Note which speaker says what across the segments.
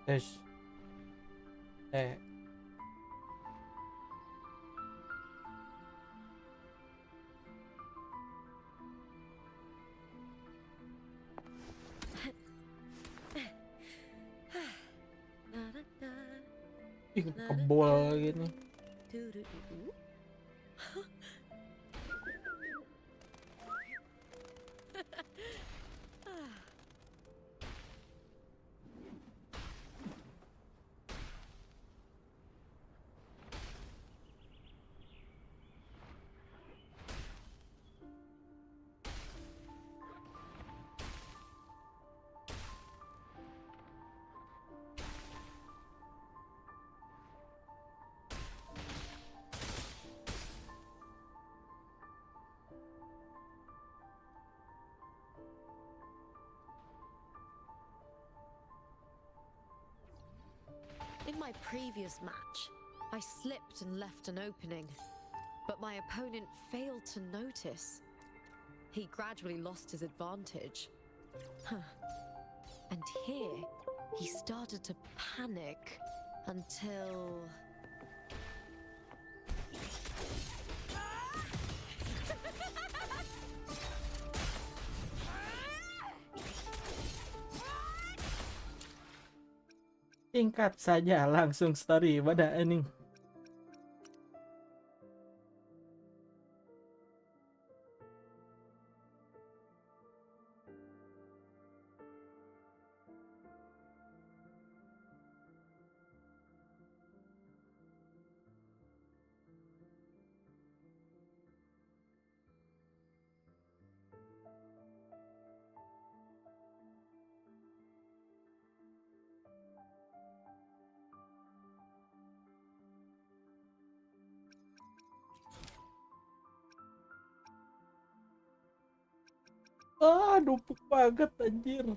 Speaker 1: Es. Ih, kebol gini.
Speaker 2: In my previous match, I slipped and left an opening, but my opponent failed to notice. He gradually lost his advantage. And here, he started to panic until...
Speaker 1: Singkat saja, langsung story pada ini. Numpuk banget anjir.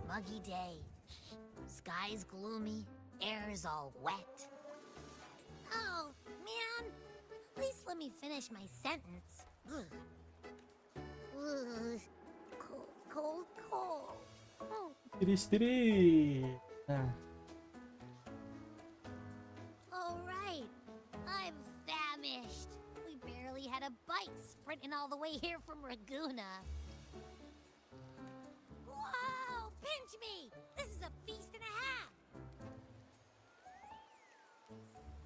Speaker 3: Muggy day. Sky's gloomy, air's all wet. Oh, man. At least let me finish my sentence. Ugh. Cold. Oh.
Speaker 1: Istri. Nah.
Speaker 3: All right. I'm famished. We barely had a bite sprinting all the way here from Raguna. Whoa! Pinch me! This is a feast and a half!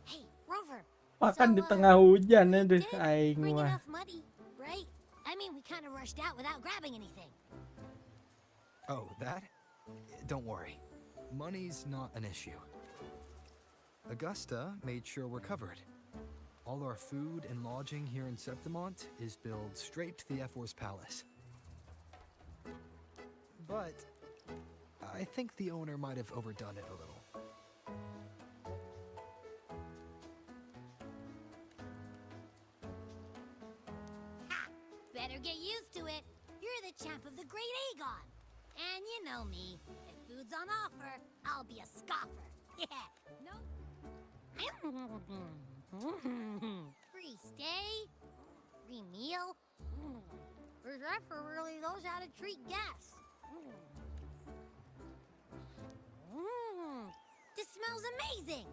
Speaker 3: Hey, Rover.
Speaker 1: Makan di tengah hujan ya deh,
Speaker 3: did
Speaker 1: aing
Speaker 3: bring
Speaker 1: mah.
Speaker 3: enough money, right? I mean, we kind of rushed out without grabbing anything.
Speaker 4: Oh, that? Don't worry. Money's not an issue. Augusta made sure we're covered. All our food and lodging here in Septimont is billed straight to the F-Force Palace. But I think the owner might have overdone it a little.
Speaker 3: Ha! Better get used to it. You're the champ of the Great Aegon. And you know me. If food's on offer, I'll be a scoffer. Yeah, no? Free stay? Free meal? Reservoir really knows how to treat guests. This smells amazing!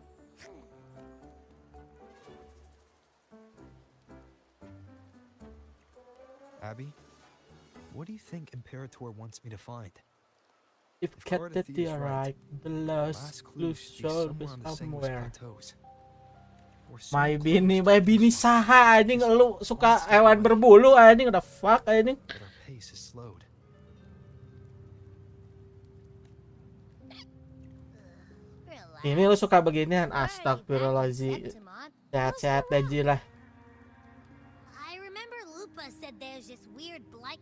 Speaker 4: Abby, what do you think Imperator wants me to find?
Speaker 1: If cat that they right, the last clue should be somewhere. My bini saha anjing, lu suka hewan berbulu anjing, the fuck anjing.
Speaker 4: But our pace is slowed.
Speaker 1: Ini lo suka beginian?
Speaker 3: Alrighty, back in
Speaker 1: Astagfirullahaladzim.
Speaker 3: Septimont.
Speaker 1: Sehat-sehat aja lah.
Speaker 3: I remember Lupa said there's this weird blight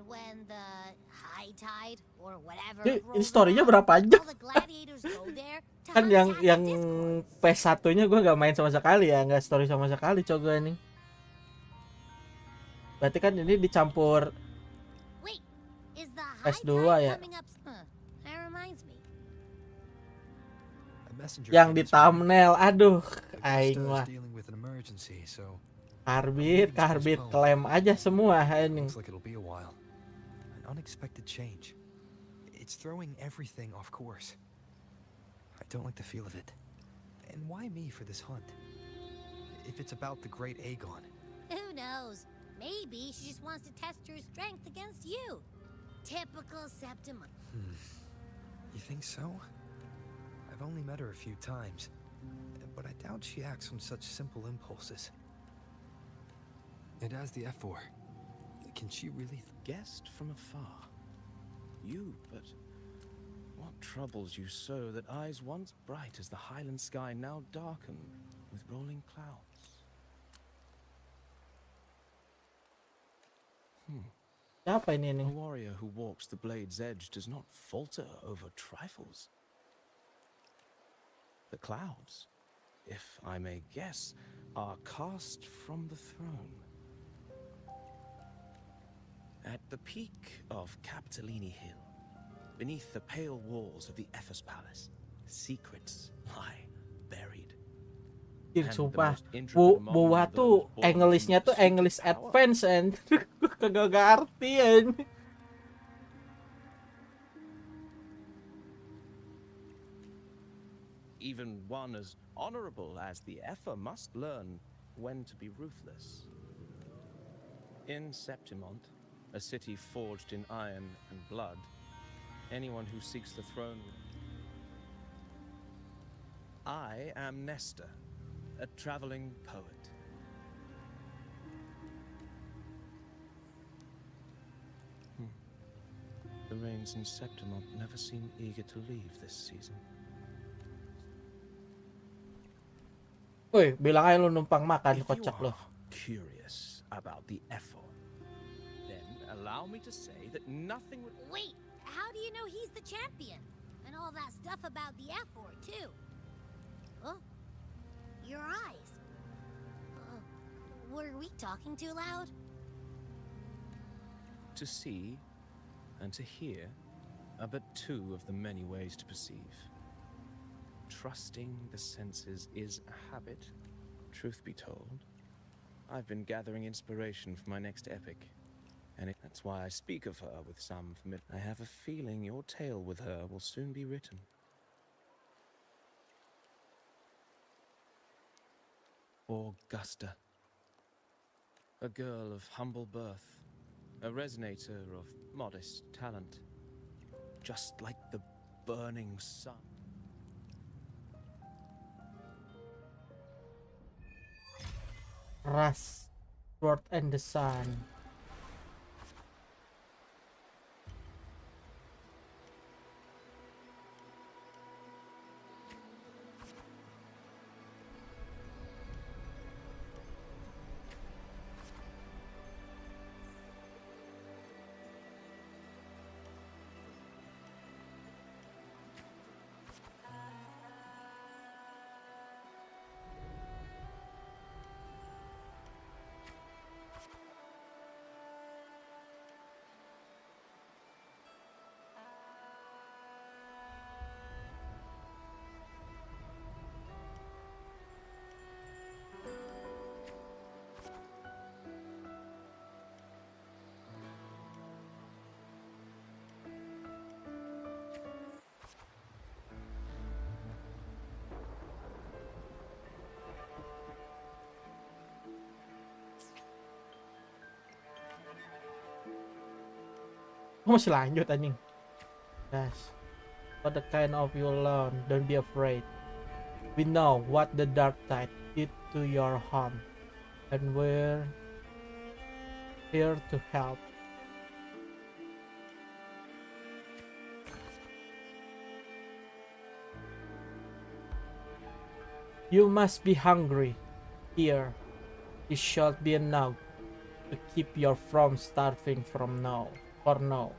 Speaker 3: when the high tide or whatever.
Speaker 1: Ini
Speaker 3: rolls
Speaker 1: story-nya
Speaker 3: around,
Speaker 1: berapa jam?
Speaker 3: all the gladiators go there to
Speaker 1: Kan
Speaker 3: hunt
Speaker 1: yang
Speaker 3: down the discords.
Speaker 1: PS1-nya gue gak main sama sekali ya, nggak story sama sekali coba nih. Berarti kan ini dicampur
Speaker 3: Wait, is the high
Speaker 1: S2
Speaker 3: tide
Speaker 1: ya?
Speaker 3: coming up? That reminds me.
Speaker 4: A messenger
Speaker 1: yang
Speaker 4: came
Speaker 1: di
Speaker 4: this morning.
Speaker 1: thumbnail. Aduh, aing
Speaker 4: Augusta
Speaker 1: mah.
Speaker 4: is dealing with an emergency, so
Speaker 1: Karbit klaim aja semua ini.
Speaker 4: looks like it'll be a while. An unexpected change. It's throwing everything off course. I don't like the feel of it. And why me for this hunt? If it's about the great Aegon.
Speaker 3: Who knows? Maybe she just wants to test her strength against you. Typical Septima.
Speaker 4: You think so? I've only met her a few times, but I doubt she acts on such simple impulses. And as the F4, can she really...
Speaker 5: Guessed from afar. You, but what troubles you so that eyes once bright as the highland sky now darken with rolling clouds?
Speaker 1: Siapa ini
Speaker 5: A
Speaker 1: nih?
Speaker 5: warrior who walks the blade's edge does not falter over trifles. The clouds, if I may guess, are cast from the throne. At the peak of Capitolini Hill, beneath the pale walls of the Ephes Palace, secrets lie buried.
Speaker 1: Ih,
Speaker 5: And the
Speaker 1: sumpah.
Speaker 5: most intricate among
Speaker 1: Buat
Speaker 5: those
Speaker 1: tuh
Speaker 5: born from
Speaker 1: Englishnya tuh
Speaker 5: pursuit of
Speaker 1: English
Speaker 5: power.
Speaker 1: advance and kagak ngerti an.
Speaker 5: Even one as honorable as the Effa must learn when to be ruthless. In Septimont, a city forged in iron and blood, anyone who seeks the throne... I am Nestor, a traveling poet. The rains in Septimont never seem eager to leave this season.
Speaker 1: Woi, bilang aja lu numpang makan,
Speaker 5: If you
Speaker 1: kocak lo.
Speaker 5: are curious about the effort, then allow me to say that nothing would...
Speaker 3: Wait, how do you know he's the champion? And all that stuff about the F4 too? Oh, your eyes. Were we talking too loud?
Speaker 5: To see and to hear are but two of the many ways to perceive. Trusting the senses is a habit. Truth be told, I've been gathering inspiration for my next epic, and that's why I speak of her with some familiar. I have a feeling your tale with her will soon be written. Augusta, a girl of humble birth, a resonator of modest talent, just like the burning sun.
Speaker 1: Rust, Sword and the Sun. Oh, masih lanjut anjing. Yes. For the kind of you learn, don't be afraid. We know what the dark tide did to your home, and we're here to help. You must be hungry. Here, this shall be enough to keep you from starving from now. For now.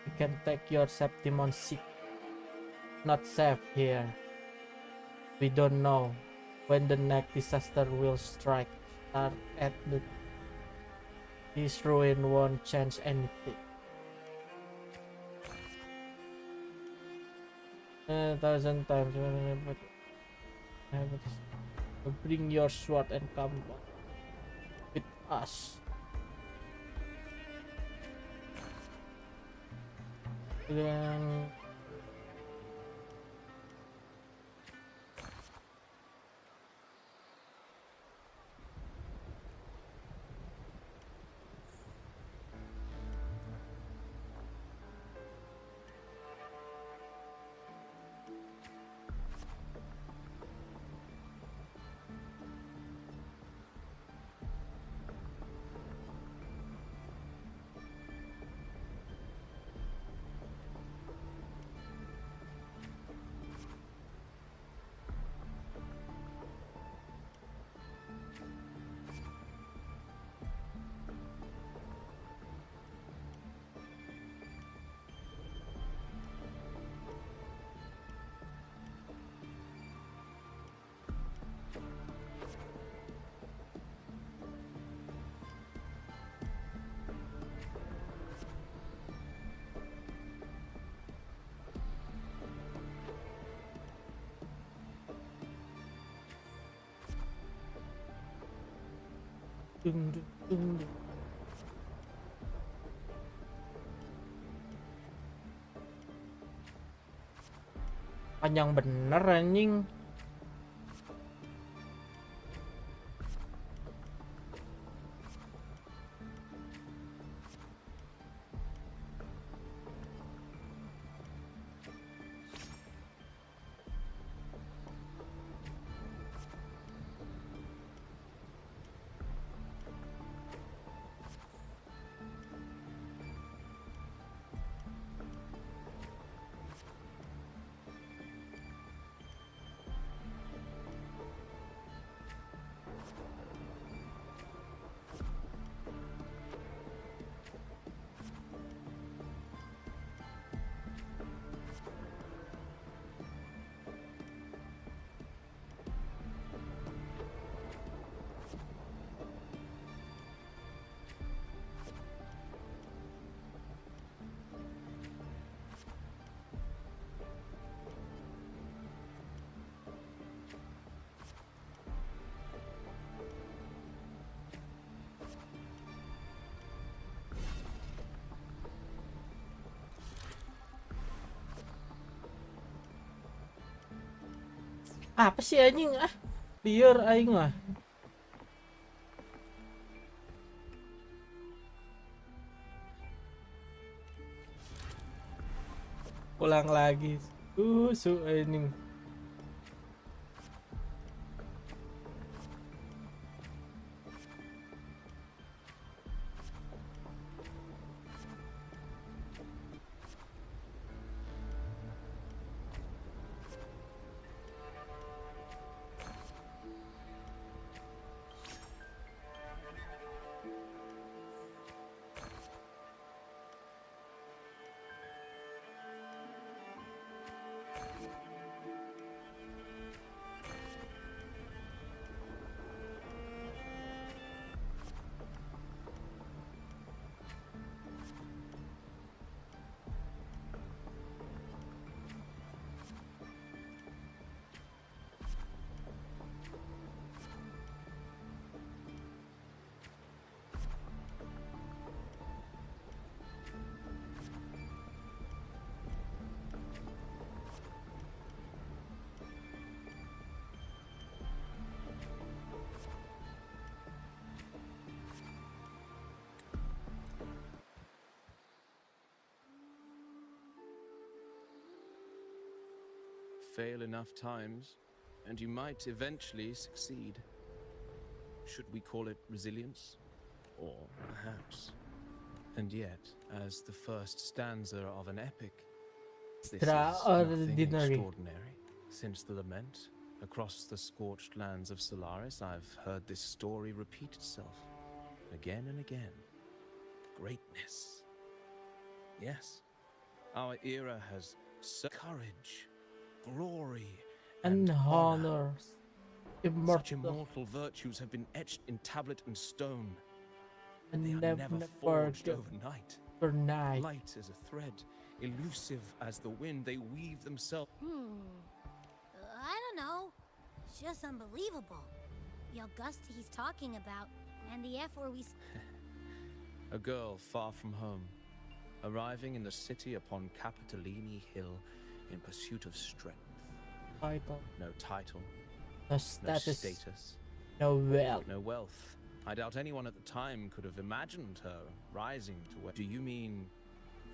Speaker 1: You can take your Septimon sick. Not safe here. We don't know when the next disaster will strike. Start at the this ruin won't change anything. 1,000 times. Bring your sword and come with us. Then dung, dung, dung, dung. Panjang bener anjing. Apa sih anjing ah? Liar aing mah. Pulang lagi. Su anjing.
Speaker 5: Fail enough times, and you might eventually succeed. Should we call it resilience? Or perhaps. And yet, as the first stanza of an epic, This is nothing
Speaker 1: Extraordinary.
Speaker 5: extraordinary. Since the lament, across the scorched lands of Solaris, I've heard this story repeat itself again and again. Greatness. Yes, our era has courage, glory,
Speaker 1: And
Speaker 5: and honor.
Speaker 1: honors.
Speaker 5: Such
Speaker 1: Immortal.
Speaker 5: immortal virtues have been etched in tablet and stone.
Speaker 1: And
Speaker 5: They are never forged overnight.
Speaker 1: overnight.
Speaker 5: Light as a thread, elusive as the wind, they weave themselves.
Speaker 3: I don't know. It's just unbelievable. The Augusta he's talking about, and the F where we...
Speaker 5: A girl far from home, arriving in the city upon Capitolini Hill in pursuit of strength.
Speaker 1: Title.
Speaker 5: No title,
Speaker 1: No
Speaker 5: no
Speaker 1: status.
Speaker 5: status,
Speaker 1: No wealth.
Speaker 5: no wealth. I doubt anyone at the time could have imagined her rising to where... Do you mean...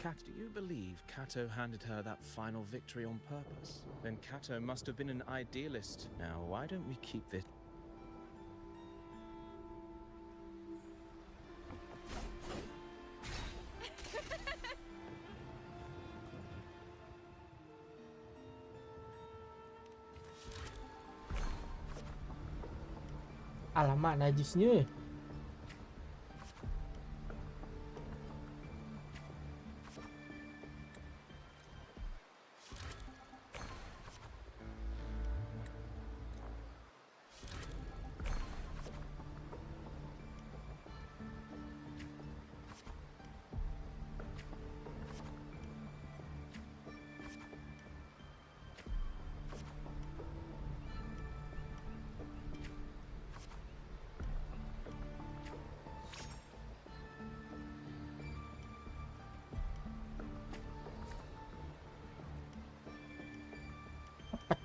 Speaker 5: Do you believe Cato handed her that final victory on purpose? Then Cato must have been an idealist. Now, why don't we keep this...
Speaker 1: Alamak najisnya.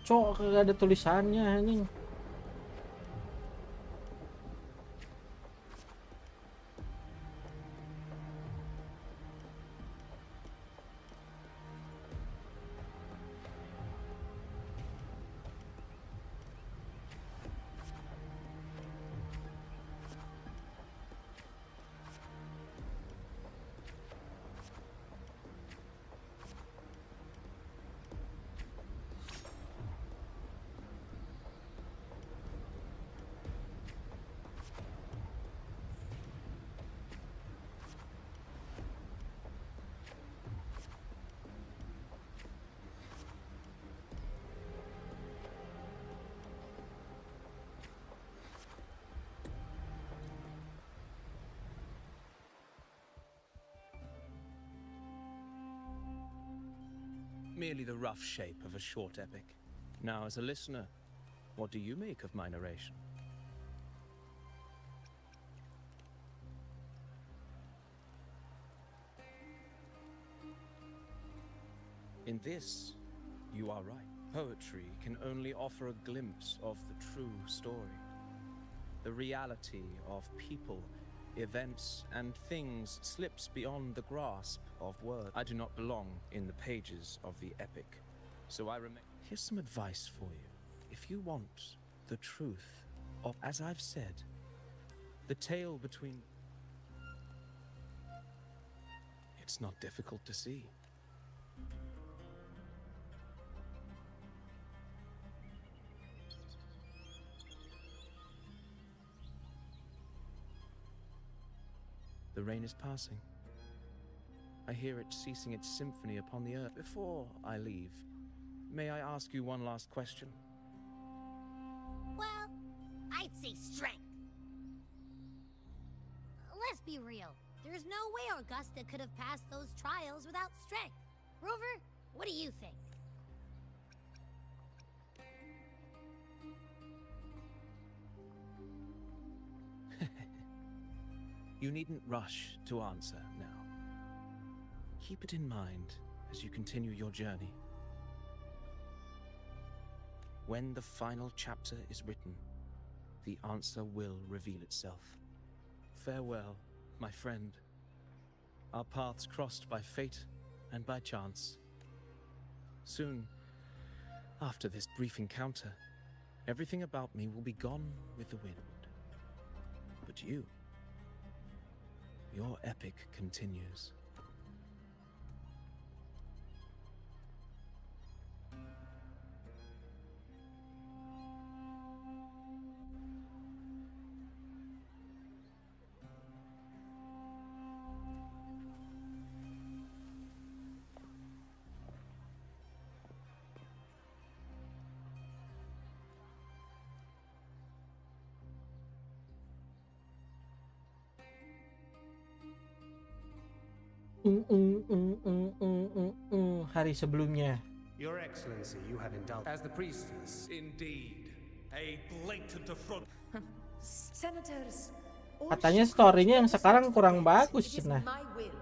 Speaker 1: Cok, kagak ada tulisannya anjing.
Speaker 5: Merely the rough shape of a short epic. Now, as a listener, what do you make of my narration? In this, you are right. Poetry can only offer a glimpse of the true story. The reality of people, events, and things slips beyond the grasp of words. I do not belong in the pages of the epic, so I remain. Here's some advice for you. If you want the truth of, as I've said, the tale between... It's not difficult to see. The rain is passing. I hear it ceasing its symphony upon the earth. Before I leave, may I ask you one last question?
Speaker 3: Well, I'd say strength. Let's be real. There's no way Augusta could have passed those trials without strength. Rover, what do you think?
Speaker 5: You needn't rush to answer now. Keep it in mind as you continue your journey. When the final chapter is written, the answer will reveal itself. Farewell, my friend. Our paths crossed by fate and by chance. Soon, after this brief encounter, everything about me will be gone with the wind. But you, your epic continues.
Speaker 1: Hari sebelumnya.
Speaker 6: Your Excellency, you have indulged as the priestess.
Speaker 7: Indeed, a blatant affront.
Speaker 8: Senators,
Speaker 1: Katanya story-nya yang sekarang kurang bagus.
Speaker 8: it is
Speaker 1: Nah,
Speaker 8: my will.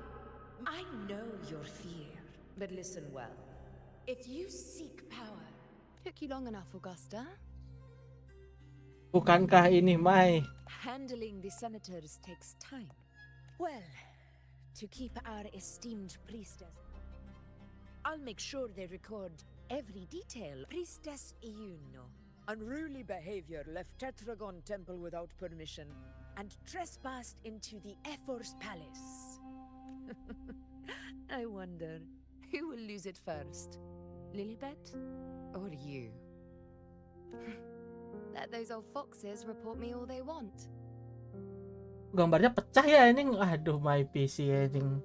Speaker 8: I know your fear, but listen well. If you seek power,
Speaker 2: Took you long enough, Augusta.
Speaker 1: bukankah ini Mai?
Speaker 8: handling the senators takes time. Well, to keep our esteemed priestess, I'll make sure they record every detail. Priestess IUNO. Unruly behavior left Tetragon Temple without permission and trespassed into the Ephor's palace. I wonder, who will lose it first? Lilibet or you?
Speaker 2: Let those old foxes report me all they want.
Speaker 1: Gambarnya pecah ya ini. Aduh, my PC ini.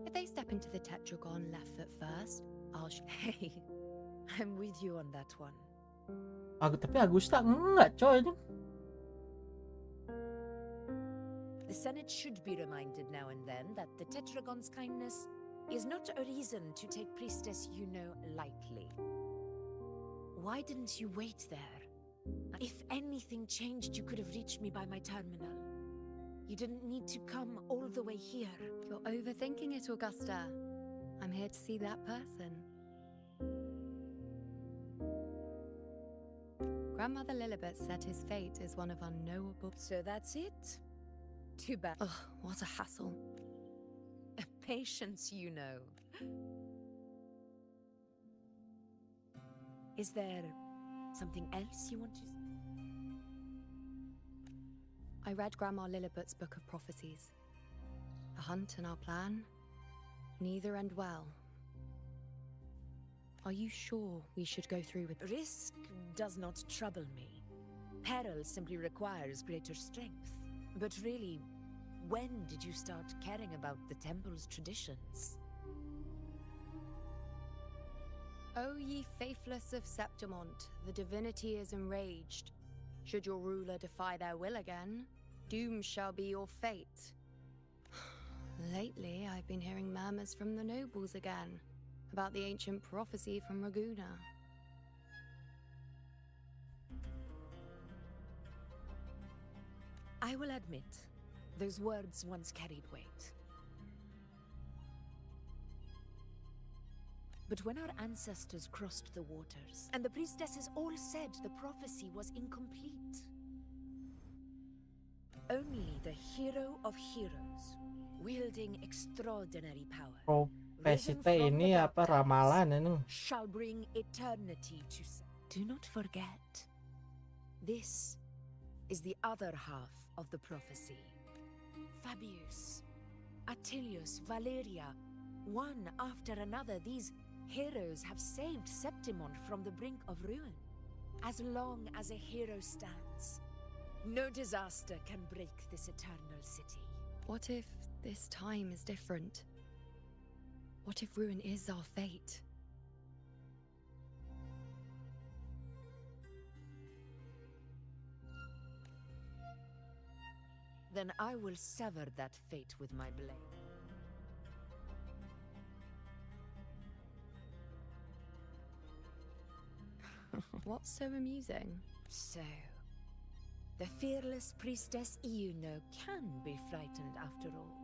Speaker 2: If they step into the tetragon left foot first, I'll
Speaker 8: Hey, I'm with you on that one.
Speaker 1: Tapi Agusta enggak coy ini.
Speaker 8: The Senate should be reminded now and then that the Tetragon's kindness is not a reason to take Priestess Yuno lightly. Why didn't you wait there? If anything changed, you could have reached me by my terminal. You didn't need to come all the way here.
Speaker 2: You're overthinking it, Augusta. I'm here to see that person. Grandmother Lilibet said his fate is one of unknowable.
Speaker 8: So that's it? Too bad.
Speaker 2: Ugh, what a hassle.
Speaker 8: Patience, you know. Is there something else you want to say?
Speaker 2: I read Grandma Lilibet's book of prophecies. The hunt and our plan, neither end well. Are you sure we should go through with this?
Speaker 8: Risk does not trouble me. Peril simply requires greater strength. But really, when did you start caring about the temple's traditions?
Speaker 2: O ye faithless of Septimont, the divinity is enraged. Should your ruler defy their will again, doom shall be your fate. Lately, I've been hearing murmurs from the nobles again about the ancient prophecy from Raguna.
Speaker 8: I will admit, those words once carried weight. But when our ancestors crossed the waters, and the priestesses all said the prophecy was incomplete, only the hero of heroes, wielding extraordinary power,
Speaker 1: Profesi teh ini apa ramalan ini?
Speaker 8: shall bring eternity to do not forget, this is the other half of the prophecy. Fabius, Attilius, Valeria, one after another, these heroes have saved Septimont from the brink of ruin. As long as a hero stands, no disaster can break this eternal city.
Speaker 2: What if this time is different? What if ruin is our fate?
Speaker 8: Then I will sever that fate with my blade.
Speaker 2: What's so amusing?
Speaker 8: So, the fearless priestess IUNO can be frightened after all.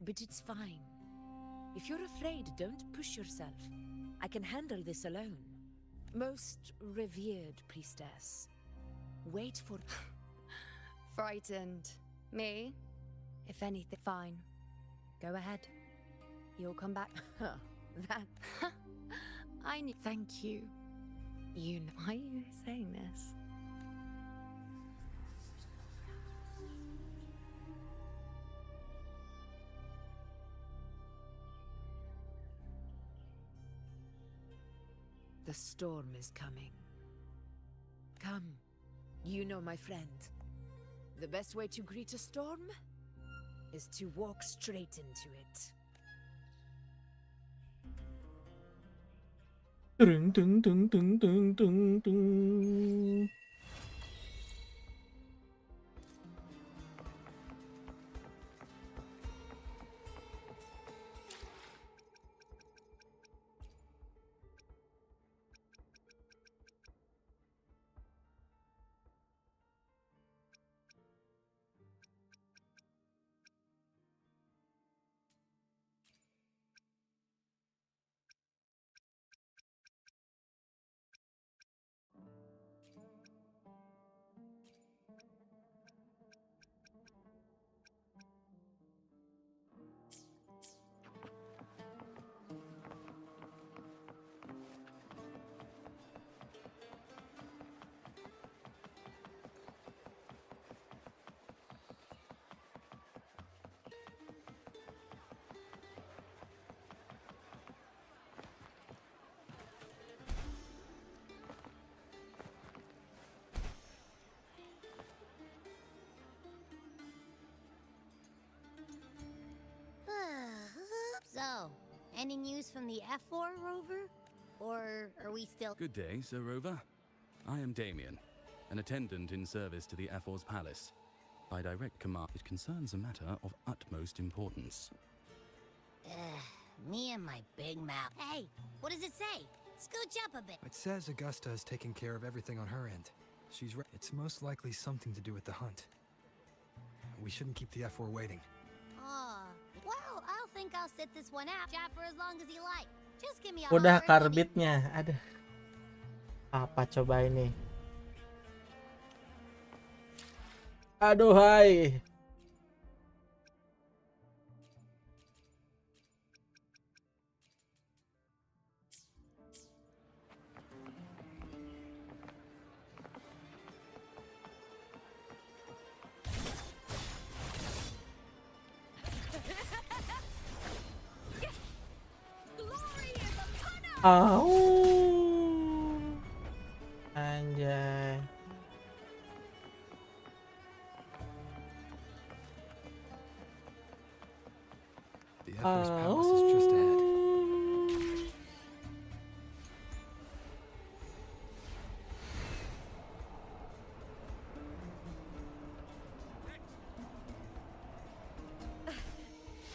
Speaker 8: But it's fine. If you're afraid, don't push yourself. I can handle this alone. Most revered priestess, wait for...
Speaker 2: Frightened. Me? If anything, fine. Go ahead. You'll come back.
Speaker 8: That...
Speaker 2: I knew.
Speaker 8: Thank you. You know.
Speaker 2: Why are you saying this?
Speaker 8: The storm is coming. Come, you know, my friend. The best way to greet a storm is to walk straight into it.
Speaker 1: Dung, dung, dung, dung, dung, dung, dung.
Speaker 3: Any news from the F4 rover? Or are we still...
Speaker 9: Good day, Sir Rover. I am Damien, an attendant in service to the F4's palace. By direct command, it concerns a matter of utmost importance.
Speaker 3: Me and my big mouth. Hey, what does it say? Scooch up a bit.
Speaker 4: It says Augusta is taking care of everything on her end. It's most likely something to do with the hunt. We shouldn't keep the F4 waiting.
Speaker 3: Well, I'll think I'll sit this one out. Chat for as long as you like. Just give me a
Speaker 1: Udah
Speaker 3: holler if you need-
Speaker 1: karbitnya. Aduh. Apa coba ini? Aduh hai. Anjay.
Speaker 4: The F4's palace is just ahead.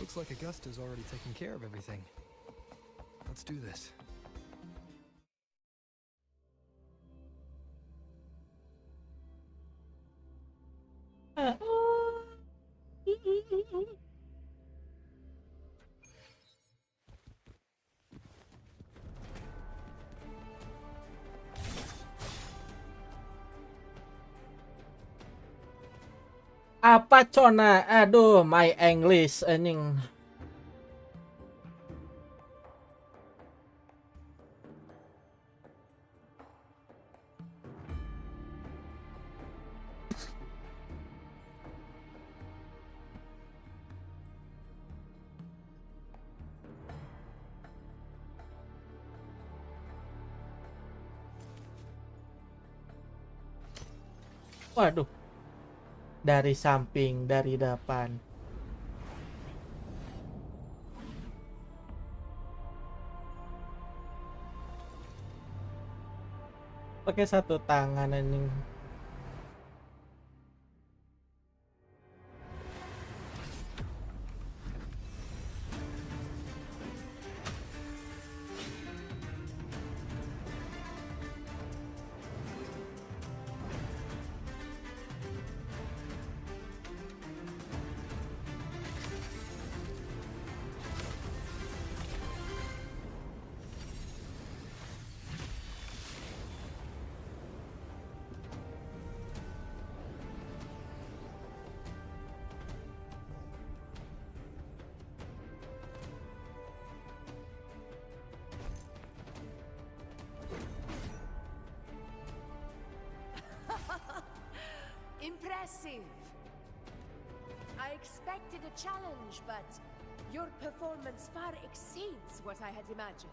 Speaker 4: Looks like Augusta's already taking care of everything. Let's do this.
Speaker 1: Apa cona? Aduh, my English anjing. Waduh. Dari samping, dari depan. Pakai satu tangan anjing.
Speaker 8: Impressive. I expected a challenge, but your performance far exceeds what I had imagined.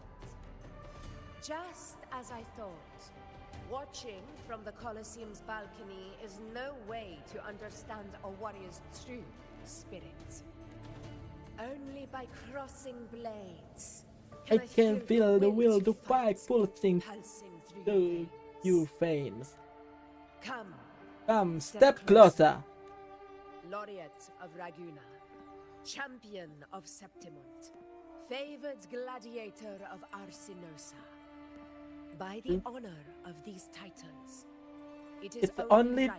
Speaker 8: Just as I thought, watching from the Colosseum's balcony is no way to understand a warrior's true spirit. Only by crossing blades
Speaker 1: I can feel the will to fight pulsing
Speaker 8: pulsing
Speaker 1: through
Speaker 8: your
Speaker 1: your veins.
Speaker 8: Come,
Speaker 1: Come, step closer.
Speaker 8: Laureate of Raguna, champion of Septimont, favored gladiator of Arsinosa. By the honor of these titans, it is
Speaker 1: It's only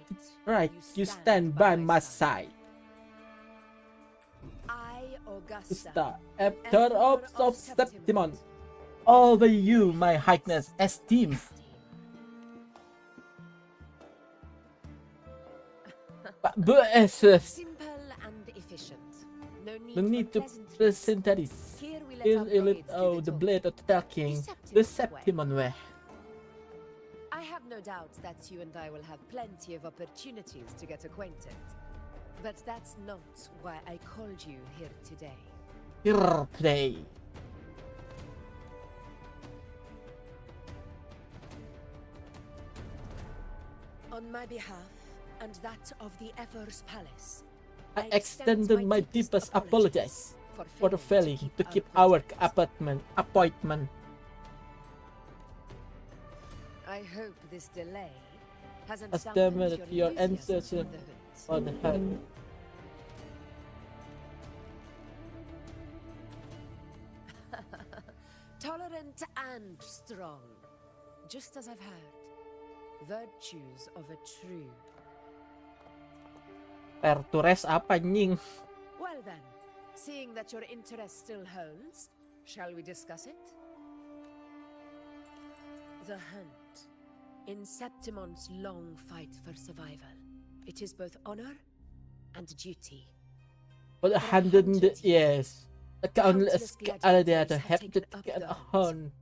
Speaker 1: right you stand by my side.
Speaker 8: I, Augusta,
Speaker 1: Augusta, Emperor of Septimon, over you, my highness, esteem.
Speaker 8: simple and efficient.
Speaker 1: No need to present this.
Speaker 8: Here we let
Speaker 1: Here
Speaker 8: our
Speaker 1: it
Speaker 8: blades do
Speaker 1: oh, the
Speaker 8: talking.
Speaker 1: blade attacking the Septimon way.
Speaker 8: I have no doubt that you and I will have plenty of opportunities to get acquainted. But that's not why I called you here today.
Speaker 1: Here today.
Speaker 8: On my behalf and that of the Ever's Palace,
Speaker 1: I extended my deepest apologies for failing to keep our appointment.
Speaker 8: I hope this delay hasn't
Speaker 1: As
Speaker 8: dampened
Speaker 1: damaged your
Speaker 8: enthusiasm
Speaker 1: ancestors
Speaker 8: for the hunt.
Speaker 1: on the hunt.
Speaker 8: Tolerant and strong, just as I've heard. Virtues of a true.
Speaker 1: Pertures apa nying?
Speaker 8: Well then, seeing that your interest still holds, shall we discuss it? The hunt. In Septimon's long fight for survival, it is both honor and duty.
Speaker 1: For 100 years, the countless gladiators have to get a hunt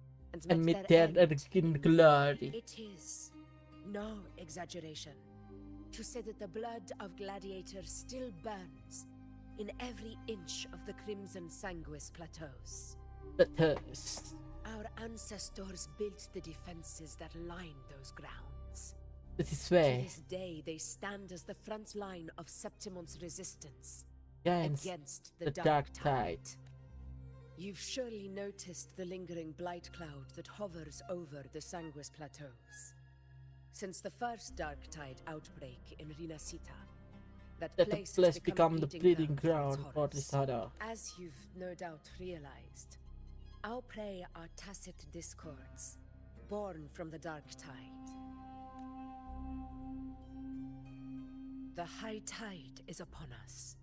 Speaker 1: and meet their in glory.
Speaker 8: It is no exaggeration to say that the blood of gladiators still burns in every inch of the Crimson Sanguis plateaus. Our ancestors built the defenses that line those grounds.
Speaker 1: This
Speaker 8: To
Speaker 1: way,
Speaker 8: this day, they stand as the front line of Septimon's resistance
Speaker 1: against
Speaker 8: the
Speaker 1: the dark tide.
Speaker 8: You've surely noticed the lingering blight cloud that hovers over the Sanguis plateaus. Since the first dark tide outbreak in Rinasita, that
Speaker 1: That the
Speaker 8: place
Speaker 1: place
Speaker 8: has
Speaker 1: become the breeding ground for
Speaker 8: its
Speaker 1: this
Speaker 8: horrors.
Speaker 1: horror.
Speaker 8: As you've no doubt realized, our prey are tacit discords, born from the dark tide. The high tide is upon us.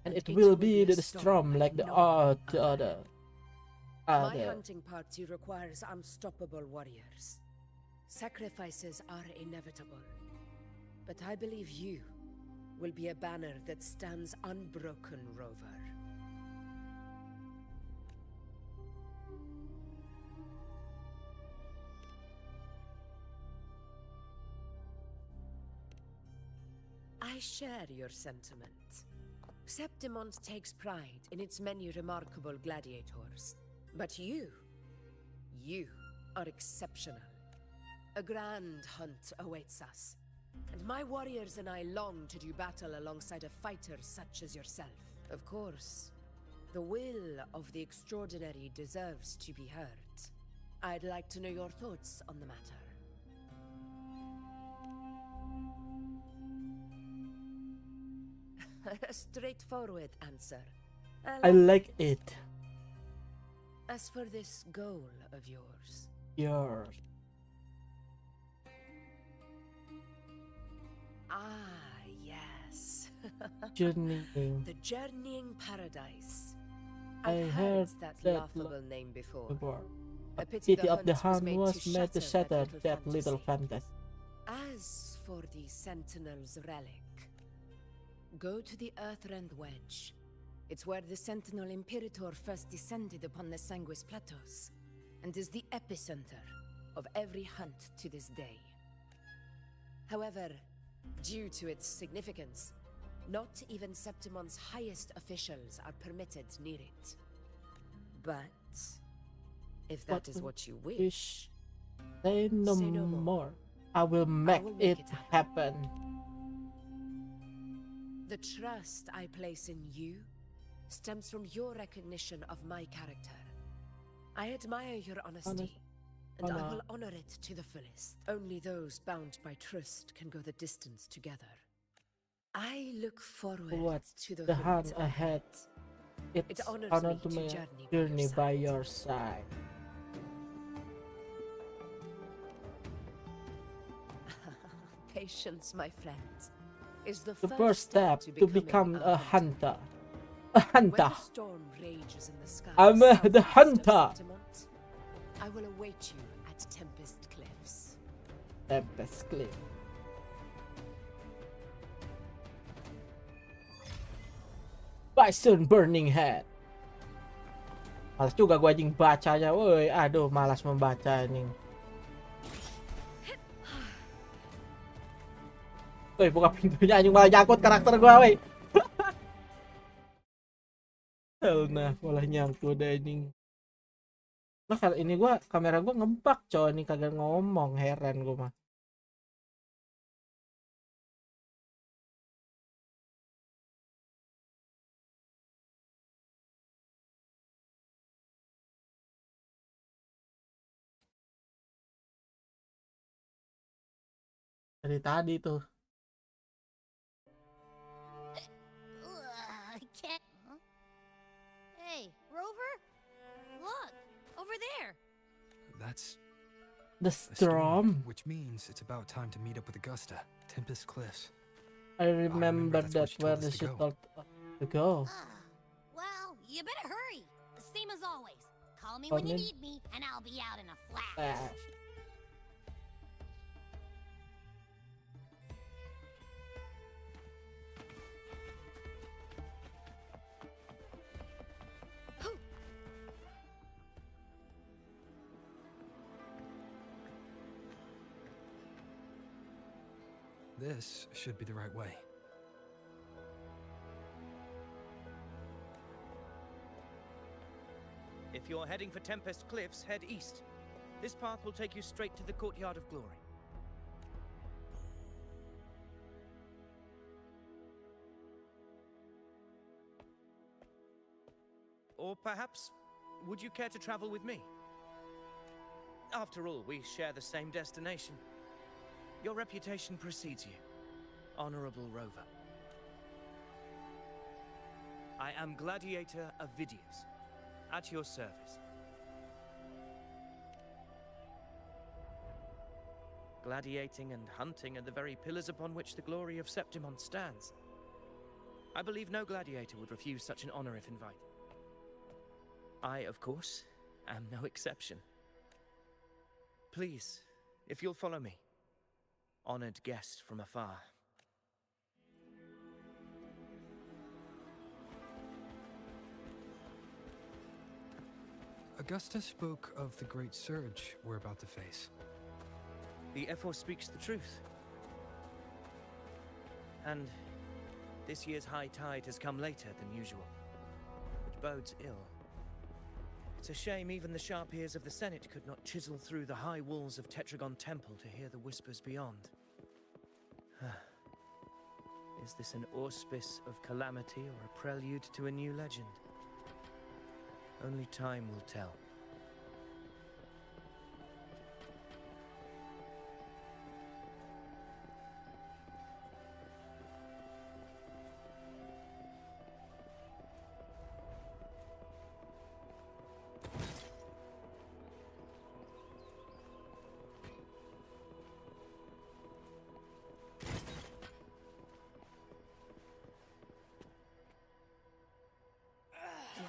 Speaker 1: And it will be the storm like the other.
Speaker 8: My hunting party requires unstoppable warriors. Sacrifices are inevitable. But I believe you will be a banner that stands unbroken, Rover. I share your sentiment. Septimont takes pride in its many remarkable gladiators. But you are exceptional. A grand hunt awaits us. And my warriors and I long to do battle alongside of fighters such as yourself. Of course, the will of the extraordinary deserves to be heard. I'd like to know your thoughts on the matter. A straightforward answer.
Speaker 1: I like it.
Speaker 8: As for this goal of yours,
Speaker 1: Yours.
Speaker 8: yes.
Speaker 1: Journeying.
Speaker 8: The Journeying Paradise.
Speaker 1: I
Speaker 8: I've
Speaker 1: heard
Speaker 8: that
Speaker 1: that
Speaker 8: laughable name before.
Speaker 1: before.
Speaker 8: A
Speaker 1: A
Speaker 8: pity
Speaker 1: pity of the hunt
Speaker 8: made
Speaker 1: was made to shatter
Speaker 8: that
Speaker 1: that little fantasy.
Speaker 8: As for the Sentinel's relic, go to the Earthrend Wedge. It's where the Sentinel Imperator first descended upon the Sanguis Plateaus, and is the epicenter of every hunt to this day. However, due to its significance, not even Septimon's highest officials are permitted near it. But if that is what you wish,
Speaker 1: Say no more. I will make it happen.
Speaker 8: the trust I place in you stems from your recognition of my character. I admire your honesty, and I will honor it to the fullest. Only those bound by trust can go the distance together. I look forward to the
Speaker 1: hunt
Speaker 8: hunt
Speaker 1: ahead.
Speaker 8: It
Speaker 1: It's
Speaker 8: honors
Speaker 1: honor
Speaker 8: me
Speaker 1: to
Speaker 8: to
Speaker 1: me
Speaker 8: journey by your
Speaker 1: by your side.
Speaker 8: Patience, my friend, is the
Speaker 1: First step to become
Speaker 8: becoming
Speaker 1: a hunter. A
Speaker 8: When
Speaker 1: hunter.
Speaker 8: the storm rages in the sky,
Speaker 1: I'm the
Speaker 8: southeast of
Speaker 1: hunter.
Speaker 8: Septimont, I will await you at Tempest Cliffs.
Speaker 1: Tempest Cliff. Bison Burning Head. Malas juga gua anjing bacanya, woi. Aduh, malas membaca anjing. Woi, buka pintunya anjing, malah nyangkut karakter gua, woi. Hell nah, malah nyangkut anjing. Nah, ini gua kamera gua ngebug, coy, ini kagak ngomong, heran gua mah. Dari tadi tuh.
Speaker 3: I can't. Huh? Hey, Rover, look over there.
Speaker 4: That's
Speaker 1: The
Speaker 4: a storm,
Speaker 1: storm.
Speaker 4: which means it's about time to meet up with Augusta. Tempest Cliffs.
Speaker 1: I remember
Speaker 4: that's
Speaker 1: that
Speaker 4: where
Speaker 1: where
Speaker 4: she told us
Speaker 1: she
Speaker 4: to go.
Speaker 1: told us to go.
Speaker 3: Well, you better hurry. Same as always. Call me when you
Speaker 1: Come in.
Speaker 3: need me, and I'll be out in a flash.
Speaker 1: Flash.
Speaker 4: This should be the right way.
Speaker 10: If you're heading for Tempest Cliffs, head east. This path will take you straight to the Courtyard of Glory. Or perhaps, would you care to travel with me? After all, we share the same destination. Your reputation precedes you, Honorable Rover. I am Gladiator Avidius, at your service. Gladiating and hunting are the very pillars upon which the glory of Septimon stands. I believe no gladiator would refuse such an honor if invited. I, of course, am no exception. Please, if you'll follow me. Honored guest from afar.
Speaker 4: Augusta spoke of the great surge we're about to face.
Speaker 10: The F4 speaks the truth. And this year's high tide has come later than usual, which bodes ill. It's a shame even the sharp ears of the Senate could not chisel through the high walls of Tetragon Temple to hear the whispers beyond. Is this an auspice of calamity or a prelude to a new legend? Only time will tell.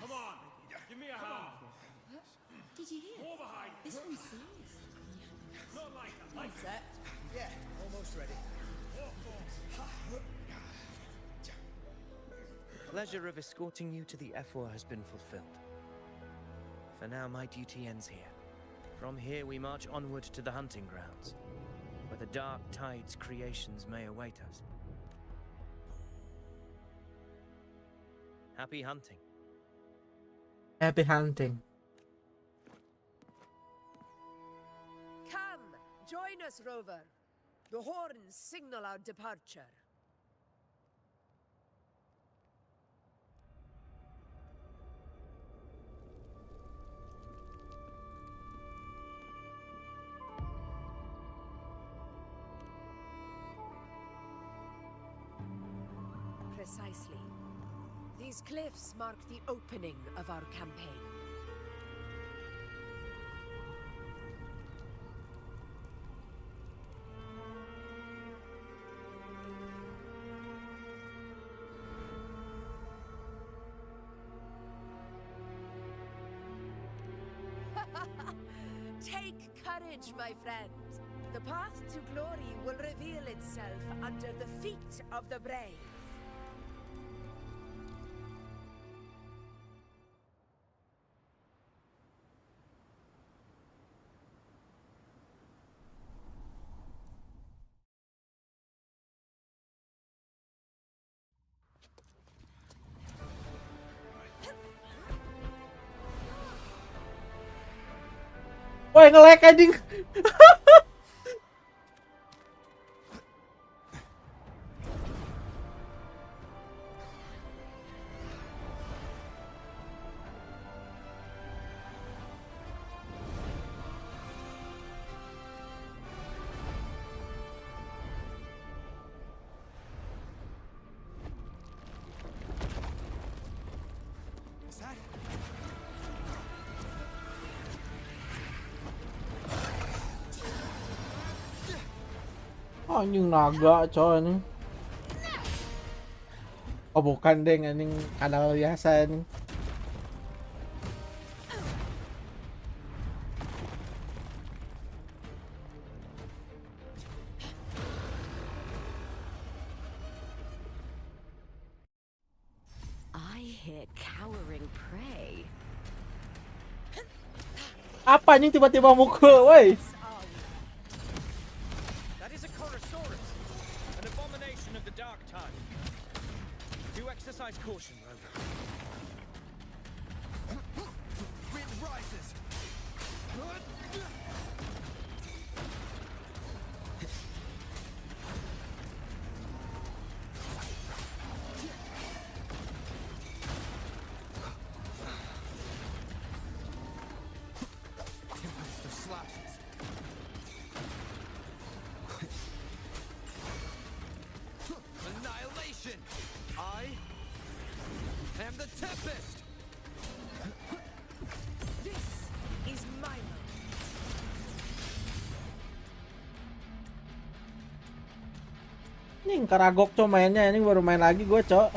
Speaker 7: Come on, give me a hand.
Speaker 11: Did you hear?
Speaker 7: More behind.
Speaker 11: This one's serious.
Speaker 7: Not like that. Like
Speaker 11: Set.
Speaker 6: Yeah, almost ready.
Speaker 10: The pleasure of escorting you to the F4 has been fulfilled. For now, my duty ends here. From here, we march onward to the hunting grounds, where the dark tide's creations may await us. Happy hunting.
Speaker 1: Happy hunting.
Speaker 8: Come, join us, Rover. The horns signal our departure. Precisely. These cliffs mark the opening of our campaign. Take courage, my friend. The path to glory will reveal itself under the feet of the brave.
Speaker 1: Woi, nge-lag anjing. Anjing naga coy ini. Oh bukan deng, anjing kadal biasa anjing.
Speaker 2: I hear cowering prey.
Speaker 1: Apa anjing tiba-tiba mukul, woi?
Speaker 10: That is a Chorosaurus, an abomination of the dark tide. Do exercise caution, Rover.
Speaker 4: Wind rises. Tempest of slashes. Annihilation. I am the Tempest.
Speaker 8: This is my moment.
Speaker 1: Nih karagok coy mainnya, ini baru main lagi gue cok.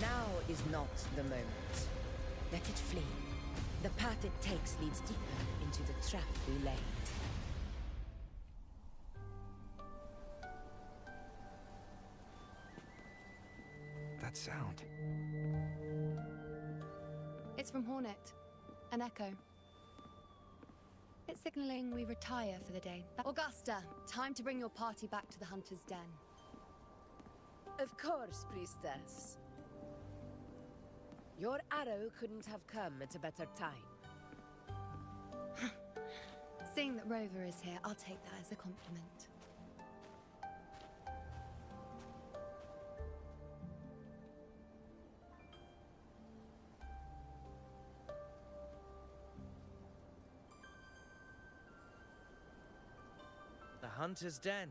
Speaker 8: Now is not the moment. Let it flee. The path it takes leads deeper into the trap we laid.
Speaker 4: That sound.
Speaker 11: It's from Hornet. An echo. It's signaling we retire for the day. Augusta, time to bring your party back to the Hunter's Den.
Speaker 8: Of course, priestess. Your arrow couldn't have come at a better time.
Speaker 11: Seeing that Rover is here, I'll take that as a compliment.
Speaker 10: The Hunter's Den.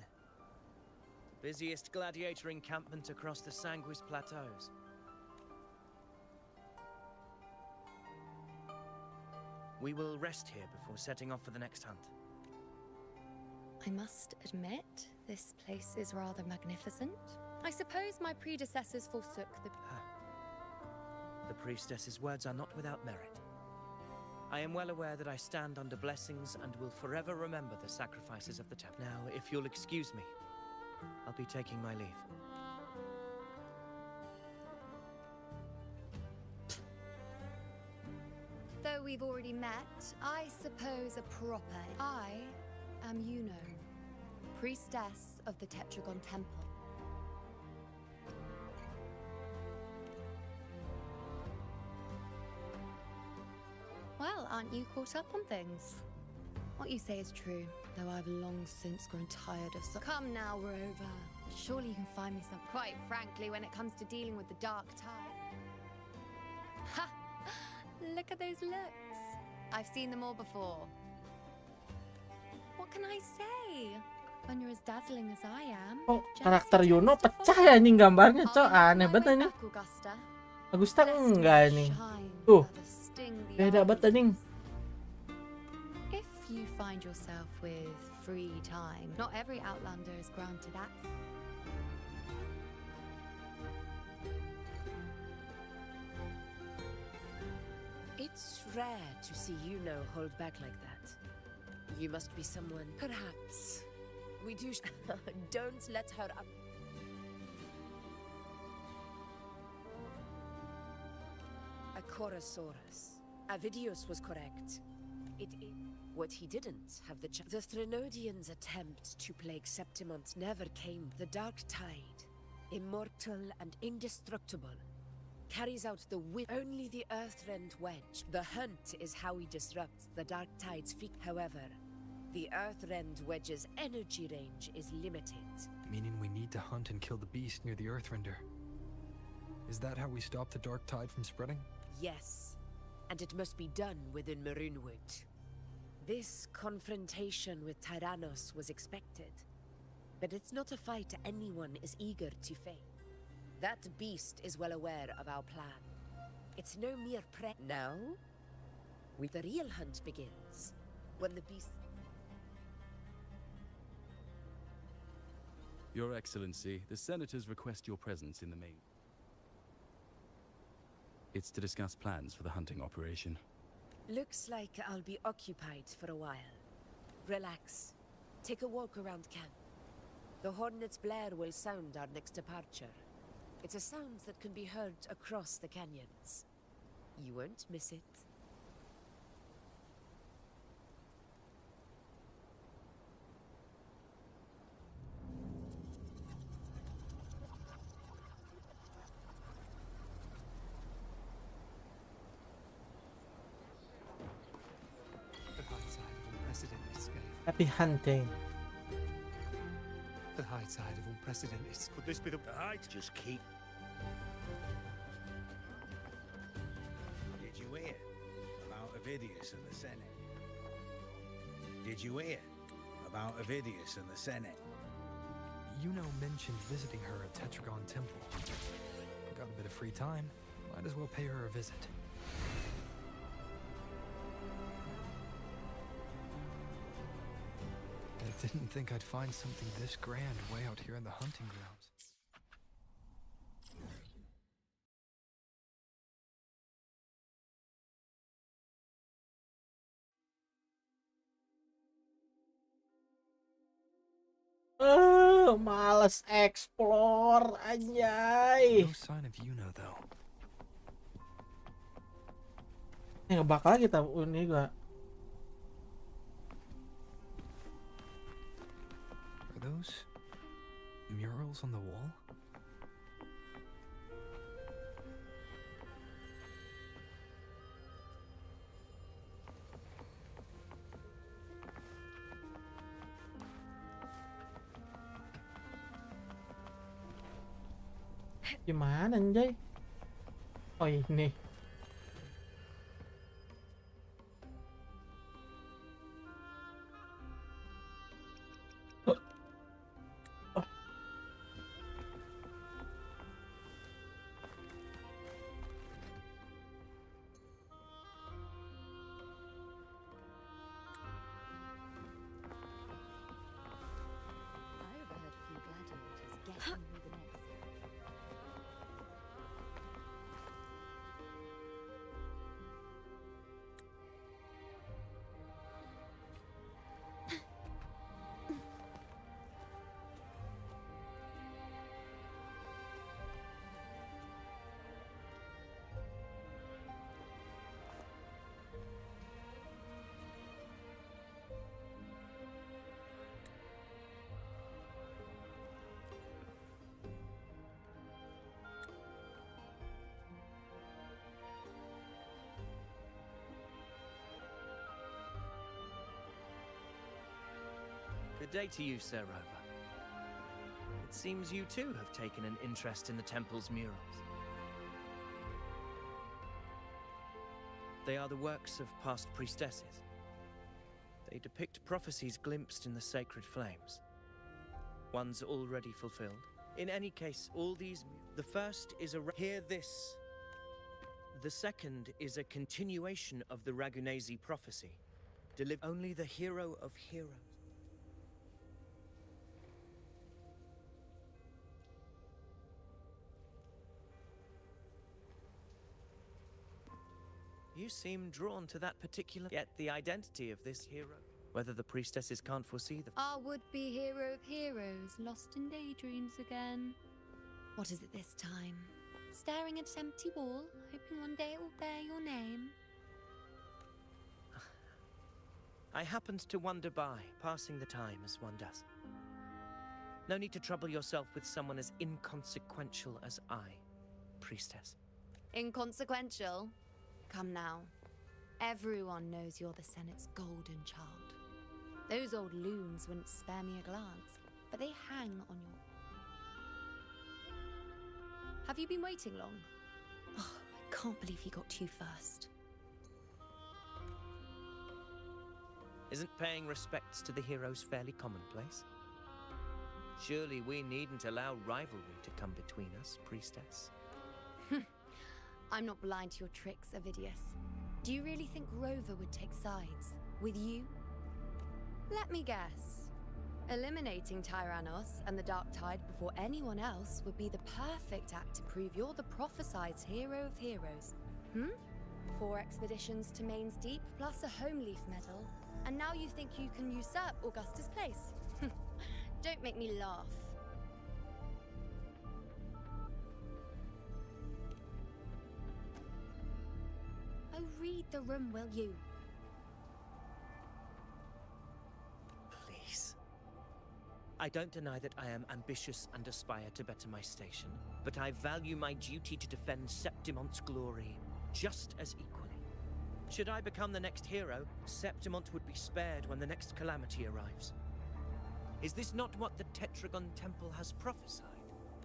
Speaker 10: Busiest gladiator encampment across the Sanguis Plateaus. We will rest here before setting off for the next hunt.
Speaker 11: I must admit, this place is rather magnificent. I suppose my predecessors forsook the...
Speaker 10: The priestess's words are not without merit. I am well aware that I stand under blessings and will forever remember the sacrifices of the temple. Now, if you'll excuse me, I'll be taking my leave.
Speaker 11: Though we've already met, I suppose a proper... I am IUNO, priestess of the Tetragon Temple. Well, aren't you caught up on things? What you say is true, though I've long since grown tired of some... Come now, Rover. Surely you can find me some... Quite frankly, when it comes to dealing with the dark tide... Ha! Look at those looks. I've seen them all before. What can I say? When you're as dazzling as I am...
Speaker 1: Oh, karakter Yuno pecah ya anjing gambarnya, cok. Aneh banget anjing. Augusta enggak anjing. Tuh. Beda banget anjing.
Speaker 11: If you find yourself with free time, not every Outlander is granted access.
Speaker 8: It's rare to see IUNO hold back like that. You must be someone... Perhaps. We do... Don't let her up. A Chorosaurus. Avidius was correct. It is... What he didn't have the Threnodians' attempt to plague Septimont never came. The Dark Tide, immortal and indestructible, carries out the only the Earthrend Wedge. The hunt is how we disrupt the Dark Tide's feet. However, the Earthrend Wedge's energy range is limited.
Speaker 4: Meaning we need to hunt and kill the beast near the Earthrender. Is that how we stop the Dark Tide from spreading?
Speaker 8: Yes, and it must be done within Maroonwood. This confrontation with Tyrannos was expected, but it's not a fight anyone is eager to face. That beast is well aware of our plan. It's no mere Now, the real hunt begins, when the beast...
Speaker 9: Your Excellency, the Senators request your presence in the main. It's to discuss plans for the hunting operation.
Speaker 8: Looks like I'll be occupied for a while. Relax. Take a walk around camp. The Hornet's blare will sound our next departure. It's a sound that can be heard across the canyons. You won't miss it.
Speaker 4: The high side of unprecedented scale.
Speaker 1: Happy hunting.
Speaker 4: The high side of unprecedented scale.
Speaker 6: Could this be the height? Just keep. Did you hear about Ovidius and the Senate? Did you hear about Ovidius and the Senate?
Speaker 4: IUNO mentioned visiting her at Tetragon Temple. Got a bit of free time. Might as well pay her a visit. I didn't think I'd find something this grand way out here in the hunting grounds.
Speaker 1: Males explore anjay.
Speaker 4: No sign of IUNO though.
Speaker 1: Nggak bakal kita ini gak.
Speaker 4: Are those murals on the wall?
Speaker 1: Gimana anjay? Oh ini.
Speaker 10: Good day to you, Sir Rover. It seems you too have taken an interest in the temple's murals. They are the works of past priestesses. They depict prophecies glimpsed in the sacred flames. Ones already fulfilled. In any case, all these... The first is a... Hear this. The second is a continuation of the Ragunesi prophecy. Only the hero of heroes. You seem drawn to that particular... Yet the identity of this hero, whether the priestesses can't foresee the...
Speaker 11: Our would-be hero of heroes, lost in daydreams again. What is it this time? Staring at an empty wall, hoping one day it will bear your name?
Speaker 10: I happened to wander by, passing the time as one does. No need to trouble yourself with someone as inconsequential as I, priestess.
Speaker 11: Inconsequential? Come now. Everyone knows you're the Senate's golden child. Those old loons wouldn't spare me a glance, but they hang on your... Have you been waiting long? Oh, I can't believe he got to you first.
Speaker 10: Isn't paying respects to the heroes fairly commonplace? Surely we needn't allow rivalry to come between us, priestess.
Speaker 11: I'm not blind to your tricks, Avidius. Do you really think Rover would take sides with you? Let me guess. Eliminating Tyrannos and the Dark Tide before anyone else would be the perfect act to prove you're the prophesied hero of heroes. 4 expeditions to Main's Deep, plus a home leaf medal, and now you think you can usurp Augusta's place? Don't make me laugh. Oh, read the room, will you?
Speaker 10: Please. I don't deny that I am ambitious and aspire to better my station, but I value my duty to defend Septimont's glory just as equally. Should I become the next hero, Septimont would be spared when the next calamity arrives. Is this not what the Tetragon Temple has prophesied?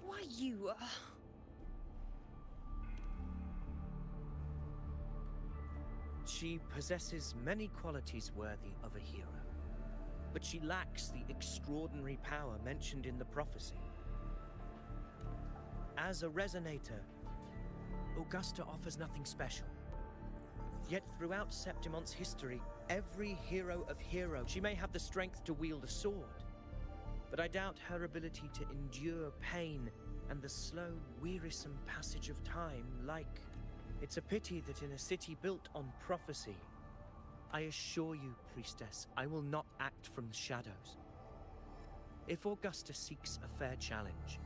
Speaker 11: Why, you...
Speaker 10: She possesses many qualities worthy of a hero, but she lacks the extraordinary power mentioned in the prophecy. As a resonator, Augusta offers nothing special. Yet throughout Septimont's history, every hero of heroes, she may have the strength to wield a sword, but I doubt her ability to endure pain and the slow, wearisome passage of time like... It's a pity that in a city built on prophecy, I assure you, priestess, I will not act from the shadows. If Augusta seeks a fair challenge,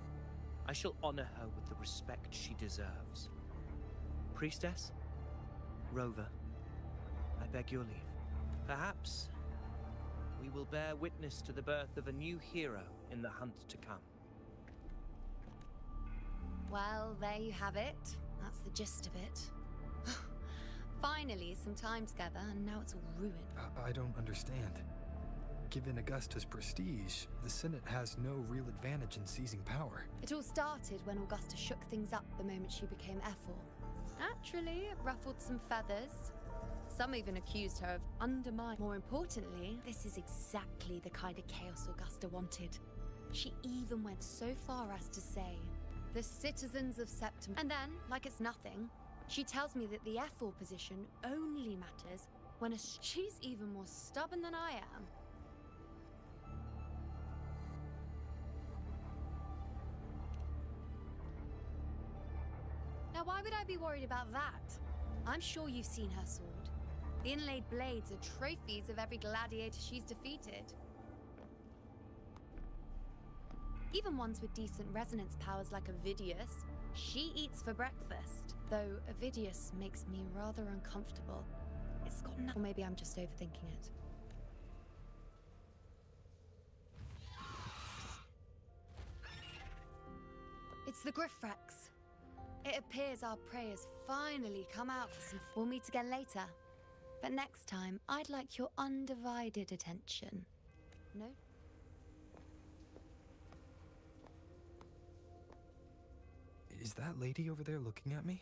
Speaker 10: I shall honor her with the respect she deserves. Priestess, Rover, I beg your leave. Perhaps we will bear witness to the birth of a new hero in the hunt to come.
Speaker 11: Well, there you have it. That's the gist of it. Finally, some time together, and now it's all ruined.
Speaker 4: I don't understand. Given Augusta's prestige, the Senate has no real advantage in seizing power.
Speaker 11: It all started when Augusta shook things up the moment she became Ethel. Naturally, it ruffled some feathers. Some even accused her of undermining. More importantly, this is exactly the kind of chaos Augusta wanted. She even went so far as to say, the citizens of Septim. And then, like it's nothing, she tells me that the Ethel position only matters when she's even more stubborn than I am. Now, why would I be worried about that? I'm sure you've seen her sword. The inlaid blades are trophies of every gladiator she's defeated. Even ones with decent resonance powers like Avidius, she eats for breakfast. Though Avidius makes me rather uncomfortable. It's got nothing. Or maybe I'm just overthinking it. It's the Griffrex. It appears our prey has finally come out for some. We'll meet again later. But next time, I'd like your undivided attention. No?
Speaker 4: Is that lady over there looking at me?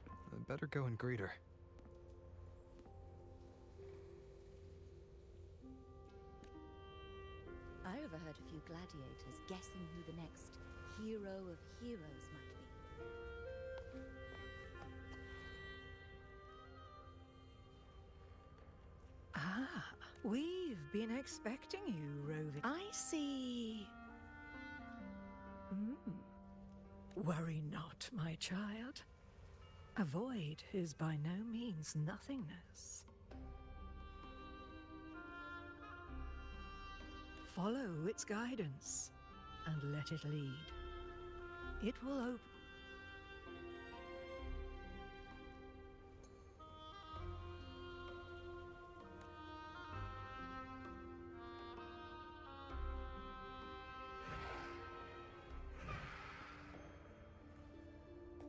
Speaker 4: I better go and greet her.
Speaker 12: I overheard a few gladiators guessing who the next hero of heroes might be.
Speaker 13: Ah, we've been expecting you, Roving. I see. Worry not, my child. A void is by no means nothingness. Follow its guidance and let it lead. It will open.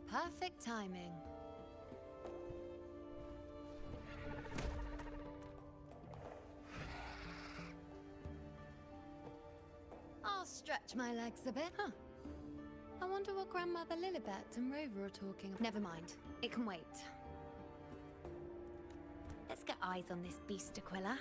Speaker 11: Perfect timing. I'll stretch my legs a bit, huh? I wonder what Grandmother Lilibet and Rover are talking. Never mind. It can wait. eyes on this beast, Aquila.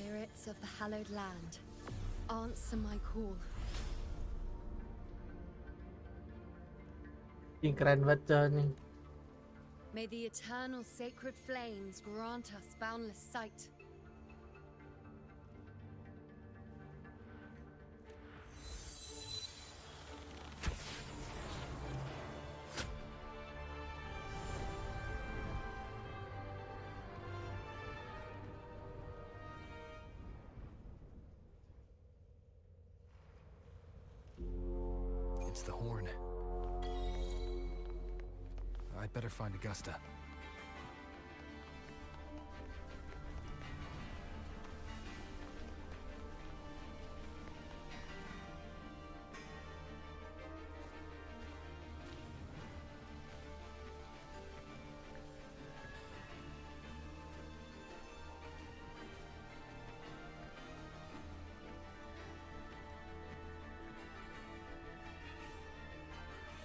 Speaker 11: Spirits of the hallowed land, answer my call.
Speaker 1: Ini keren banget coy nih.
Speaker 11: May the eternal sacred flames grant us boundless sight.
Speaker 4: It's the horn. I'd better find Augusta.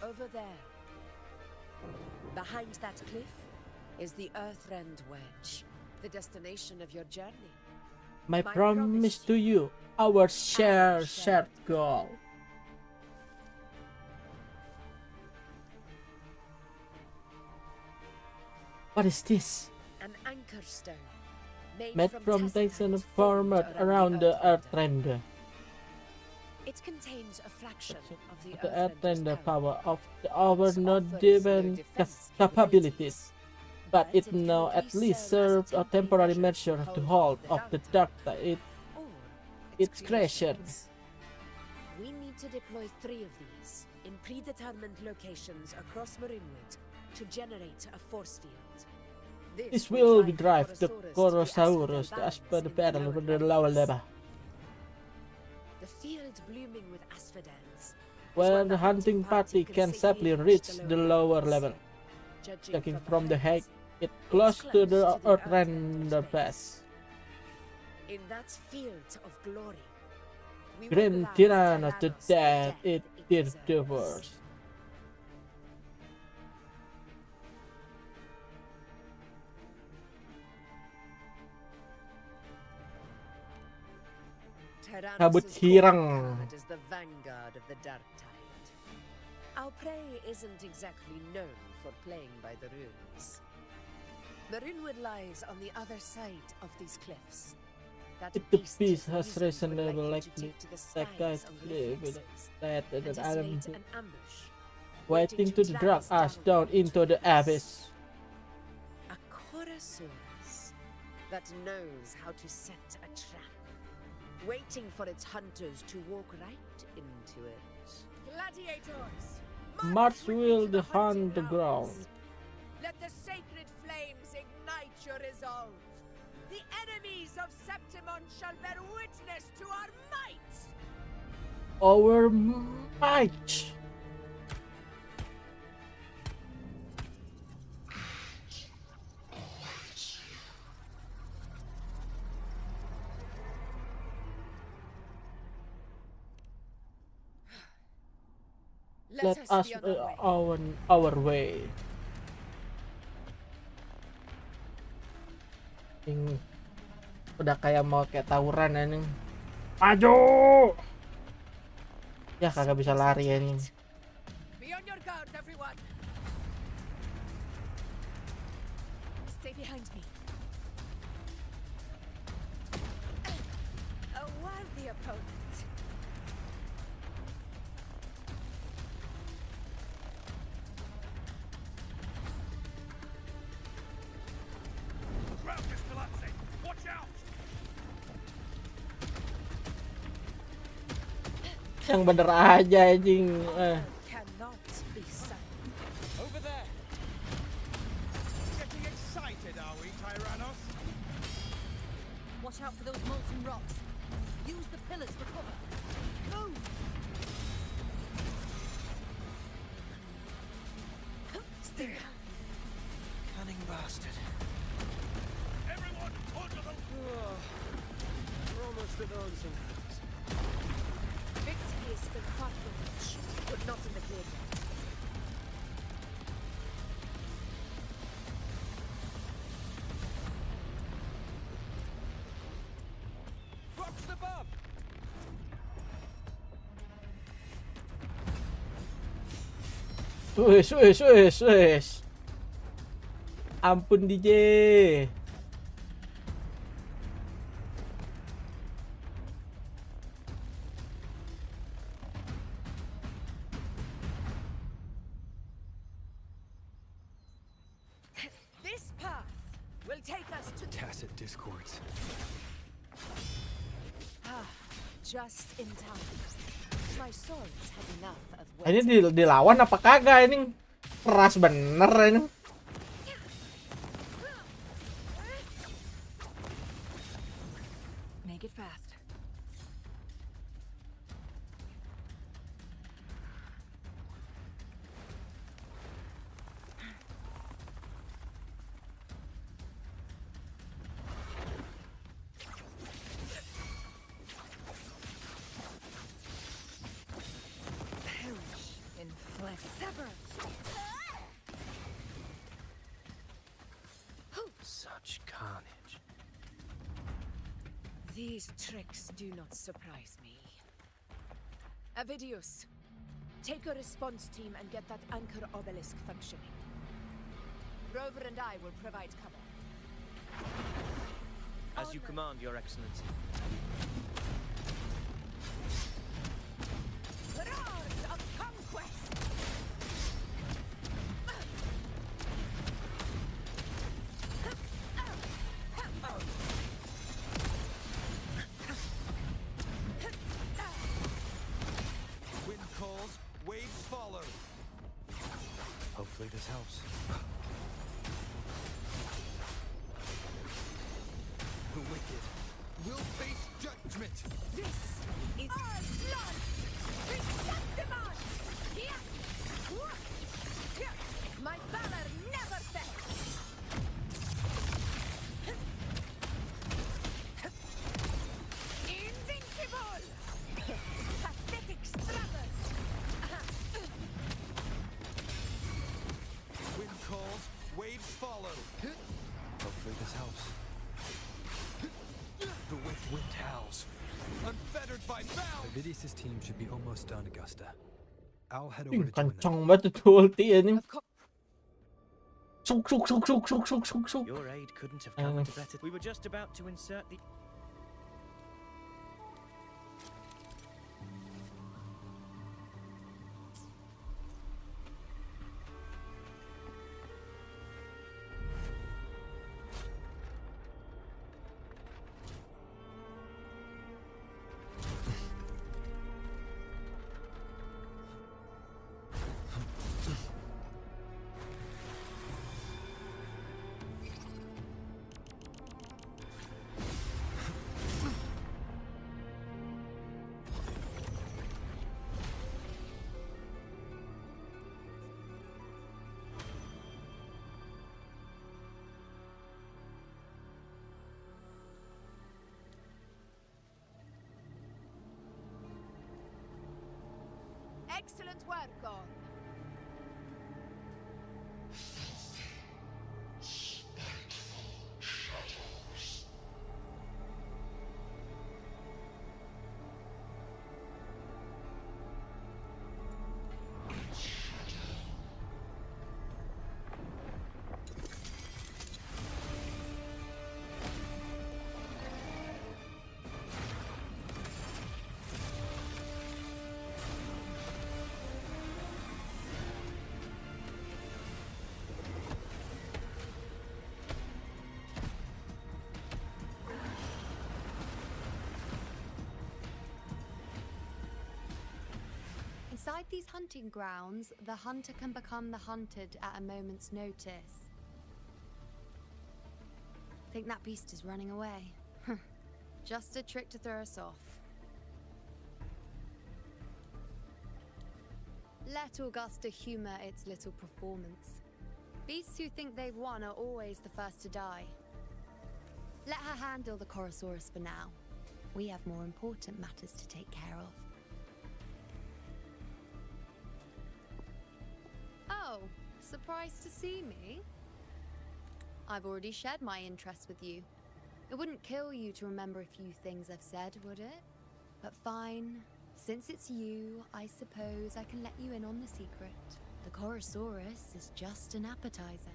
Speaker 8: Over there, behind that cliff, is the Earthrend Wedge, the destination of your journey.
Speaker 1: My promise to you, our shared goal. What is this?
Speaker 8: An anchor stone,
Speaker 1: Made from tungsten formed around the Earthrend.
Speaker 8: It contains a fraction of the
Speaker 1: The
Speaker 8: Earthrender's
Speaker 1: Earthrend
Speaker 8: power.
Speaker 1: power of our not given capabilities, but it now at least serves a temporary measure to hold of the dark tide its creation.
Speaker 8: We need to deploy 3 of these in predetermined locations across Marinwood to generate a force field.
Speaker 1: This will drive the Corosaurus to Aspen the battle with the lower level,
Speaker 8: The field blooming with asphodels,
Speaker 1: where the hunting party can safely reach the lower level. Judging from the height, it's close to the Earthrend base.
Speaker 8: in that field of glory, we will
Speaker 1: Green
Speaker 8: grant
Speaker 1: Tyranno to
Speaker 8: Tyrannos the
Speaker 1: death it
Speaker 8: deserves.
Speaker 1: devours. Kabut
Speaker 8: Tyrannos'
Speaker 1: hirang.
Speaker 8: guard is the vanguard of the dark tide. Our prey isn't exactly known for playing by the rules. Marinwood lies on the other side of these cliffs. That
Speaker 1: If the
Speaker 8: beast
Speaker 1: beast
Speaker 8: is
Speaker 1: has
Speaker 8: reasonably
Speaker 1: reasonable
Speaker 8: likely to
Speaker 1: likely
Speaker 8: take to the
Speaker 1: that
Speaker 8: skies
Speaker 1: guy
Speaker 8: on
Speaker 1: live with
Speaker 8: reflexes
Speaker 1: that
Speaker 8: and
Speaker 1: that
Speaker 8: has
Speaker 1: I'm
Speaker 8: laid an ambush,
Speaker 1: waiting to
Speaker 8: drag
Speaker 1: drag
Speaker 8: us
Speaker 1: us
Speaker 8: down
Speaker 1: down into the abyss.
Speaker 8: A Corosaurus that knows how to set a trap, waiting for its hunters to walk right into it. Gladiators!
Speaker 1: March will the hunt the ground.
Speaker 8: Let the sacred flames ignite your resolve. The enemies of Septimon shall bear witness to our might!
Speaker 1: Our might. Let us
Speaker 8: be on our way.
Speaker 1: our way. Ini udah kayak mau kayak tawuran anjing. Maju! Ya kagak bisa lari anjing.
Speaker 8: Be on your guard, everyone. Stay behind me. A worthy opponent.
Speaker 1: Yang bener aja anjing.
Speaker 8: Cannot be silent.
Speaker 7: Over there. Getting excited, are we, Tyrannos?
Speaker 12: Watch out for those molten rocks. Use the pillars for cover. Move!
Speaker 10: There. Cunning bastard.
Speaker 7: Everyone, onto the...
Speaker 10: We're almost at Orson.
Speaker 8: Victory is still far from reach, but not in the clear yet.
Speaker 7: Rocks above!
Speaker 1: Wes. Ampun DJ.
Speaker 8: This path will take us to
Speaker 4: Tacit discords.
Speaker 8: just in time. My swords had enough of
Speaker 1: Ini dilawan apa kagak ini? Keras bener ini.
Speaker 8: Make it fast.
Speaker 10: Such carnage.
Speaker 8: These tricks do not surprise me. Avidius, take a response team and get that anchor obelisk functioning. Rover and I will provide cover.
Speaker 10: As you command, Your Excellency.
Speaker 8: Roars of conquest!
Speaker 6: Wind calls, waves follow.
Speaker 4: Hopefully this helps.
Speaker 6: The wicked will face judgment.
Speaker 8: This is our blood! Receptimon! My valor never fails! Invincible! Pathetic struggle!
Speaker 6: Wind calls, waves follow.
Speaker 4: Hopefully this helps.
Speaker 6: The wind howls, unfettered by bounds.
Speaker 4: Avidius' team should be almost done, Augusta. I'll head over to join them.
Speaker 1: Kencang banget tuh ulti ini. Suk.
Speaker 10: Your aid couldn't have come at a better. We were just about to insert the.
Speaker 8: Excellent work, Gorn.
Speaker 11: Inside these hunting grounds, the hunter can become the hunted at a moment's notice. Think that beast is running away? Just a trick to throw us off. Let Augusta humor its little performance. Beasts who think they've won are always the first to die. Let her handle the Chorosaurus for now. We have more important matters to take care of. Oh, surprised to see me? I've already shared my interest with you. It wouldn't kill you to remember a few things I've said, would it? But fine. Since it's you, I suppose I can let you in on the secret. The Chorosaurus is just an appetizer.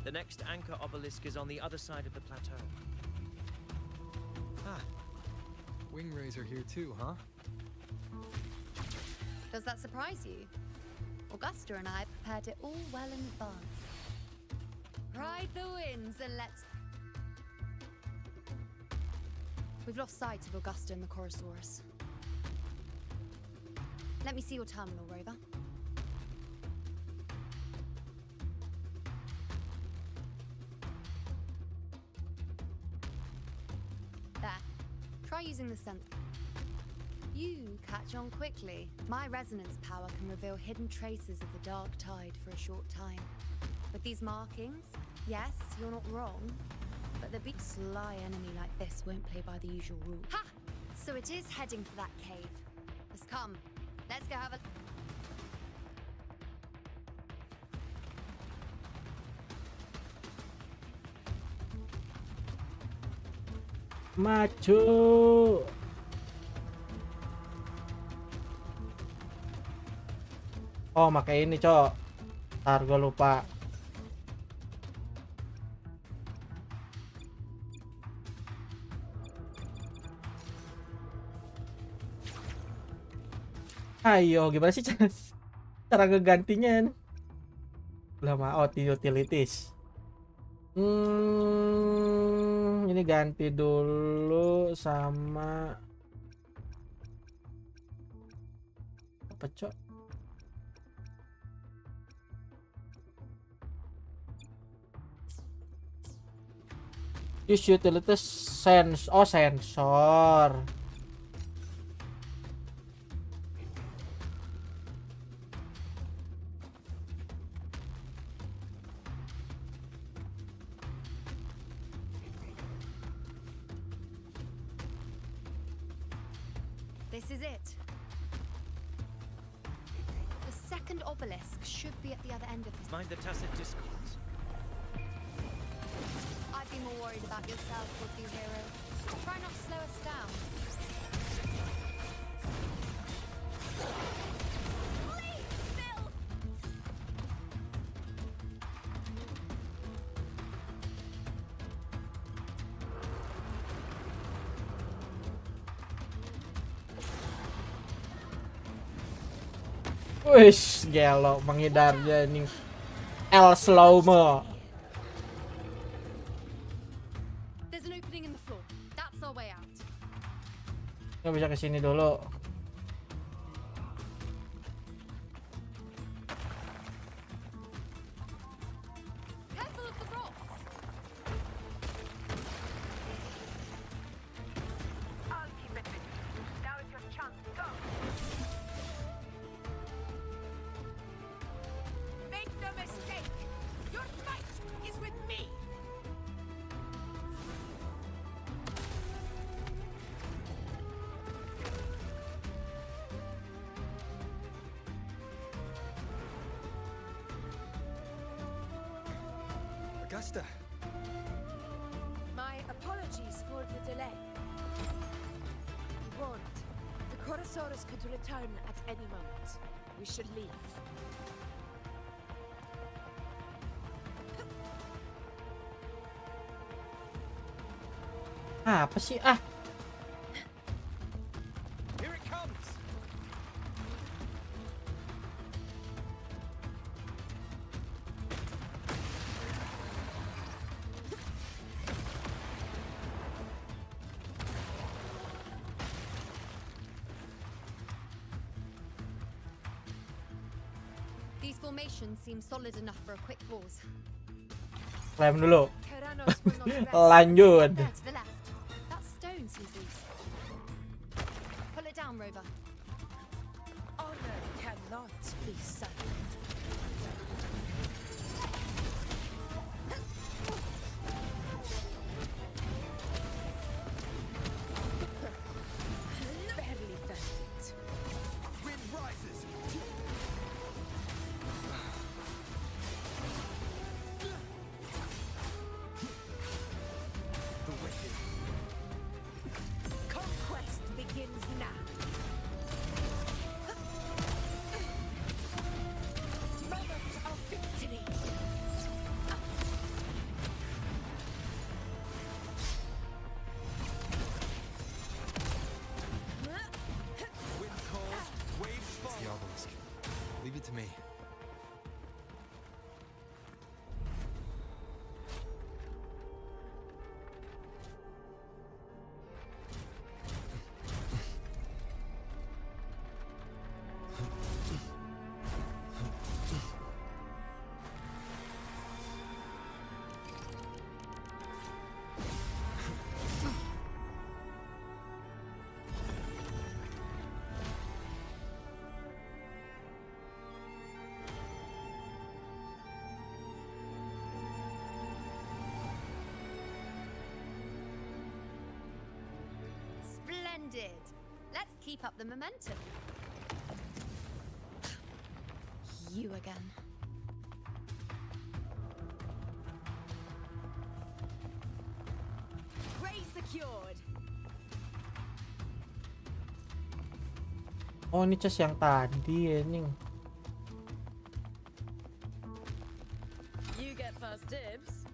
Speaker 10: The next anchor obelisk is on the other side of the plateau.
Speaker 4: Ah, Wingrays are here too, huh?
Speaker 11: Does that surprise you? Augusta and I prepared it all well in advance. Ride the winds and let's... We've lost sight of Augusta and the Chorosaurus. Let me see your terminal, Rover. There. Try using the sensor. You catch on quickly. My resonance power can reveal hidden traces of the dark tide for a short time. With these markings, yes, you're not wrong, but the big sly enemy like this won't play by the usual rules. Ha! So it is heading for that cave. Let's come. Let's go have a...
Speaker 1: Maju. Oh, pakai ini, Cok. Ntar gue lupa. Ayo, gimana sih cara ngegantinya? Lama utilities. Ini ganti dulu sama apa, Cok? Use utilities sense. Oh, sensor.
Speaker 11: This is it. The second obelisk should be at the other end of this.
Speaker 10: Mind the tacit discords.
Speaker 11: I'd be more worried about yourself, would you, hero? Try not to slow us down. Please, Bill!
Speaker 1: Wih, gelo menghidarnya ini. L slow-mo.
Speaker 11: There's an opening in the floor. That's our way out.
Speaker 1: Nggak bisa ke sini dulu.
Speaker 11: Careful of the rocks.
Speaker 14: I'll keep it with you. Now is your chance. Go. Make no mistake. Your fight is with me.
Speaker 4: Augusta!
Speaker 8: My apologies for the delay. We warned. The Chorosaurus could return at any moment. We should leave.
Speaker 1: Apa sih? Ah,
Speaker 10: Here it comes!
Speaker 11: formation seems solid enough for a quick pause.
Speaker 1: Klaim dulu.
Speaker 11: Tyrannos will not rest.
Speaker 1: Lanjut.
Speaker 11: There to the left. That stone seems loose. Pull it down, Rover.
Speaker 8: Honor cannot be silent. Barely felt it.
Speaker 6: Wind rises. The wicked.
Speaker 8: Conquest begins now. Moment of victory.
Speaker 6: Wind calls, waves
Speaker 4: It's
Speaker 6: fall.
Speaker 4: the obelisk. Leave it to me.
Speaker 11: Splendid. Let's keep up the momentum. You again.
Speaker 8: Prey secured.
Speaker 1: Oh, ini chest yang tadi anjing.
Speaker 8: You get first dibs.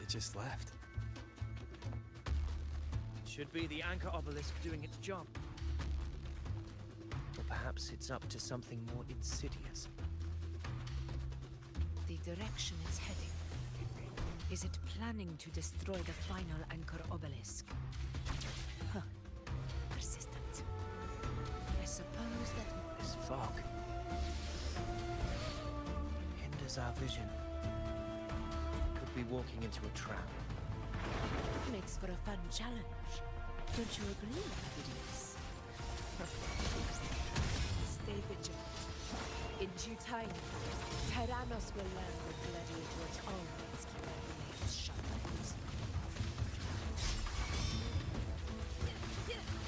Speaker 4: It just left.
Speaker 10: Should be the anchor obelisk doing its job. Or perhaps it's up to something more insidious.
Speaker 8: The direction it's heading. Is it planning to destroy the final anchor obelisk? Huh. Persistent. I suppose that...
Speaker 10: This fog hinders our vision. Could be walking into a trap.
Speaker 8: makes for a fun challenge. Don't you agree, ladies? Stay vigilant. In due time, Tyrannos will learn that gladiators always keep their blades sharpened.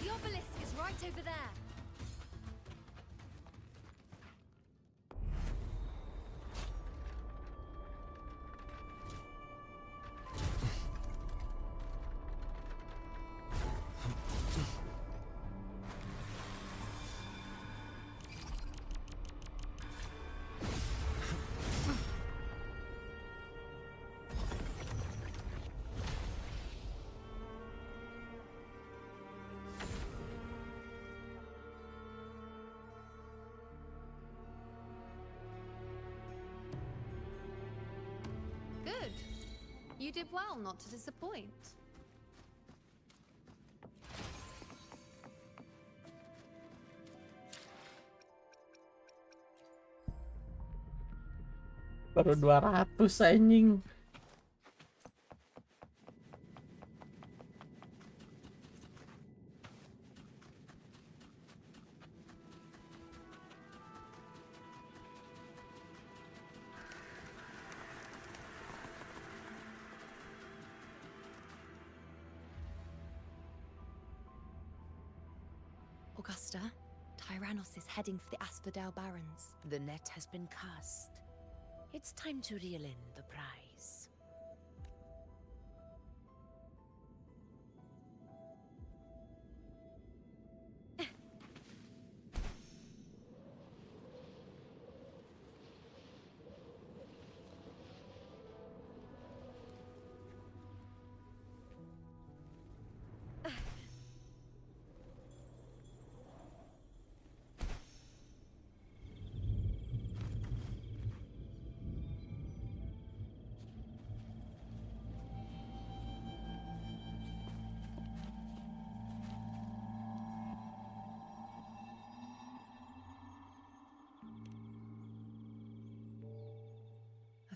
Speaker 11: The obelisk is right over there. Good. You did well not to disappoint.
Speaker 1: Baru 200 anjing.
Speaker 11: Augusta, Tyrannos is heading for the Asphodel Barrens.
Speaker 8: The net has been cast. It's time to reel in the prize.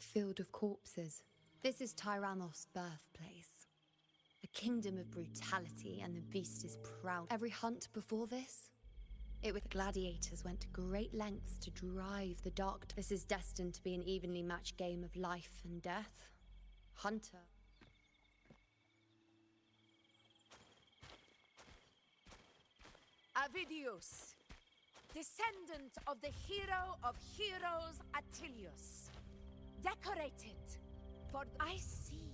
Speaker 11: field of corpses. This is Tyrannos' birthplace. A kingdom of brutality, and the beast is proud. Every hunt before this, it with gladiators went to great lengths to drive the dark. This is destined to be an evenly matched game of life and death. Hunter.
Speaker 14: Avidius, descendant of the hero of heroes Attilius, decorated for... I see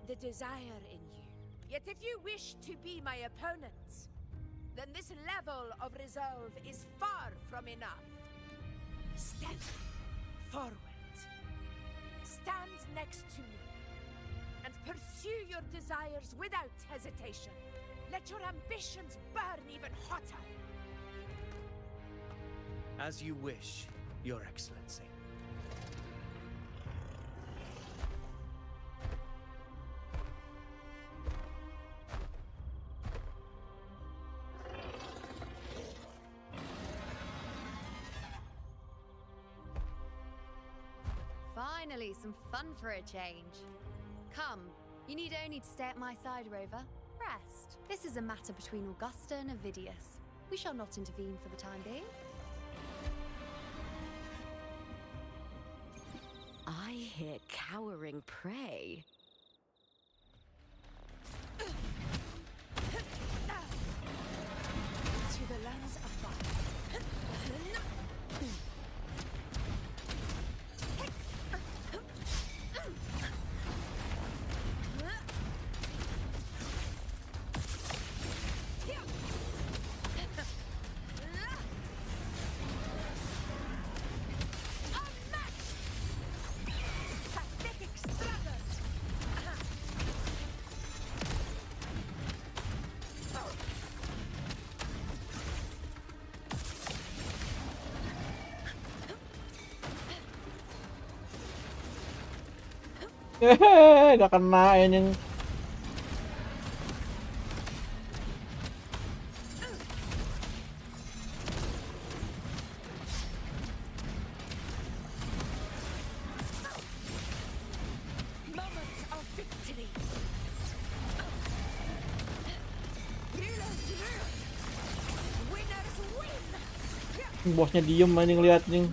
Speaker 14: the desire in you. Yet if you wish to be my opponent, then this level of resolve is far from enough. Step forward. Stand next to me and pursue your desires without hesitation. Let your ambitions burn even hotter.
Speaker 10: As you wish, Your Excellency.
Speaker 11: Finally, some fun for a change. Come, you need only to stay at my side, Rover. Rest. This is a matter between Augusta and Avidius. We shall not intervene for the time being.
Speaker 15: I hear cowering prey.
Speaker 14: To the lands of fire.
Speaker 1: Gak kena ini. Bosnya diem aja ngeliat nih.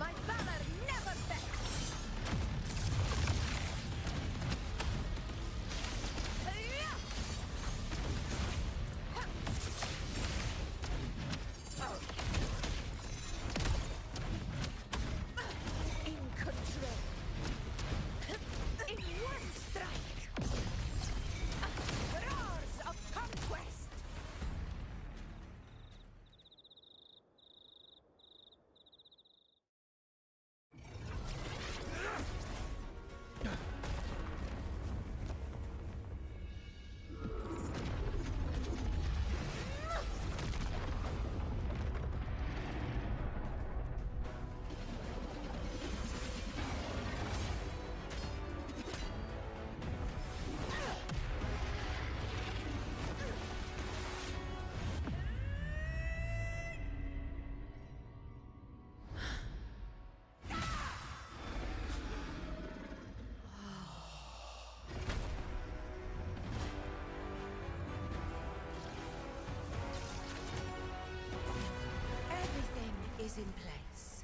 Speaker 8: Is in place.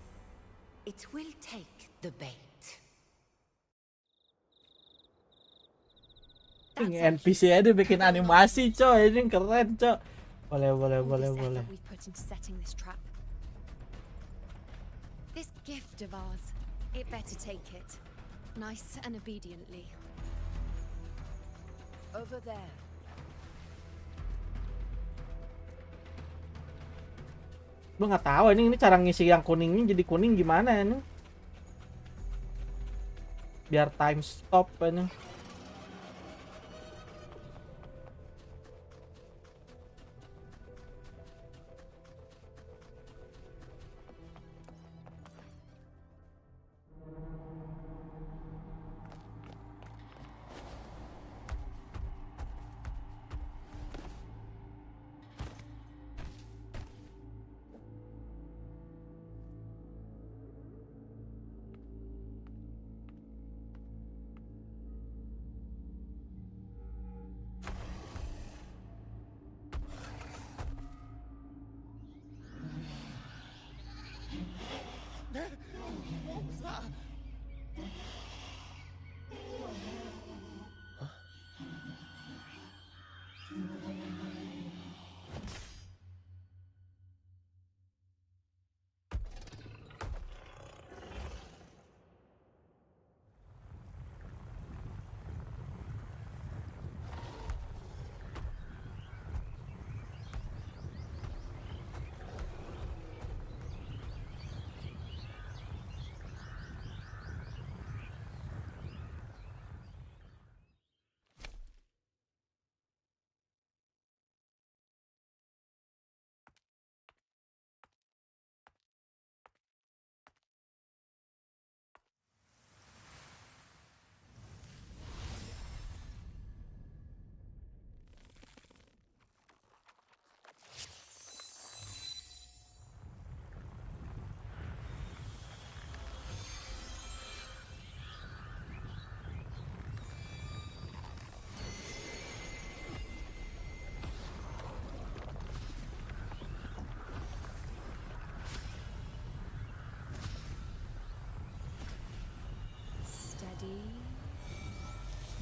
Speaker 8: It will take the bait.
Speaker 1: Ini NPC aja bikin animasi, coy. Ini keren, coy. Boleh.
Speaker 11: We've put into setting this trap. This gift of ours, it better take it. Nice and obediently.
Speaker 14: Over there.
Speaker 1: Gue nggak tahu ini cara ngisi yang kuningnya jadi kuning gimana ini. Biar time stop ini.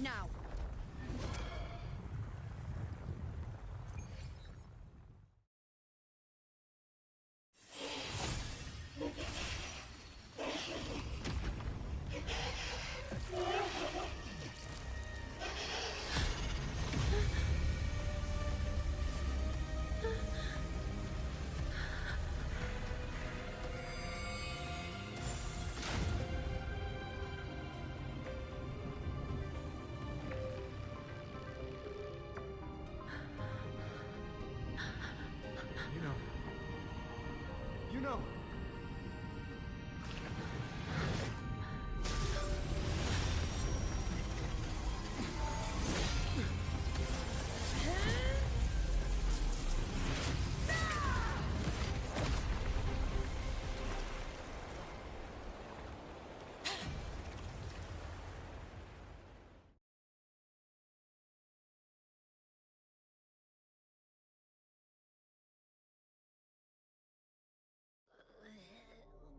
Speaker 14: Now!
Speaker 6: You know.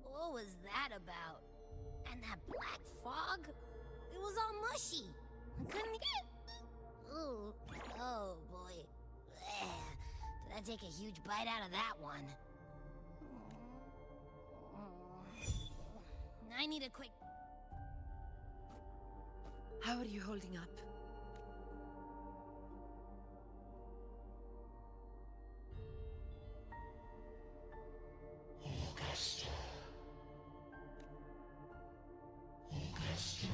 Speaker 3: What was that about? And that black fog? It was all mushy. I couldn't get... Ooh. Oh, boy. Did I take a huge bite out of that one? I need a quick...
Speaker 8: How are you holding up?
Speaker 16: Augusta. Augusta.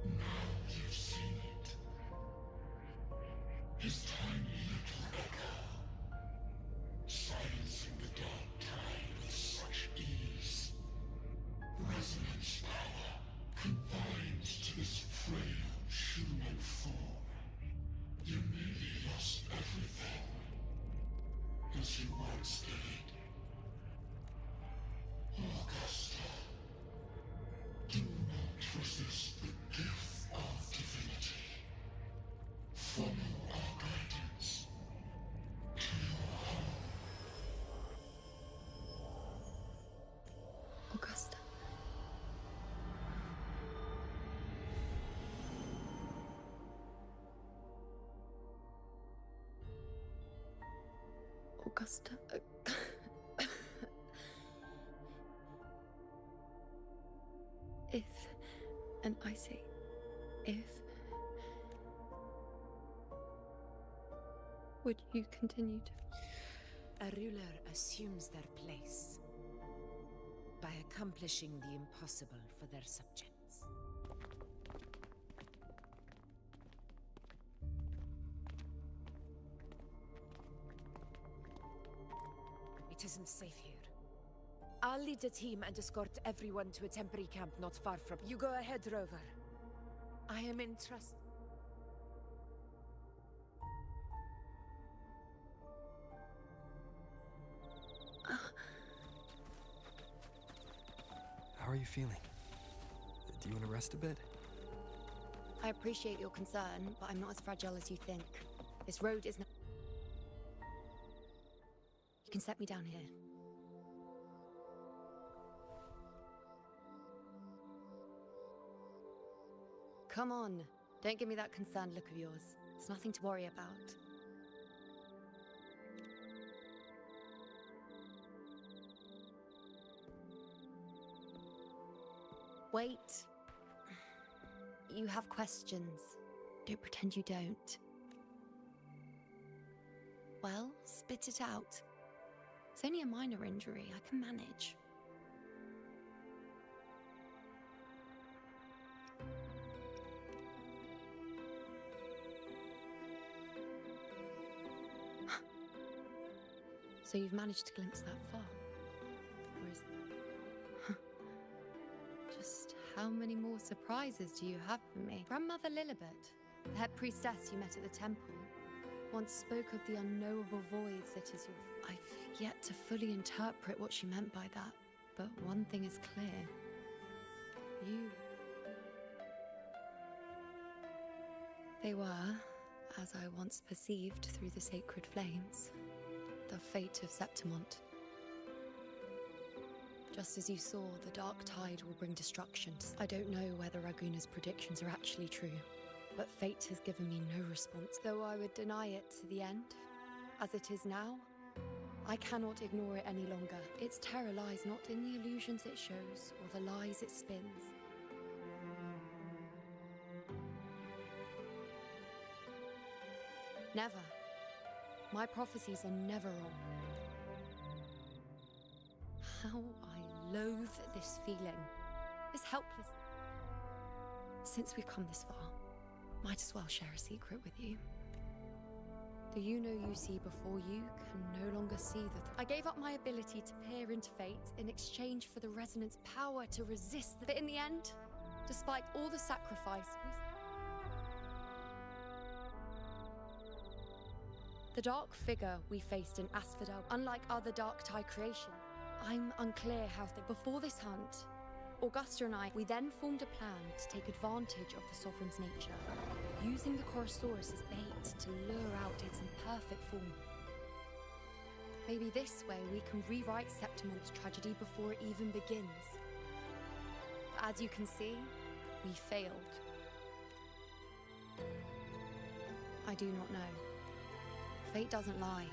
Speaker 16: Now you've seen it. His tiny little echo, silencing the dark tide with such ease. Resonance power confined to this frail human form. You nearly lost everything, as you once did. Augusta, do not resist the gift of divinity. Follow our guidance to your home.
Speaker 11: Augusta. Augusta. If, and I say, if, would you continue to...
Speaker 8: A ruler assumes their place by accomplishing the impossible for their subjects. It isn't safe here. I'll lead a team and escort everyone to a temporary camp not far from... You go ahead, Rover. I am in trust.
Speaker 4: How are you feeling? Do you want to rest a bit?
Speaker 11: I appreciate your concern, but I'm not as fragile as you think. This road is not... You can set me down here. Come on. Don't give me that concerned look of yours. It's nothing to worry about. Wait. You have questions. Don't pretend you don't. Well, spit it out. It's only a minor injury. I can manage. So you've managed to glimpse that far? Or is... Just how many more surprises do you have for me? Grandmother Lilibet, the head priestess you met at the temple, once spoke of the unknowable voids that is your... I've yet to fully interpret what she meant by that, but one thing is clear. You... They were, as I once perceived through the sacred flames, the fate of Septimont. Just as you saw, the dark tide will bring destruction. I don't know whether Raguna's predictions are actually true, but fate has given me no response. Though I would deny it to the end, as it is now, I cannot ignore it any longer. Its terror lies not in the illusions it shows or the lies it spins. Never. My prophecies are never wrong. How I loathe this feeling, this helpless. Since we've come this far, might as well share a secret with you. The IUNO you see before you can no longer see the I gave up my ability to peer into fate in exchange for the resonance power to resist. But in the end, despite all the sacrifice, the dark figure we faced in Asphodel, unlike other Dark Tide creations, I'm unclear how before this hunt, Augusta and we then formed a plan to take advantage of the Sovereign's nature, using the Chorosaurus as bait to lure out its imperfect form. Maybe this way we can rewrite Septimon's tragedy before it even begins. As you can see, we failed. I do not know. Fate doesn't lie.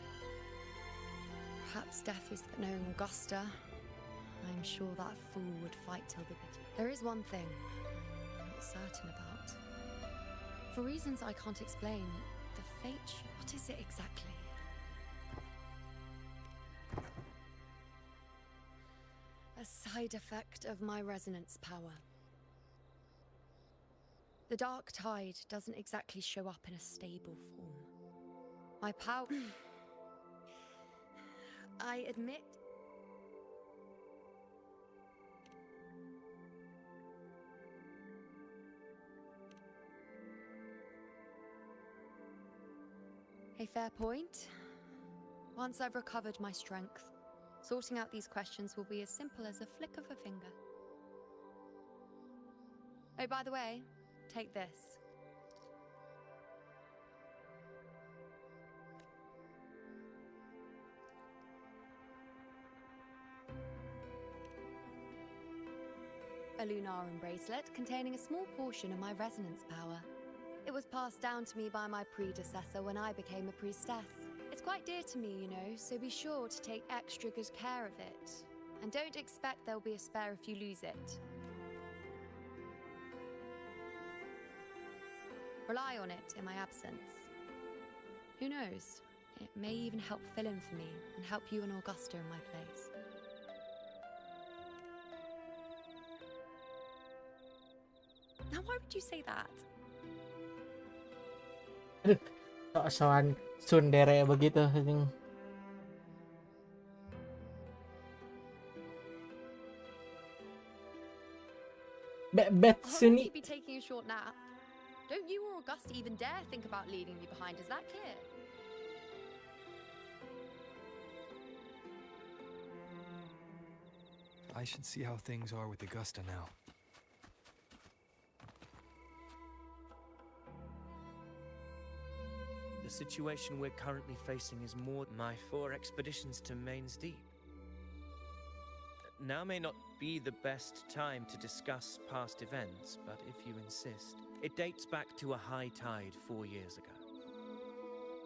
Speaker 11: Perhaps death is knowing Augusta. I'm sure that fool would fight till the bitter. There is one thing I'm not certain about. For reasons I can't explain, the fate... What is it exactly? A side effect of my resonance power. The dark tide doesn't exactly show up in a stable form. My power... I admit... A fair point. Once I've recovered my strength, sorting out these questions will be as simple as a flick of a finger. Oh, by the way, take this. A Lunarum bracelet containing a small portion of my resonance power. It was passed down to me by my predecessor when I became a priestess. It's quite dear to me, you know, so be sure to take extra good care of it. And don't expect there'll be a spare if you lose it. Rely on it in my absence. Who knows? It may even help fill in for me and help you and Augusta in my place. Now, why would you say that?
Speaker 1: Sok-sokan sundere begitu anjing.
Speaker 11: I'll
Speaker 1: Betsuni.
Speaker 11: only be taking a short nap. Don't you or Augusta even dare think about leaving me behind, is that clear?
Speaker 4: I should see how things are with Augusta now.
Speaker 10: The situation we're currently facing is more than my 4 expeditions to Main's Deep. Now may not be the best time to discuss past events, but if you insist, it dates back to a high tide 4 years ago.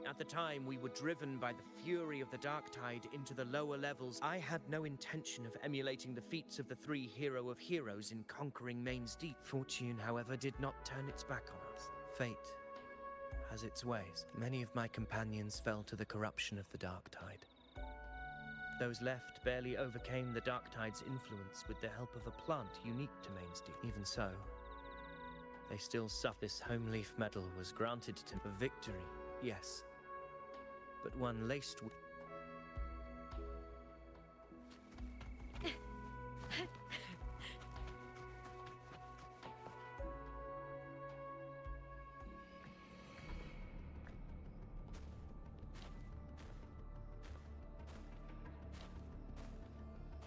Speaker 10: At the time, we were driven by the fury of the dark tide into the lower levels. I had no intention of emulating the feats of the 3 hero of heroes in conquering Main's Deep. Fortune, however, did not turn its back on us. Fate has its ways. Many of my companions fell to the corruption of the dark tide. Those left barely overcame the dark tide's influence with the help of a plant unique to Main's Deep. Even so, they still suffer. This home leaf medal was granted to a victory, yes, but one laced with...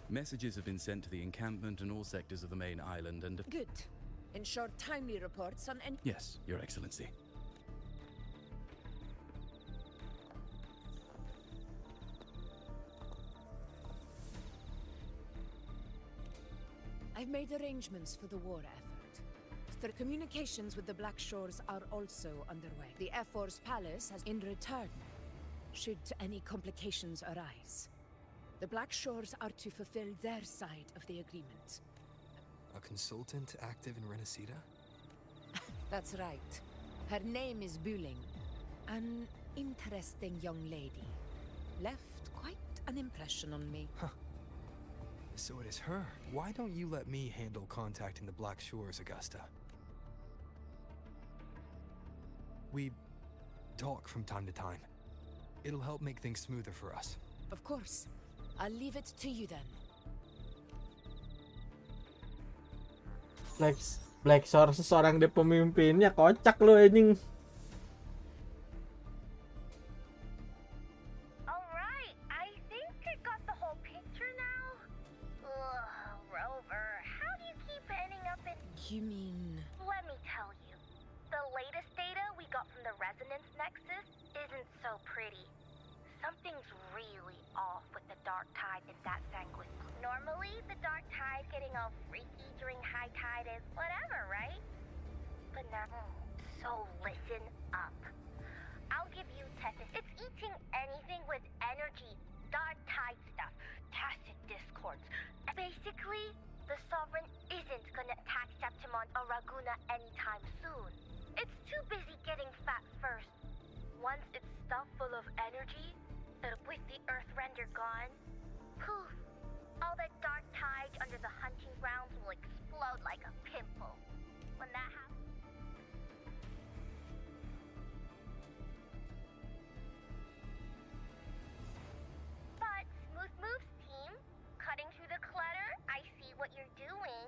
Speaker 9: Messages have been sent to the encampment and all sectors of the main island and...
Speaker 14: Good. Ensure timely reports on any...
Speaker 9: Yes, Your Excellency.
Speaker 14: I've made arrangements for the war effort. The communications with the Black Shores are also underway. The Air Force Palace has in return, should any complications arise. The Black Shores are to fulfill their side of the agreement.
Speaker 4: A consultant active in Renacida?
Speaker 14: That's right. Her name is Buling. An interesting young lady. Left quite an impression on me.
Speaker 4: Huh. So it is her. Why don't you let me handle contacting the Black Shores, Augusta? We talk from time to time. It'll help make things smoother for us.
Speaker 14: Of course. I'll leave it to you then.
Speaker 1: Black Shores seorang dia pemimpinnya, kocak lu anjing.
Speaker 3: Alright, I think I got the whole picture now. Ugh, Rover, how do you keep ending up in...
Speaker 14: You mean...
Speaker 3: Let me tell you. The latest data we got from the resonance nexus isn't so pretty. Something's really off with the dark tide in that sanguine. Normally, the dark tide getting all freaky during high tide is whatever, right? But now, so listen up. I'll give you Tethys. It's eating anything with energy, dark tide stuff, tacit discords. Basically, the Sovereign isn't gonna attack Septimon or Raguna anytime soon. It's too busy getting fat first. Once it's stuffed full of energy, with the Earth render gone, poof, all that dark tide under the hunting grounds will explode like a pimple. When that happens... But, Smooth Moves team, cutting through the clutter, I see what you're doing.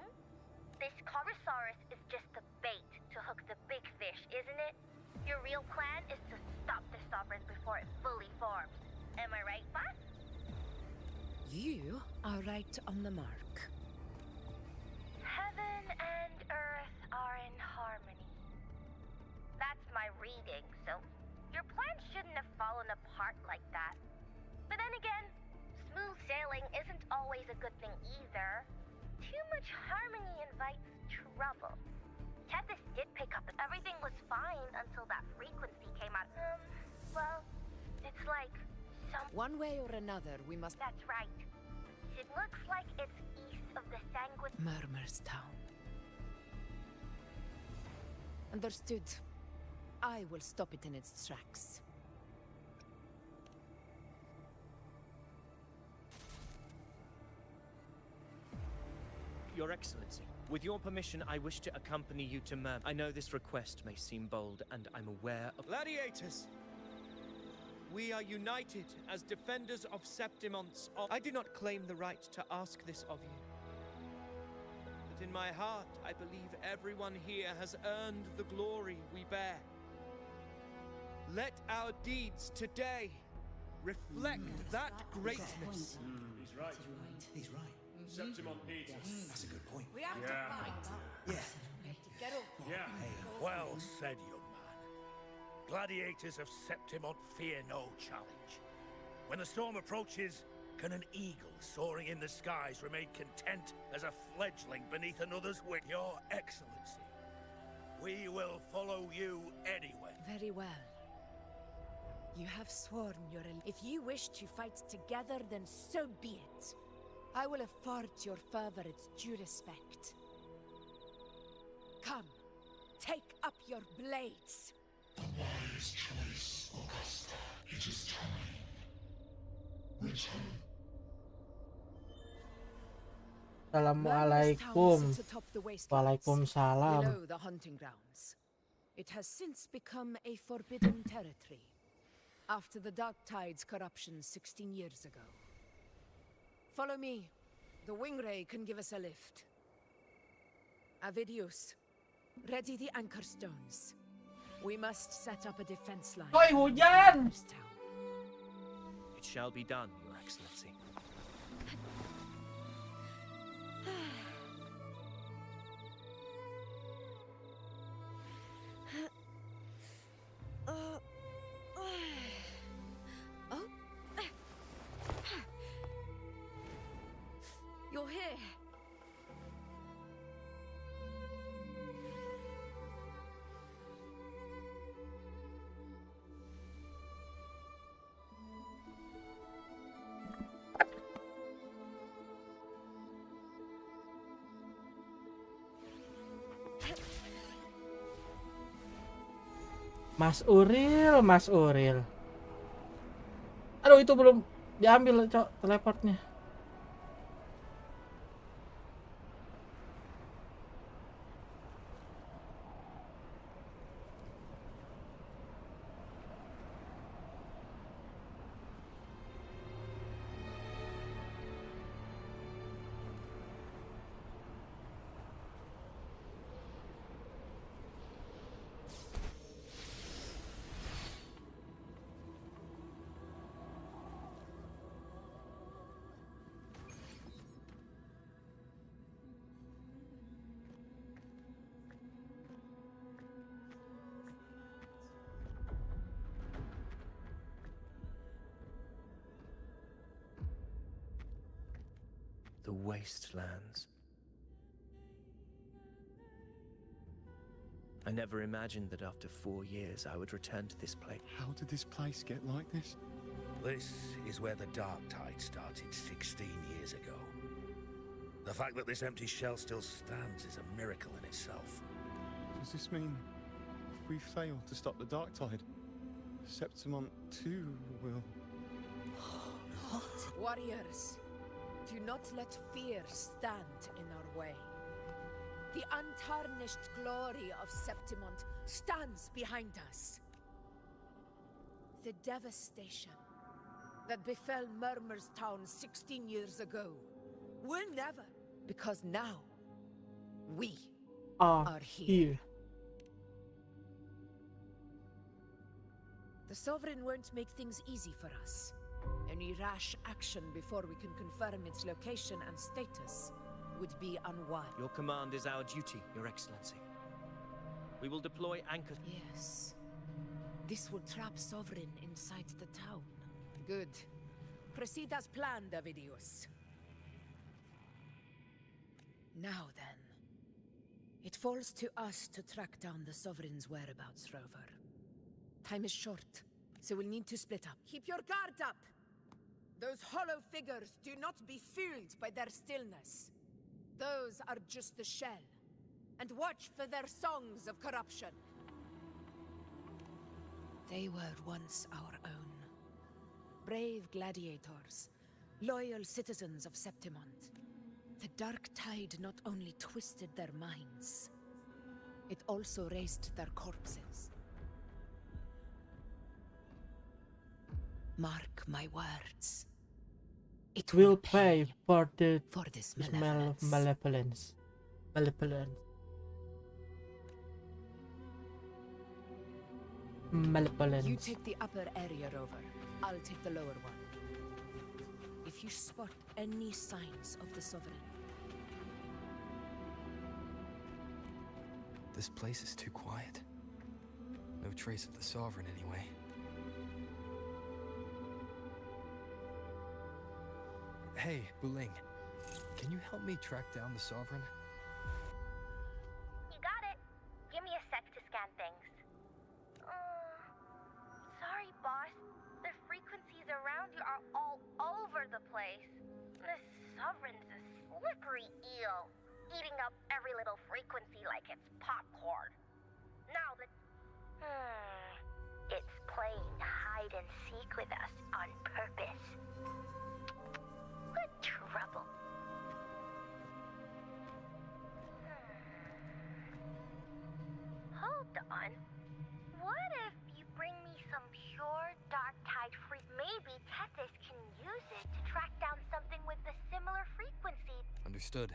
Speaker 3: This Corosaurus is just the bait to hook the big fish, isn't it? Your real plan is to stop the Sovereign before it fully forms. Am I right, boss?
Speaker 14: You are right on the mark.
Speaker 3: Heaven and Earth are in harmony. That's my reading, so your plan shouldn't have fallen apart like that. But then again, smooth sailing isn't always a good thing either. Too much harmony invites trouble. Tethys did pick up that everything was fine until that frequency came out. Well, it's like...
Speaker 14: One way or another, we must...
Speaker 3: That's right. It looks like it's east of the Sanguine...
Speaker 14: Murmur's Town. Understood. I will stop it in its tracks.
Speaker 10: Your Excellency, with your permission, I wish to accompany you to Murmur. I know this request may seem bold, and I'm aware of... Gladiators! We are united as defenders of Septimon's. I do not claim the right to ask this of you. But in my heart, I believe everyone here has earned the glory we bear. Let our deeds today reflect that greatness.
Speaker 7: He's right.
Speaker 6: He's right.
Speaker 7: Septimon needs us.
Speaker 6: That's a good point.
Speaker 14: We have to fight.
Speaker 6: Yeah.
Speaker 14: Get up.
Speaker 7: Yeah.
Speaker 17: Well said, young man. Gladiators of Septimon fear no challenge. When the storm approaches, can an eagle soaring in the skies remain content as a fledgling beneath another's wing? Your Excellency, we will follow you anywhere.
Speaker 14: Very well. You have sworn your... If you wish to fight together, then so be it. I will afford your fervor its due respect. Come, take up your blades.
Speaker 16: The wise choice, Augusta. It is time. Return.
Speaker 1: Assalamualaikum. Waalaikumsalam.
Speaker 14: Below the hunting grounds. It has since become a forbidden territory after the Dark Tide's corruption 16 years ago. Follow me. The Wingray can give us a lift. Avidius, ready the anchor stones. We must set up a defense line.
Speaker 1: Oi, hujan!
Speaker 10: It shall be done, Your Excellency.
Speaker 11: You're here.
Speaker 1: Mas Uril, Mas Uril. Aduh, itu belum diambil, Cok, teleportnya.
Speaker 10: The wastelands. I never imagined that after 4 years I would return to this place.
Speaker 6: How did this place get like this?
Speaker 17: This is where the Dark Tide started 16 years ago. The fact that this empty shell still stands is a miracle in itself.
Speaker 6: Does this mean if we fail to stop the Dark Tide, Septimont too will...
Speaker 14: Warriors, do not let fear stand in our way. The untarnished glory of Septimont stands behind us. The devastation that befell Murmur's town 16 years ago will never, because now we are here. The Sovereign won't make things easy for us. Any rash action before we can confirm its location and status would be unwise.
Speaker 10: Your command is our duty, Your Excellency. We will deploy anchors.
Speaker 14: Yes. This will trap Sovereign inside the town. Good. Proceed as planned, Avidius. Now then. It falls to us to track down the Sovereign's whereabouts, Rover. Time is short, so we'll need to split up. Keep your guard up! Those hollow figures do not be fooled by their stillness. Those are just the shell. And watch for their songs of corruption. They were once our own. Brave gladiators, loyal citizens of Septimont. The Dark Tide not only twisted their minds, it also raised their corpses. Mark my words. It
Speaker 1: will pay for
Speaker 14: this malevolence.
Speaker 1: Malevolence.
Speaker 14: You take the upper area, Rover. I'll take the lower one. If you spot any signs of the Sovereign.
Speaker 4: This place is too quiet. No trace of the Sovereign anyway. Hey, Buling. Can you help me track down the Sovereign?
Speaker 3: You got it. Give me a sec to scan things. Sorry, boss. The frequencies around you are all over the place. This Sovereign's a slippery eel, eating up every little frequency like it's popcorn. Now that... it's playing hide and seek with us on purpose. What trouble. Hold on. What if you bring me some pure Dark Tide free? Maybe Tethys can use it to track down something with a similar frequency.
Speaker 4: Understood.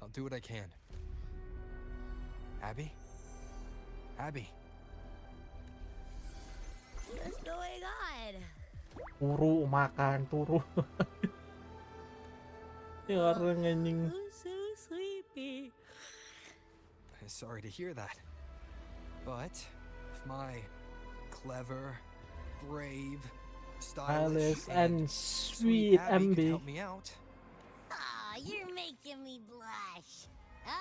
Speaker 4: I'll do what I can. Abby? Abby?
Speaker 3: What's going on?
Speaker 1: Turu makan turu. Ini orang anjing.
Speaker 3: I'm so sleepy.
Speaker 4: Sorry to hear that. But if my clever, brave, stylish,
Speaker 1: and sweet
Speaker 4: Abby could
Speaker 1: MB.
Speaker 4: help me out.
Speaker 3: Aw, you're making me blush.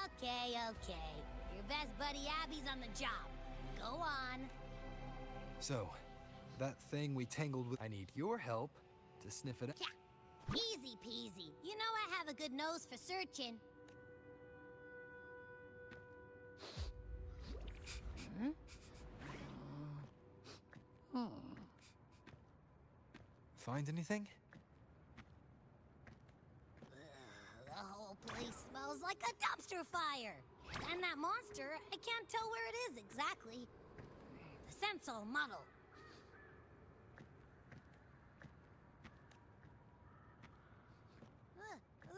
Speaker 3: Okay. Your best buddy Abby's on the job. Go on.
Speaker 4: So, that thing we tangled with, I need your help to sniff it out.
Speaker 3: Yeah, easy peasy. You know I have a good nose for searching.
Speaker 4: find anything?
Speaker 3: The whole place smells like a dumpster fire. And that monster, I can't tell where it is exactly. The scent's all muddled.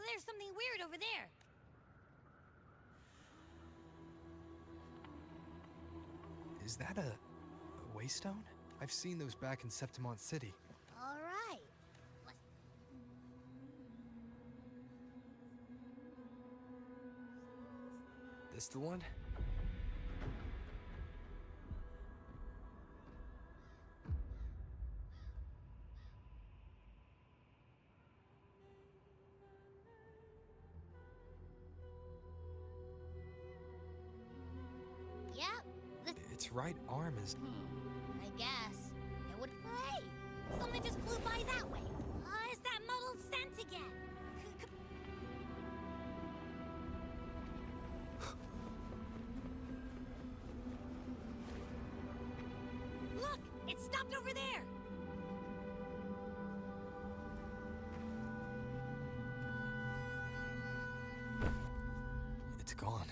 Speaker 3: There's something weird over there.
Speaker 4: Is that a waystone? I've seen those back in Septimont City.
Speaker 3: All right.
Speaker 4: This the one?
Speaker 3: Yep.
Speaker 4: Its right arm is...
Speaker 3: I guess. It would... Hey! Something just flew by that way. It's that muddled scent again. Look! It stopped over there!
Speaker 4: It's gone.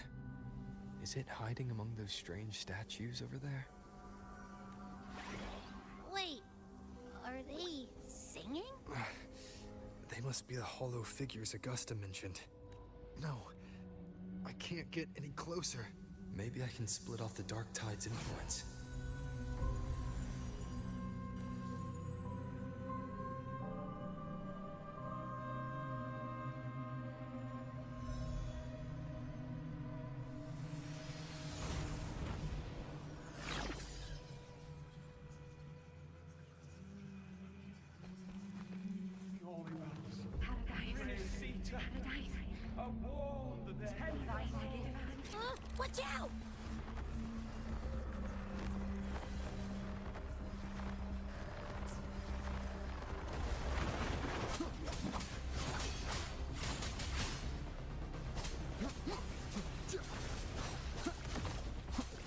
Speaker 4: Is it hiding among those strange statues over there?
Speaker 3: Wait, are they singing?
Speaker 4: They must be the hollow figures Augusta mentioned. No, I can't get any closer. Maybe I can split off the Dark Tide's influence.
Speaker 3: Watch out!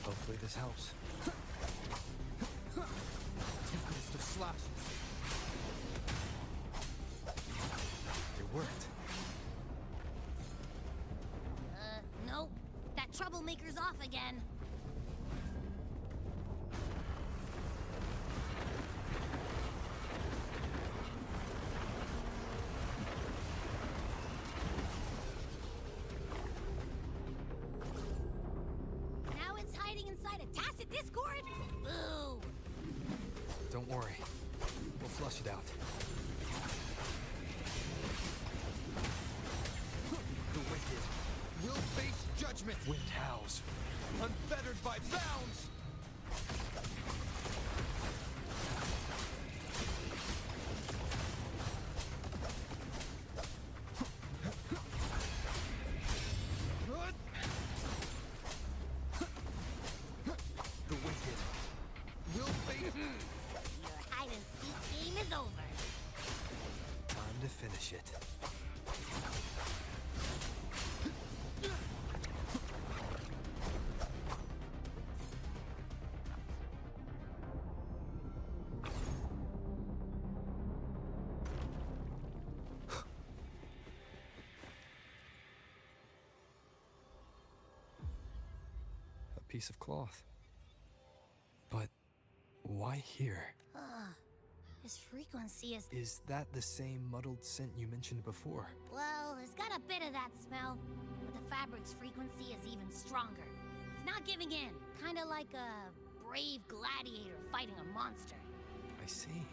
Speaker 4: Hopefully this helps. Tempest of slashes. It worked.
Speaker 3: Nope. That troublemaker's off again. Now it's hiding inside a tacit discord? Boo!
Speaker 4: Don't worry. We'll flush it out. The wicked will face judgment! Wind howls, unfettered by bounds! The wicked will face...
Speaker 3: Your hide-and-seek game is over.
Speaker 4: Time to finish it. Piece of cloth. But why here?
Speaker 3: His frequency is...
Speaker 4: Is that the same muddled scent you mentioned before?
Speaker 3: Well, it's got a bit of that smell, but the fabric's frequency is even stronger. It's not giving in, kind of like a brave gladiator fighting a monster.
Speaker 4: I see.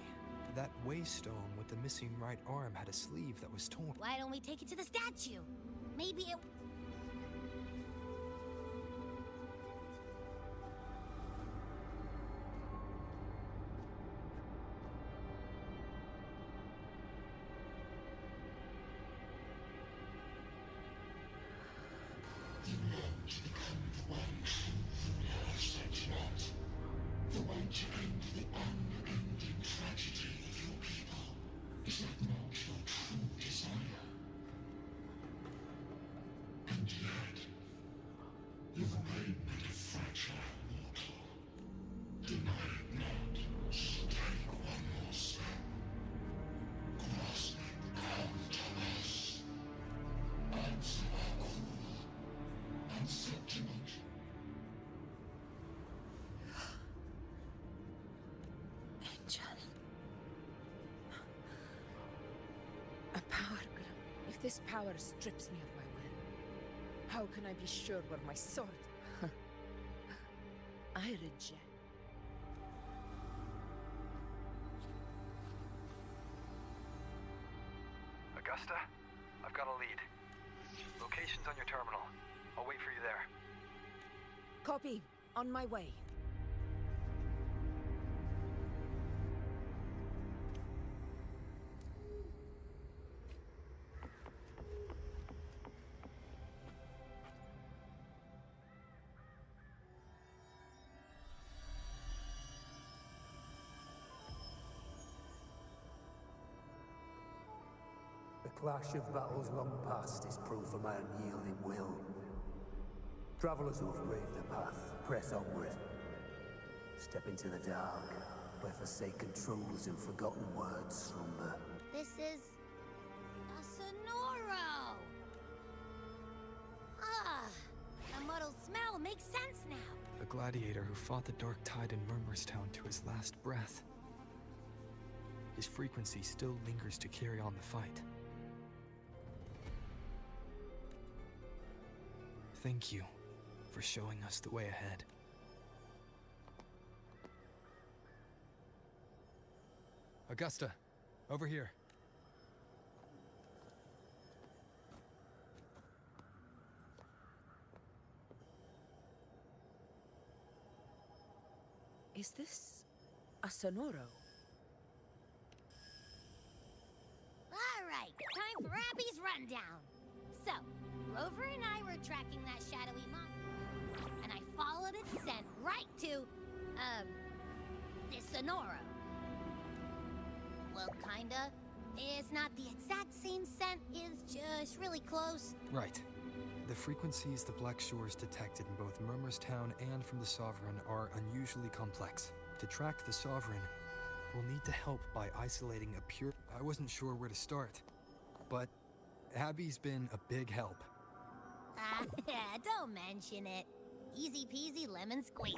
Speaker 4: That waystone with the missing right arm had a sleeve that was torn.
Speaker 3: Why don't we take it to the statue? Maybe it...
Speaker 16: You learn to become the one truth you realize that not. The one to end the unending tragedy of your people. Is that not your true desire?
Speaker 8: This power strips me of my will. How can I be sure where my sword? I reject.
Speaker 4: Augusta, I've got a lead. Location's on your terminal. I'll wait for you there.
Speaker 8: Copy. On my way.
Speaker 18: The clash of battles long past is proof of my unyielding will. Travelers who have braved the path, press onward. Step into the dark, where forsaken truths and forgotten words slumber.
Speaker 3: This is a Sonoro! Ah, the muddled smell makes sense now.
Speaker 4: The gladiator who fought the dark tide in Murmurstown to his last breath. His frequency still lingers to carry on the fight. Thank you for showing us the way ahead. Augusta, over here.
Speaker 8: Is this a Sonoro?
Speaker 3: All right, time for Abby's rundown. So, Rover and I were tracking that shadowy monster, and I followed its scent right to, this Sonoro. Well, kinda. It's not the exact same scent, it's just really close.
Speaker 4: Right. The frequencies the Black Shores detected in both Murmurstown and from the Sovereign are unusually complex. To track the Sovereign, we'll need to help by isolating a pure... I wasn't sure where to start, but Abby's been a big help.
Speaker 3: Don't mention it. Easy peasy lemon squeezy.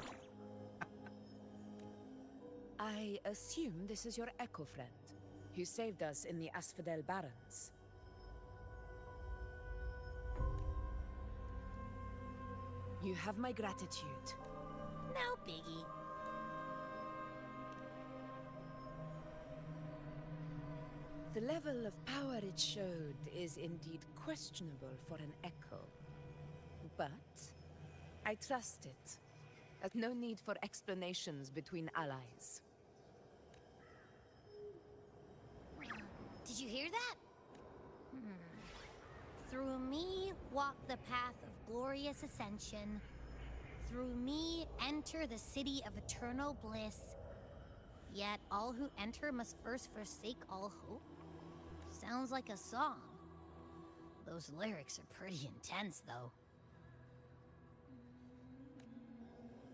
Speaker 8: I assume this is your Echo friend, who saved us in the Asphodel Barrens. You have my gratitude.
Speaker 3: No biggie.
Speaker 8: The level of power it showed is indeed questionable for an Echo. But I trust it. There's no need for explanations between allies.
Speaker 3: Did you hear that? Through me walk the path of glorious ascension. Through me enter the city of eternal bliss. Yet all who enter must first forsake all hope. Sounds like a song. Those lyrics are pretty intense, though.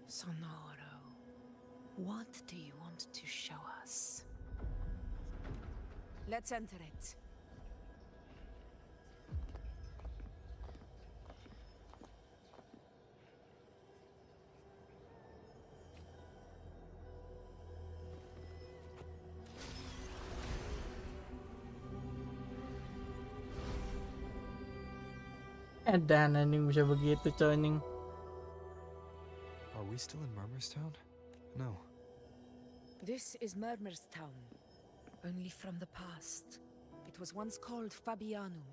Speaker 8: Sonoro, what do you want to show us? Let's enter it.
Speaker 1: Dan, anjing bisa begitu coy anjing.
Speaker 4: Are we still in Murmurstown? No.
Speaker 8: This is Murmurstown, only from the past. It was once called Fabianum,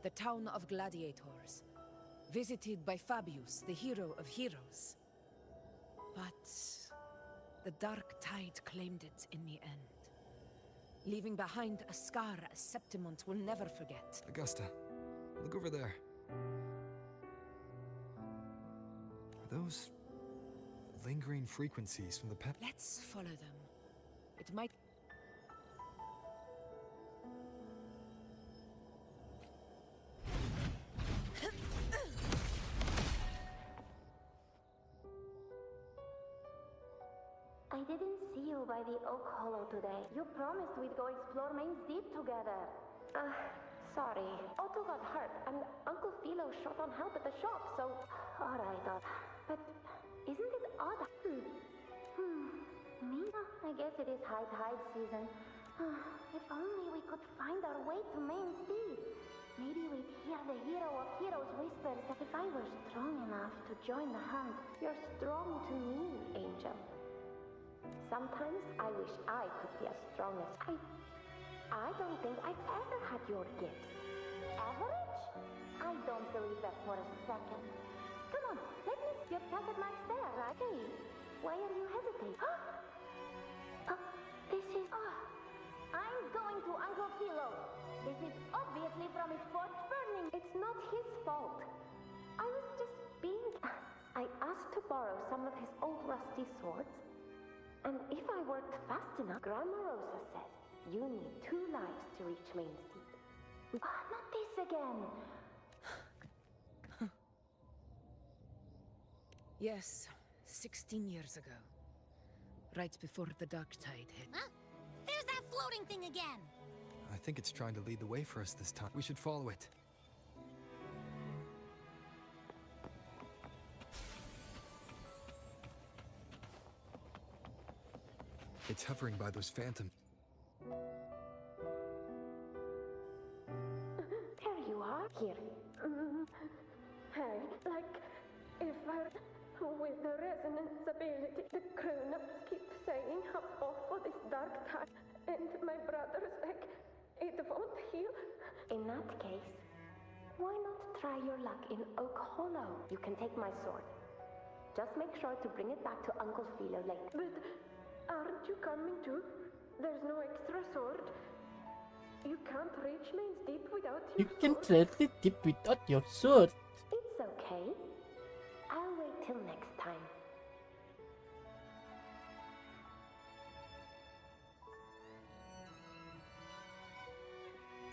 Speaker 8: the town of gladiators, visited by Fabius, the hero of heroes. But the dark tide claimed it in the end, leaving behind a scar Septimont will never forget.
Speaker 4: Augusta, look over there. Are those lingering frequencies from the past?
Speaker 8: Let's follow them. It might...
Speaker 19: I didn't see you by the Oak Hollow today. You promised we'd go explore Main's Deep together. Sorry. Otto got hurt, and Uncle Philo short on help at the shop, so... Alright, but isn't it odd? Me? I guess it is high tide season. If only we could find our way to Main's Deep.
Speaker 3: Maybe we'd hear the hero of heroes whispers. If I were strong enough to join the hunt, you're strong to me, Angel. Sometimes I wish I could be as strong as I don't think I've ever had your gifts. Average? I don't believe that for a second. Come on, let me see your cassette marks there, right? Hey, why are you hesitating? This is... I'm going to Uncle Philo. This is obviously from his forge burning. It's not his fault. I was just being... I asked to borrow some of his old rusty swords. And if I worked fast enough, Grandma Rosa said, you need 2 lives to reach Main Street. Not this again.
Speaker 8: Yes, 16 years ago. Right before the dark tide hit.
Speaker 3: Huh? There's that floating thing again!
Speaker 4: I think it's trying to lead the way for us this time. We should follow it. It's hovering by those phantoms.
Speaker 3: There you are. Here. Hey, like, if I... With the resonance ability, the grown-ups keep saying how awful this dark time, and my brother's like, it won't heal. In that case, why not try your luck in Oak Hollow? You can take my sword. Just make sure to bring it back to Uncle Philo later. But aren't you coming too? There's no extra sword. You can't reach Main's Deep without your sword.
Speaker 1: You can reach it deep without your sword.
Speaker 3: It's okay. I'll wait till next time.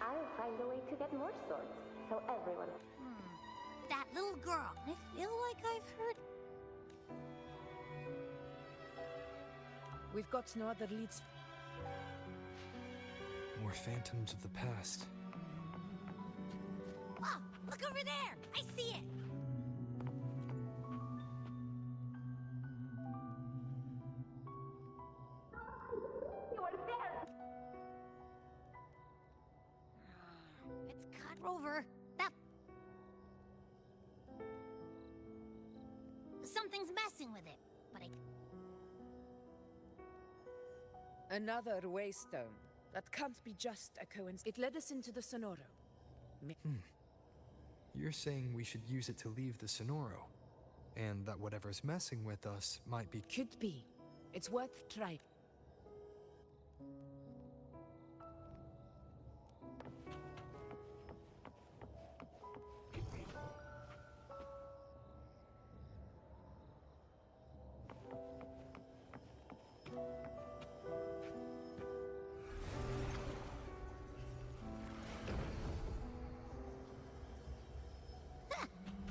Speaker 3: I'll find a way to get more swords, so everyone...
Speaker 12: That little girl. I feel like I've heard...
Speaker 8: We've got no other leads.
Speaker 4: More phantoms of the past.
Speaker 12: Oh, look over there! I see it!
Speaker 3: You are there!
Speaker 12: It's cut over. That... Something's messing with it, but I...
Speaker 8: Another waystone. That can't be just a coincidence. It led us into the Sonoro.
Speaker 4: You're saying we should use it to leave the Sonoro, and that whatever's messing with us might be...
Speaker 8: Could be. It's worth trying.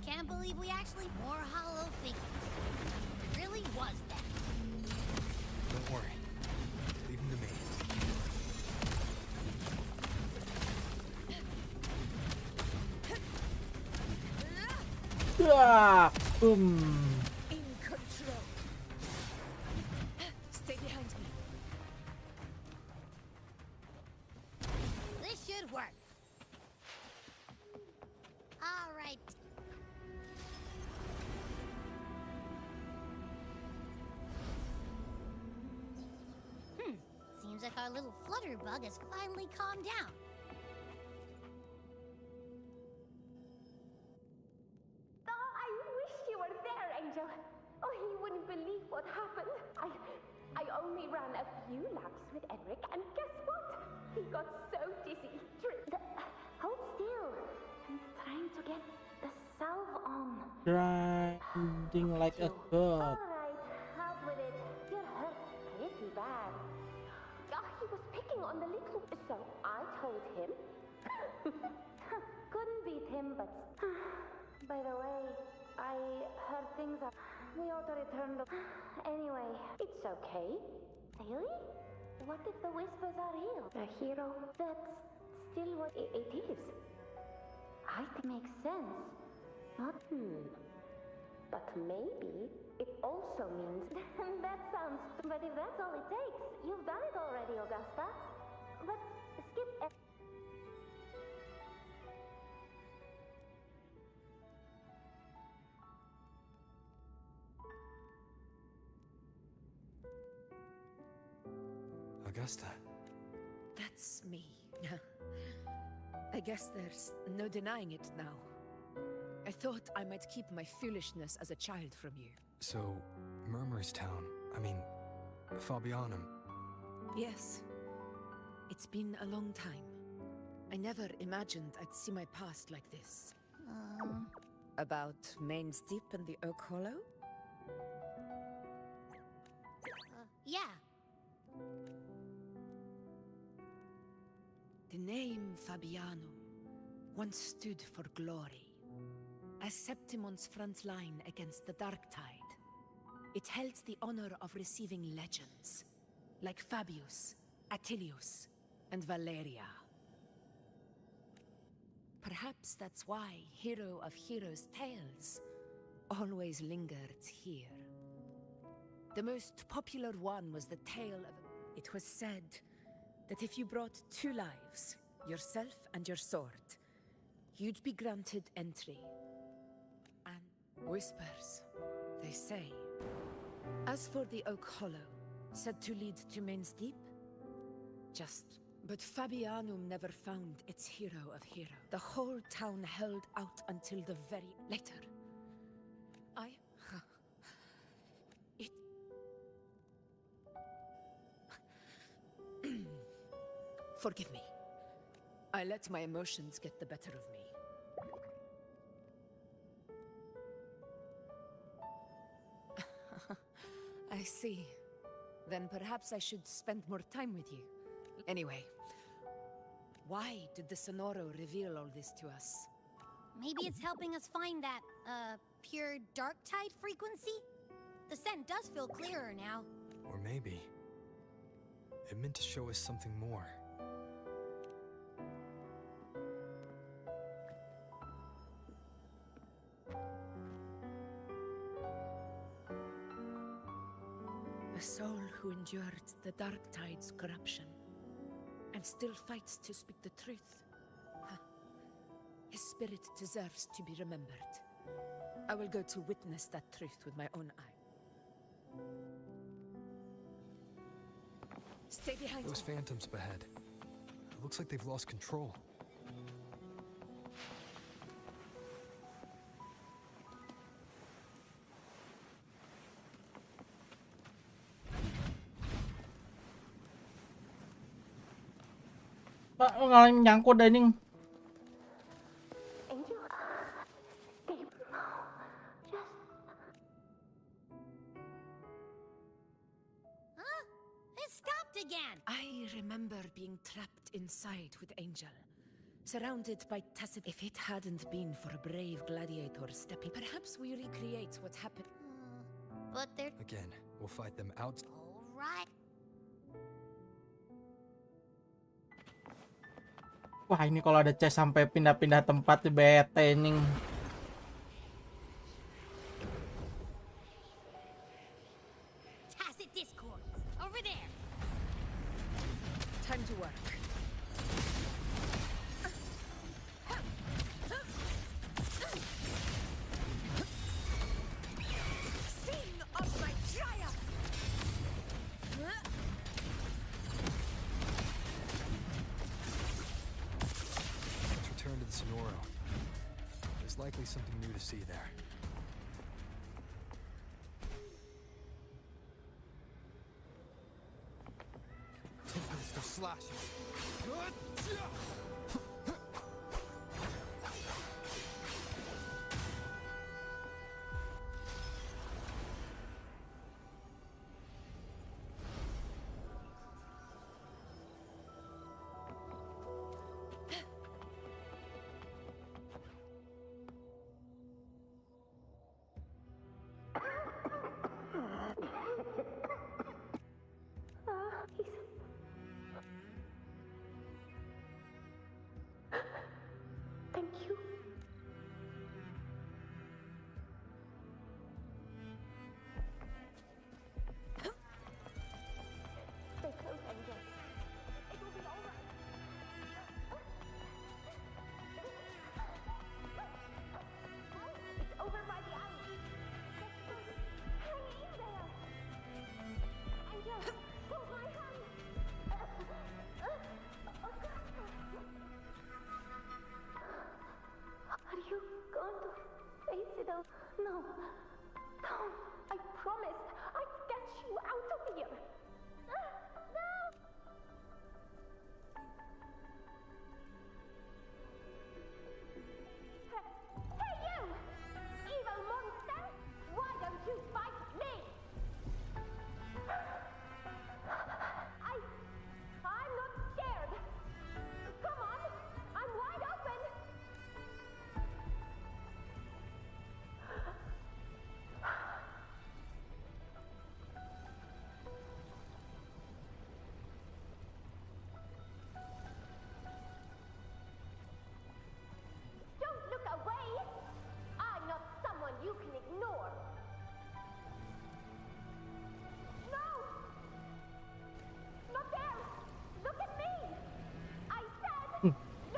Speaker 12: Can't believe we actually wore hollow figures. It really was that.
Speaker 4: Don't worry. Leave them to me.
Speaker 1: Boom.
Speaker 8: In control. Stay behind me.
Speaker 12: This should work. All right. Seems like our little flutterbug has finally calmed down.
Speaker 3: I wish you were there, Angel. Oh, he wouldn't believe what happened. I only ran a few laps with Edric, and guess what? He got so dizzy. Hold still. I'm trying to get the salve on.
Speaker 1: Grinding like a bird.
Speaker 3: Alright, out with it. You're hurt pretty bad. He was picking on the little... So I told him. Couldn't beat him, but... By the way, I heard things are... We ought to return the... Anyway, it's okay. Really? What if the whispers are real? A hero? That's still what it is. I think makes sense. Not... But maybe it also means... That sounds... But if that's all it takes, you've done it already, Augusta. But skip...
Speaker 4: RamaRamAdriesta.
Speaker 8: That's me. I guess there's no denying it now. I thought I might keep my foolishness as a child from you.
Speaker 4: So, Murmur's town, I mean, Fabianum.
Speaker 8: Yes. It's been a long time. I never imagined I'd see my past like this. About Main's Deep and the Oak Hollow?
Speaker 3: Yeah.
Speaker 8: The name Fabianum once stood for glory. As Septimon's front line against the Dark Tide, it held the honor of receiving legends, like Fabius, Attilius, and Valeria. Perhaps that's why Hero of Heroes' tales always lingered here. The most popular one was the tale of... It was said that if you brought 2 lives, yourself and your sword, you'd be granted entry. And whispers, they say. As for the Oak Hollow, said to lead to Main's Deep, but Fabianum never found its hero of heroes. The whole town held out until the very later. Forgive me. I let my emotions get the better of me. I see. Then perhaps I should spend more time with you. Anyway, why did the Sonoro reveal all this to us?
Speaker 3: Maybe it's helping us find that, pure dark tide frequency? The scent does feel clearer now.
Speaker 4: Or maybe it meant to show us something more.
Speaker 8: A soul who endured the Dark Tide's corruption and still fights to speak the truth. His spirit deserves to be remembered. I will go to witness that truth with my own eye. Stay behind me.
Speaker 4: Those phantoms ahead. It looks like they've lost control.
Speaker 1: Pak, ngalang nyangkut anjing.
Speaker 3: Huh? It stopped again.
Speaker 8: I remember being trapped inside with Angel, surrounded by tacit. If it hadn't been for a brave gladiator stepping, perhaps we recreate what happened.
Speaker 3: But they're...
Speaker 4: Again, we'll fight them out.
Speaker 3: Alright.
Speaker 1: Wah, ini kalau ada chest sampai pindah-pindah tempat di bete anjing.
Speaker 3: Tacit discords. Over there.
Speaker 8: Time to work. Sing of my triumph.
Speaker 4: Let's return to the Sonoro. There's likely something new to see there. Tempest of slashes.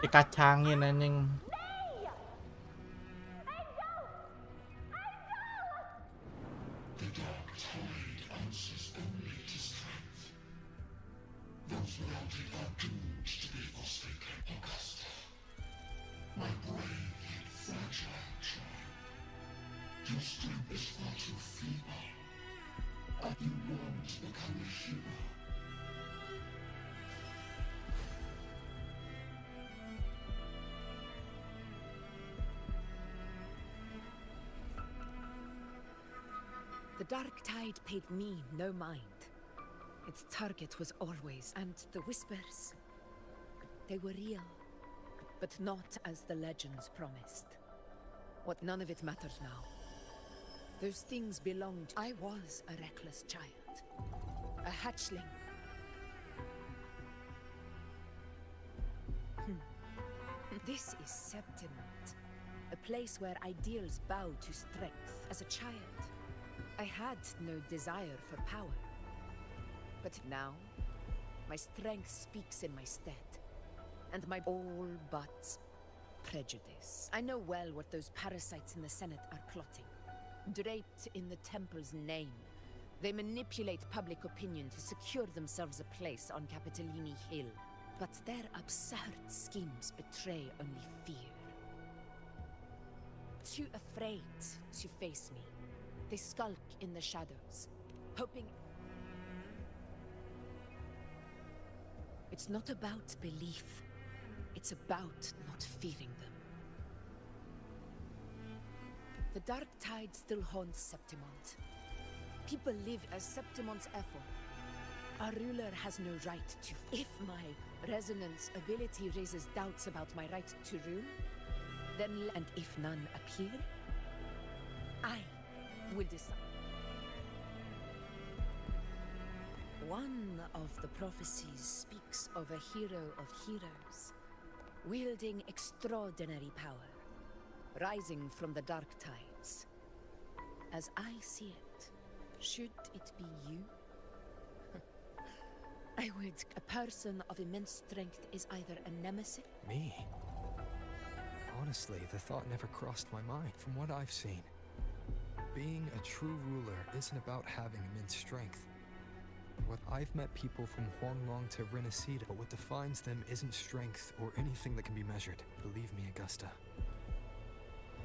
Speaker 1: Dikacangin anjing.
Speaker 16: The dark tide answers only to strength. Those without it are doomed to be forsaken, Augusta. My brave yet fragile child. Your strength is far too feeble. And you long to become a hero.
Speaker 8: The dark tide paid me no mind. Its target was always, and the whispers, they were real, but not as the legends promised. What none of it matters now. Those things belonged. I was a reckless child, a hatchling. This is Septimont, a place where ideals bow to strength. As a child, I had no desire for power. But now, my strength speaks in my stead, and my all but prejudice. I know well what those parasites in the Senate are plotting. Draped in the Temple's name, they manipulate public opinion to secure themselves a place on Capitolini Hill. But their absurd schemes betray only fear. Too afraid to face me, they skulk in the shadows, hoping... It's not about belief. It's about not fearing them. The dark tide still haunts Septimont. People live as Septimont's echo. Our ruler has no right to... If my resonance ability raises doubts about my right to rule, then... And if none appear, I will decide. One of the prophecies speaks of a hero of heroes, wielding extraordinary power, rising from the dark tides. As I see it, should it be you? I would. A person of immense strength is either a nemesis...
Speaker 4: Me? Honestly, the thought never crossed my mind. From what I've seen, being a true ruler isn't about having immense strength. What I've met people from Huanglong to Renacida, but what defines them isn't strength or anything that can be measured. Believe me, Augusta.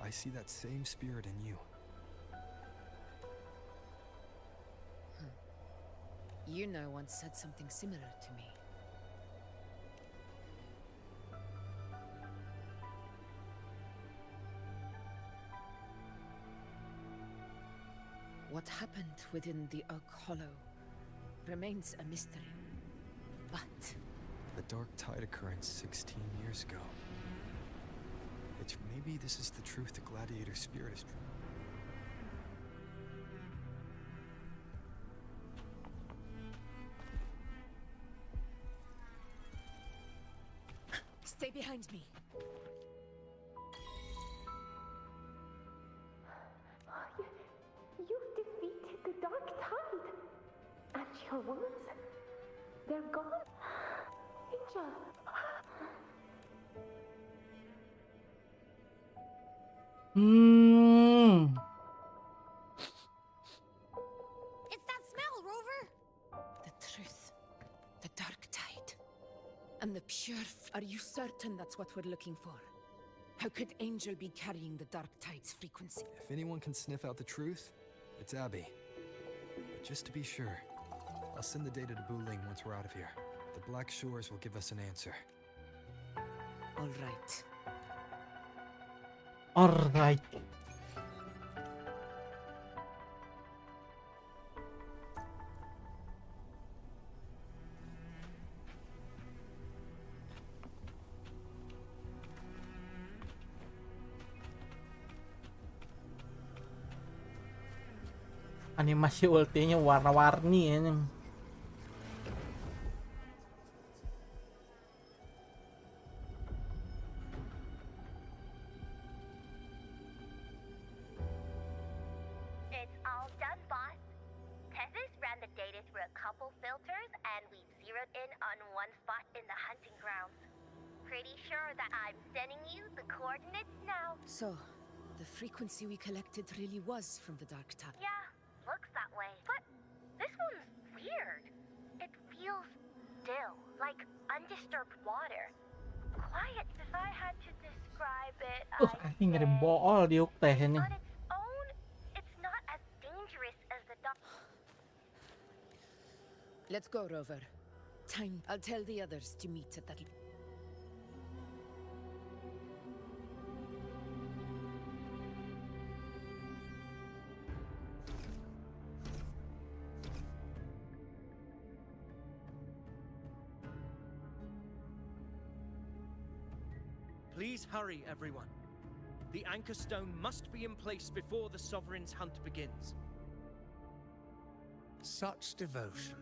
Speaker 4: I see that same spirit in you.
Speaker 8: IUNO once said something similar to me. What happened within the Oak Hollow remains a mystery. But
Speaker 4: the Dark Tide occurrence 16 years ago. Maybe this is the truth the gladiator spirit is.
Speaker 8: Stay behind me.
Speaker 3: You defeated the Dark Tide. And your wounds, they're gone. Ninja.
Speaker 14: It's that smell, Rover!
Speaker 8: The truth. The Dark Tide. And the pure... Are you certain that's what we're looking for? How could Angel be carrying the Dark Tide's frequency?
Speaker 4: If anyone can sniff out the truth, it's Abby. But just to be sure, I'll send the data to Buling once we're out of here. The Black Shores will give us an answer.
Speaker 8: All right.
Speaker 1: All right. Animasi ultinya warna-warni ya.
Speaker 20: It's all done, boss. Tethys ran the data through a couple filters, and we zeroed in on one spot in the hunting grounds. pretty sure that I'm sending you the coordinates now.
Speaker 8: So, the frequency we collected really was from the Dark Tide.
Speaker 20: Yeah, looks that way. But this one's weird. It feels still, like undisturbed water. Quiet. If I had to describe it,
Speaker 1: Anjing ada bool di teh ini.
Speaker 20: on its own, it's not as dangerous as the dark.
Speaker 8: Let's go, Rover. Time. I'll tell the others to meet at that.
Speaker 10: Please hurry, everyone. The anchor stone must be in place before the Sovereign's hunt begins.
Speaker 21: Such devotion.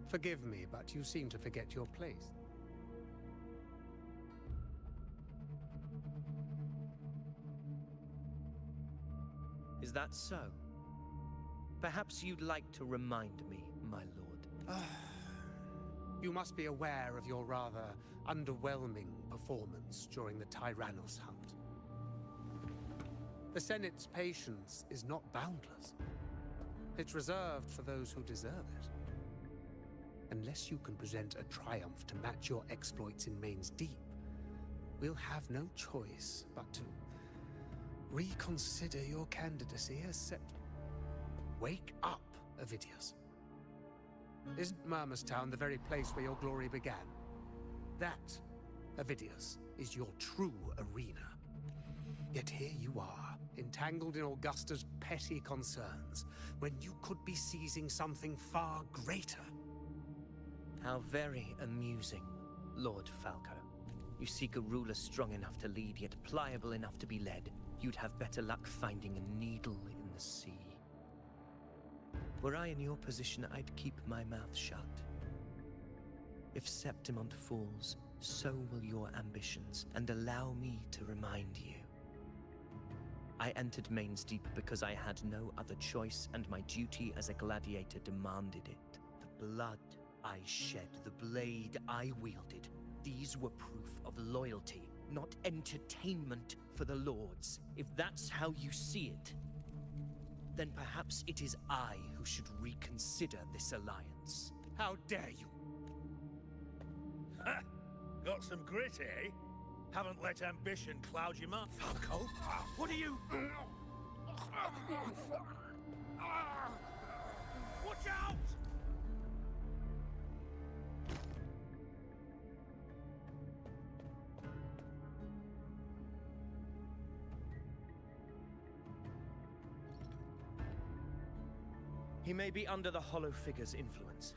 Speaker 21: Forgive me, but you seem to forget your place.
Speaker 10: Is that so? Perhaps you'd like to remind me, my lord.
Speaker 21: You must be aware of your rather underwhelming performance during the Tyrannos hunt. The Senate's patience is not boundless. It's reserved for those who deserve it. Unless you can present a triumph to match your exploits in Main's Deep, we'll have no choice but to reconsider your candidacy as Sept. Wake up, Avidius. Isn't Murmustown the very place where your glory began? That, Avidius, is your true arena. Yet here you are, entangled in Augusta's petty concerns, when you could be seizing something far greater.
Speaker 10: How very amusing, Lord Falco. You seek a ruler strong enough to lead, yet pliable enough to be led. You'd have better luck finding a needle in the sea. Were I in your position, I'd keep my mouth shut. If Septimont falls, so will your ambitions, and allow me to remind you. I entered Main's Deep because I had no other choice, and my duty as a gladiator demanded it. The blood I shed, the blade I wielded, these were proof of loyalty, not entertainment for the lords. If that's how you see it, then perhaps it is I who should reconsider this alliance.
Speaker 21: How dare you?
Speaker 17: Ha! Got some grit, eh? Haven't let ambition cloud your mind. Falco? What are you... Watch out!
Speaker 10: He may be under the Hollow Figure's influence.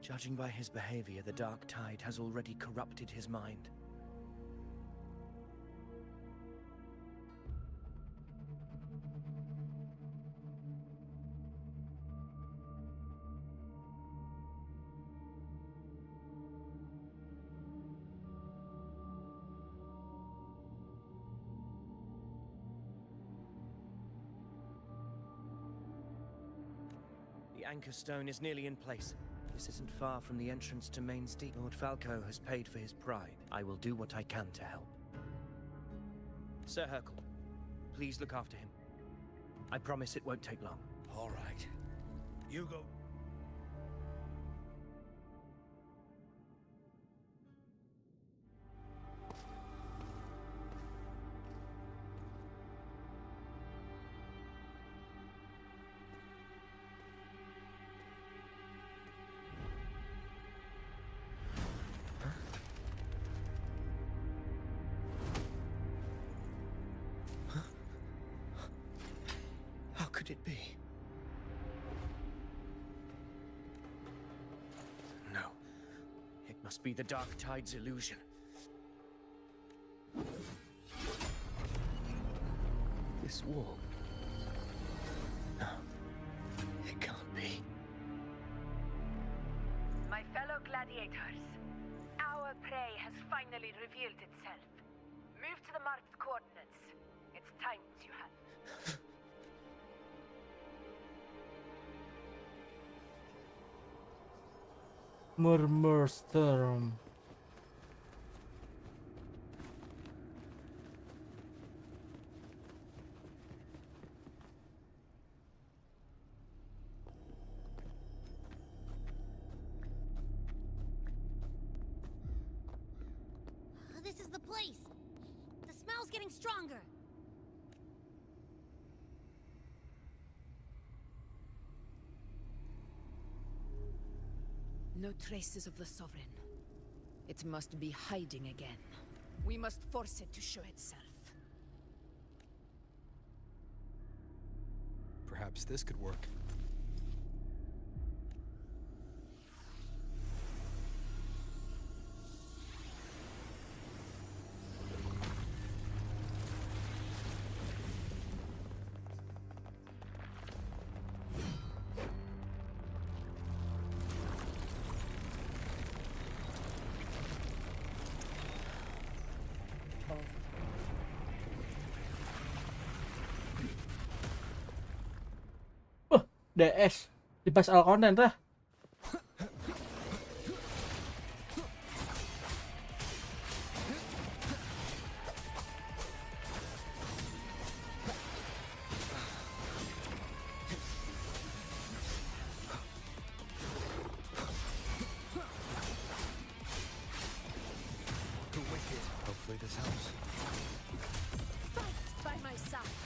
Speaker 10: Judging by his behavior, the Dark Tide has already corrupted his mind. The anchor stone is nearly in place. This isn't far from the entrance to Main's Deep. Lord Falco has paid for his pride. I will do what I can to help. Sir Hercule, please look after him. I promise it won't take long.
Speaker 17: All right. You go.
Speaker 10: How could it be? No. It must be the Dark Tide's illusion. This wall. No. It can't be.
Speaker 14: My fellow gladiators, our prey has finally revealed itself. Move to the marked coordinates. It's time you have.
Speaker 1: Murmur Storm.
Speaker 3: signal's getting stronger.
Speaker 8: No traces of the Sovereign. It must be hiding again. We must force it to show itself.
Speaker 4: Perhaps this could work.
Speaker 1: DS dibahas all content lah.
Speaker 4: Hopefully this helps.
Speaker 14: Fight by my side.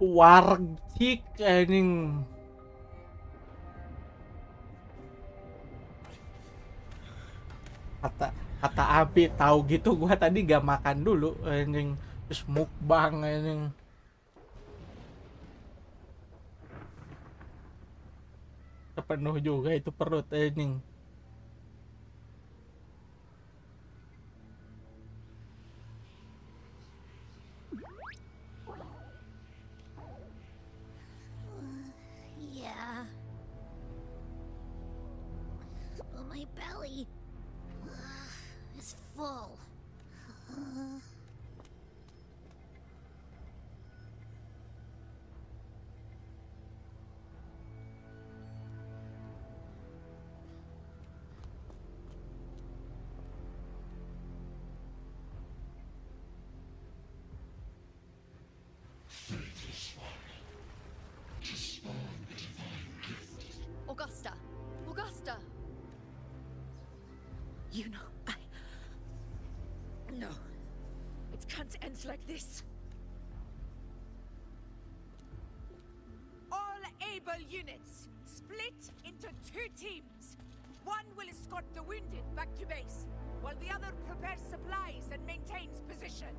Speaker 1: Warcik anjing. Kata Abi tahu gitu gua tadi gak makan dulu anjing, terus mukbang anjing. Sepenuh juga itu perut anjing.
Speaker 3: Yeah. But my belly is full.
Speaker 11: Augusta! Augusta!
Speaker 14: You know, No. It can't end like this. All able units, split into 2 teams. One will escort the wounded back to base, while the other prepares supplies and maintains position.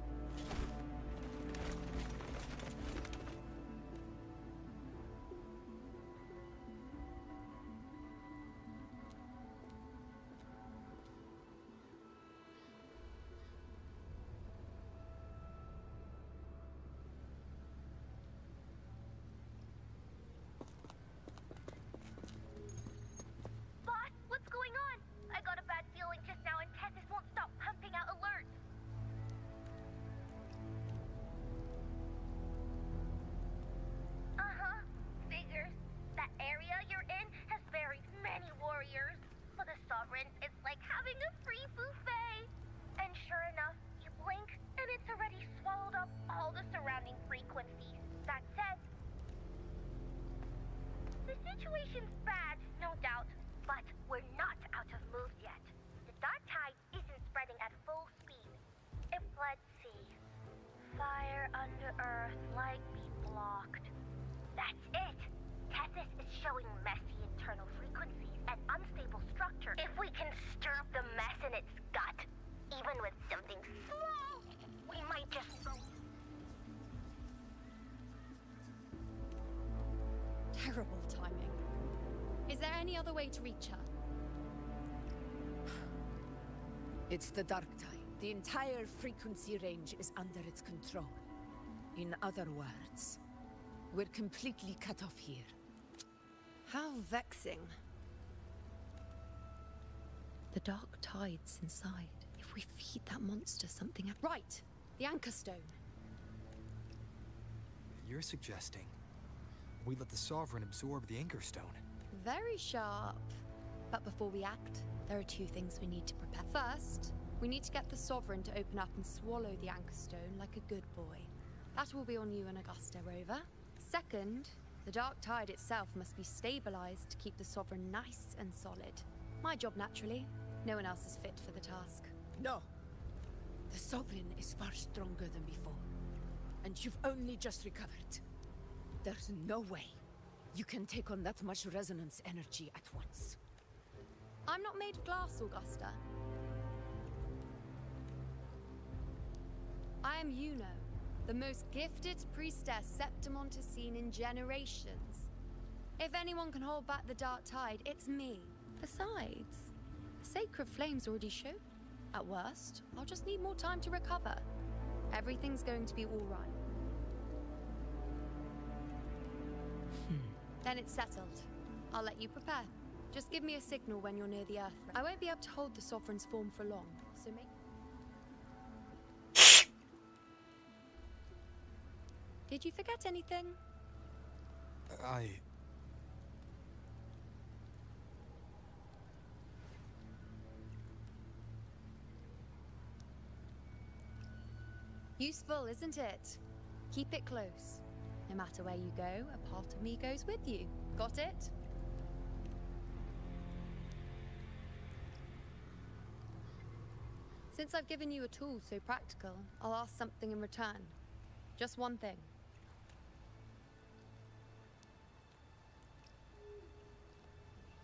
Speaker 20: Boss, what's going on? I got a bad feeling just now and Tessus won't stop pumping out alerts.
Speaker 11: terrible timing. Is there any other way to reach her?
Speaker 8: It's the dark tide. The entire frequency range is under its control. In other words, we're completely cut off here.
Speaker 11: How vexing. The dark tide's inside. If we feed that monster something... Right! The anchor stone.
Speaker 4: You're suggesting we let the Sovereign absorb the Anchor Stone?
Speaker 11: Very sharp. But before we act, there are two things we need to prepare. First, we need to get the Sovereign to open up and swallow the anchor stone like a good boy. That will be on you and Augusta, Rover. Second, the dark tide itself must be stabilized to keep the Sovereign nice and solid. My job, naturally. No one else is fit for the task.
Speaker 8: No! The Sovereign is far stronger than before. And you've only just recovered. There's no way you can take on that much resonance energy at once.
Speaker 11: I'm not made of glass, Augusta. I am IUNO, the most gifted priestess Septimont has seen in generations. If anyone can hold back the dark tide, it's me. Besides, the sacred flames already showed. At worst, I'll just need more time to recover. Everything's going to be all right. Then it's settled. I'll let you prepare. Just give me a signal when you're near the Earth. I won't be able to hold the Sovereign's form for long, so make... Did you forget anything? Useful, isn't it? Keep it close. No matter where you go, a part of me goes with you. Got it? Since I've given you a tool so practical, I'll ask something in return. Just one thing.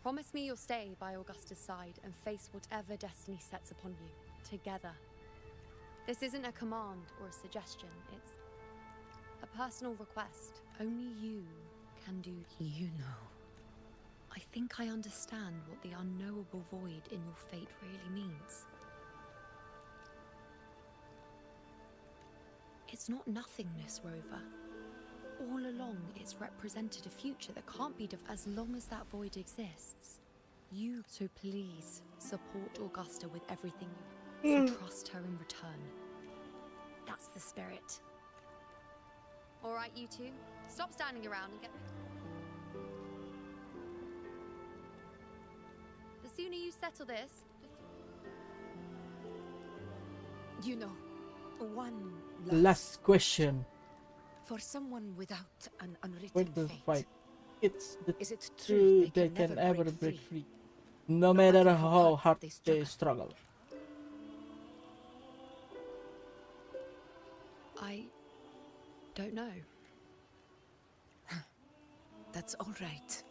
Speaker 11: Promise me you'll stay by Augusta's side and face whatever destiny sets upon you, together. This isn't a command or a suggestion, it's a personal request. Only you can do.
Speaker 8: You know.
Speaker 11: I think I understand what the unknowable void in your fate really means. It's not nothingness, Rover. All along, it's represented a future that can't be as long as that void exists. So please, support Augusta with everything you trust her in return. That's the spirit. All right, you two, stop standing around and get me. The sooner you settle this,
Speaker 8: You know, one
Speaker 1: Last question.
Speaker 8: For someone without an unwritten
Speaker 1: With the
Speaker 8: fate,
Speaker 1: fight, it's the
Speaker 8: is it
Speaker 1: truth they can never break free, no matter how hard they struggle.
Speaker 11: I don't know.
Speaker 8: That's all right.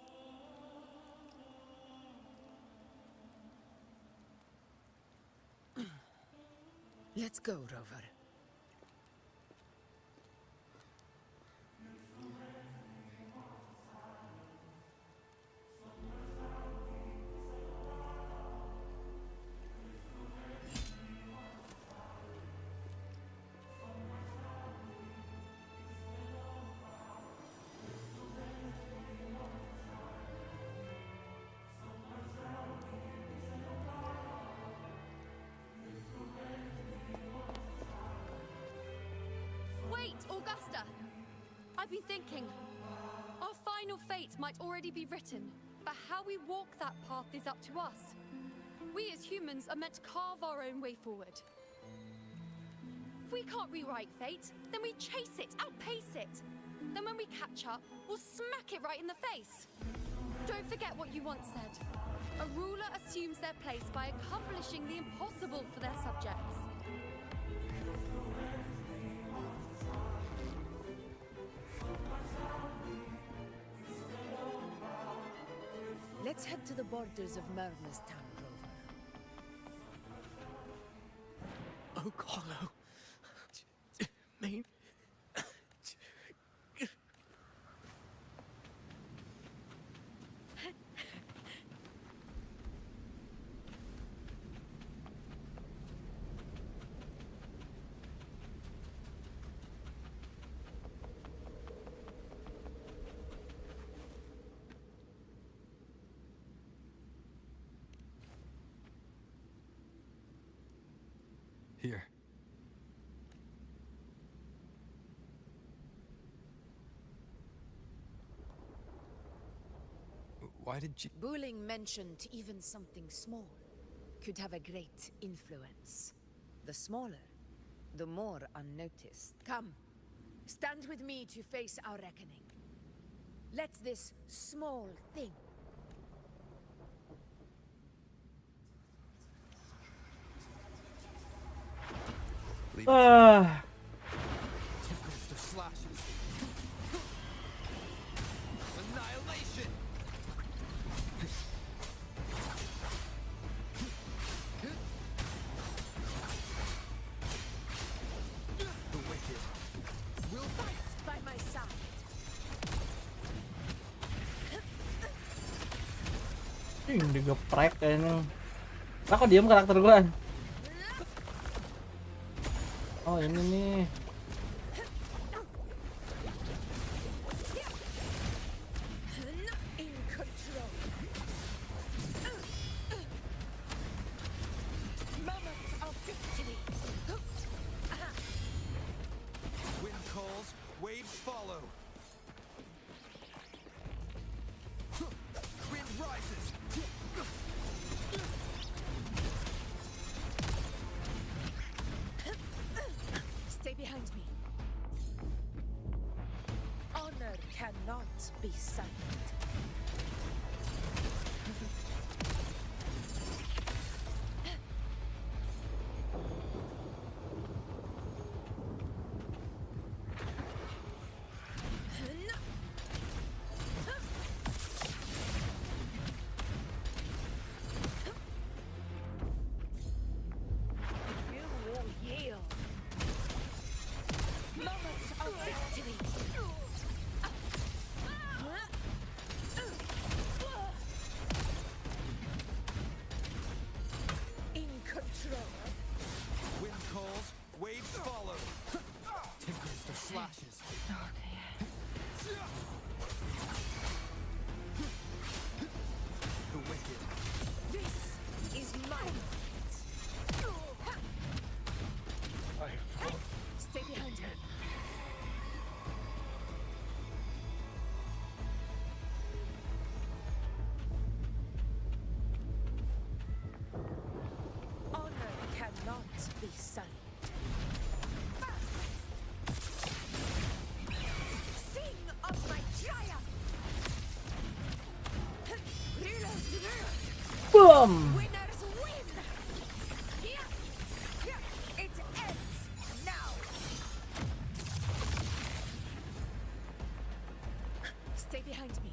Speaker 8: Let's go, Rover.
Speaker 11: Wait, Augusta! I've been thinking. Our final fate might already be written, but how we walk that path is up to us. We as humans are meant to carve our own way forward. If we can't rewrite fate, then we chase it, outpace it. Then when we catch up, we'll smack it right in the face. Don't forget what you once said. A ruler assumes their place by accomplishing the impossible for their subjects.
Speaker 8: Let's head to the borders of Myrna's town, Rover.
Speaker 10: Oak Hollow. Main.
Speaker 4: Why did you...
Speaker 14: Bulling mentioned even something small could have a great influence. The smaller, the more unnoticed. Come, stand with me to face our reckoning. Let this small thing
Speaker 4: Tempest of slashes. Annihilation. The wicked will
Speaker 14: fight by my side.
Speaker 1: Digeprek kayaknya. Lah kok diem karakter gue? Oh ini nih.
Speaker 14: In control. Moment of victory.
Speaker 4: wind calls, waves follow. Wind rises.
Speaker 14: Stay behind me. Honor cannot be silent. You will yield. Moment of victory. In control.
Speaker 4: Wind calls, waves follow. Tempest of slashes. The wicked.
Speaker 14: This is my moment. Stay behind me. Honor cannot be silent. Sing of my triumph.
Speaker 1: Boom.
Speaker 14: Winners win. It ends now. Stay behind me.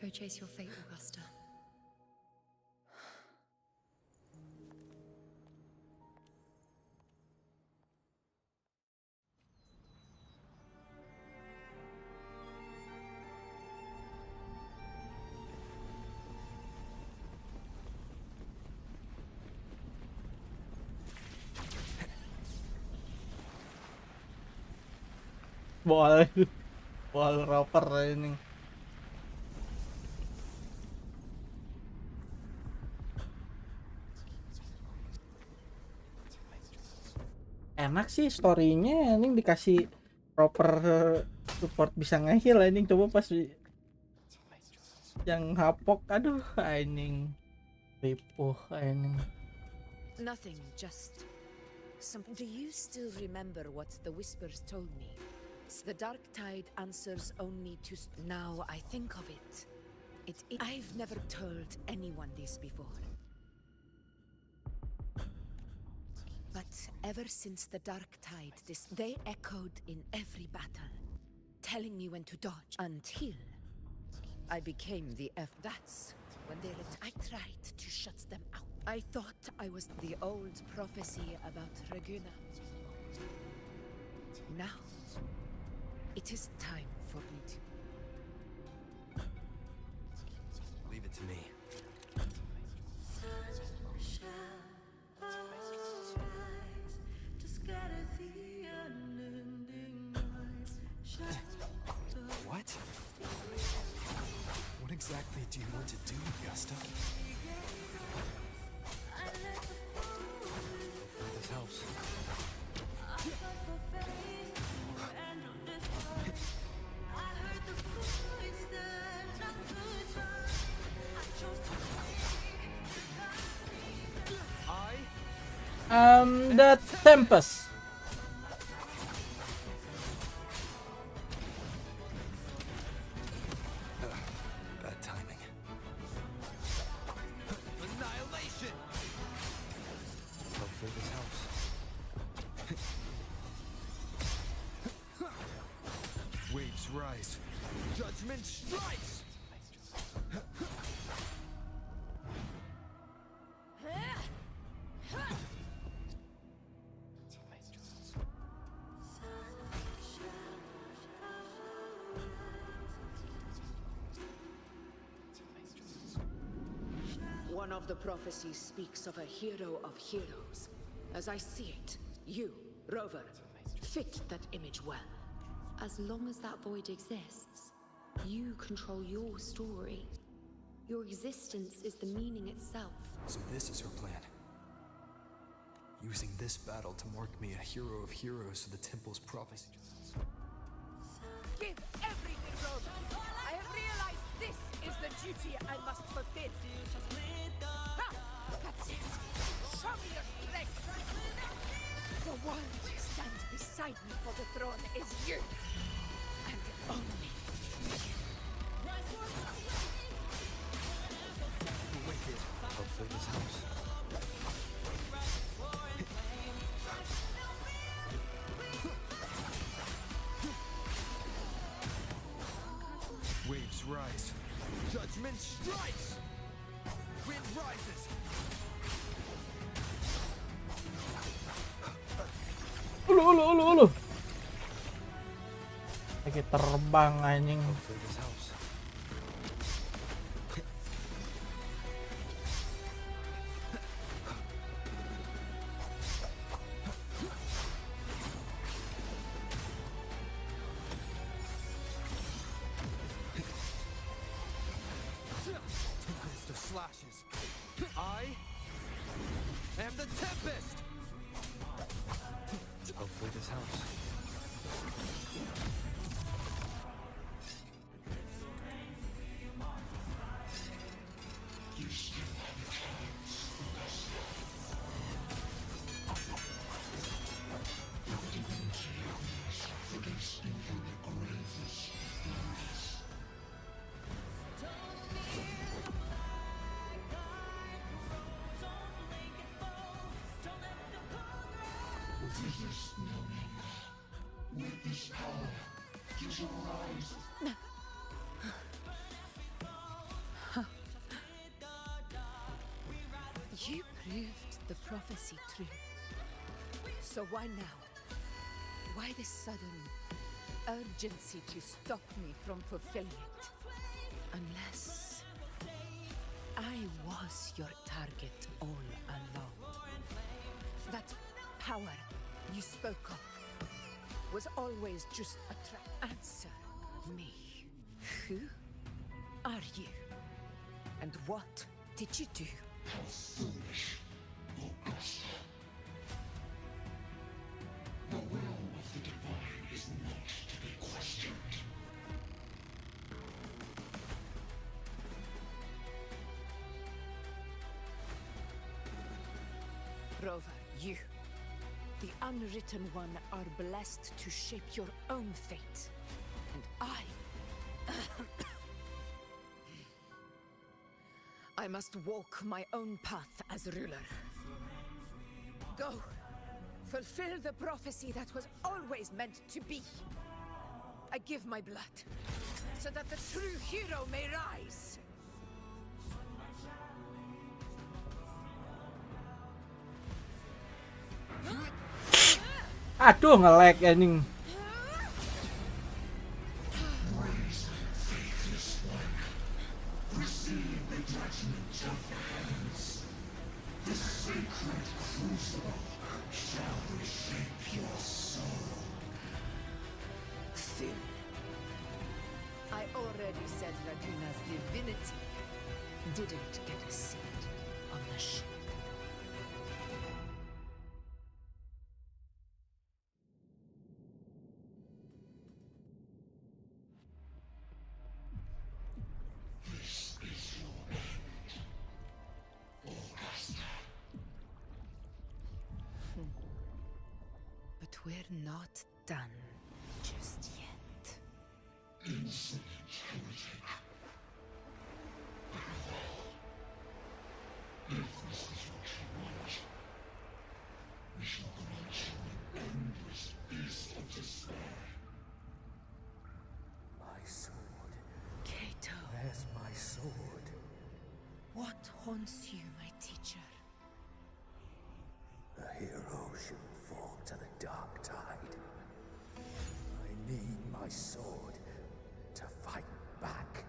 Speaker 11: Go chase your fate, Augusta.
Speaker 1: Ball roper ini. Enak sih story-nya, ini dikasih proper support bisa nge-heal ini. Coba pas yang hapok, aduh anjing ripuh anjing.
Speaker 8: Nothing, just some. Do you still remember what the whispers told me? The dark tide answers only to. Now I think of it. I've never told anyone this before. But ever since the dark tide, they echoed in every battle, telling me when to dodge, until I became the That's when I tried to shut them out. I thought I was the old prophecy about Reguna. Now, it is time for me to...
Speaker 4: Leave it to me. What? What exactly do you want to do, Augusta? Hopefully this helps.
Speaker 1: The Tempest.
Speaker 4: Bad timing. Annihilation! Hopefully this helps. Waves rise. Judgment strikes!
Speaker 8: One of the prophecies speaks of a hero of heroes. As I see it, you, Rover, fit that image well.
Speaker 11: As long as that void exists, you control your story. Your existence is the meaning itself.
Speaker 4: So this is her plan. Using this battle to mark me a hero of heroes to the temple's prophecy.
Speaker 14: Give everything, Rover. I have realized this is the duty I must fulfill. Ha! That's it. Show me your strength. The one who stands beside me for the throne is you. And only you.
Speaker 4: Wicked. Hopefully this helps. Waves rise. Judgment strikes! Wind rises!
Speaker 1: Ulu. Lagi terbang anjing.
Speaker 4: Hopefully this helps. Tempest of slashes. I am the Tempest! Hopefully this helps.
Speaker 16: You still have a chance, Augusta. Your divinity appears for this infinite gravest memories. With this knowing, with this power, you shall rise.
Speaker 8: You proved the prophecy true. So why now? Why this sudden urgency to stop me from fulfilling it? Unless I was your target all along. That power you spoke of was always just a trap. Answer me. Who are you? And what did you do?
Speaker 16: How foolish, Augusta. The will of the divine is not to be questioned.
Speaker 14: Rover, you, the unwritten one, are blessed to shape your own fate. And I must walk my own path as ruler. Go, fulfill the prophecy that was always meant to be. I give my blood, so that the true hero may rise.
Speaker 1: Aduh, nge-lag anjing.
Speaker 14: I already said Laguna's divinity didn't get a seat on the ship. But we're not done just yet.
Speaker 16: Insolent heretic. If this is what you want, we shall grant you an endless beast of despair.
Speaker 18: My sword.
Speaker 14: Cato.
Speaker 18: Where's my sword?
Speaker 14: What haunts you, my teacher?
Speaker 18: A hero shouldn't fall to the dark tide. I need my sword to fight back.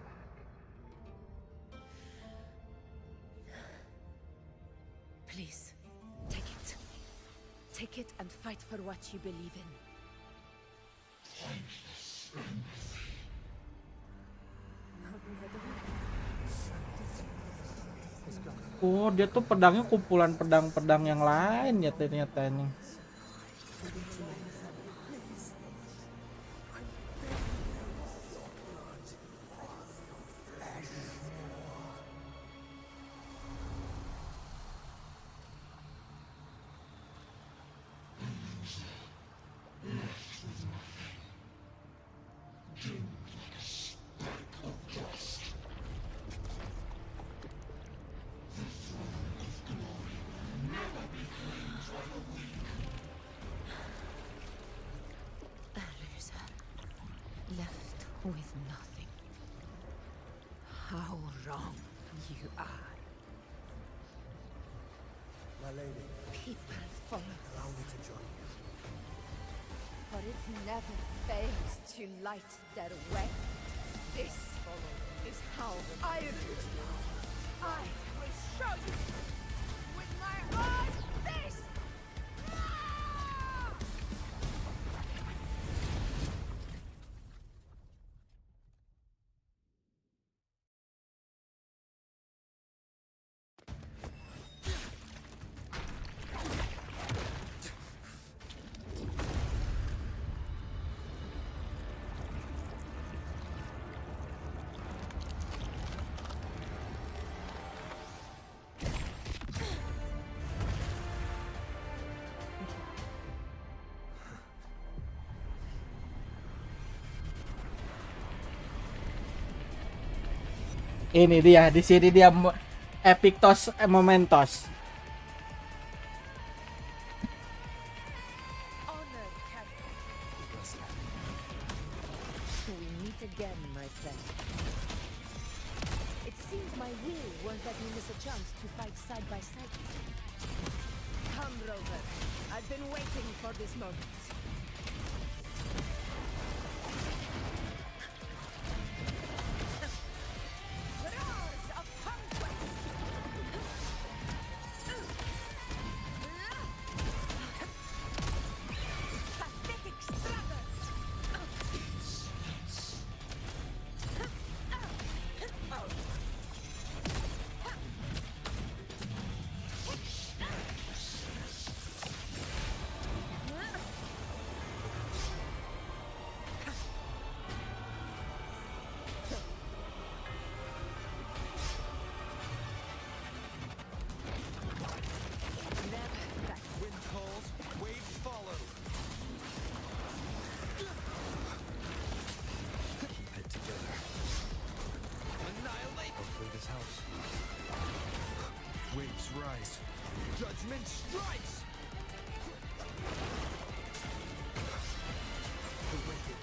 Speaker 14: Please, take it. Take it and fight for what you believe in.
Speaker 1: Oh, dia tuh pedangnya kumpulan pedang-pedang yang lain ya ternyata ini.
Speaker 14: Left with nothing. How wrong you are.
Speaker 18: My lady,
Speaker 14: People follow
Speaker 18: allow me to join you.
Speaker 14: but it never fails to light their way. This is how I do. I will show you with my own fist!
Speaker 1: Ini dia, di sini dia epic toss momentos.
Speaker 14: We meet again, my friend. It seems my will won't let me miss a chance to fight side by side. Come, Rover. I've been waiting for this moment. Roars of conquest! Pathetic struggle!
Speaker 4: Waves rise. Judgment strikes! The wicked.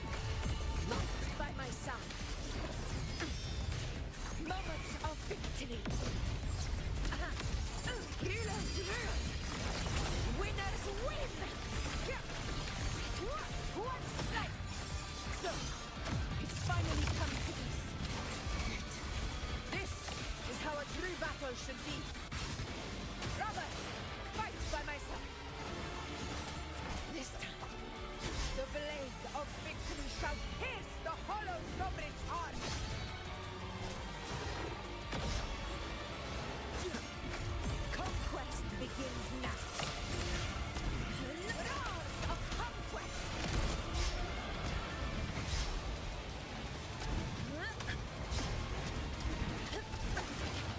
Speaker 14: Locked by my side. Moments of victory. Heroes rule. Winners win. One strike. So, it's finally come to this. This is how a true battle should be. Brother, fight by my side. This time, the blade of victory shall pierce the hollow sovereign's heart. Conquest begins now. Roars of conquest.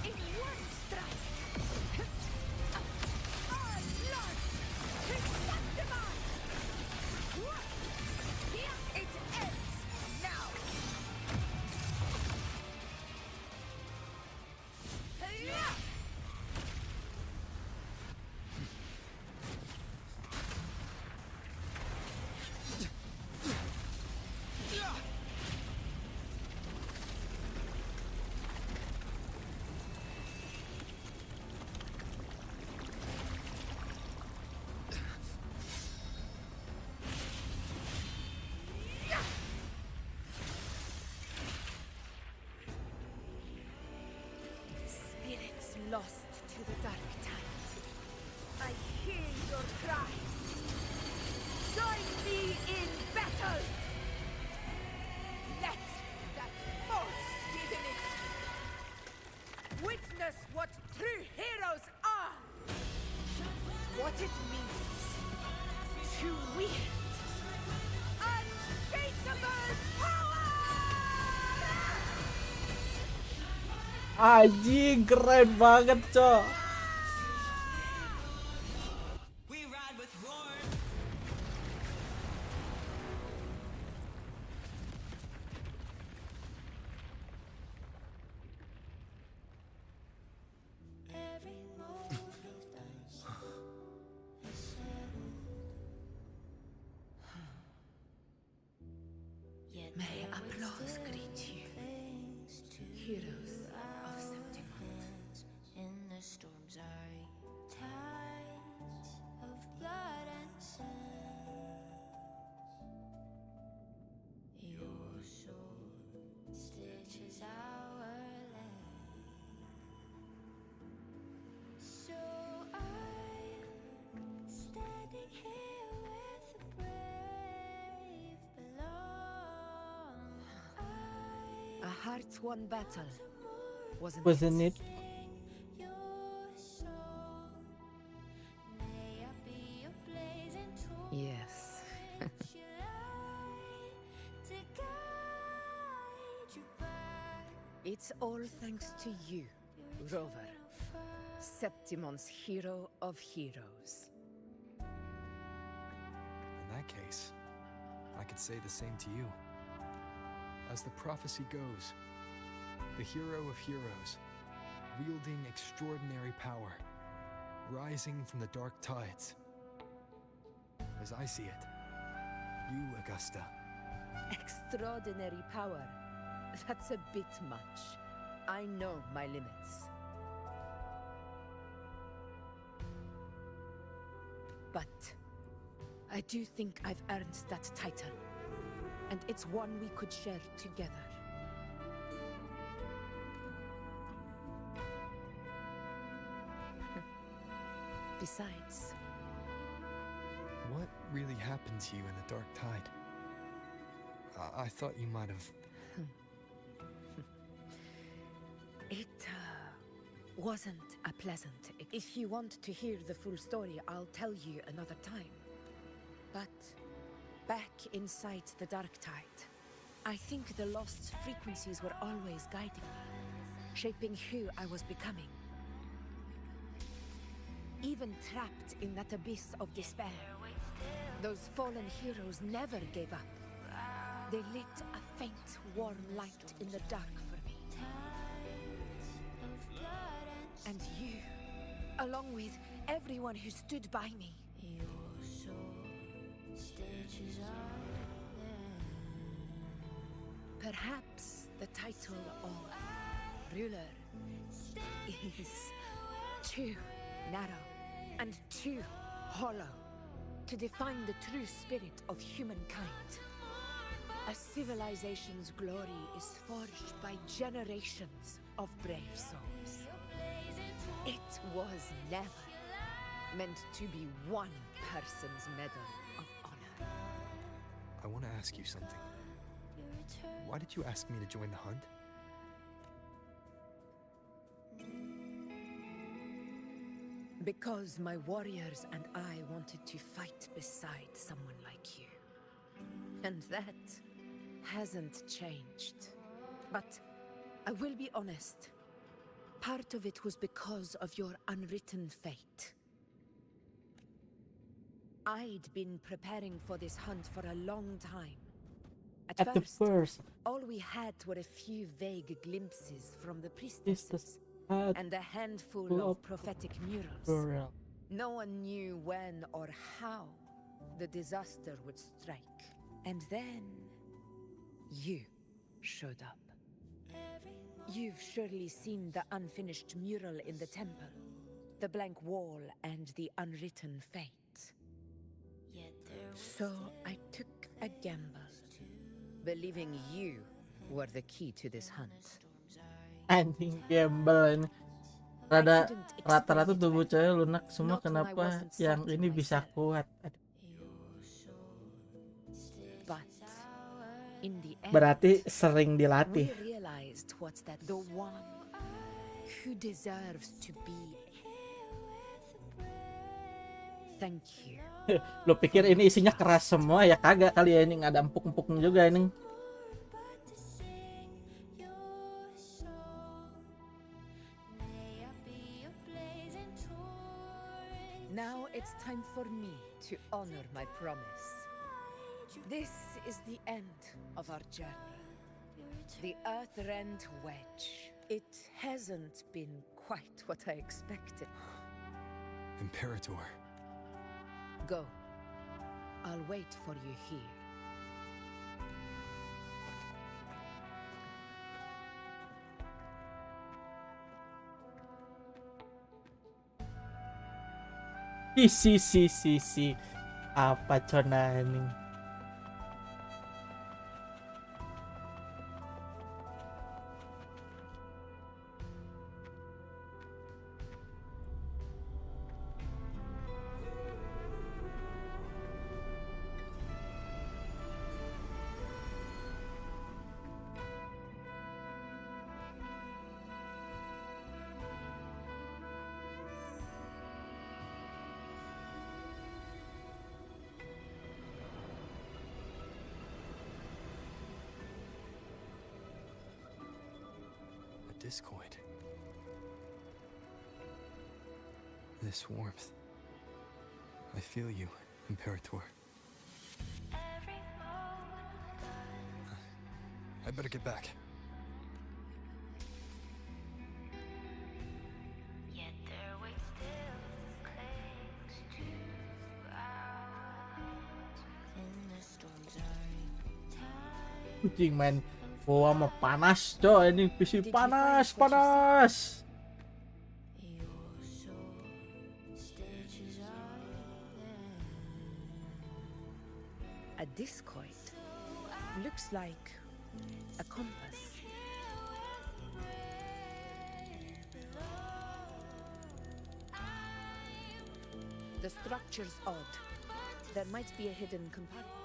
Speaker 14: In one strike. Our Lord, Chrysanthemum! Here it ends now. Spirits lost to the dark tide. I hear your cries. Join me in battle. Let that force within it witness what true heroes are. What it means to wield unshakable power.
Speaker 1: Anjing keren banget, Cok.
Speaker 8: May applause greet you, heroes of September.
Speaker 3: In the storms are tides of blood and sand. Your sword stitches our land. So I'm standing here with the brave below.
Speaker 8: A hard-won battle,
Speaker 1: Wasn't it?
Speaker 8: Yes. It's all thanks to you, Rover, Septimon's hero of heroes.
Speaker 4: In that case, I could say the same to you. As the prophecy goes, the hero of heroes, wielding extraordinary power, rising from the dark tides. As I see it, you, Augusta.
Speaker 8: Extraordinary power. That's a bit much. I know my limits. But I do think I've earned that title. And it's one we could share together. Besides,
Speaker 4: What really happened to you in the dark tide? I thought you might have...
Speaker 8: it wasn't a pleasant. If you want to hear the full story, I'll tell you another time. But back inside the dark tide, I think the lost frequencies were always guiding me, shaping who I was becoming. Even trapped in that abyss of despair, those fallen heroes never gave up. They lit a faint, warm light in the dark for me.
Speaker 14: along with everyone who stood by me. Perhaps the title of ruler is too narrow and too hollow to define the true spirit of humankind. A civilization's glory is forged by generations of brave souls. It was never meant to be one person's medal of honor.
Speaker 4: I want to ask you something. Why did you ask me to join the hunt?
Speaker 8: Because my warriors and I wanted to fight beside someone like you. And that hasn't changed. But I will be honest. Part of it was because of your unwritten fate. I'd been preparing for this hunt for a long time. At first, all we had were a few vague glimpses from the priestesses and a handful of prophetic murals. No one knew when or how the disaster would strike. And then you showed up. You've surely seen the unfinished mural in the temple, the blank wall and the unwritten fate. So I took a gamble, believing you were the key to this hunt.
Speaker 1: Anjing gembel ini. Rata-rata tubuh cewek lunak semua, kenapa yang ini bisa kuat? Berarti sering dilatih.
Speaker 8: The one who deserves to be. Thank you.
Speaker 1: Lo pikir ini isinya keras semua ya? Kagak kali ya, ini nggak ada empuk-empuknya juga ini.
Speaker 8: Now it's time for me to honor my promise. This is the end of our journey. The Earthrend Wedge. It hasn't been quite what I expected.
Speaker 4: Imperator.
Speaker 8: Go. I'll wait for you here.
Speaker 1: Si. Apa cona ini?
Speaker 4: Discord. This warmth. I feel you, Imperator. I better get back.
Speaker 1: Kucing main gua mah panas coy, ini PC panas.
Speaker 8: A discoid looks like a compass. The structure's odd. There might be a hidden compartment.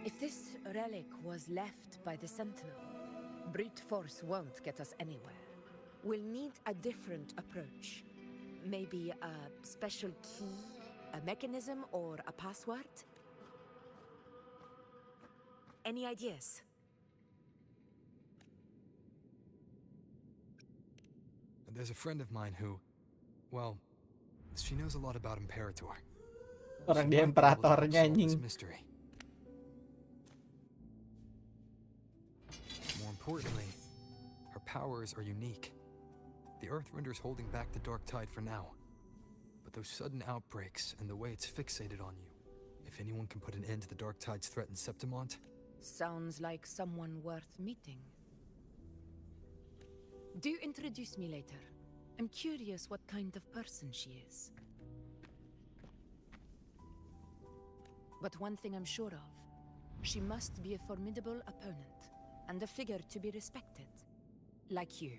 Speaker 8: If this relic was left by the Sentinel, brute force won't get us anywhere. We'll need a different approach. Maybe a special key, a mechanism, or a password? Any ideas?
Speaker 4: There's a friend of mine who, well, she knows a lot about Imperator.
Speaker 1: Orang
Speaker 4: She
Speaker 1: dia
Speaker 4: might be able to help
Speaker 1: imperatornya
Speaker 4: solve this
Speaker 1: anjing.
Speaker 4: mystery. More importantly, her powers are unique. The Earthrender's holding back the dark tide for now. But those sudden outbreaks and the way it's fixated on you, if anyone can put an end to the dark tide's threat in Septimont...
Speaker 8: Sounds like someone worth meeting. Do introduce me later. I'm curious what kind of person she is. But one thing I'm sure of, she must be a formidable opponent, and a figure to be respected. Like you.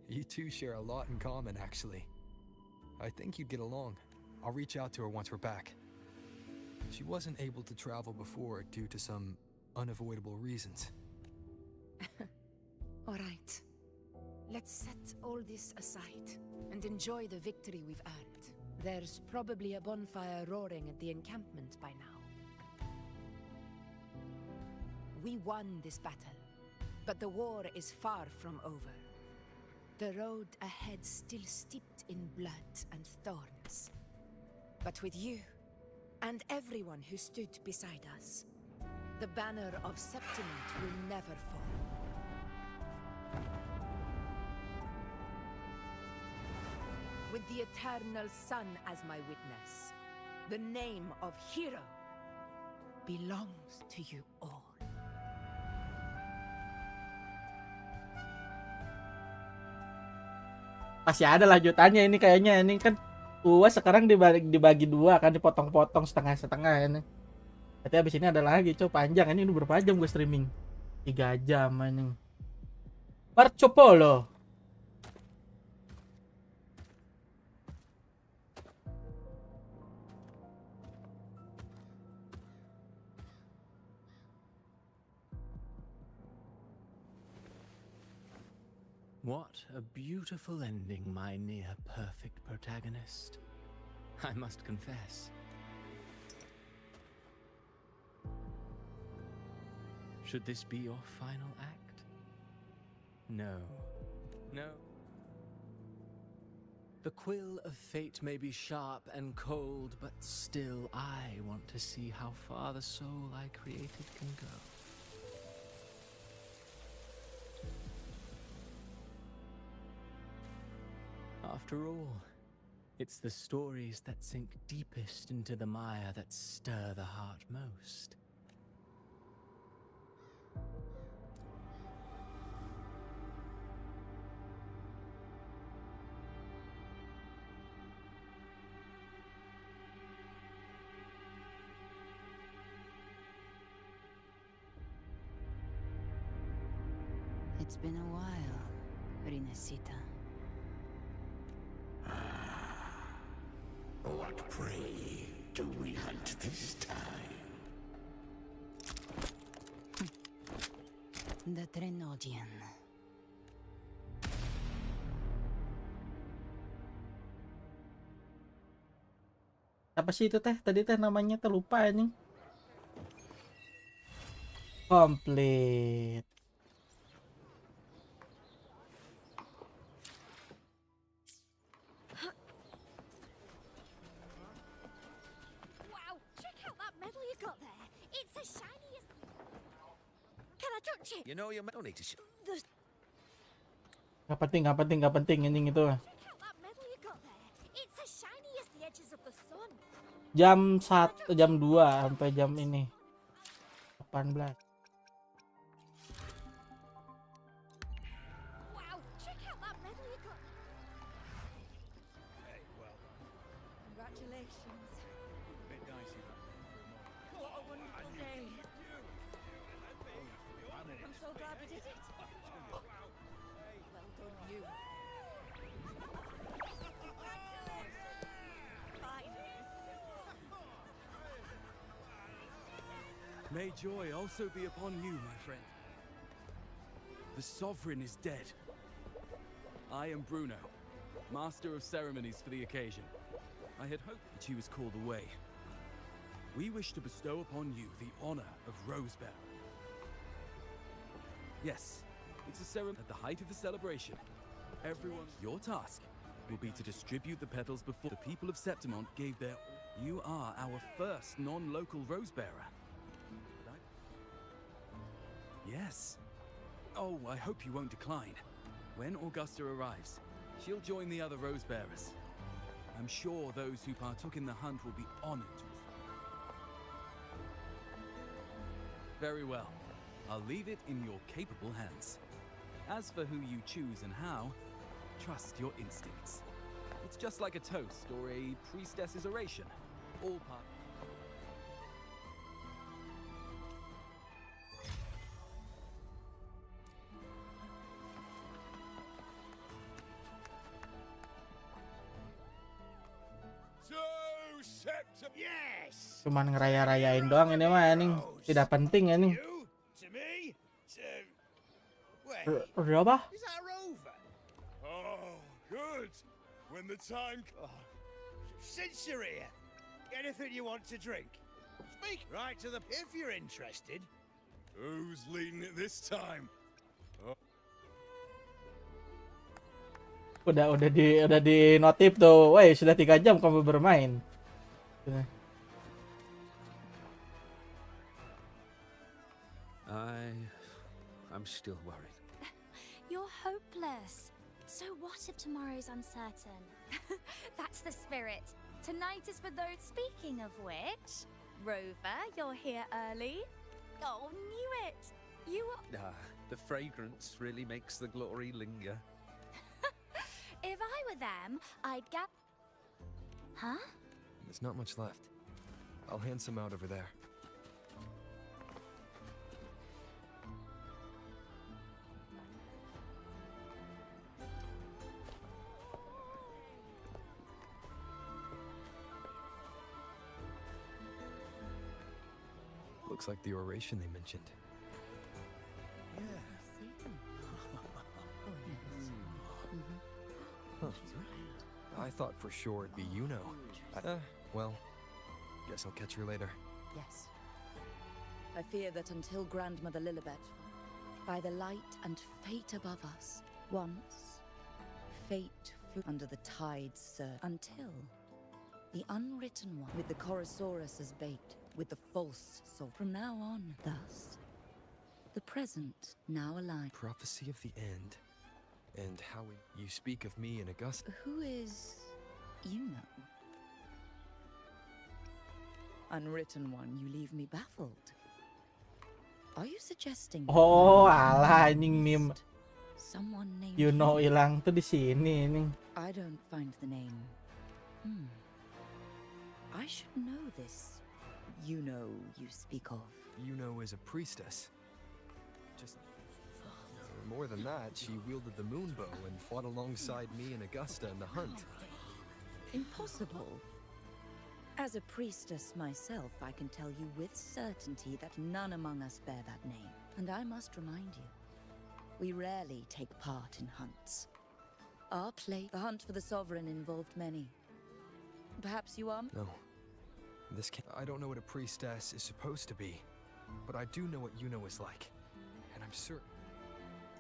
Speaker 4: You two share a lot in common, actually. I think you'd get along. I'll reach out to her once we're back. She wasn't able to travel before due to some unavoidable reasons.
Speaker 8: All right. Let's set all this aside and enjoy the victory we've earned. There's probably a bonfire roaring at the encampment by now. We won this battle, but the war is far from over. The road ahead still steeped in blood and thorns. But with you, and everyone who stood beside us, the banner of Septimont will never fall. With the eternal sun as my witness, the name of hero belongs to you all.
Speaker 1: Masih ada lanjutannya ini kayaknya. Ini kan sekarang dibagi dua kan, dipotong-potong setengah-setengah ini. Berarti abis ini ada lagi, panjang. Ini udah berapa jam gue streaming? 3 jam ini. Marco Polo.
Speaker 10: What a beautiful ending, my near-perfect protagonist. I must confess. Should this be your final act? No. No. The quill of fate may be sharp and cold, but still I want to see how far the soul I created can go. After all, it's the stories that sink deepest into the mire that stir the heart most.
Speaker 12: It's been a while, Rinesita.
Speaker 16: What prey do we hunt this time?
Speaker 12: The Trenodian.
Speaker 1: Apa sih itu teh? Tadi teh namanya terlupa ini. Complete.
Speaker 17: You know you don't need to show.
Speaker 1: Gak penting anjing itu. Jam 1, jam 2 sampai jam ini 18.
Speaker 9: May joy also be upon you, my friend. The Sovereign is dead. I am Bruno, Master of Ceremonies for the occasion. I had hoped that you was called away. We wish to bestow upon you the honor of Rosebearer. Yes, it's a ceremony at the height of the celebration. Everyone, your task will be to distribute the petals before the people of Septimont gave their... You are our first non-local rose bearer. Yes. Oh, I hope you won't decline. When Augusta arrives, she'll join the other rose bearers. I'm sure those who partook in the hunt will be honored. Very well. I'll leave it in your capable hands. As for who you choose and how, trust your instincts. It's just like a toast or a priestess's oration. All part...
Speaker 17: Yes.
Speaker 1: Cuman ngeraya-rayain doang ini mah anjing, tidak penting anjing.
Speaker 17: To me?
Speaker 1: Udah apa?
Speaker 17: Is that Rover? Oh, good. When the time... Since you're here, anything you want to drink? Speak right to the... If you're interested.
Speaker 6: Who's leading it this time?
Speaker 1: Udah di notif tuh. Woi, sudah 3 jam kamu bermain.
Speaker 5: I'm still worried.
Speaker 20: You're hopeless. So what if tomorrow's uncertain? That's the spirit. Tonight is for those. Speaking of which, Rover, you're here early. Oh, knew it. You are...
Speaker 5: The fragrance really makes the glory linger.
Speaker 20: If I were them, I'd get... Huh?
Speaker 4: There's not much left. I'll hand some out over there. Looks like the oration they mentioned. Huh. I thought for sure it'd be IUNO. Well, guess I'll catch her later.
Speaker 8: Yes. I fear that until Grandmother Lilibet, by the light and fate above us, once fate flew under the tide's surge, until the unwritten one, with the Chorosaurus as bait, with the false soul. From now on, thus, the present now alive.
Speaker 4: Prophecy of the end. And how you speak of me and Augusta.
Speaker 8: Who is IUNO? Unwritten one, you leave me baffled. Are you suggesting?
Speaker 1: Oh, alah anjing meme.
Speaker 8: Someone named
Speaker 1: IUNO hilang tuh di sini nih.
Speaker 8: I don't find the name. I should know this. IUNO you speak of.
Speaker 4: IUNO is a priestess. Just more than that, she wielded the moon bow and fought alongside me and Augusta in the hunt.
Speaker 8: Impossible. As a priestess myself, I can tell you with certainty that none among us bear that name. And I must remind you, we rarely take part in hunts. Our place, the hunt for the sovereign, involved many. Perhaps you are?
Speaker 4: No. This can't... I don't know what a priestess is supposed to be, but I do know what IUNO is like. And I'm certain...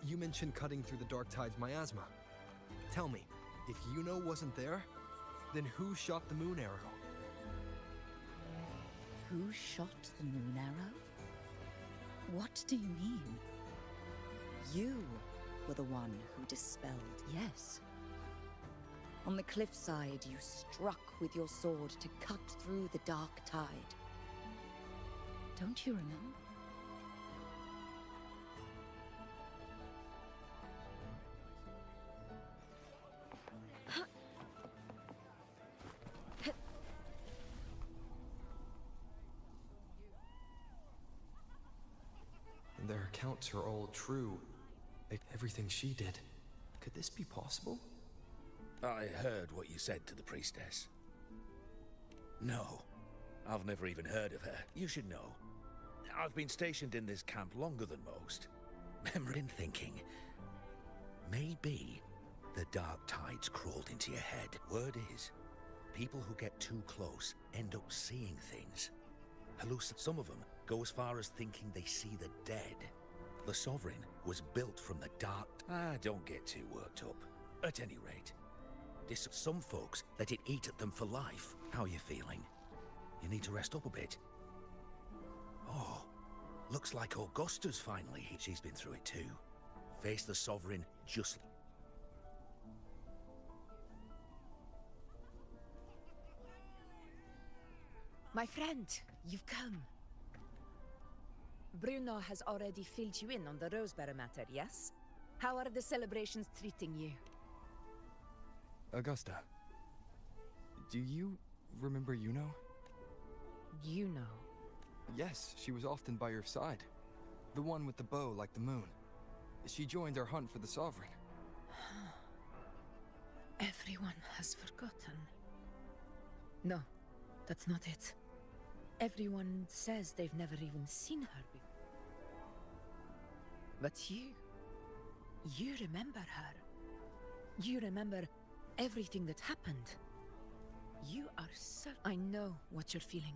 Speaker 4: You mentioned cutting through the dark tide's miasma. Tell me, if IUNO wasn't there, then who shot the moon arrow?
Speaker 8: Who shot the moon arrow? What do you mean? You were the one who dispelled, yes. On the cliffside, you struck with your sword to cut through the dark tide. Don't you remember?
Speaker 4: And their accounts are all true. Everything she did. Could this be possible?
Speaker 17: I heard what you said to the priestess. No, I've never even heard of her. You should know. I've been stationed in this camp longer than most. Remembering thinking, maybe the dark tides crawled into your head. Word is, people who get too close end up seeing things. Some of them go as far as thinking they see the dead. The Sovereign was built from the dark... don't get too worked up. At any rate, some folks let it eat at them for life. How are you feeling? You need to rest up a bit. Oh, looks like Augusta's finally here. She's been through it too. Face the Sovereign justly.
Speaker 8: My friend, you've come. Bruno has already filled you in on the Rosebearer matter, yes? How are the celebrations treating you?
Speaker 2: Augusta, do you remember IUNO?
Speaker 8: IUNO?
Speaker 2: Yes, she was often by your side. The one with the bow like the moon. She joined our hunt for the Sovereign.
Speaker 8: Everyone has forgotten. No, that's not it. Everyone says they've never even seen her before. But you remember her. You remember everything that happened. You are so... I know what you're feeling,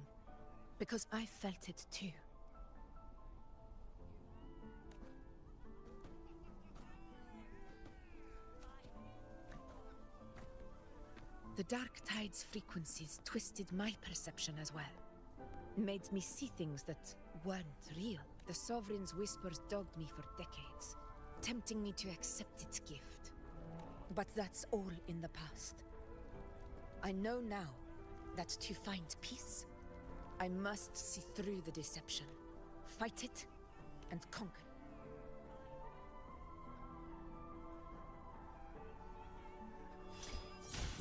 Speaker 8: because I felt it too. The Dark Tide's frequencies twisted my perception as well. Made me see things that weren't real. The Sovereign's whispers dogged me for decades, tempting me to accept its gift. But that's all in the past. I know now that to find peace, I must see through the deception, fight it, and conquer.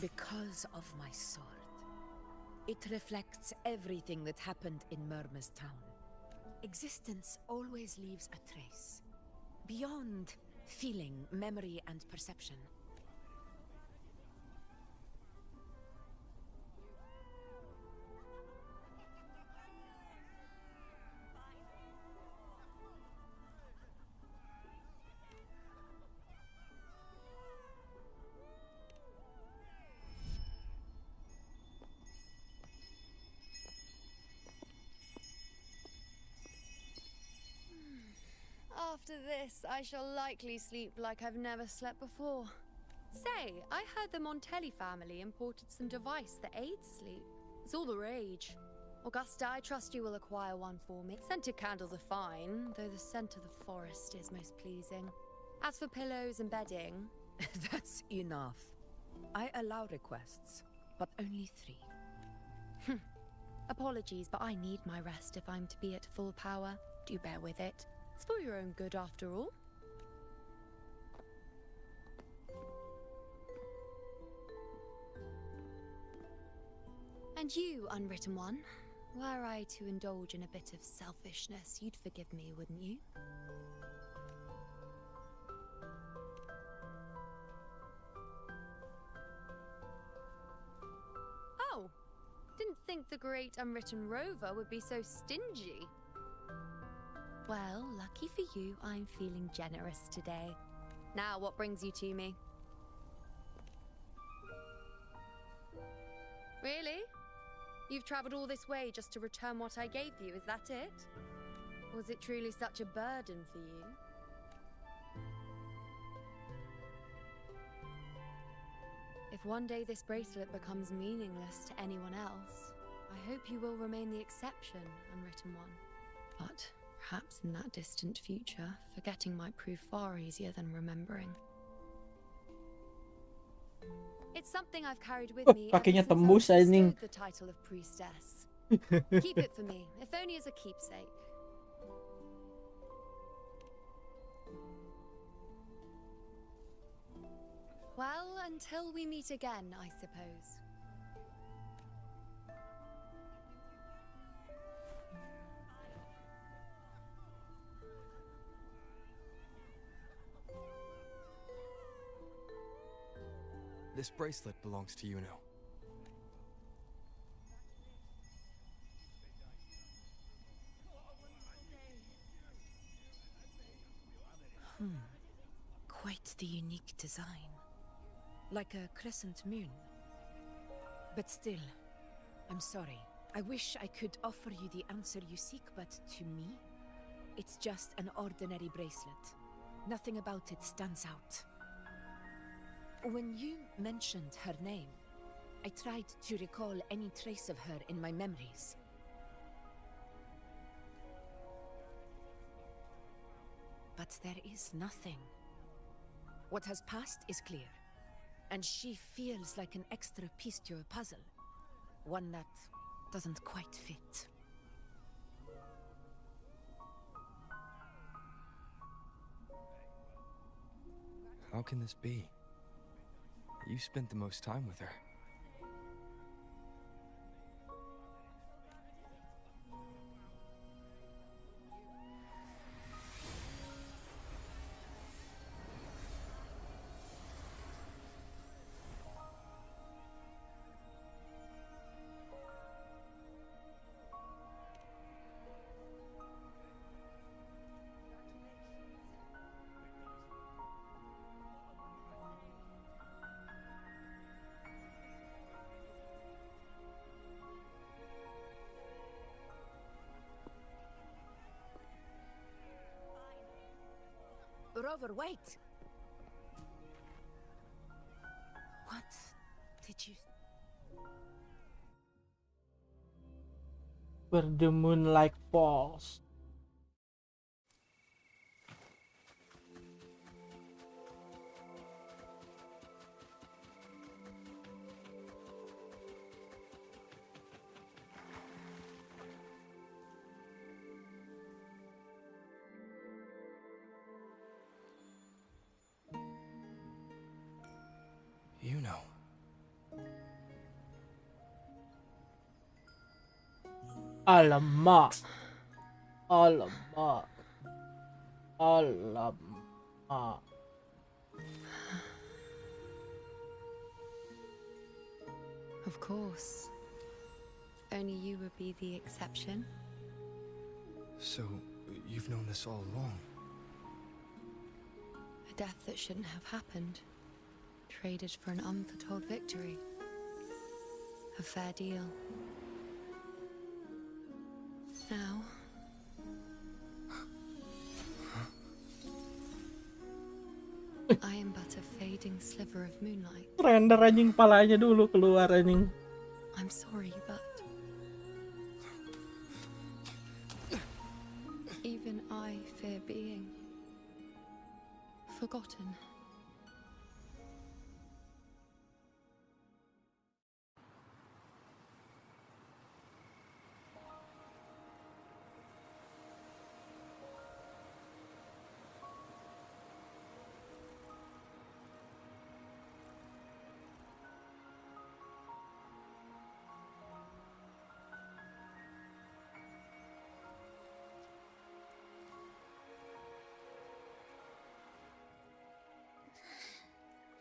Speaker 8: Because of my sword. It reflects everything that happened in Murma's town. Existence always leaves a trace. Beyond feeling, memory, and perception.
Speaker 11: After this, I shall likely sleep like I've never slept before. Say, I heard the Montelli family imported some device that aids sleep. It's all the rage. Augusta, I trust you will acquire one for me. Scented candles are fine, though the scent of the forest is most pleasing. As for pillows and bedding...
Speaker 8: That's enough. I allow requests, but only 3.
Speaker 11: Apologies, but I need my rest if I'm to be at full power. Do bear with it. It's for your own good, after all. And you, Unwritten One, were I to indulge in a bit of selfishness, you'd forgive me, wouldn't you? Oh, didn't think the great Unwritten Rover would be so stingy. Well, lucky for you, I'm feeling generous today. Now, what brings you to me? Really? You've traveled all this way just to return what I gave you, is that it? Was it truly such a burden for you? If one day this bracelet becomes meaningless to anyone else, I hope you will remain the exception, Unwritten One. But perhaps in that distant future, forgetting might prove far easier than remembering. It's something I've carried with me ever
Speaker 1: Kakinya
Speaker 11: since I was
Speaker 1: tembus, anjing.
Speaker 11: bestowed the title of priestess. Keep it for me, if only as a keepsake. Well, until we meet again, I suppose.
Speaker 2: This bracelet belongs to IUNO.
Speaker 8: Quite the unique design. Like a crescent moon. But still, I'm sorry. I wish I could offer you the answer you seek, but to me, it's just an ordinary bracelet. Nothing about it stands out. When you mentioned her name, I tried to recall any trace of her in my memories. But there is nothing. What has passed is clear, and she feels like an extra piece to a puzzle. One that doesn't quite fit.
Speaker 2: How can this be? You spent the most time with her.
Speaker 8: Rover, wait! What did you...
Speaker 1: Where the moonlight falls.
Speaker 2: IUNO.
Speaker 1: Alamak. Alamak. Alamak.
Speaker 11: Of course. Only you would be the exception.
Speaker 2: So, you've known this all along?
Speaker 11: A death that shouldn't have happened. Traded for an unforetold victory. A fair deal. Now... I am but a fading sliver of moonlight.
Speaker 1: Render anjing palanya dulu keluar anjing.
Speaker 11: I'm sorry, but... even I fear being... forgotten.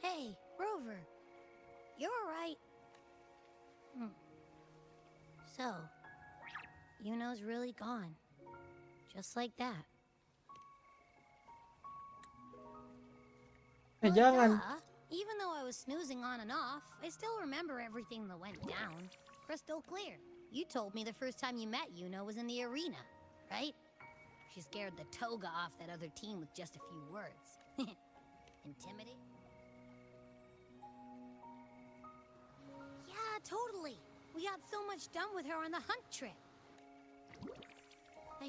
Speaker 3: Hey, Rover. You're alright. So, IUNO's really gone. Just like that.
Speaker 1: Jangan.
Speaker 3: Duh. Even though I was snoozing on and off, I still remember everything that went down. Crystal clear. You told me the first time you met IUNO was in the arena, right? She scared the toga off that other team with just a few words. Intimidate? Yeah, totally. We got so much done with her on the hunt trip.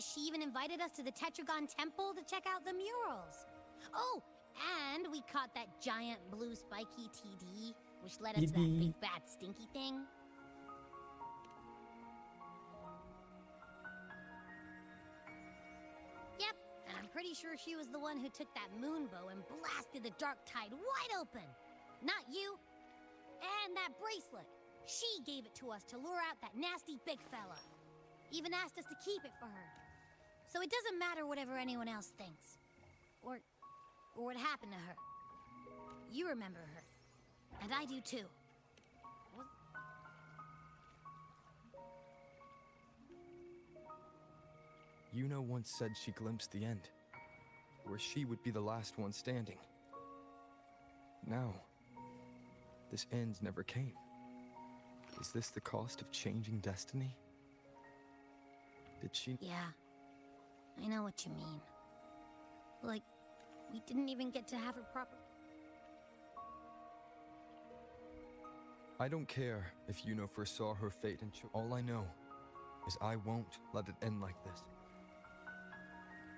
Speaker 3: She even invited us to the Tetragon Temple to check out the murals. Oh, and we caught that giant blue spiky TD, which led us to that big bad stinky thing. Yep, and I'm pretty sure she was the one who took that moon bow and blasted the dark tide wide open. Not you. And that bracelet. She gave it to us to lure out that nasty big fella. Even asked us to keep it for her. So it doesn't matter whatever anyone else thinks. Or what happened to her. You remember her. And I do too.
Speaker 2: IUNO once said she glimpsed the end, where she would be the last one standing. Now, this end never came. Is this the cost of changing destiny? Did she...
Speaker 3: Yeah, I know what you mean. Like, we didn't even get to have her proper...
Speaker 2: I don't care if Yuno foresaw her fate and all I know is I won't let it end like this.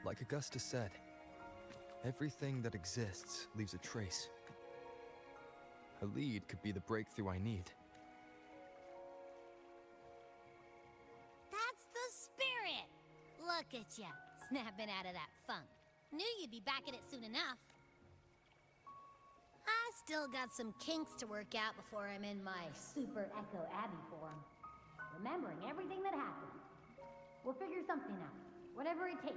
Speaker 2: Like Augusta said, everything that exists leaves a trace. A lead could be the breakthrough I need.
Speaker 3: That's the spirit! Look at ya, snapping out of that funk. Knew you'd be back at it soon enough. I still got some kinks to work out before I'm in my Super Echo Abbey form. Remembering everything that happened. We'll figure something out, whatever it takes.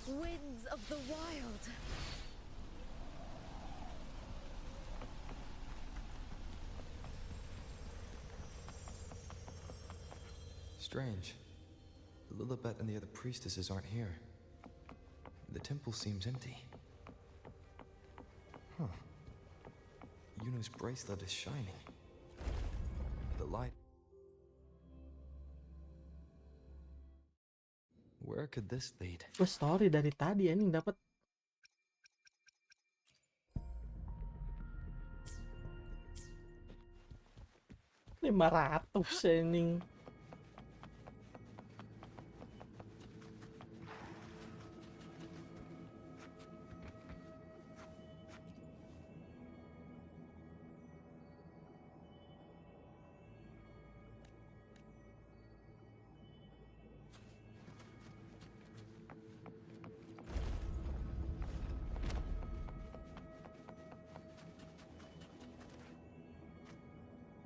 Speaker 8: Winds of the wild.
Speaker 2: Strange. The Lilibet and the other priestesses aren't here. The temple seems empty. Huh. Yuno's bracelet is shining. The light... Where could this lead?
Speaker 1: Gue story dari tadi anjing dapat 500 anjing.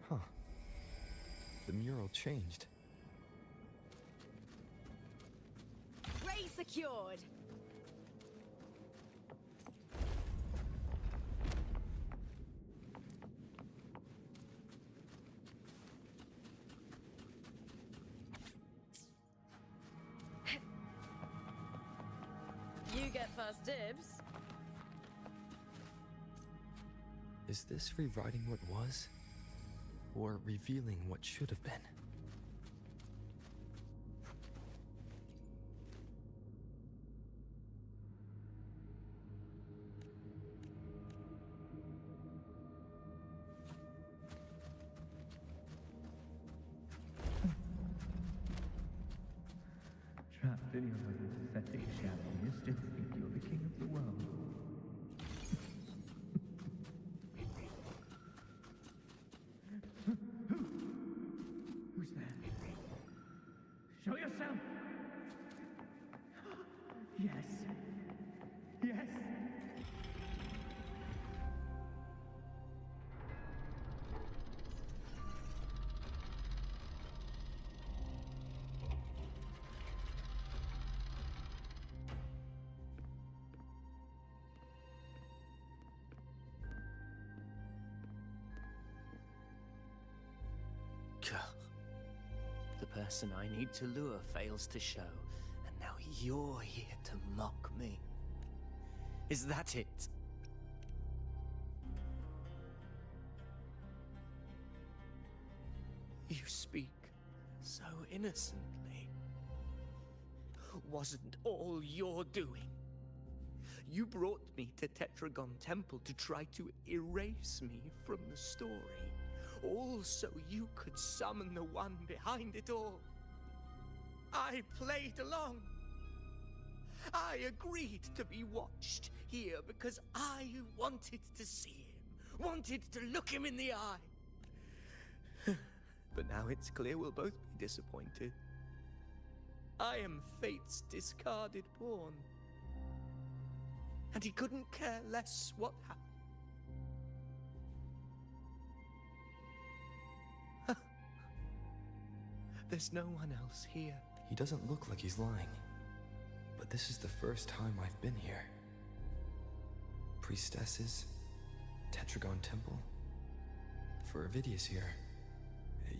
Speaker 2: Huh. The mural changed.
Speaker 8: Ray secured. You get first dibs.
Speaker 2: Is this rewriting what was? Or revealing what should have been?
Speaker 13: Trapped in your own pathetic shadow, you still think you're the king of the world. Who's there? Show yourself! Yes. Yes.
Speaker 10: The person I need to lure fails to show, and now you're here to mock me. Is that it? You speak so innocently. Wasn't all your doing. You brought me to Tetragon Temple to try to erase me from the story. All so you could summon the one behind it all. I played along. I agreed to be watched here because I wanted to see him, wanted to look him in the eye. But now it's clear we'll both be disappointed. I am fate's discarded pawn. And he couldn't care less what happened. There's no one else here.
Speaker 2: He doesn't look like he's lying. But this is the first time I've been here. Priestesses, Tetragon Temple. For Avidius here,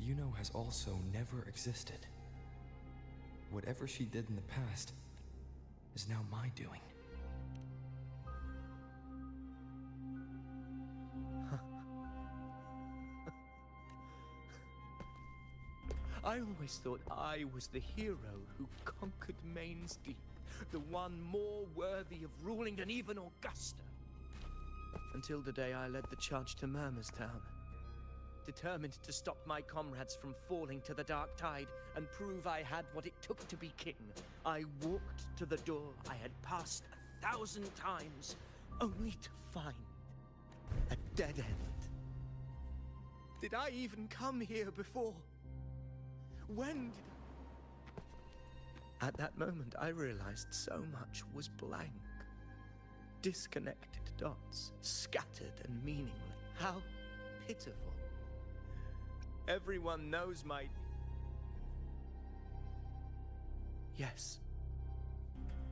Speaker 2: IUNO has also never existed. Whatever she did in the past is now my doing.
Speaker 10: I always thought I was the hero who conquered Main's Deep, the one more worthy of ruling than even Augusta. Until the day I led the charge to Murmurstown, determined to stop my comrades from falling to the dark tide and prove I had what it took to be king. I walked to the door I had passed 1,000 times, only to find a dead end. Did I even come here before? When did I... At that moment, I realized so much was blank. Disconnected dots, scattered and meaningless. How pitiful. Everyone knows my... Yes.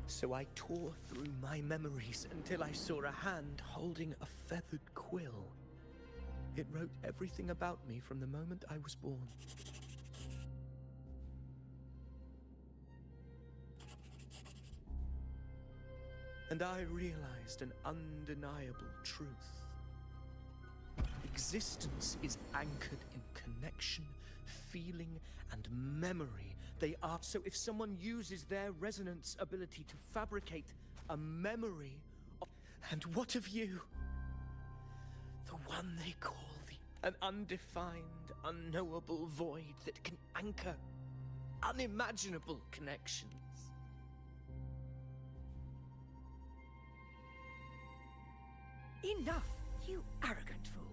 Speaker 10: So I tore through my memories until I saw a hand holding a feathered quill. It wrote everything about me from the moment I was born. And I realized an undeniable truth. Existence is anchored in connection, feeling, and memory. They are. So if someone uses their resonance ability to fabricate a memory of... And what of you? The one they call an undefined, unknowable void that can anchor unimaginable connections.
Speaker 14: Enough, you arrogant fool.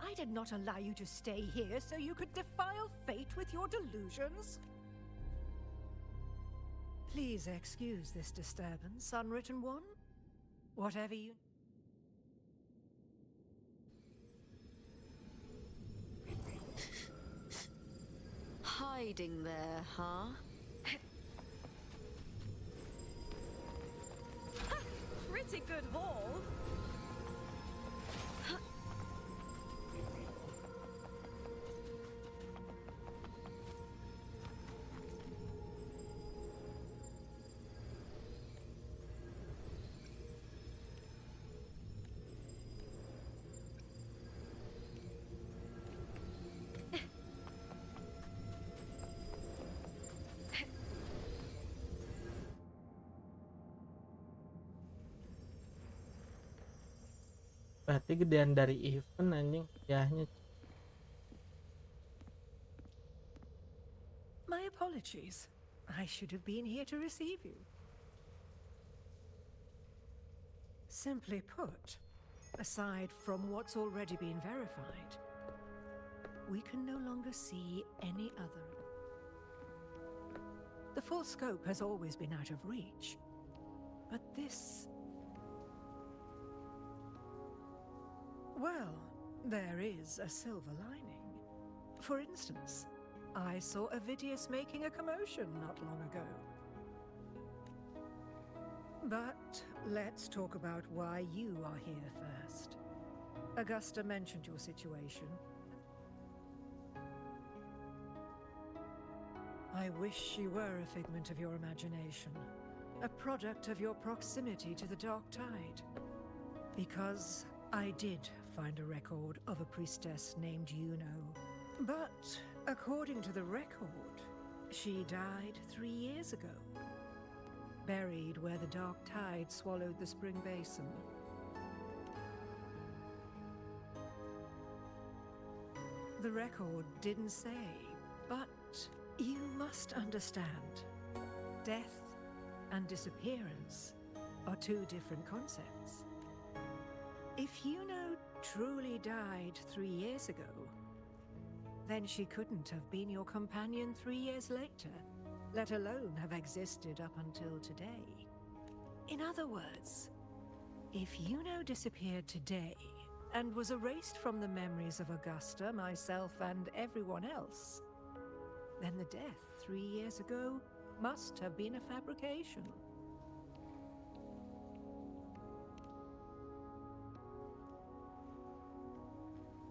Speaker 14: I did not allow you to stay here so you could defile fate with your delusions. Please excuse this disturbance, Unwritten One. Whatever you...
Speaker 12: Hiding there, huh?
Speaker 14: Pretty good haul.
Speaker 1: Berarti gedean dari event anjing yahnya.
Speaker 14: My apologies. I should have been here to receive you. Simply put, aside from what's already been verified, we can no longer see any other. The full scope has always been out of reach, but this... Well, there is a silver lining. For instance, I saw Avidius making a commotion not long ago. But let's talk about why you are here first. Augusta mentioned your situation. I wish she were a figment of your imagination, a product of your proximity to the Dark Tide. Because I did find a record of a priestess named IUNO. But according to the record, she died 3 years ago, buried where the Dark Tide swallowed the Spring Basin. The record didn't say, but you must understand, death and disappearance are two different concepts. If IUNO truly died 3 years ago, then she couldn't have been your companion 3 years later, let alone have existed up until today. In other words, if IUNO disappeared today and was erased from the memories of Augusta, myself, and everyone else,
Speaker 15: Then the death 3 years ago must have been a fabrication.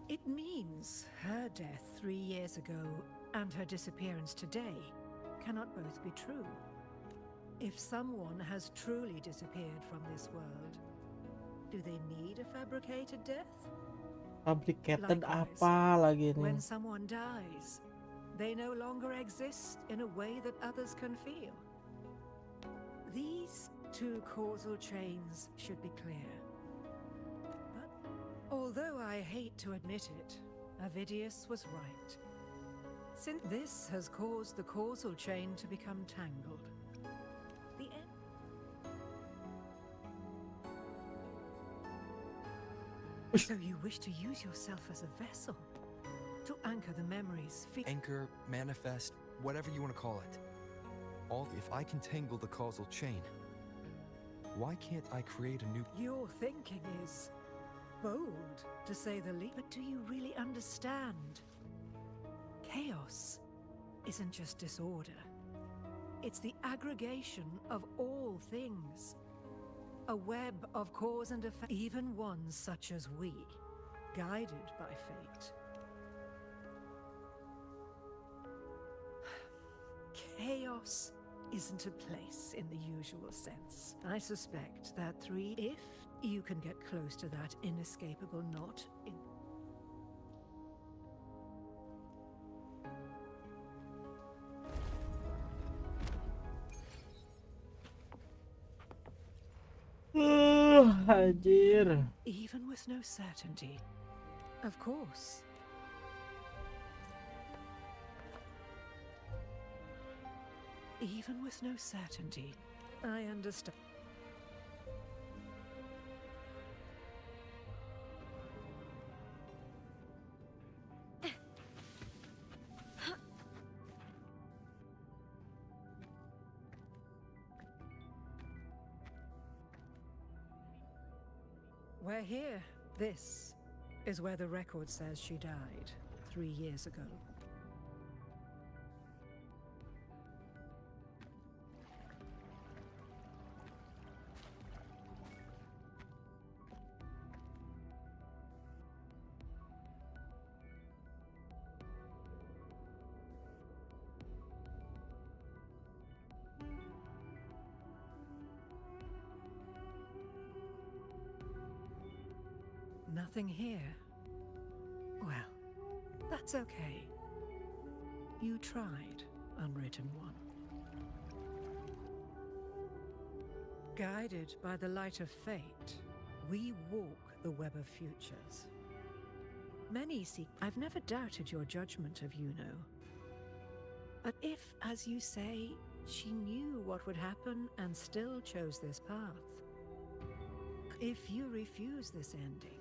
Speaker 15: It means her death 3 years ago and her disappearance today cannot both be true. If someone has truly disappeared from this world, do they need a fabricated death?
Speaker 1: Fabricated
Speaker 15: Likewise,
Speaker 1: apa lagi nih?
Speaker 15: when someone dies, they no longer exist in a way that others can feel. These two causal chains should be clear. But although I hate to admit it, Avidius was right. Since this has caused the causal chain to become tangled. The end. So you wish to use yourself as a vessel to anchor the memories.
Speaker 2: Anchor, manifest, whatever you want to call it. All if I can tangle the causal chain, why can't I create a new...
Speaker 15: Your thinking is bold, to say the least. But do you really understand? Chaos isn't just disorder. It's the aggregation of all things. A web of cause and effect, even ones such as we, guided by fate. Chaos isn't a place in the usual sense. I suspect that if you can get close to that inescapable knot in...
Speaker 1: Anjir.
Speaker 15: Even with no certainty. Of course. Even with no certainty, I understand. We're here. This is where the record says she died 3 years ago. Nothing here. Well, that's okay. You tried, unwritten one. Guided by the light of fate, we walk the web of futures. Many seek... I've never doubted your judgment of IUNO. But if, as you say, she knew what would happen and still chose this path, if you refuse this ending,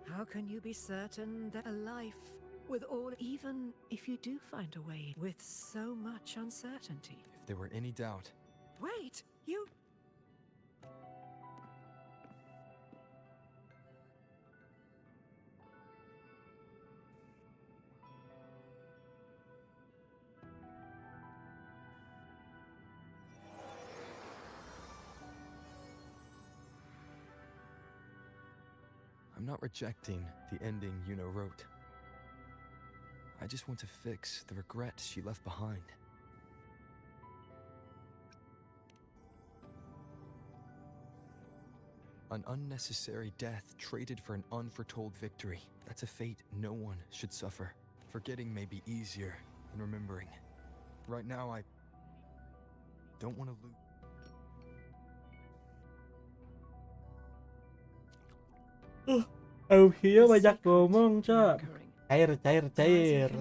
Speaker 15: how can you be certain that a life with all, even if you do find a way, with so much uncertainty?
Speaker 2: If there were any doubt...
Speaker 15: Wait, you...
Speaker 2: I'm not rejecting the ending IUNO wrote. I just want to fix the regrets she left behind. An unnecessary death traded for an unforetold victory. That's a fate no one should suffer. Forgetting may be easier than remembering. Right now, I don't want to lose.
Speaker 1: Augia banyak ngomong, Cak. Cair.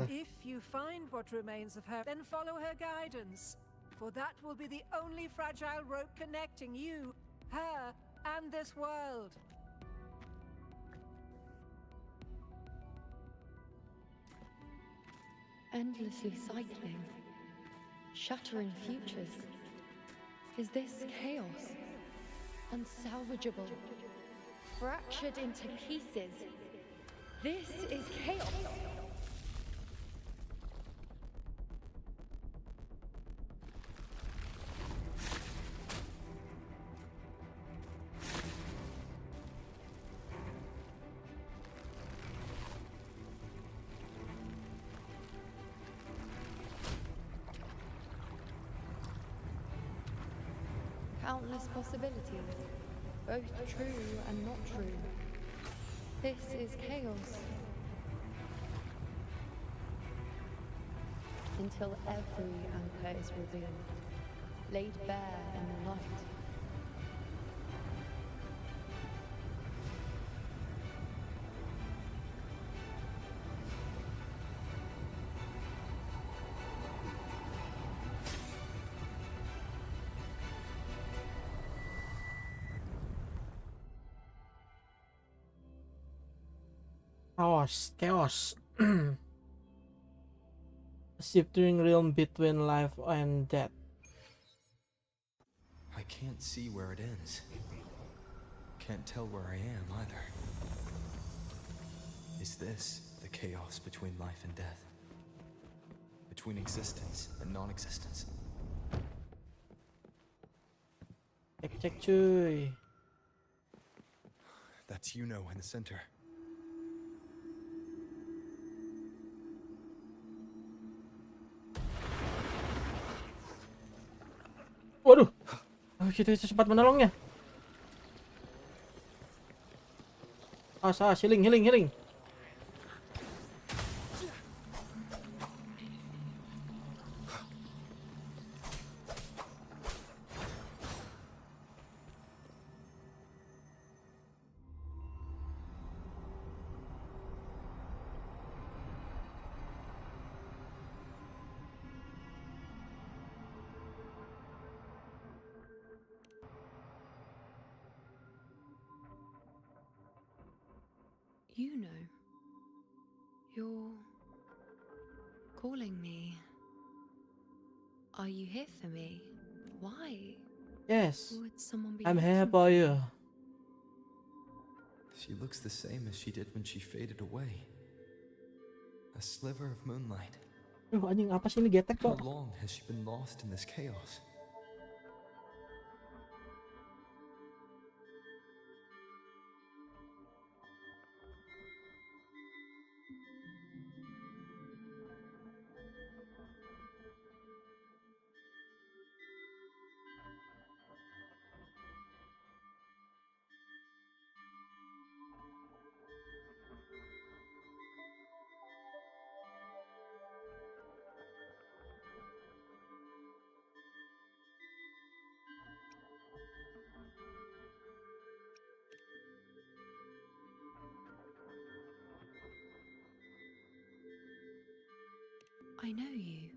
Speaker 15: If you find what remains of her, then follow her guidance. For that will be the only fragile rope connecting you, her, and this world.
Speaker 11: Endlessly cycling, shattering futures. Is this chaos? Unsalvageable, fractured into pieces. This is chaos. countless possibilities, both true and not true. This is chaos. Until every anchor is revealed, laid bare in the light.
Speaker 1: Chaos. A shifting realm between life and death.
Speaker 2: I can't see where it ends. Can't tell where I am either. Is this the chaos between life and death? Between existence and non-existence?
Speaker 1: Cek cuy.
Speaker 2: That's IUNO in the center.
Speaker 1: Waduh, kita cepat menolongnya. Healing.
Speaker 11: IUNO, you're calling me. Are you here for me? Why?
Speaker 1: Yes,
Speaker 11: Would someone be
Speaker 1: I'm here
Speaker 11: looking
Speaker 1: for you.
Speaker 2: She looks the same as she did when she faded away. A sliver of moonlight.
Speaker 1: Duh, anjing apa sih ini getek
Speaker 2: How
Speaker 1: kok?
Speaker 2: long has she been lost in this chaos?
Speaker 11: I know you.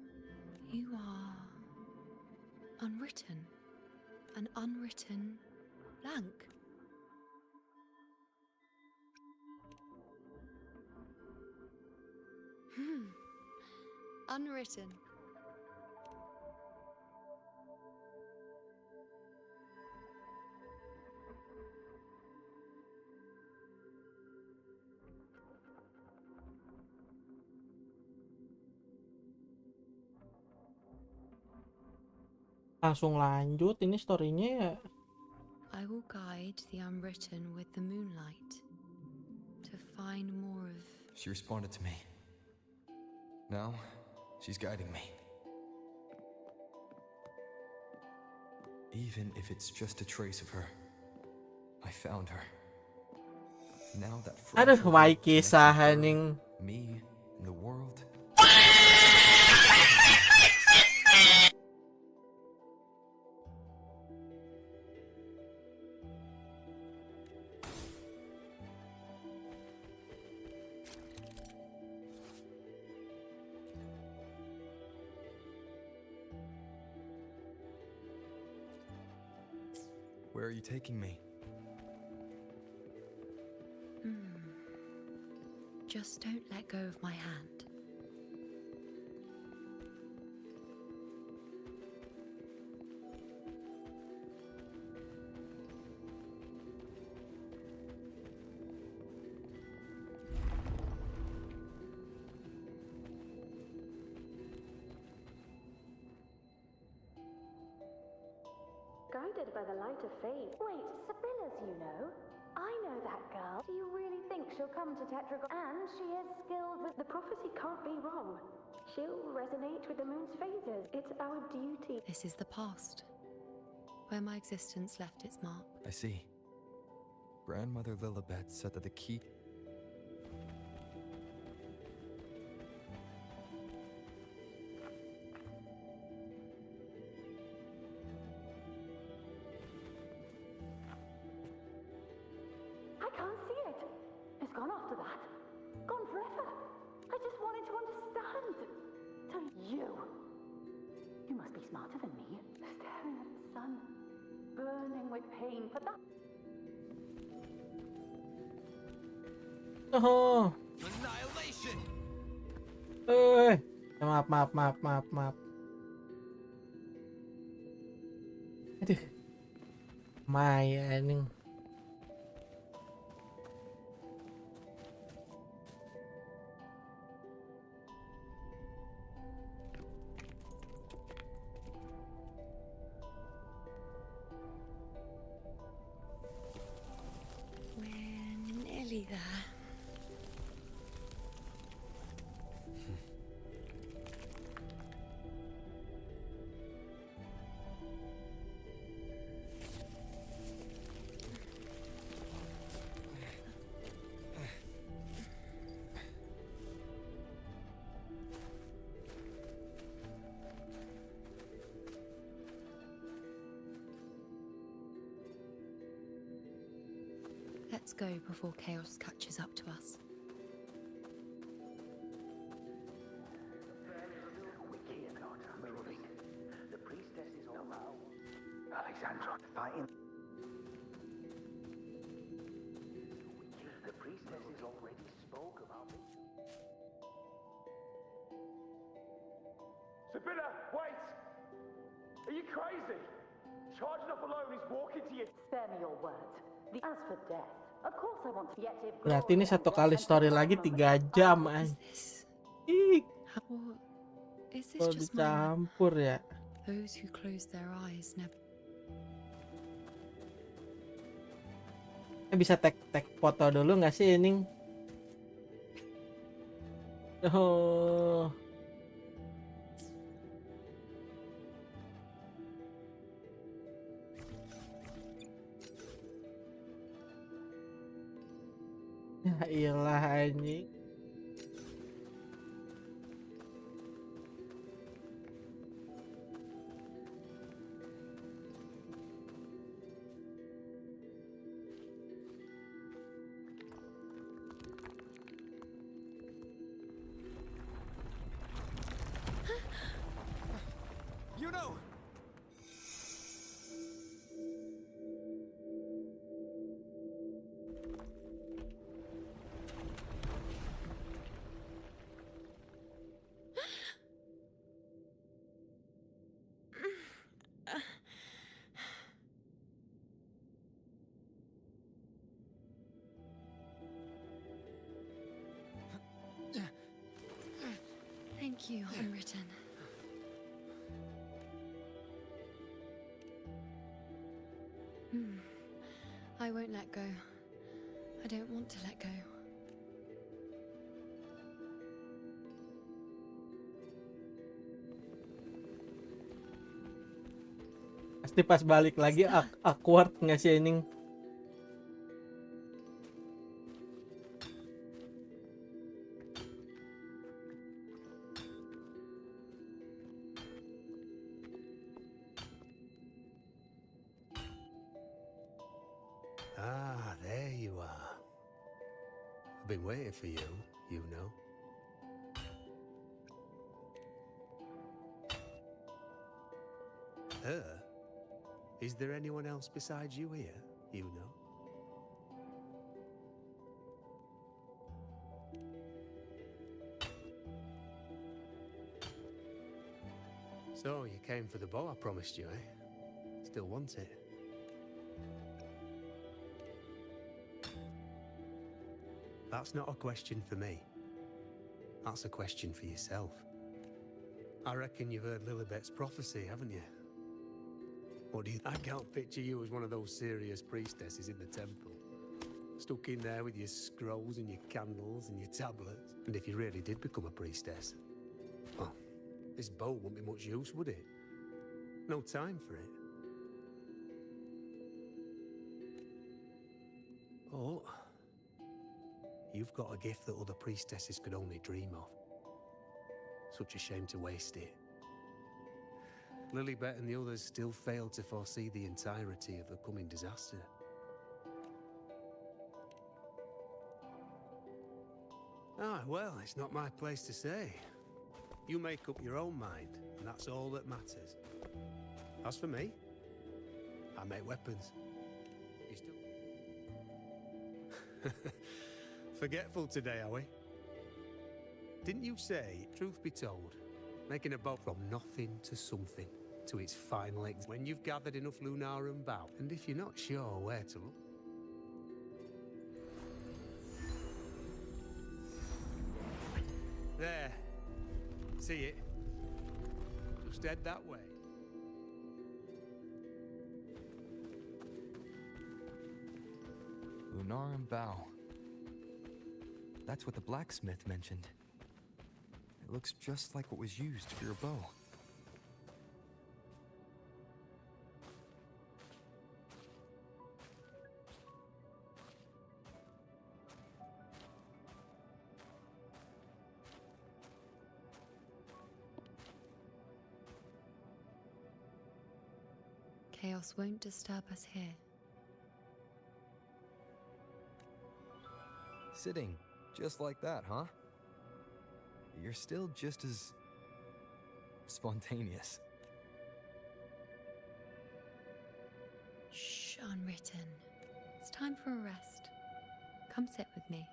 Speaker 11: You are unwritten. An unwritten blank. Unwritten.
Speaker 1: Langsung lanjut ini storynya ya.
Speaker 11: I will guide the unwritten with the moonlight to find more of.
Speaker 2: She responded to me. Now, she's guiding me. Even if it's just a trace of her, I found her. Now that
Speaker 1: Aduh, wae kisah anjing.
Speaker 2: Me and the world. Where are you taking me?
Speaker 11: Just don't let go of my hand.
Speaker 7: Guided by the light of faith. Wait, Sibylla's, you know? I know that girl. Do you really think she'll come to Tetragon? And she is skilled with... The prophecy can't be wrong. She'll resonate with the moon's phases. It's our duty.
Speaker 11: This is the past. where my existence left its mark.
Speaker 2: I see. Grandmother Lilibet said that the key...
Speaker 7: I can't see it. It's gone after that. Gone forever. I just wanted to understand. So you must be smarter than me. Staring at the sun, burning with pain for that.
Speaker 1: Oh.
Speaker 2: Annihilation.
Speaker 1: Maaf. Aduh. Maya nih.
Speaker 11: We're nearly there. Let's go before chaos catches up to us.
Speaker 13: We cannot moving. The priestess is all around. Alexandra, fighting. The priestess is already spoke about it.
Speaker 19: Sibylla, wait! Are you crazy? Charging up alone is walking to you.
Speaker 7: Spare me your words. As for death, of course I want to yet if
Speaker 1: Berarti ini satu kali story lagi 3 jam anjing.
Speaker 11: Is this
Speaker 1: Kalau
Speaker 11: just
Speaker 1: dicampur ya.
Speaker 11: Those who close their eyes never.
Speaker 1: Bisa tag foto dulu nggak sih ini? Oh. Ya iyalah anjing.
Speaker 2: IUNO!
Speaker 11: Thank you, unwritten. I won't let go. I don't want to let go.
Speaker 1: Pasti pas balik lagi awkward nggak sih ini?
Speaker 18: Ah, there you are. I've been waiting for you, IUNO. Her? Is there anyone else besides you here, IUNO? So, you came for the bow I promised you, eh? Still want it? That's not a question for me. That's a question for yourself. I reckon you've heard Lilibet's prophecy, haven't you? What do you... I can't picture you as one of those serious priestesses in the temple. Stuck in there with your scrolls and your candles and your tablets. And if you really did become a priestess, well, this bow wouldn't be much use, would it? No time for it. Oh, you've got a gift that other priestesses could only dream of. Such a shame to waste it. Lilibet and the others still failed to foresee the entirety of the coming disaster. Ah, well, it's not my place to say. You make up your own mind, and that's all that matters. As for me, I make weapons. You still... Forgetful today, are we? Didn't you say, truth be told, making a bow from nothing to something, to its final when you've gathered enough lunar and bow, and if you're not sure where to look... There. See it? Just head that way.
Speaker 2: Lunar and bow. That's what the blacksmith mentioned. It looks just like what was used for your bow.
Speaker 11: Chaos won't disturb us here.
Speaker 2: Sitting, just like that, huh? You're still just as... spontaneous.
Speaker 11: Shh, unwritten. It's time for a rest. Come sit with me.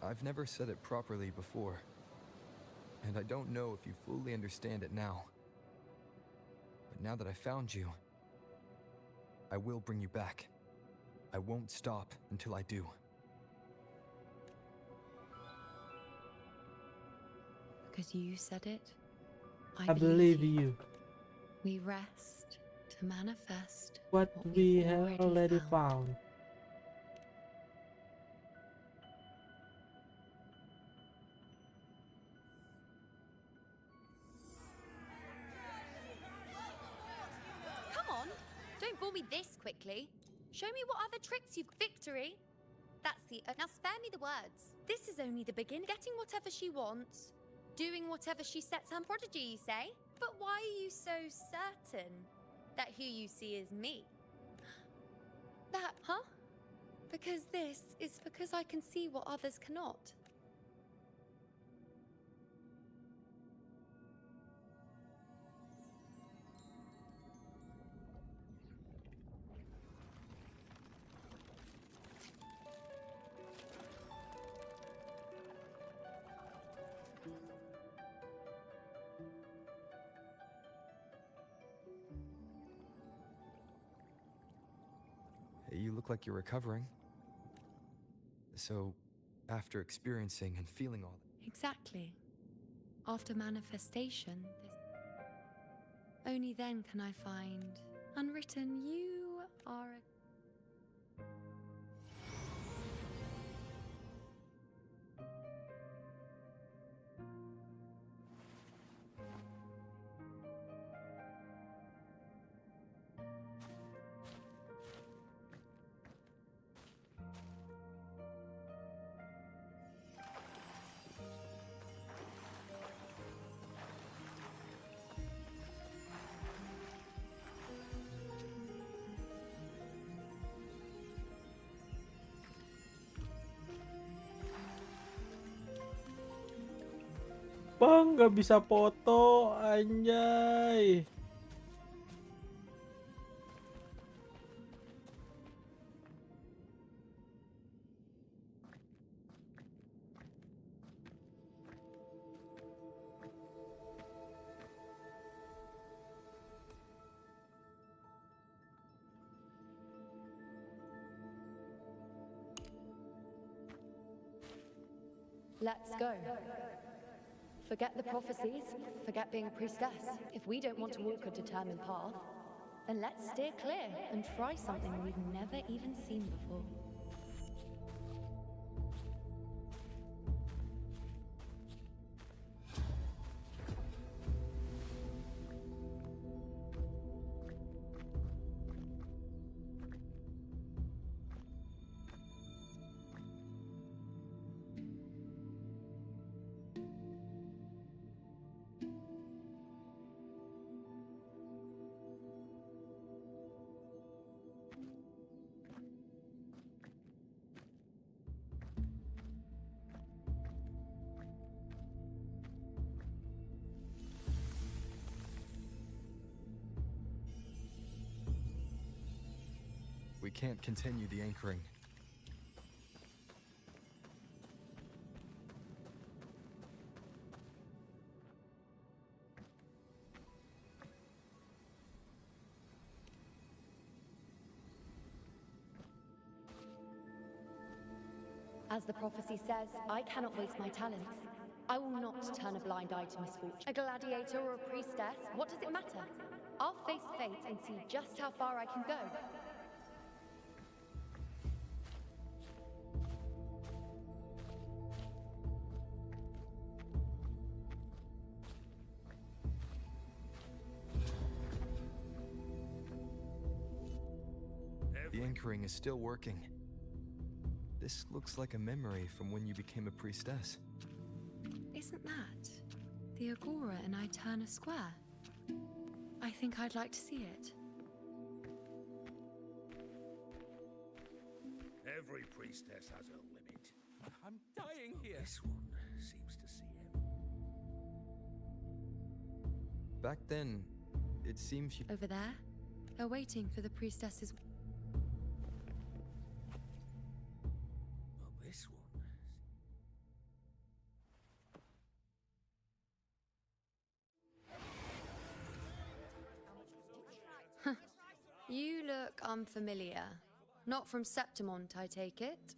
Speaker 2: I've never said it properly before, and I don't know if you fully understand it now. But now that I found you, I will bring you back. I won't stop until I do.
Speaker 11: Because you said it,
Speaker 1: I believe you.
Speaker 11: We rest to manifest
Speaker 1: What we have already found.
Speaker 11: Come on, don't bore me this quickly. Show me what other tricks you've... Victory! That's the... now spare me the words. This is only the beginning. Getting whatever she wants. Doing whatever she sets her prodigy, you say? But why are you so certain that who you see is me? That, huh? Because this is because I can see what others cannot.
Speaker 2: You look like you're recovering. So, after experiencing and feeling all that...
Speaker 11: Exactly. After manifestation, only then can I find... Unwritten, you are a...
Speaker 1: Bang, nggak bisa foto, anjay.
Speaker 7: Let's go. Forget the prophecies, forget being a priestess. If we don't want to walk a determined path, then let's steer clear and try something we've never even seen before.
Speaker 2: can't continue the anchoring.
Speaker 21: As the prophecy says, I cannot waste my talents. I will not turn a blind eye to misfortune. A gladiator or a priestess, what does it matter? I'll face fate and see just how far I can go.
Speaker 2: The anchoring is still working. This looks like a memory from when you became a priestess.
Speaker 11: Isn't that the Agora in Eterna Square? I think I'd like to see it.
Speaker 17: Every priestess has her limit.
Speaker 9: I'm dying here.
Speaker 17: This one seems to see him.
Speaker 2: Back then, it seems you...
Speaker 11: Over there, they're waiting for the priestess's...
Speaker 17: This one.
Speaker 11: You look unfamiliar. Not from Septimont, I take it?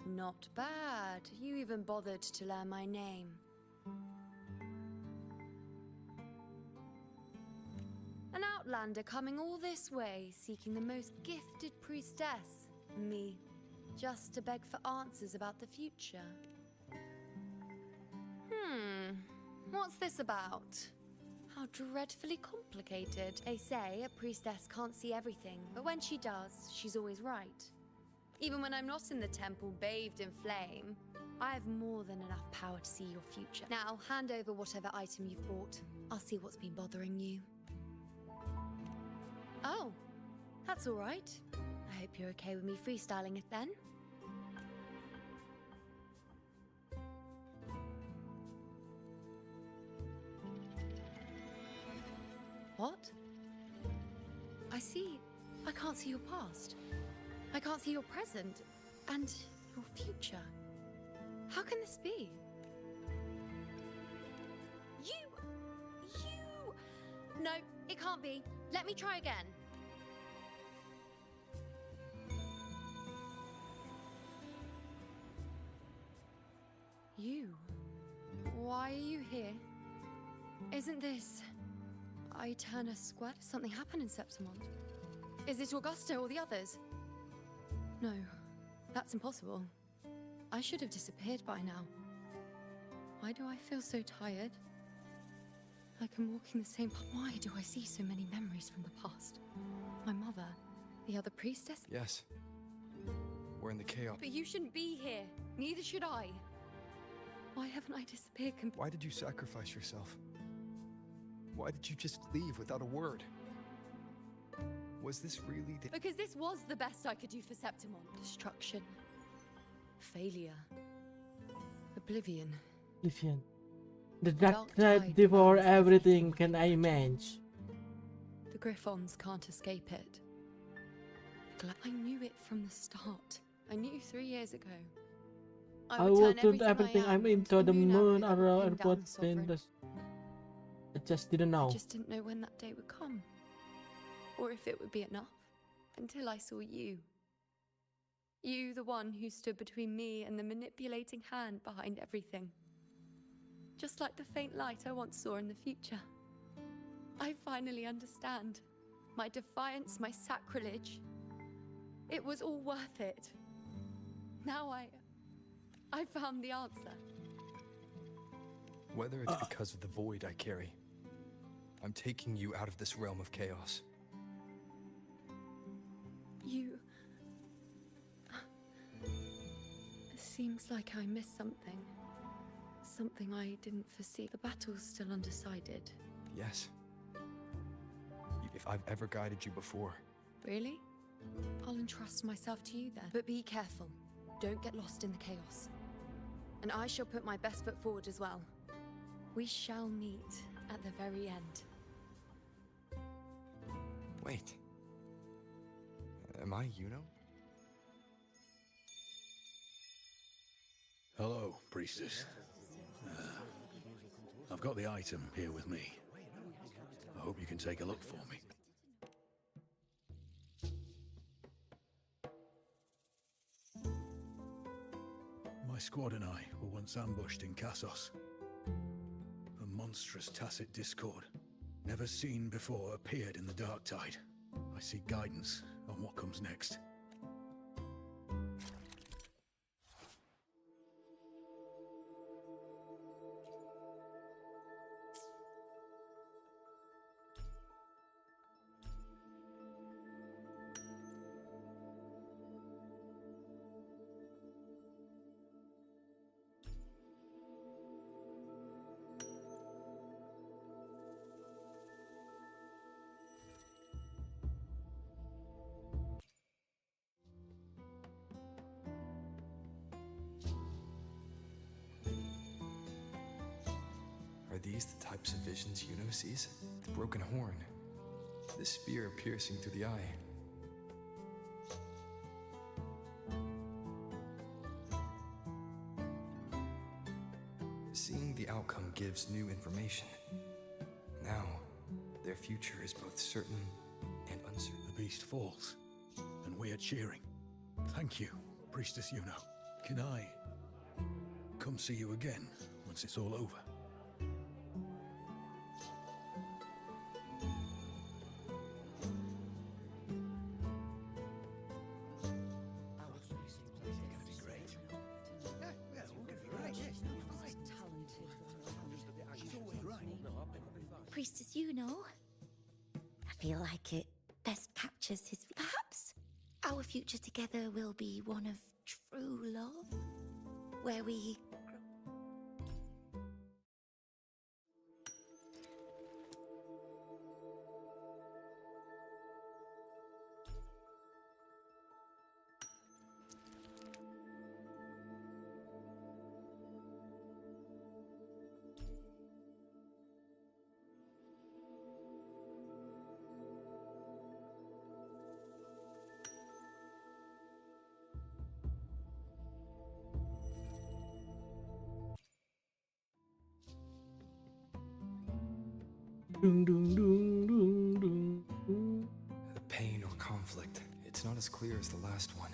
Speaker 11: Not bad. You even bothered to learn my name. An outlander coming all this way, seeking the most gifted priestess. Me. Just to beg for answers about the future. What's this about? How dreadfully complicated. They say a priestess can't see everything, but when she does, she's always right. Even when I'm not in the temple bathed in flame, I have more than enough power to see your future. Now, hand over whatever item you've bought. I'll see what's been bothering you. Oh, that's all right. I hope you're okay with me freestyling it then. What? I see. I can't see your past. I can't see your present. And your future. How can this be? You... No, it can't be. Let me try again. You? Why are you here? Isn't this... Eterna Square? Something happened in Septimont. Is it Augusta or the others? No, that's impossible. I should have disappeared by now. Why do I feel so tired? Like I'm walking the same path. Why do I see so many memories from the past? My mother, the other priestess?
Speaker 2: Yes. We're in the chaos.
Speaker 11: But you shouldn't be here. Neither should I. Why haven't I disappeared completely?
Speaker 2: Why did you sacrifice yourself? Why did you just leave without a word? Was this really the...
Speaker 11: Because this was the best I could do for Septimont. Destruction. Failure. Oblivion.
Speaker 1: Oblivion. The dark tide devour everything can I manage.
Speaker 11: The Griffons can't escape it. I knew it from the start. I knew 3 years ago.
Speaker 1: I will turn everything I'm into the moon around and put in the... I just didn't know.
Speaker 11: I just didn't know when that day would come. Or if it would be enough. Until I saw you. You, the one who stood between me and the manipulating hand behind everything. Just like the faint light I once saw in the future. I finally understand. My defiance, my sacrilege. It was all worth it. Now I found the answer.
Speaker 2: Whether it's because of the void I carry, I'm taking you out of this realm of chaos.
Speaker 11: You... It seems like I missed something. Something I didn't foresee. The battle's still undecided.
Speaker 2: Yes. If I've ever guided you before.
Speaker 11: Really? I'll entrust myself to you then. But be careful. Don't get lost in the chaos. And I shall put my best foot forward as well. We shall meet at the very end.
Speaker 2: Wait. Am I UNO?
Speaker 16: Hello, priestess. I've got the item here with me. I hope you can take a look for me. My squad and I were once ambushed in Kassos. A monstrous tacit discord, never seen before, appeared in the dark tide. I seek guidance on what comes next.
Speaker 2: Are these the types of visions UNO sees? The broken horn, the spear piercing through the eye. Seeing the outcome gives new information. Now, their future is both certain and uncertain.
Speaker 16: The beast falls, and we are cheering. Thank you, Priestess UNO. Can I come see you again once it's all over?
Speaker 12: Priestess UNO. I feel like it best captures his... Perhaps our future together will be one of true love, where we...
Speaker 1: Dun, dun, dun, dun, dun, dun.
Speaker 2: The pain or conflict, it's not as clear as the last one.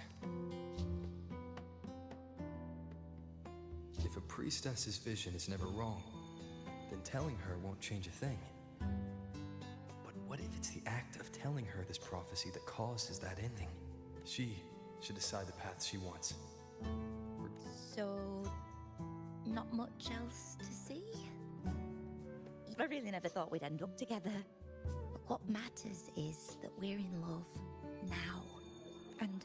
Speaker 2: If a priestess's vision is never wrong, then telling her won't change a thing. But what if it's the act of telling her this prophecy that causes that ending? She should decide the path she wants.
Speaker 12: So... not much else to see? I really never thought we'd end up together. But what matters is that we're in love now. And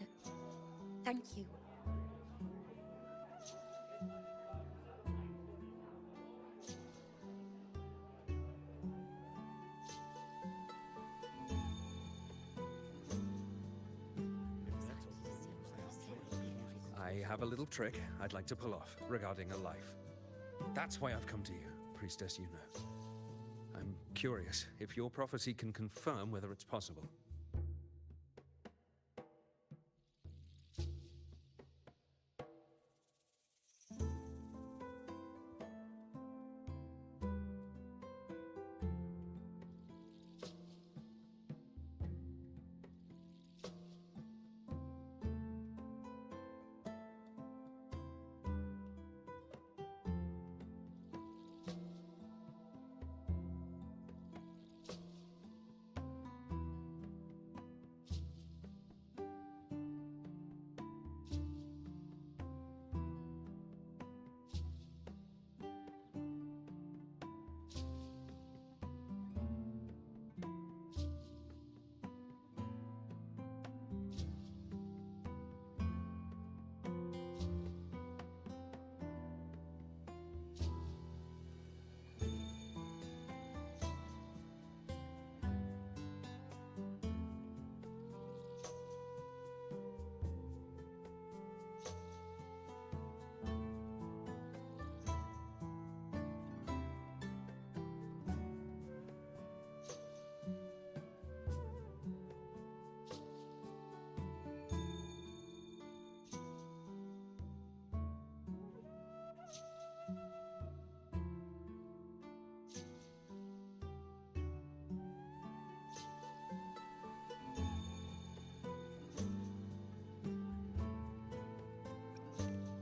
Speaker 12: thank you.
Speaker 5: I have a little trick I'd like to pull off regarding a life. That's why I've come to you, Priestess UNO. I'm curious if your prophecy can confirm whether it's possible.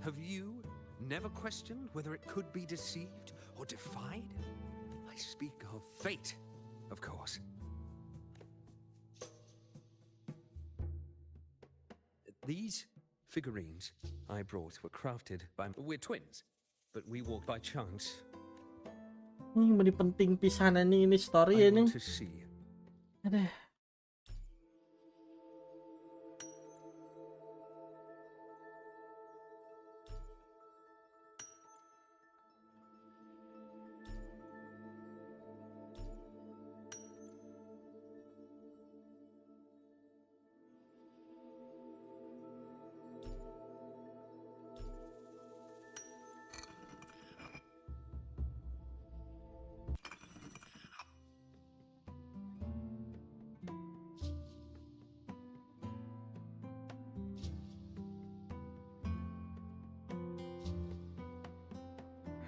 Speaker 5: Have you never questioned whether it could be deceived or defied? I speak of fate, of course. These figurines I brought were crafted by... We're twins, but we walked by chance.
Speaker 1: Ini meni penting pisan ini story
Speaker 5: I
Speaker 1: ini.
Speaker 5: want to see.
Speaker 1: Aduh.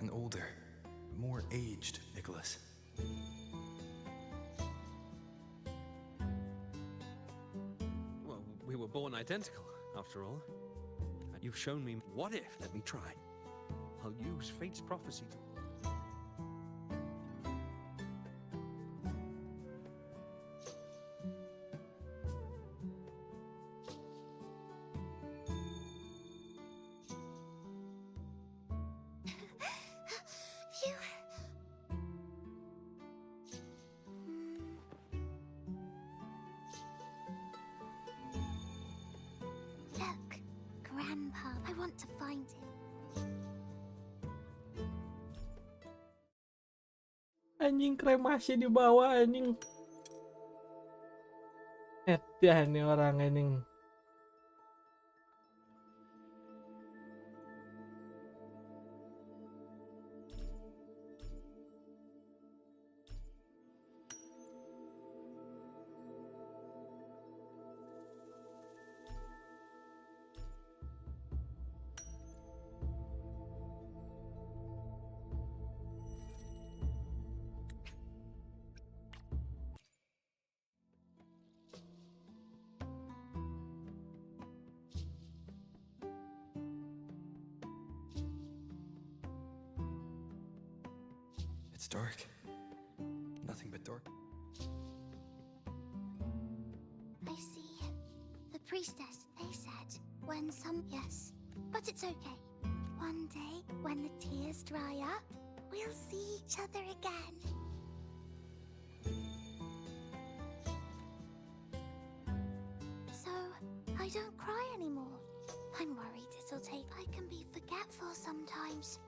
Speaker 4: An older, more aged Nicholas.
Speaker 5: Well, we were born identical, after all. You've shown me what if. Let me try. I'll use fate's prophecy to...
Speaker 3: Phew. Look, Grandpa, I want to find him.
Speaker 1: Anjing kremasi di bawah anjing. Edah nih orang anjing.
Speaker 4: It's dark. Nothing but dark.
Speaker 3: I see. The priestess, they said, when some... Yes, but it's okay. One day, when the tears dry up, we'll see each other again. So, I don't cry anymore. I'm worried it'll take... I can be forgetful sometimes.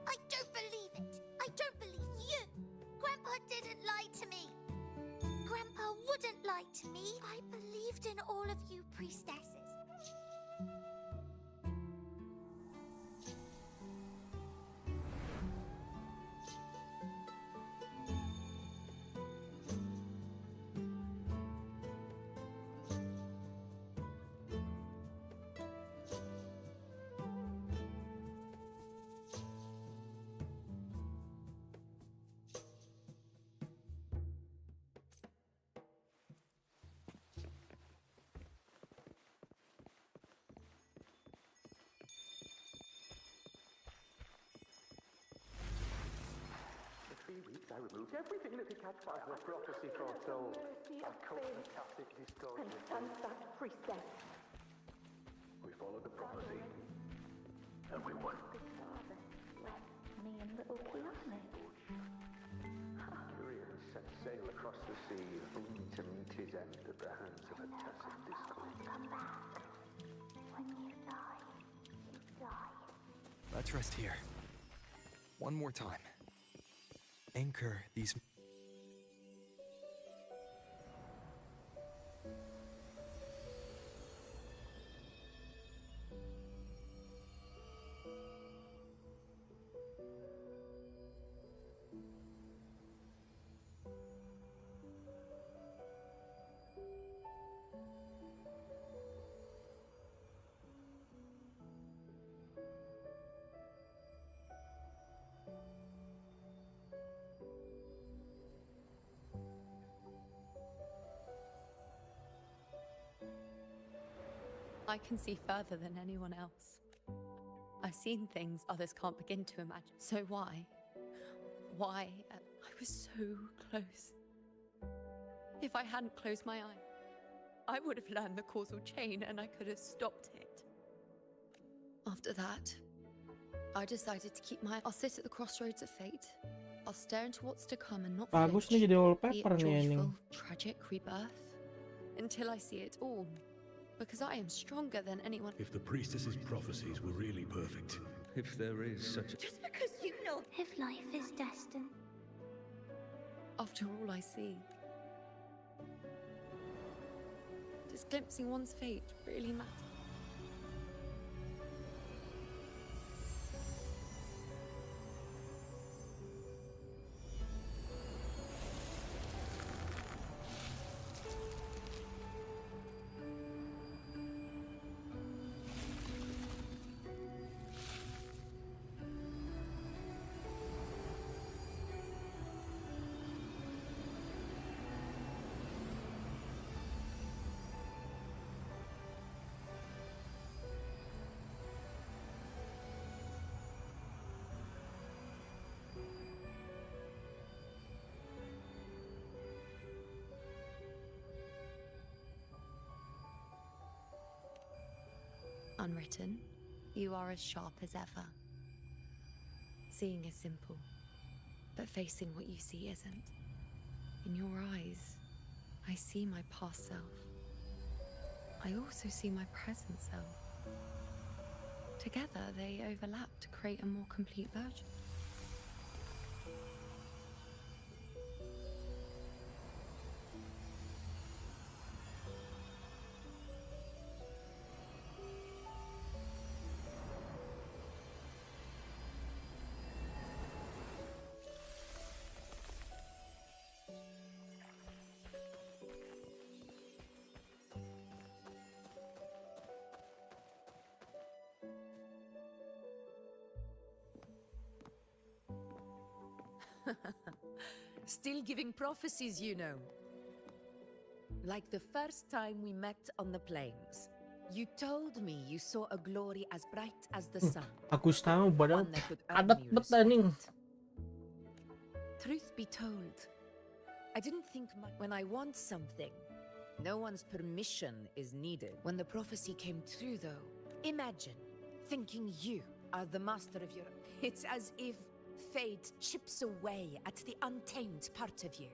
Speaker 3: I don't believe it. I don't believe you. Grandpa didn't lie to me. Grandpa wouldn't lie to me. I believed in all of you priestesses.
Speaker 13: For 3 weeks, I removed everything that could catch fire. The prophecy foretold. I cut the tacit discord.
Speaker 7: And that priestess.
Speaker 13: We followed the prophecy, and we won.
Speaker 7: Me and little Kiane.
Speaker 13: Uriel set sail across the sea, only to meet his end at the hands of a tacit discord.
Speaker 3: Come back. When you die, you die.
Speaker 4: Let's rest here. One more time. Anchor these...
Speaker 21: I can see further than anyone else. I've seen things others can't begin to imagine. So why? Why? I was so close. If I hadn't closed my eye, I would have learned the causal chain and I could have stopped it. After that, I decided to keep my... I'll sit at the crossroads of fate. I'll stare into what's to come and not
Speaker 1: Bagus
Speaker 21: flinch.
Speaker 1: nih jadi
Speaker 21: Be
Speaker 1: wallpaper
Speaker 21: it
Speaker 1: nih anjing.
Speaker 21: joyful, tragic, rebirth. Until I see it all. Because I am stronger than anyone.
Speaker 16: If the priestess's prophecies were really perfect.
Speaker 5: If there is such a...
Speaker 12: Just because you know.
Speaker 3: If life is destined.
Speaker 21: After all I see, does glimpsing one's fate really matter? Unwritten, you are as sharp as ever. Seeing is simple, but facing what you see isn't. In your eyes, I see my past self. I also see my present self. Together, they overlap to create a more complete version.
Speaker 6: Still giving prophecies, you know. Like the first time we met on the plains. You told me you saw a glory as bright as the sun.
Speaker 1: Agus tahu padahal
Speaker 6: One that would
Speaker 1: adat
Speaker 6: earn you
Speaker 1: bet anjing.
Speaker 6: Truth be told, I didn't think much. When I want something, no one's permission is needed. When the prophecy came true, though, imagine thinking you are the master of your... It's as if fate chips away at the untamed part of you.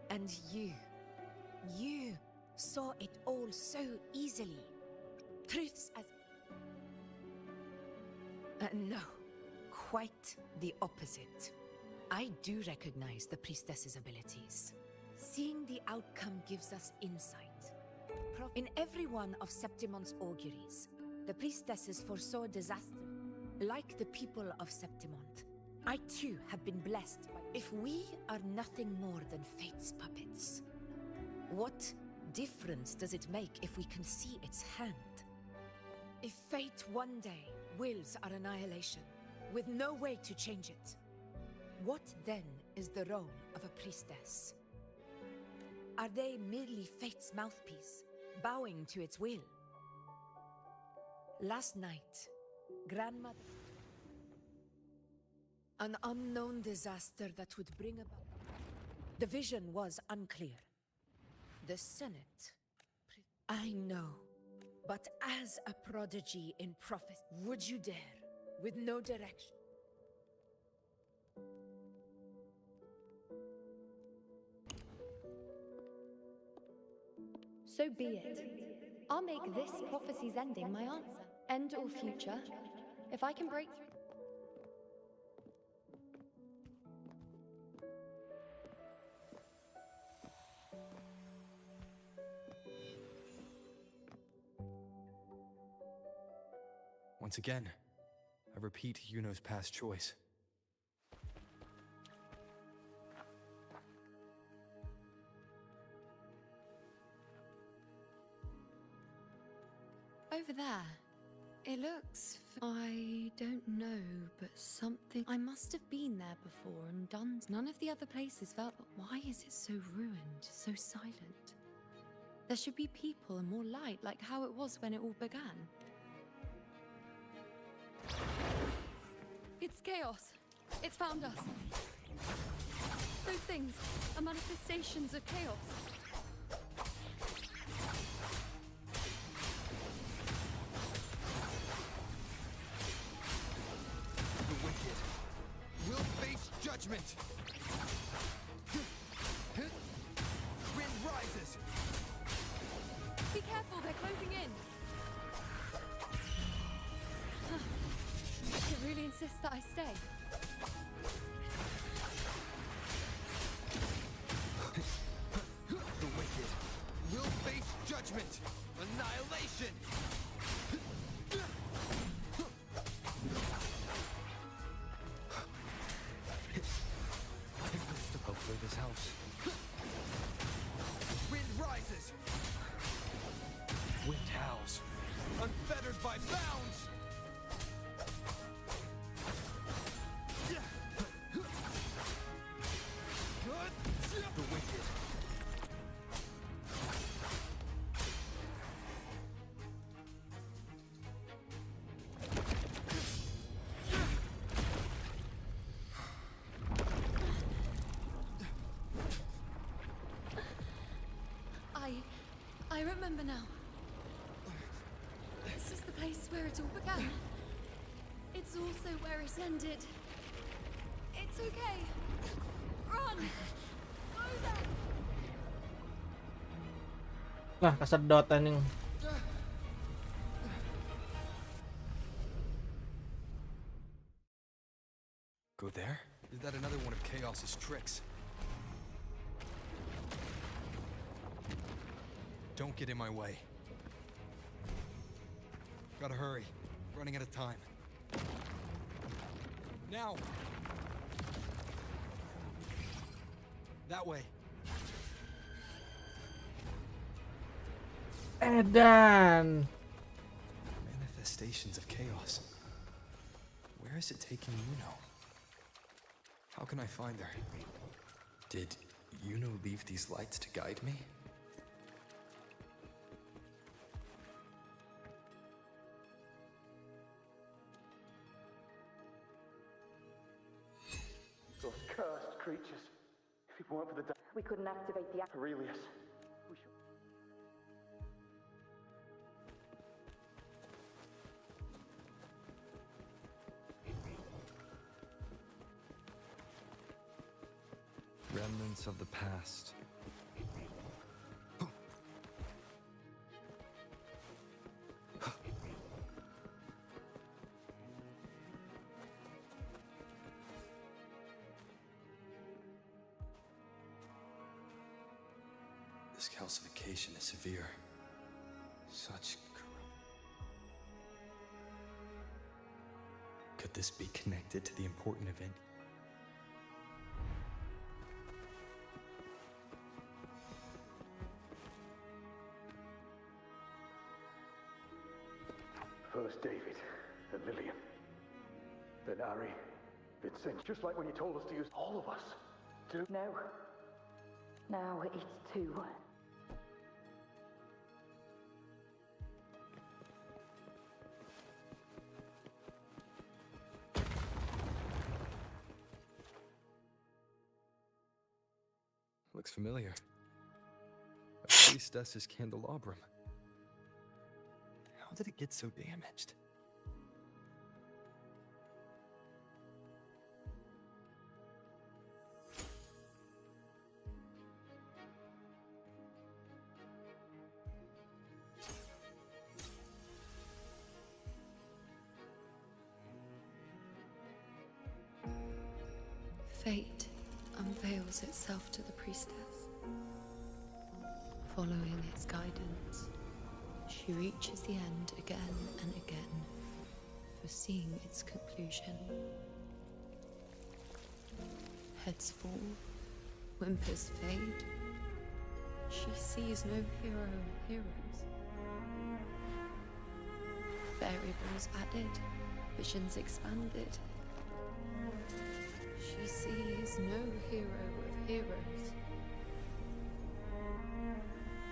Speaker 6: And you saw it all so easily. Truths as... No, quite the opposite. I do recognize the priestess's abilities. Seeing the outcome gives us insight. In every one of Septimon's auguries, the priestesses foresaw disaster. Like the people of Septimont, I too have been blessed by... If we are nothing more than fate's puppets, what difference does it make if we can see its hand? If fate one day wills our annihilation, with no way to change it, what then is the role of a priestess? Are they merely fate's mouthpiece, bowing to its will? Last night, Grandmother... An unknown disaster that would bring about... The vision was unclear. The Senate... I know, but as a prodigy in prophecy, would you dare, with no direction?
Speaker 21: So be it. I'll make this prophecy's ending my answer. End or future. If I can break through...
Speaker 2: Once again, I repeat IUNO's past choice.
Speaker 21: Over there. It looks... I don't know, but something... I must have been there before and done... None of the other places felt... But why is it so ruined, so silent? There should be people and more light, like how it was when it all began. It's chaos. It's found us. Those things are manifestations of chaos.
Speaker 2: The wicked will face judgment. Wind rises.
Speaker 21: Be careful, they're closing in. It really insists that I stay.
Speaker 2: The wicked will face judgment. Annihilation.
Speaker 4: Hopefully this helps.
Speaker 2: Wind rises.
Speaker 4: Wind howls.
Speaker 2: Unfettered by bounds. The wicked.
Speaker 21: I remember now. This is the place where it all began. It's also where it ended. It's okay. Run! Go there!
Speaker 1: Lah, kesedot anjing.
Speaker 2: Go there? Is that another one of Chaos's tricks? Don't get in my way. Gotta hurry. Running out of time. Now! That way.
Speaker 1: Edan.
Speaker 2: Manifestations of chaos. Where is it taking UNO? How can I find her? Did UNO leave these lights to guide me?
Speaker 13: Those cursed creatures. If it weren't for the
Speaker 7: We couldn't activate the
Speaker 13: Aurelius. We should.
Speaker 2: Remnants of the past. This calcification is severe. Such Could this be connected to the important event?
Speaker 13: First David, then Lillian, then Harry, Vincent. Just like when you told us to use all of us.
Speaker 7: No. Now it's two.
Speaker 2: Looks familiar. A priestess's candelabrum. How did it get so damaged?
Speaker 21: Fate unveils itself to the priestess. Following its guidance, she reaches the end again and again, foreseeing its conclusion. Heads fall, whimpers fade. She sees no hero of heroes. Variables added, visions expanded. She sees no hero of heroes.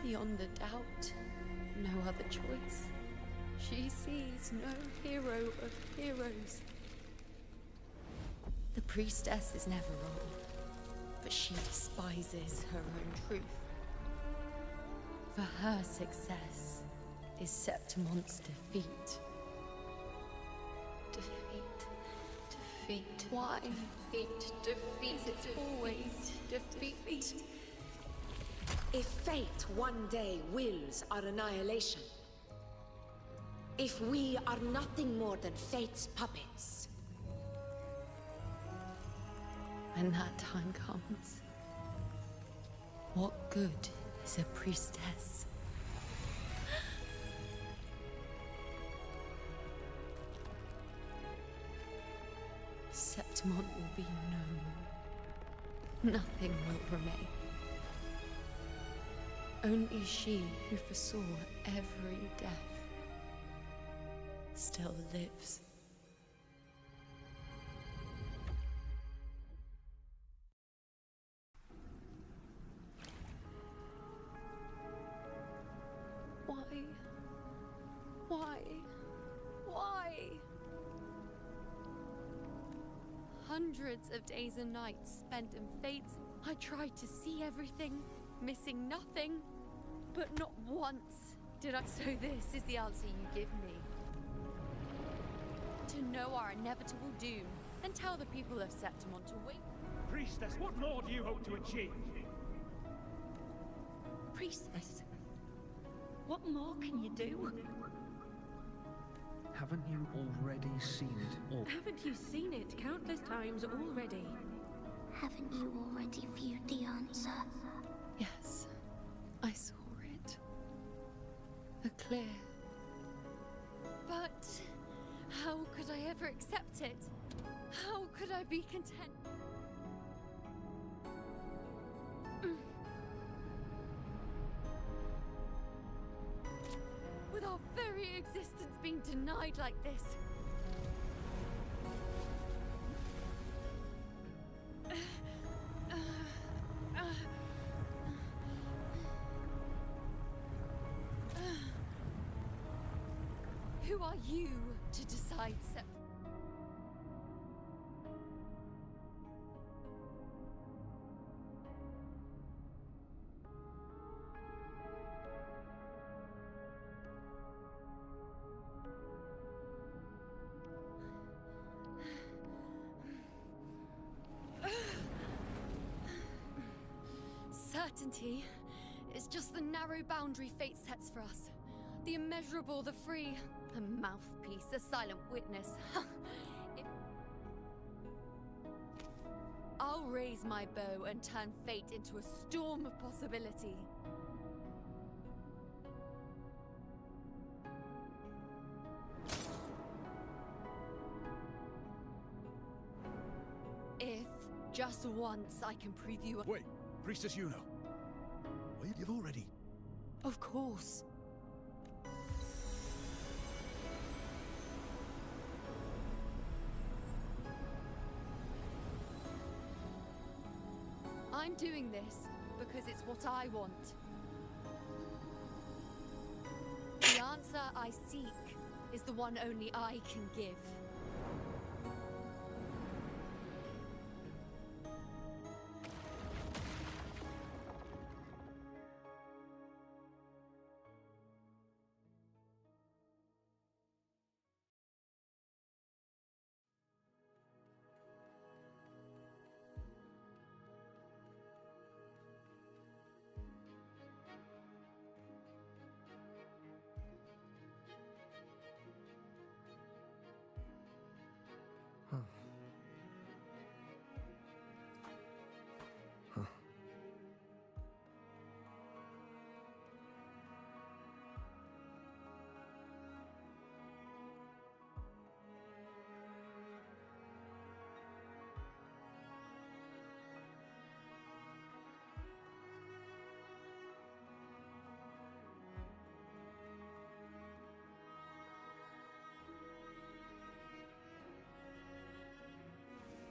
Speaker 21: beyond a doubt, no other choice. She sees no hero of heroes. The priestess is never wrong, but she despises her own truth. For her success is Septimon's defeat. Defeat. Why? Defeat. It's always defeat.
Speaker 6: If fate one day wills our annihilation, if we are nothing more than fate's puppets,
Speaker 21: When that time comes, what good is a priestess? Septimon will be no more. Nothing will remain. Only she who foresaw every death still lives. Why? Hundreds of days and nights spent in Fates. I tried to see everything, missing nothing, but not once did I. So this is the answer you give me. To know our inevitable doom, and tell the people of Septimon to wait.
Speaker 20: Priestess, what more do you hope to achieve?
Speaker 12: Priestess, what more can you do?
Speaker 22: Haven't you already seen it all?
Speaker 23: Haven't you seen it countless times already?
Speaker 3: Haven't you already viewed the answer?
Speaker 21: Yes, I saw it. A clear. But how could I ever accept it? How could I be content? With our very existence being denied like this. Who are you to decide, Certainty is just the narrow boundary fate sets for us. The immeasurable, the free. A mouthpiece, a silent witness. I'll raise my bow and turn fate into a storm of possibility. If just once I can prove you.
Speaker 16: Wait, Priestess Yuno. Well, you've already.
Speaker 21: Of course. I'm doing this because it's what I want. The answer I seek is the one only I can give.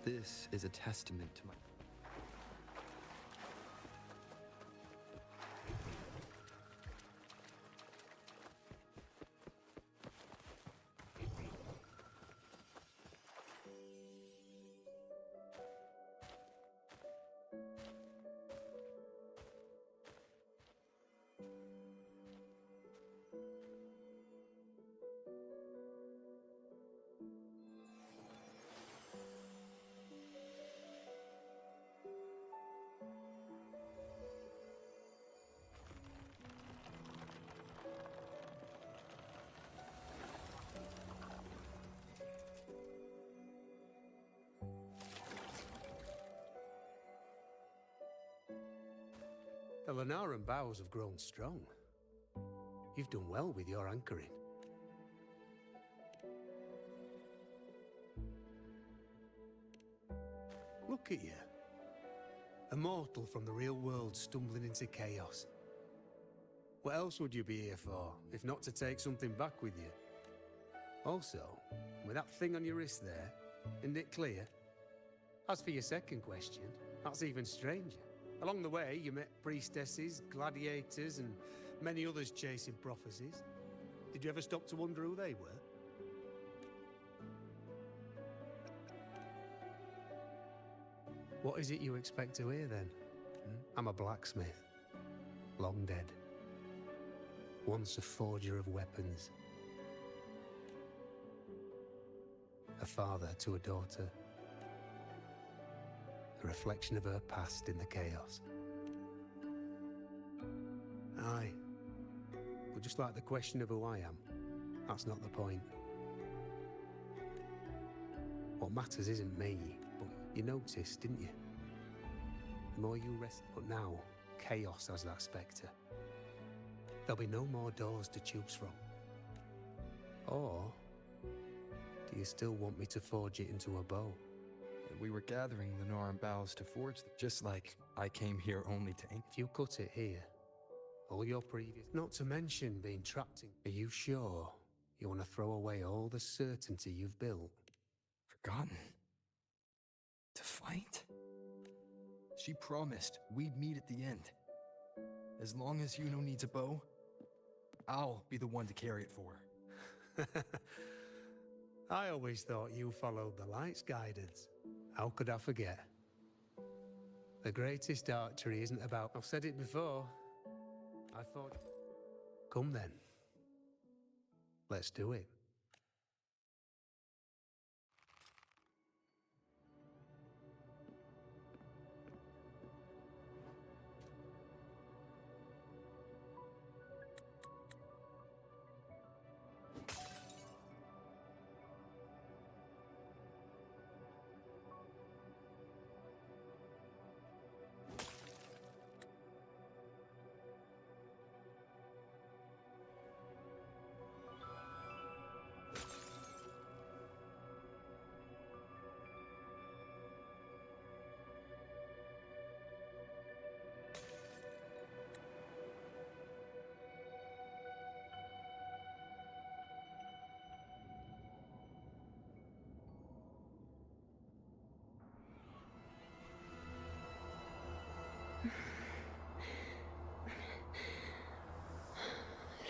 Speaker 2: This is a testament to my...
Speaker 18: The Lanaran bows have grown strong. You've done well with your anchoring. Look at you. A mortal from the real world stumbling into chaos. What else would you be here for, if not to take something back with you? Also, with that thing on your wrist there, isn't it clear? As for your second question, that's even stranger. Along the way, you met priestesses, gladiators, and many others chasing prophecies. Did you ever stop to wonder who they were? What is it you expect to hear, then? I'm a blacksmith. Long dead. Once a forger of weapons. A father to a daughter. A reflection of her past in the chaos. Aye. But just like the question of who I am, that's not the point. What matters isn't me, but you noticed, didn't you? The more you rest, but now, chaos has that spectre. There'll be no more doors to choose from. Or, do you still want me to forge it into a bow?
Speaker 2: We were gathering the Noran boughs to forge them, just like I came here only to ink.
Speaker 18: If you cut it here, all your previous... Not to mention being trapped in... Are you sure you want to throw away all the certainty you've built?
Speaker 2: Forgotten? To fight? She promised we'd meet at the end. As long as IUNO needs a bow, I'll be the one to carry it for her.
Speaker 18: I always thought you followed the light's guidance. How could I forget? The greatest archery isn't about... I've said it before. I thought... Come then. Let's do it.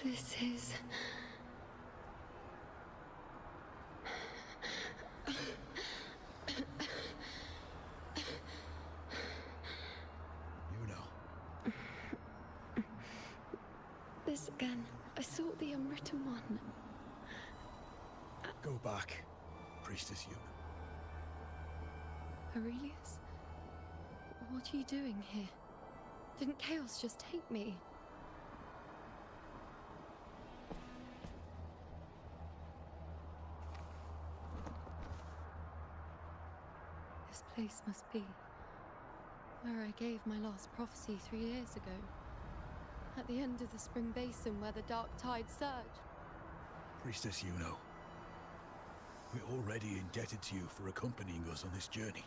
Speaker 11: This is...
Speaker 16: IUNO.
Speaker 11: This again. I sought the unwritten one.
Speaker 16: Go back, Priestess IUNO.
Speaker 11: Aurelius? What are you doing here? Didn't chaos just take me? This place must be where I gave my last prophecy 3 years ago. At the end of the spring basin where the dark tide surged.
Speaker 16: Priestess IUNO. We're already indebted to you for accompanying us on this journey.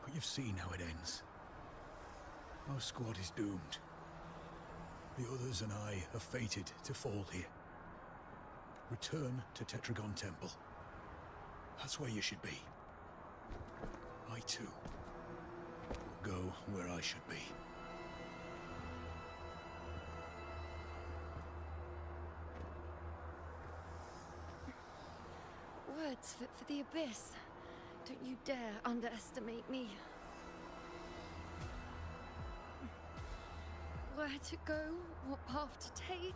Speaker 16: But you've seen how it ends. Our squad is doomed. The others and I are fated to fall here. Return to Tetragon Temple. That's where you should be. I too will go where I should be.
Speaker 11: Words fit for the abyss. Don't you dare underestimate me. Where to go, what path to take,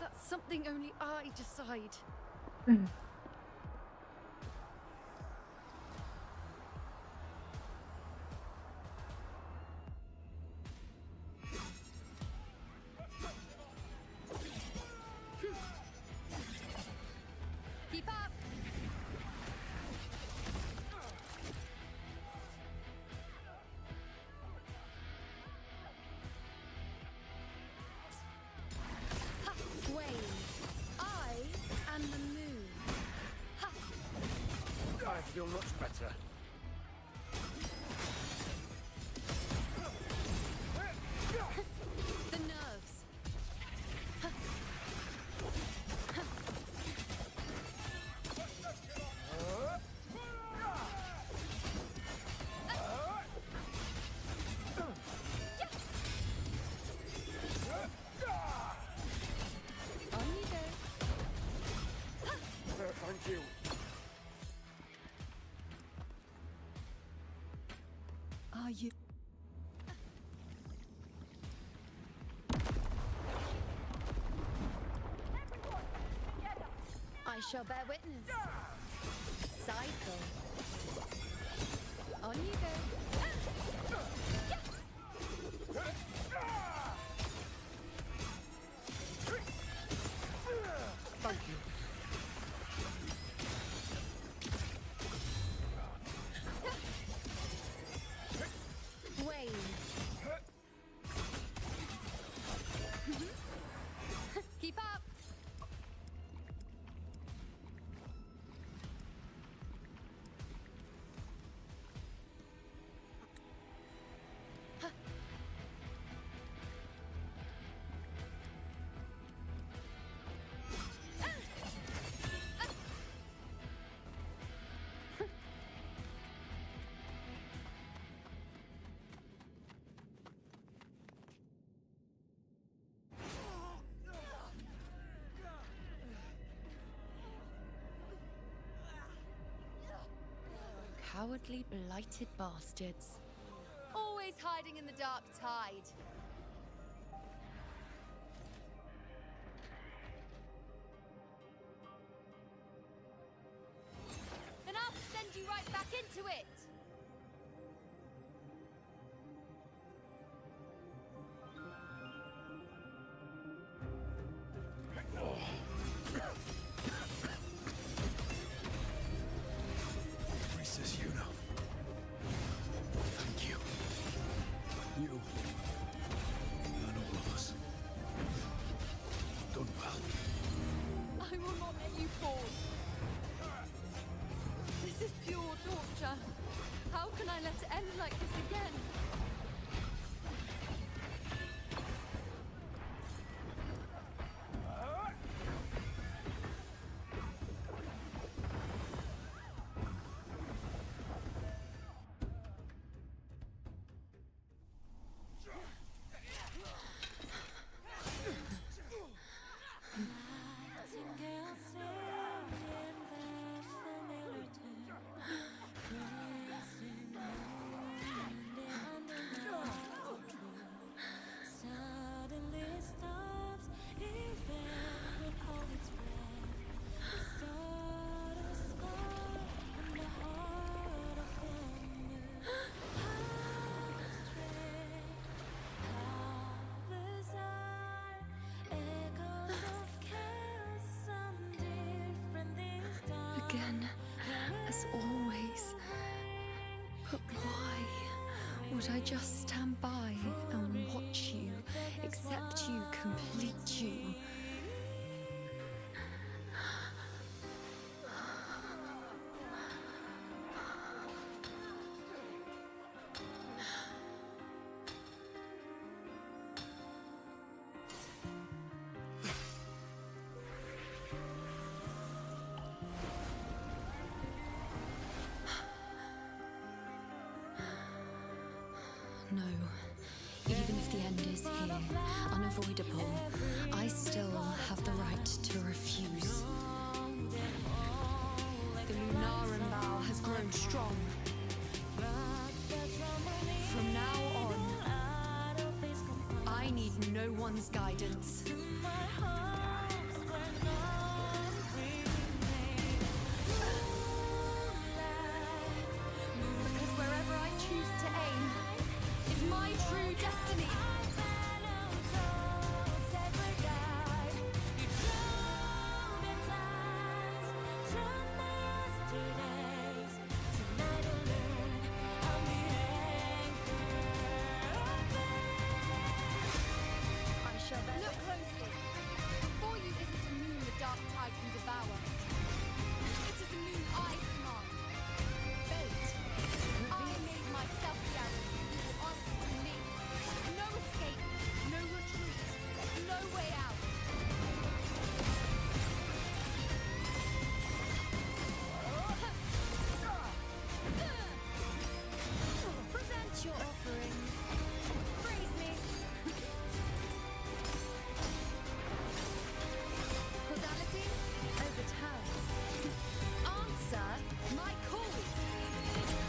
Speaker 11: that's something only I decide. Keep up!
Speaker 17: better.
Speaker 11: The nerves. On you go.
Speaker 17: Thank you.
Speaker 15: Are you?
Speaker 11: I shall bear witness. Cycle. On you go.
Speaker 17: Thank you.
Speaker 11: Wave. Keep up. Cowardly, blighted bastards. Always hiding in the dark tide. Then I'll send you right back into it.
Speaker 16: Priestess Yuno. Thank you. You and all of us. Done well.
Speaker 11: I will not let you fall. This is pure torture. How can I let it end like this again? Again, as always. But why would I just stand by and watch you, accept you, complete you? No. Even if the end is here, unavoidable, I still have the right to refuse. The Lunaran vow has grown strong. From now on, I need no one's guidance. Because wherever I choose to aim is my true destiny.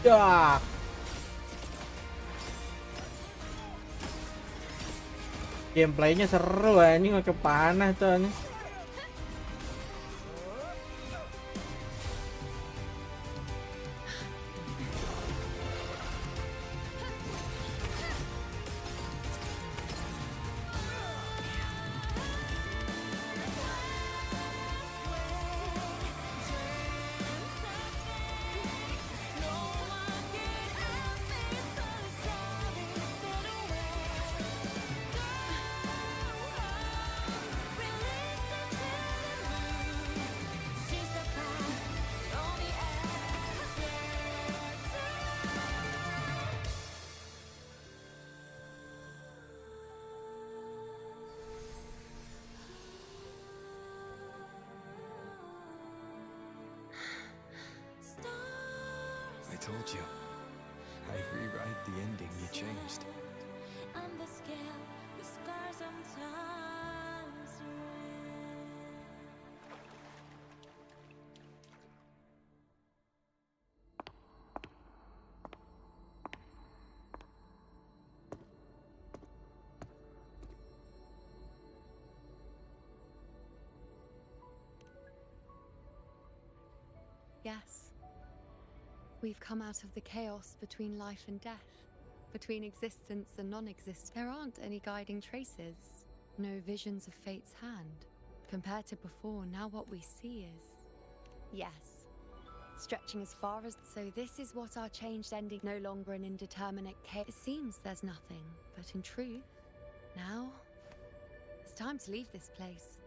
Speaker 1: Dak. Gameplaynya seru ini pakai panah tuh nih.
Speaker 2: I told you. I rewrite the ending you changed.
Speaker 3: On the scale, the scars sometimes
Speaker 11: Yes. We've come out of the chaos between life and death, between existence and non-existence. There aren't any guiding traces, no visions of fate's hand. Compared to before, now what we see is... yes. Stretching as far as... So this is what our changed ending, no longer an indeterminate chaos. It seems there's nothing, but in truth, now, it's time to leave this place.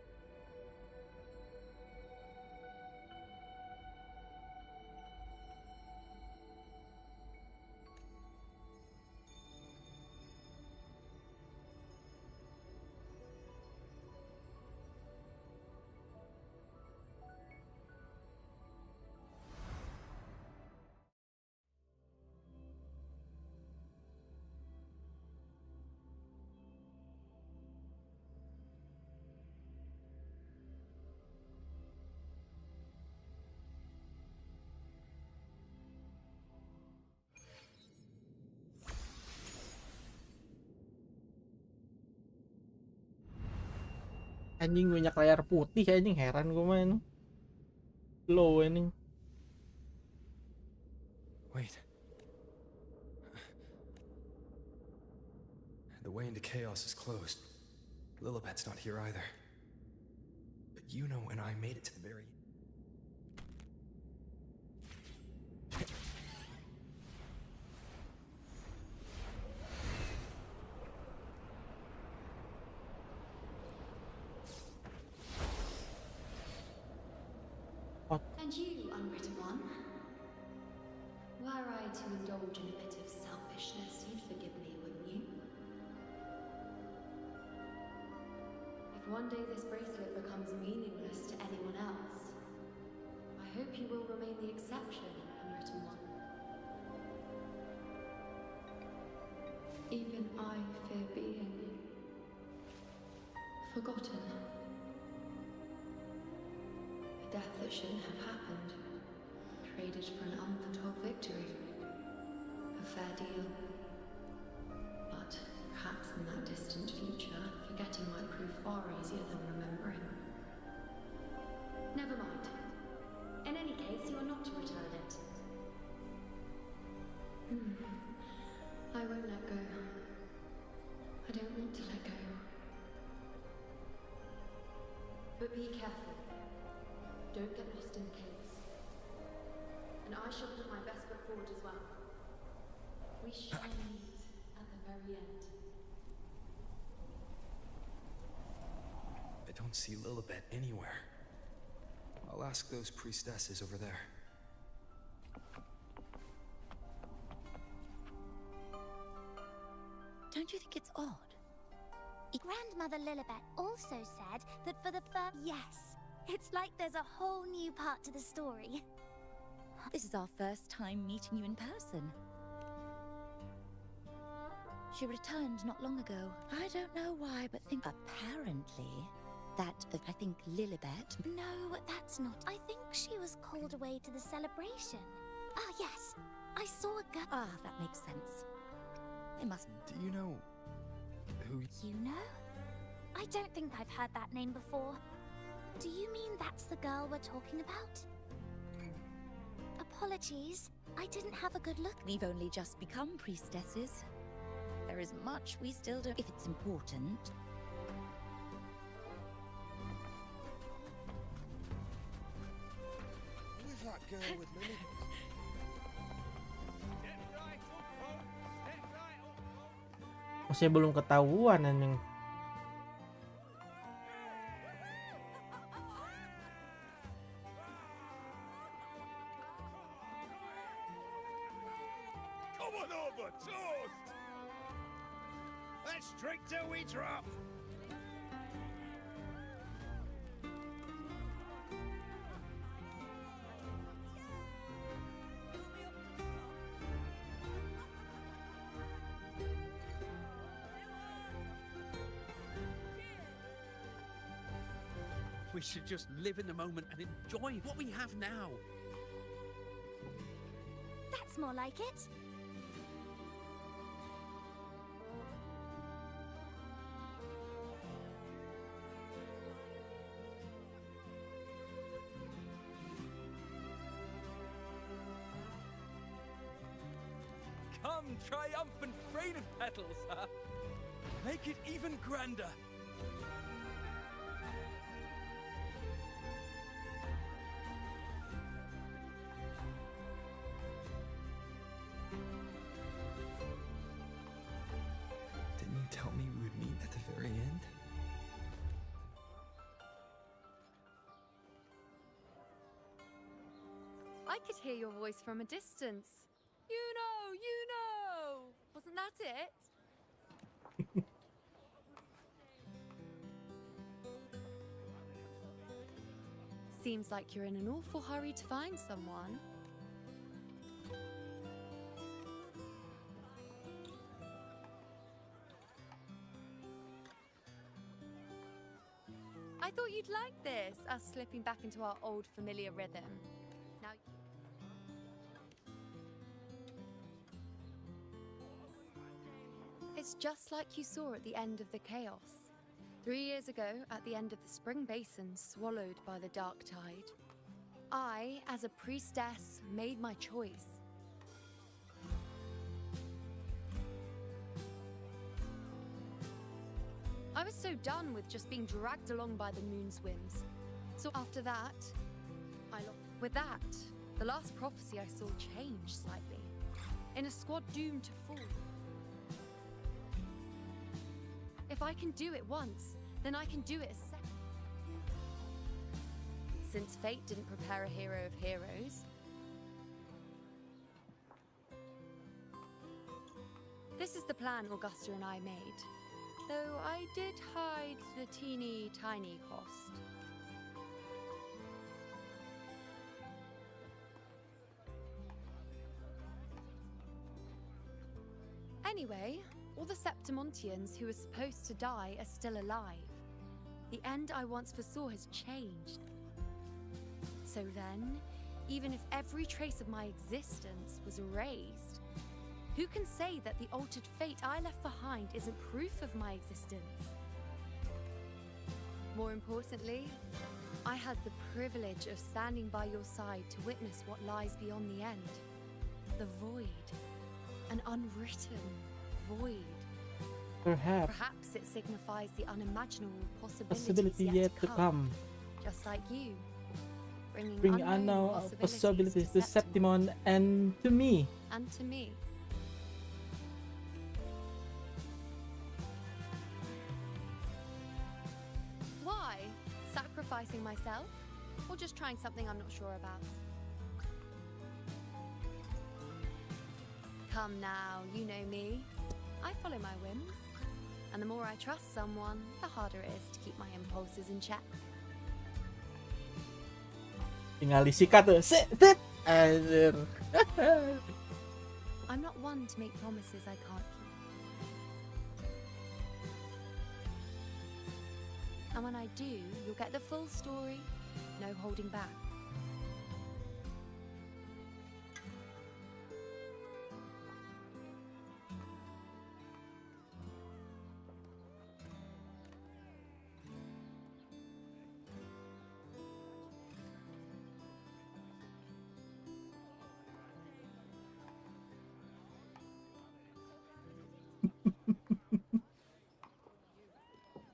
Speaker 1: Anjing banyak layar putih anjing, heran gue main. Low anjing.
Speaker 2: Wait. The way into chaos is closed. Lilibet's not here either. But IUNO and I made it to the very...
Speaker 11: And you, unwritten one? Were I to indulge in a bit of selfishness, you'd forgive me, wouldn't you? If one day this bracelet becomes meaningless to anyone else, I hope you will remain the exception, unwritten one. Even I fear being forgotten. A death that shouldn't have happened, traded for an unforetold victory. A fair deal. But perhaps in that distant future, forgetting might prove far easier than remembering. Never mind. In any case, you are not to return it. I won't let go. I don't want to let go. But be careful. Don't get lost in the caves. And I shall put my best foot forward as well. We shall meet at the very end.
Speaker 2: I don't see Lilibet anywhere. I'll ask those priestesses over there.
Speaker 3: Don't you think it's odd? Grandmother Lilibet also said that for the first... Yes, it's like there's a whole new part to the story.
Speaker 12: This is our first time meeting you in person. She returned not long ago. I don't know why, but apparently I think Lilibet...
Speaker 3: No, that's not. I think she was called away to the celebration. Ah, yes. I saw a girl.
Speaker 12: Ah, that makes sense. It must.
Speaker 2: Do you know who?
Speaker 3: IUNO? I don't think I've heard that name before. Do you mean that's the girl we're talking about? Apologies, I didn't have a good look.
Speaker 12: We've only just become priestesses. There is much we still don't. If it's important.
Speaker 17: Who's that girl with Lily?
Speaker 1: Masih belum ketahuan anjing.
Speaker 17: Come on over, toast! Let's drink till we drop.
Speaker 5: We should just live in the moment and enjoy what we have now.
Speaker 3: That's more like it.
Speaker 9: Come, triumphant train of petals, huh? Make it even grander.
Speaker 2: Didn't you tell me we would meet at the very end?
Speaker 11: I could hear your voice from a distance. You know! Wasn't that it? Seems like you're in an awful hurry to find someone. I thought you'd like this, us slipping back into our old familiar rhythm. Now. It's just like you saw at the end of the chaos. 3 years ago, at the end of the spring basin swallowed by the dark tide, I, as a priestess, made my choice. I was so done with just being dragged along by the moon's whims. So after that, with that, the last prophecy I saw changed slightly. In a squad doomed to fall. If I can do it once, then I can do it a second. Since fate didn't prepare a hero of heroes, this is the plan Augusta and I made. Though I did hide the teeny tiny cost. Anyway, all the Septimontians who were supposed to die are still alive. The end I once foresaw has changed. So then, even if every trace of my existence was erased, who can say that the altered fate I left behind isn't proof of my existence? More importantly, I had the privilege of standing by your side to witness what lies beyond the end. The void. An unwritten void.
Speaker 1: Perhaps
Speaker 11: it signifies the unimaginable
Speaker 1: possibility yet to come.
Speaker 11: Just like you.
Speaker 1: Bring unknown possibilities to Septimon and to me.
Speaker 11: And to me. Why? Sacrificing myself? Or just trying something I'm not sure about? Come now, you know me. I follow my whims. And the more I trust someone, the harder it is to keep my impulses in check.
Speaker 1: Tinggal disikat tuh. Anjir.
Speaker 11: I'm not one to make promises I can't keep. And when I do, you'll get the full story, no holding back.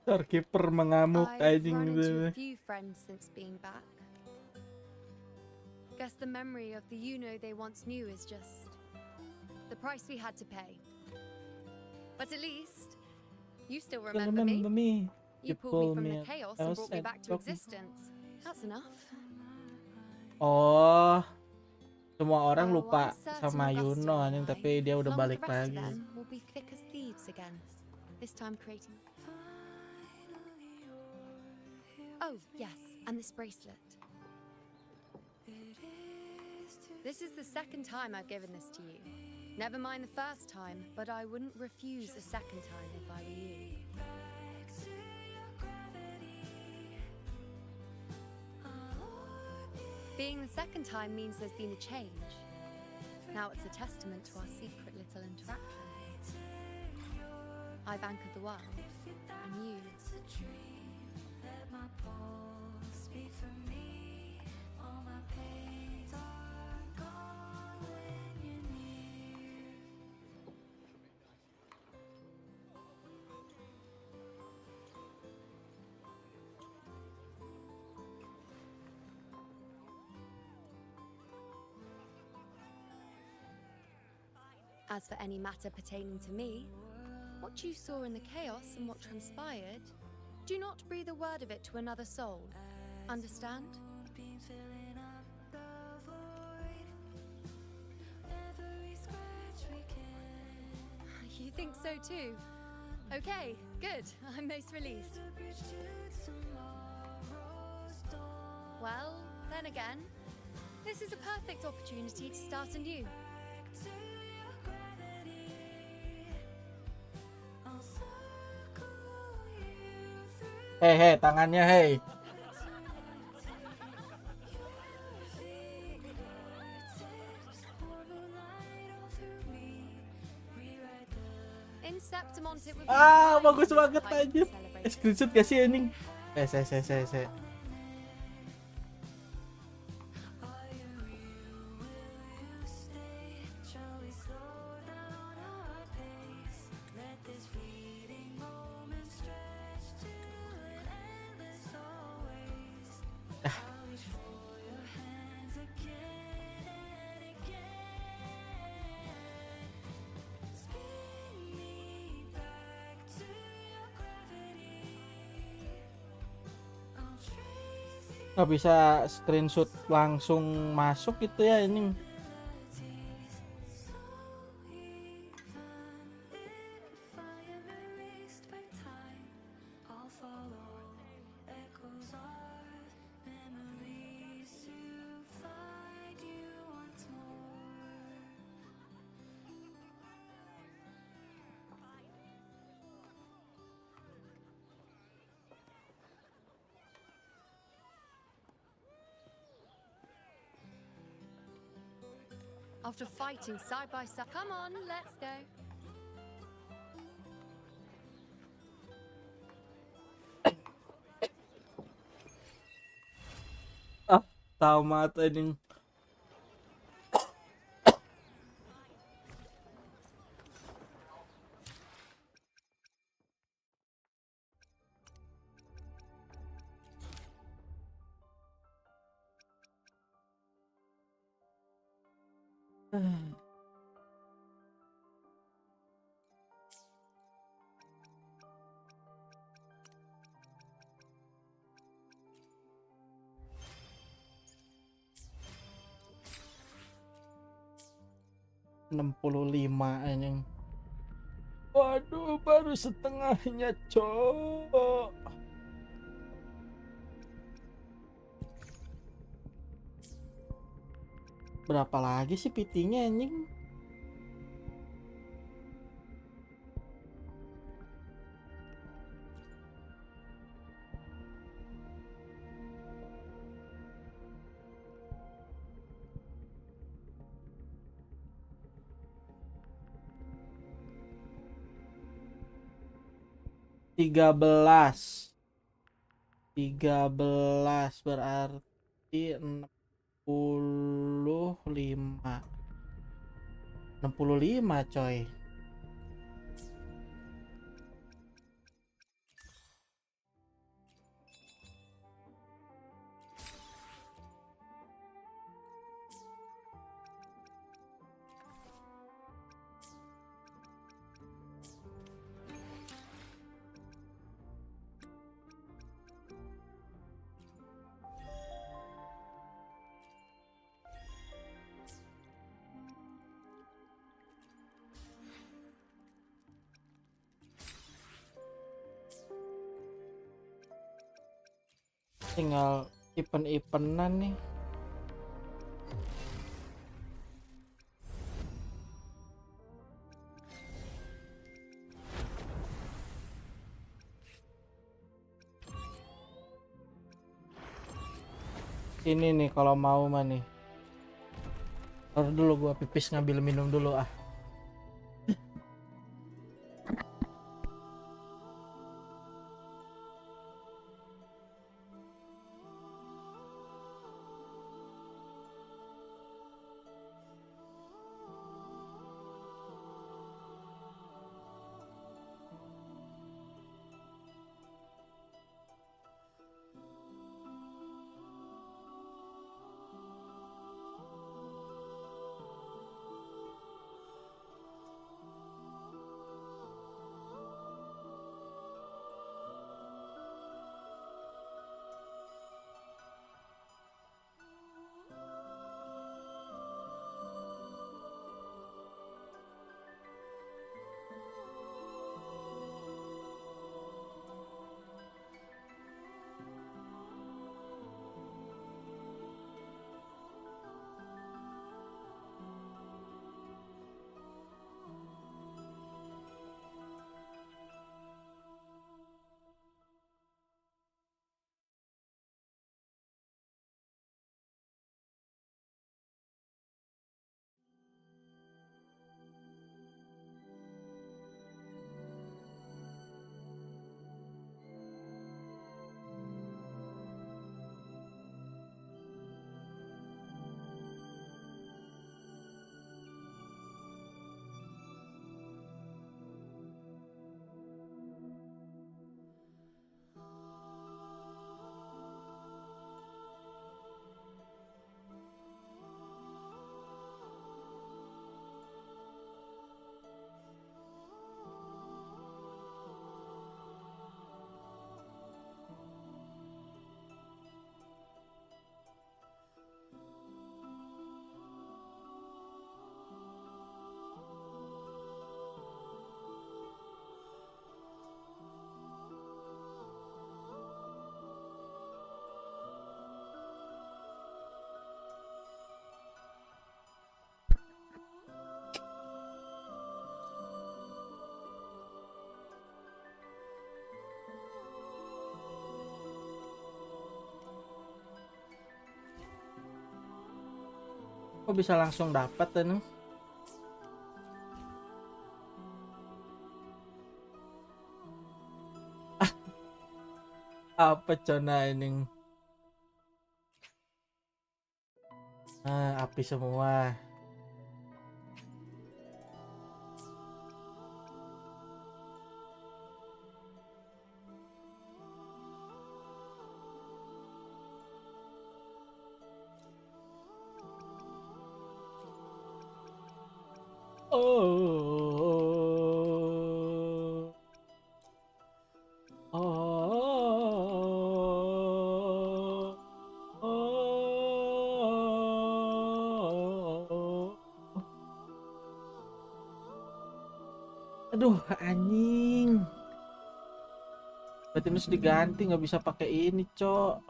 Speaker 1: Storekeeper mengamuk
Speaker 11: I've
Speaker 1: anjing
Speaker 11: run
Speaker 1: gitu.
Speaker 11: into a few friends since being back. Guess the memory of the UNO they once knew is just the price we had to pay. But at least you still remember me. You pulled me from the chaos and brought me back to existence. That's enough.
Speaker 1: Oh, semua orang
Speaker 11: Oh,
Speaker 1: lupa
Speaker 11: I'm certain
Speaker 1: sama
Speaker 11: Augusta
Speaker 1: Yuno
Speaker 11: and
Speaker 1: anjing,
Speaker 11: I,
Speaker 1: tapi dia udah
Speaker 11: along with
Speaker 1: balik
Speaker 11: the rest of
Speaker 1: lagi.
Speaker 11: them, will be thick as thieves again. This time creating. Oh, yes, and this bracelet. This is the second time I've given this to you. Never mind the first time, but I wouldn't refuse a second time if I were you. Being the second time means there's been a change. Now it's a testament to our secret little interaction. I've anchored the world, and you. As for any matter pertaining to me, what you saw in the chaos and what transpired, do not breathe a word of it to another soul. Understand? You think so too? Okay, good. I'm most relieved. Well, then again, this is a perfect opportunity to start anew.
Speaker 1: Hei, tangannya hei. Bagus banget aja. Screenshot gak sih anjing? Saya. Nggak bisa screenshot langsung masuk gitu ya ini.
Speaker 11: After fighting side by side. Come on, let's go.
Speaker 1: Tamat anjing. $65 anjing. Waduh, baru setengahnya, cok. Berapa lagi sih PT-nya anjing? Tiga belas berarti 65 coy. Tinggal event-eventan nih. Ini nih kalau mau mah nih. Taruh dulu gua pipis ngambil minum dulu ah. Kok bisa langsung dapat nih? Apa cona ini? Api semua. Oh. Oh. Oh. Aduh, anjing. Berarti harus diganti, nggak bisa pakai ini, cok.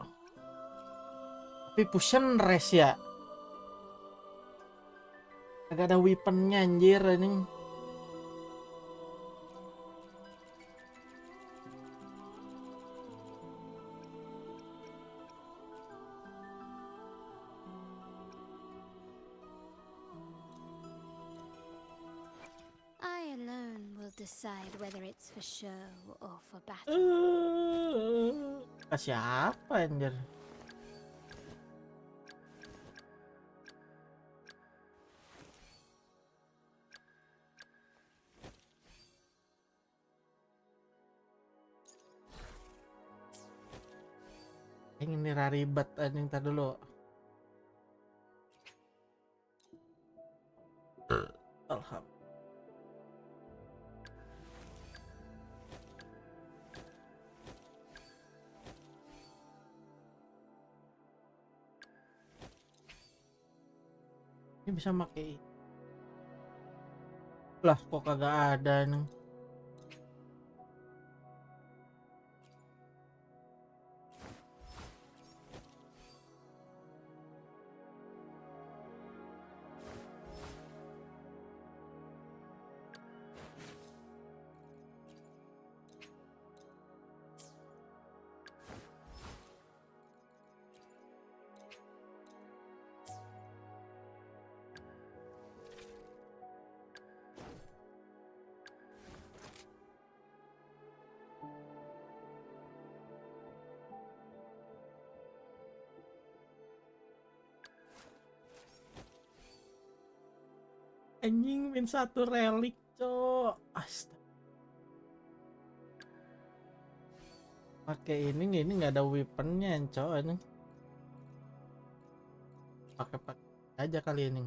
Speaker 1: Tapi push rest ya. Agak ada weaponnya anjir anjing.
Speaker 3: I alone will decide whether it's for show or for battle.
Speaker 1: Kasih apa anjir? Ini ribet anjing, tar dulu. Alhamdulillah. Ini bisa pakai. Lah kok kagak ada nih. Anjing min 1 relik, cok. Astaga. Pakai ini nggak ada weaponnya, cok. Ini pakai aja kali ini.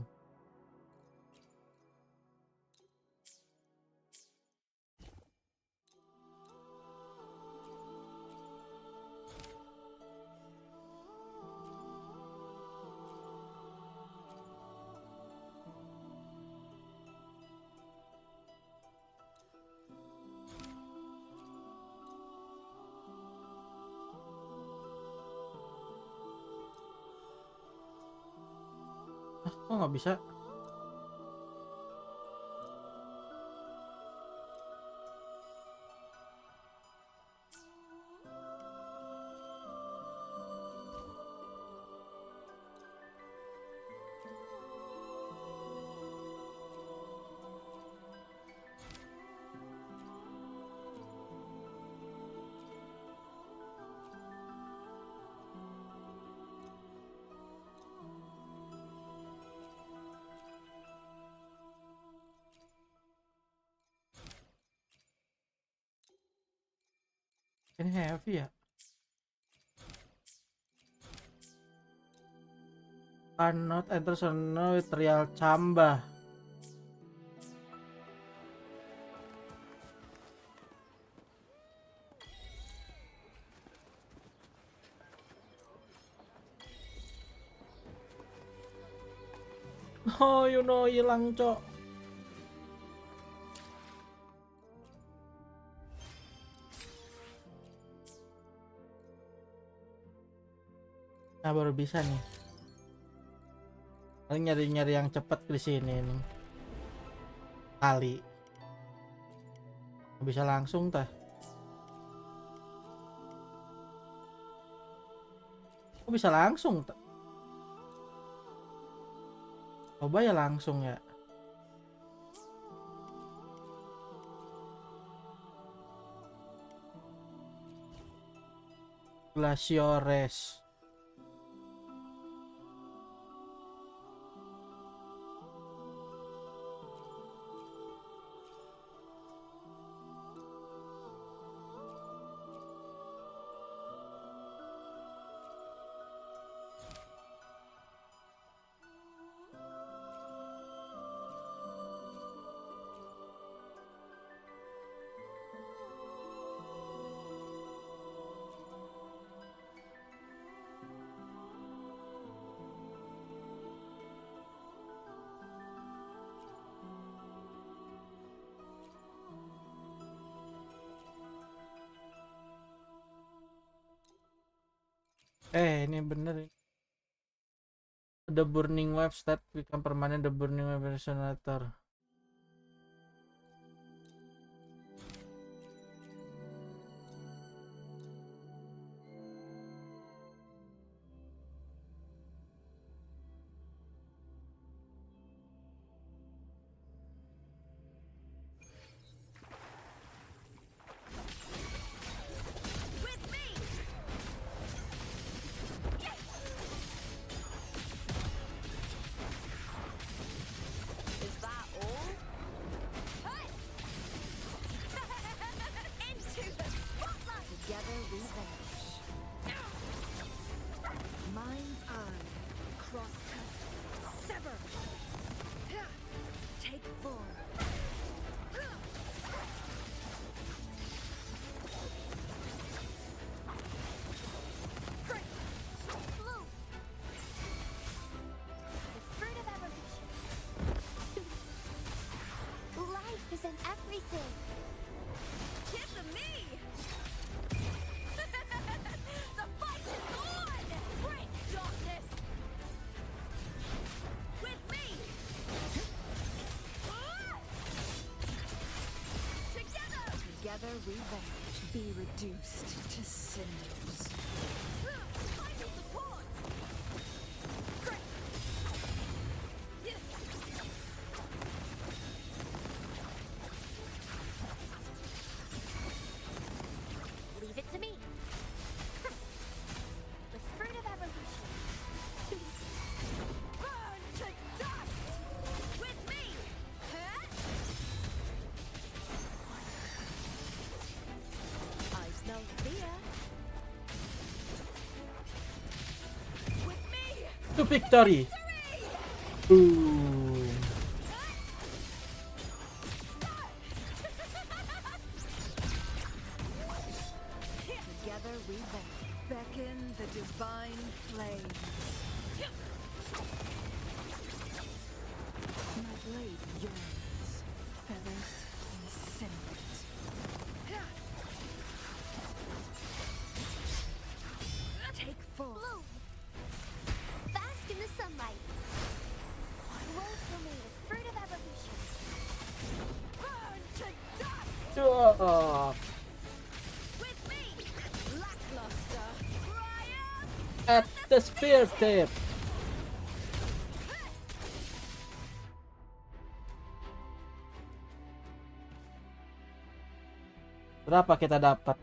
Speaker 1: Kok nggak bisa? Ini heavy ya? Cannot enter zone with real camba. Oh, you know, hilang, cok. Nah, baru bisa nih. Paling nyari-nyari yang cepat di sini nih. Kali. Bisa langsung tah. Kok bisa langsung tah? Coba ya langsung ya. Glaciores. Ini bener. The Burning Waves that become permanent. The Burning Wave resonator.
Speaker 3: Isn't everything? Give them me! The fight is on! Break darkness! With me! Together!
Speaker 6: Together revenge. Be reduced to cinders.
Speaker 3: Final support! Leave it to me. The fruit of evolution. Burn to dust! With me!
Speaker 1: To victory. Boom.
Speaker 15: Together we beckon the divine flames. My blade yearns, feathers incinerate. Take full.
Speaker 3: Bloom. Bask in the sunlight. Grow from me the fruit of evolution. Burn to dust. With me. Lackluster. Triumph.
Speaker 1: At the spear tip. Berapa kita dapat?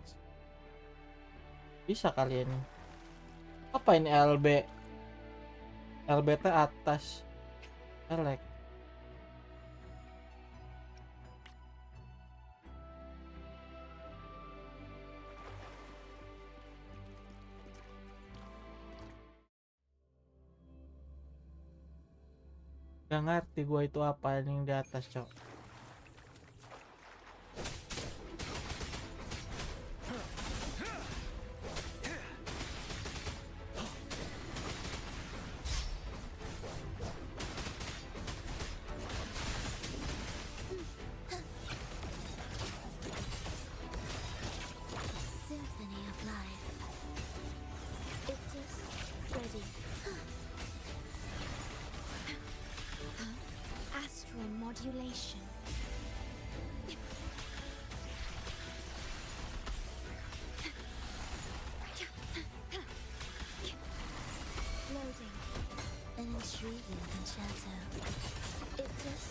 Speaker 1: Bisa kali ini. Apa ini LB? LBT atas. Elek. Gak ngerti gua itu apa yang di atas, cok.
Speaker 3: Symphony of life. It is ready. Astral modulation. Loading. An intriguing concerto. It is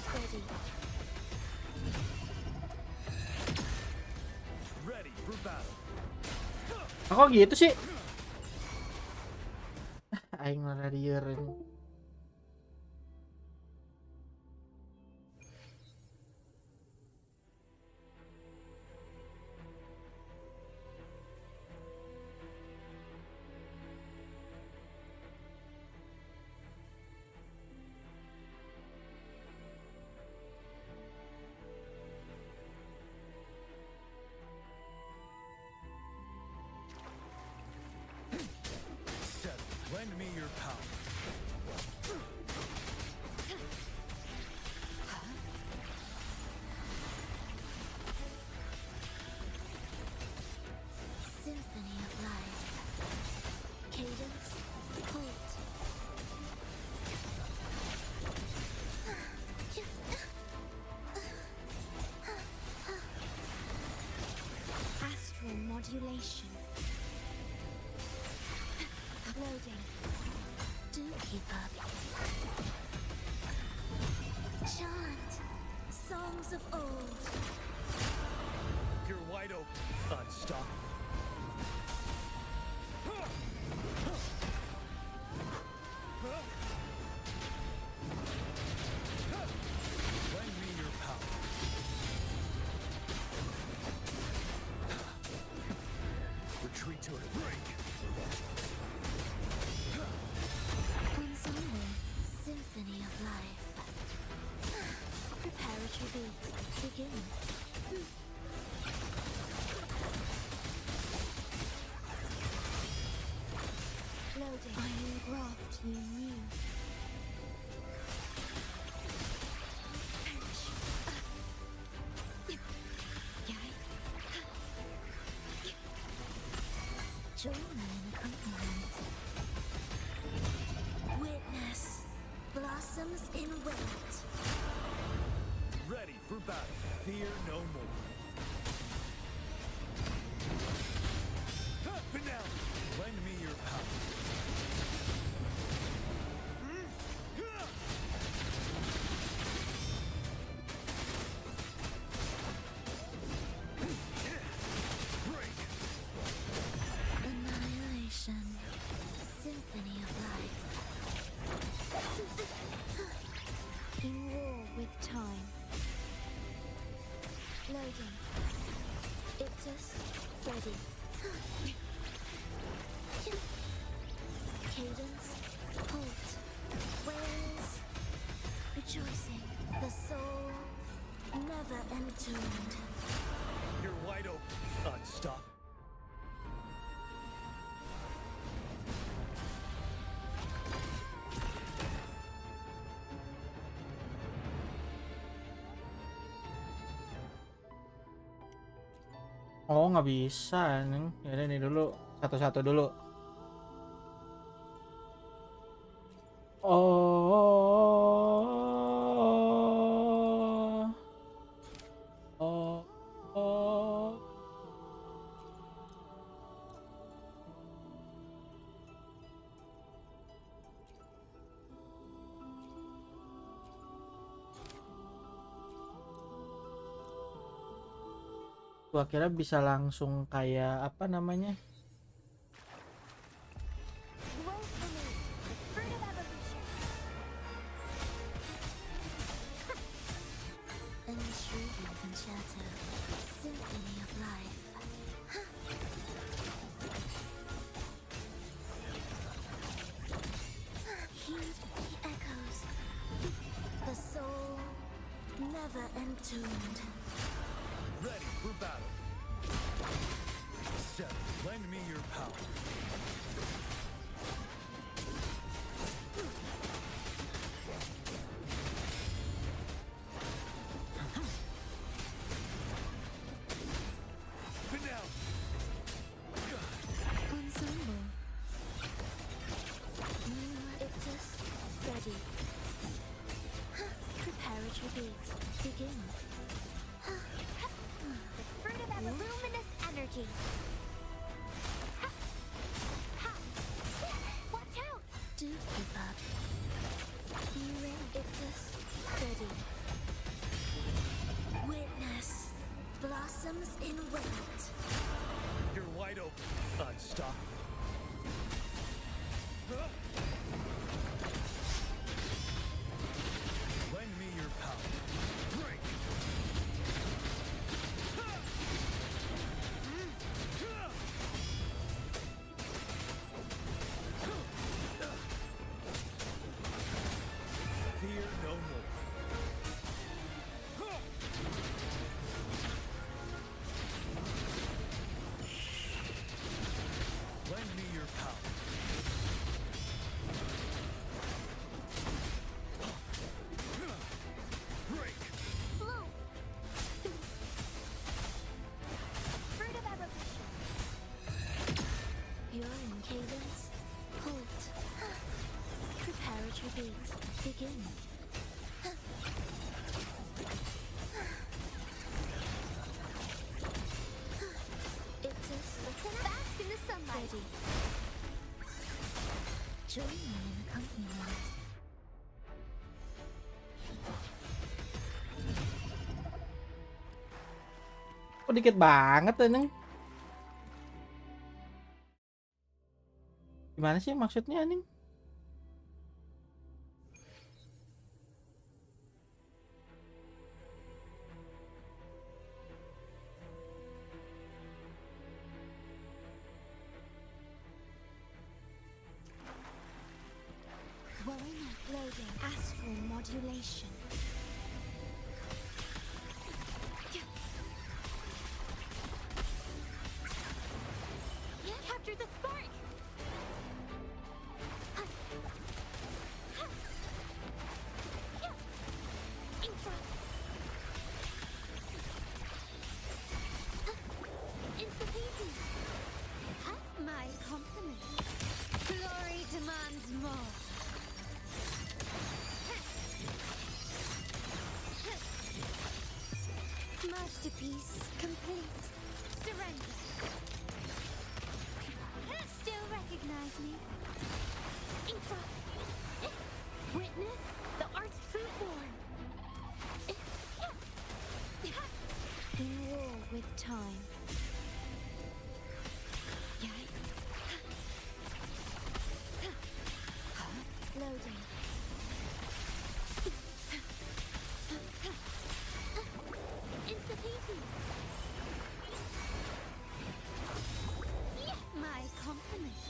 Speaker 3: ready.
Speaker 17: Ready for battle.
Speaker 1: Kok gitu sih? Aing malah dieun.
Speaker 17: Lend me your power.
Speaker 3: Symphony of life. Cadence. Hold. Astral modulation. Loading. Do keep up. Chant. Songs of old.
Speaker 17: You're wide open. Unstoppable. Lend me your power. Retreat to it. Break.
Speaker 3: Ensemble. Symphony of life. Preparatory beats. Begin. Loading. I engraft you new. Join me in accompaniment. Witness. Blossoms in wind.
Speaker 17: Ready for battle. Fear no more. Finale. Lend me your power. Break.
Speaker 3: Annihilation. Symphony of life. In war with time. Loading. It is ready. Cadence. Hold. rejoicing. The soul never entombed.
Speaker 17: You're wide open. Unstop.
Speaker 1: Oh, nggak bisa nih. Ya ini dulu, satu-satu dulu. Gua kira bisa langsung kayak apa namanya?
Speaker 3: An intriguing concerto, symphony of life. Heed the echoes. The soul never entombed.
Speaker 17: Ready for battle. 7. Lend me your power.
Speaker 3: Ensemble. Ictus, ready. Preparatory beats, begin. Fruit of that luminous energy. Watch out! Do keep up. You ready? Ictus, ready. Witness blossoms in wilt.
Speaker 17: You're wide open. Unstop. Lend me your power. Break. Fear no more. Lend me your power. Break.
Speaker 3: Bloom. Fruit of evolution. You're in cadence. Halt. Preparatory beats. Begin. Ictus. Bask in the sunlight. Ready. Join me in accompaniment.
Speaker 1: Kok dikit banget anjing? Gimana sih maksudnya anjing?
Speaker 3: Warina loading. Astral modulation. Capture the spark! My compliments. Glory demands more. Masterpiece complete. Surrender. Still recognize me? Witness the art's true form. In war with time. Loading. Insta-peasy. My compliments.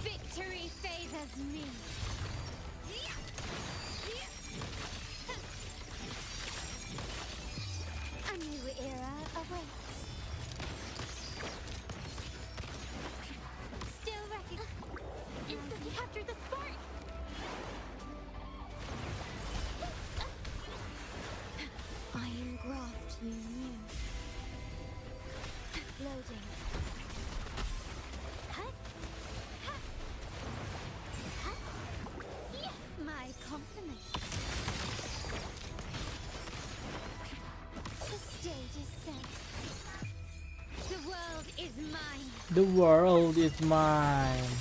Speaker 3: Victory favors me. through the spark. I engraft you new. Loading. My compliments. The stage is set. The world is mine.
Speaker 1: The world is mine.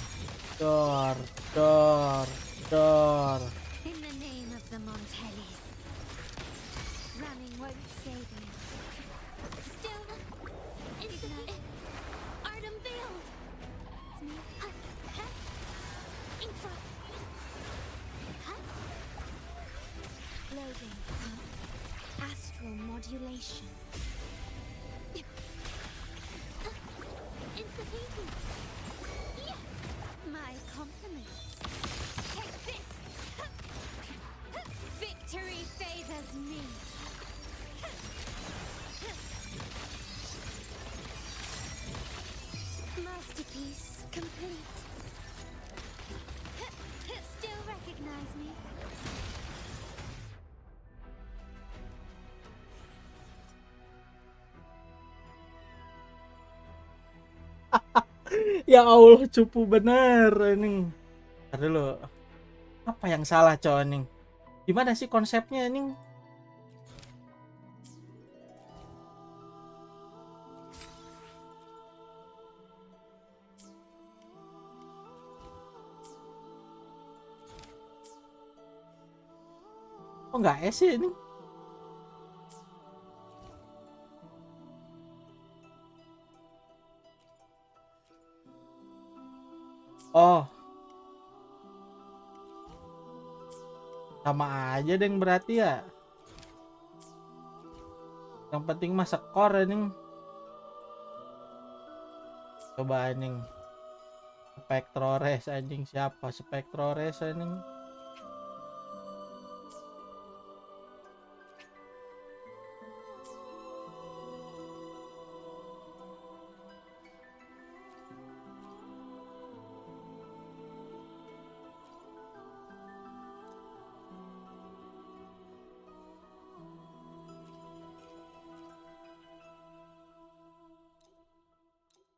Speaker 1: Door, door, door.
Speaker 3: In the name of the Montellis. Running won't save you. Still, ignite. Art unveiled. It's me. Infra. Loading. Astral modulation. Insta-thinking. My compliments. Take this. Victory favors me. Masterpiece complete. Still recognize me?
Speaker 1: Ya Allah, cupu bener ini. Ntar dulu. Apa yang salah, cowok nih? Gimana sih konsepnya ini? Oh, nggak es sih ini? Oh, sama aja deh berarti ya. Yang penting mah skor ini. Coba anjing. Spectrores anjing, siapa Spectrores anjing?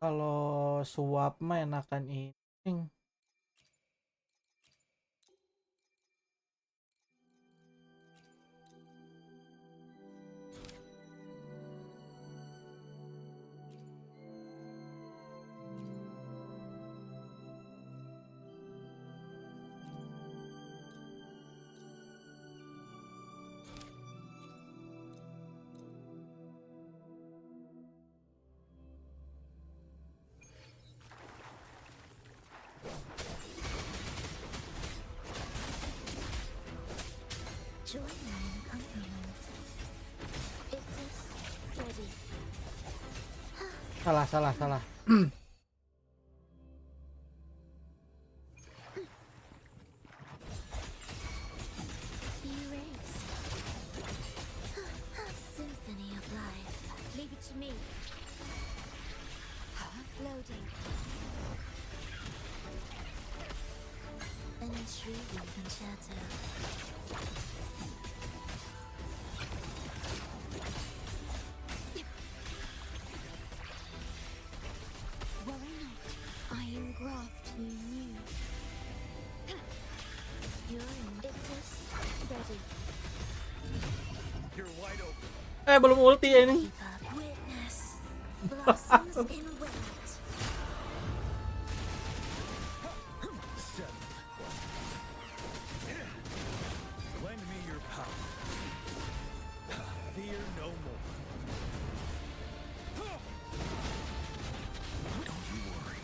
Speaker 1: Kalau suap mah enakan ini.
Speaker 3: Join me in compliment. It is ready.
Speaker 1: Salah.
Speaker 3: Erase. Symphony of life. Leave it to me. Loading. An intriguing concerto. Worry not, I engraft you new. You're in. It is ready.
Speaker 17: You're wide open.
Speaker 1: Belum ulti ya ini.
Speaker 3: Witness. Blossoms in wind.
Speaker 17: Lend me your power. Fear no more.
Speaker 4: Don't you worry.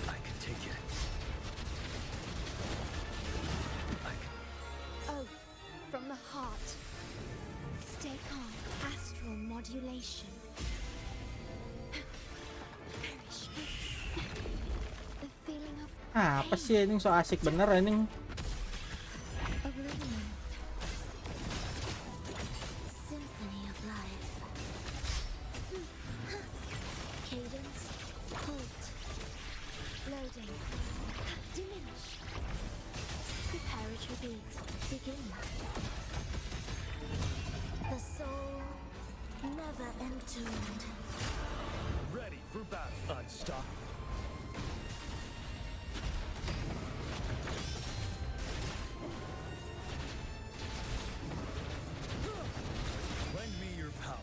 Speaker 4: I can take it.
Speaker 3: Oath from the heart. Stay calm. Astral modulation. Perish. The feeling of
Speaker 1: Apa sih ini so asik bener ini.
Speaker 3: oblivion. Symphony of life. Cadence. Hold. building. Diminish. Prepare retreat. Begin. The soul never entombed.
Speaker 17: Ready for battle. Unstoppable. Lend me your power.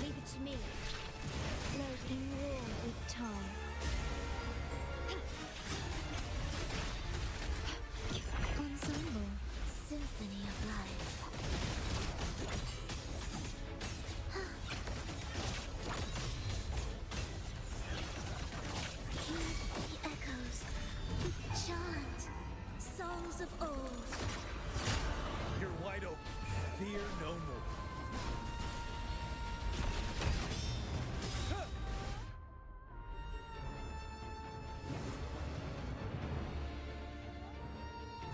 Speaker 3: Leave it to me. Float in war with time. Ensemble. Symphony of life. Heed the echoes. Chant. Souls of old.
Speaker 17: You're wide open. Fear no more.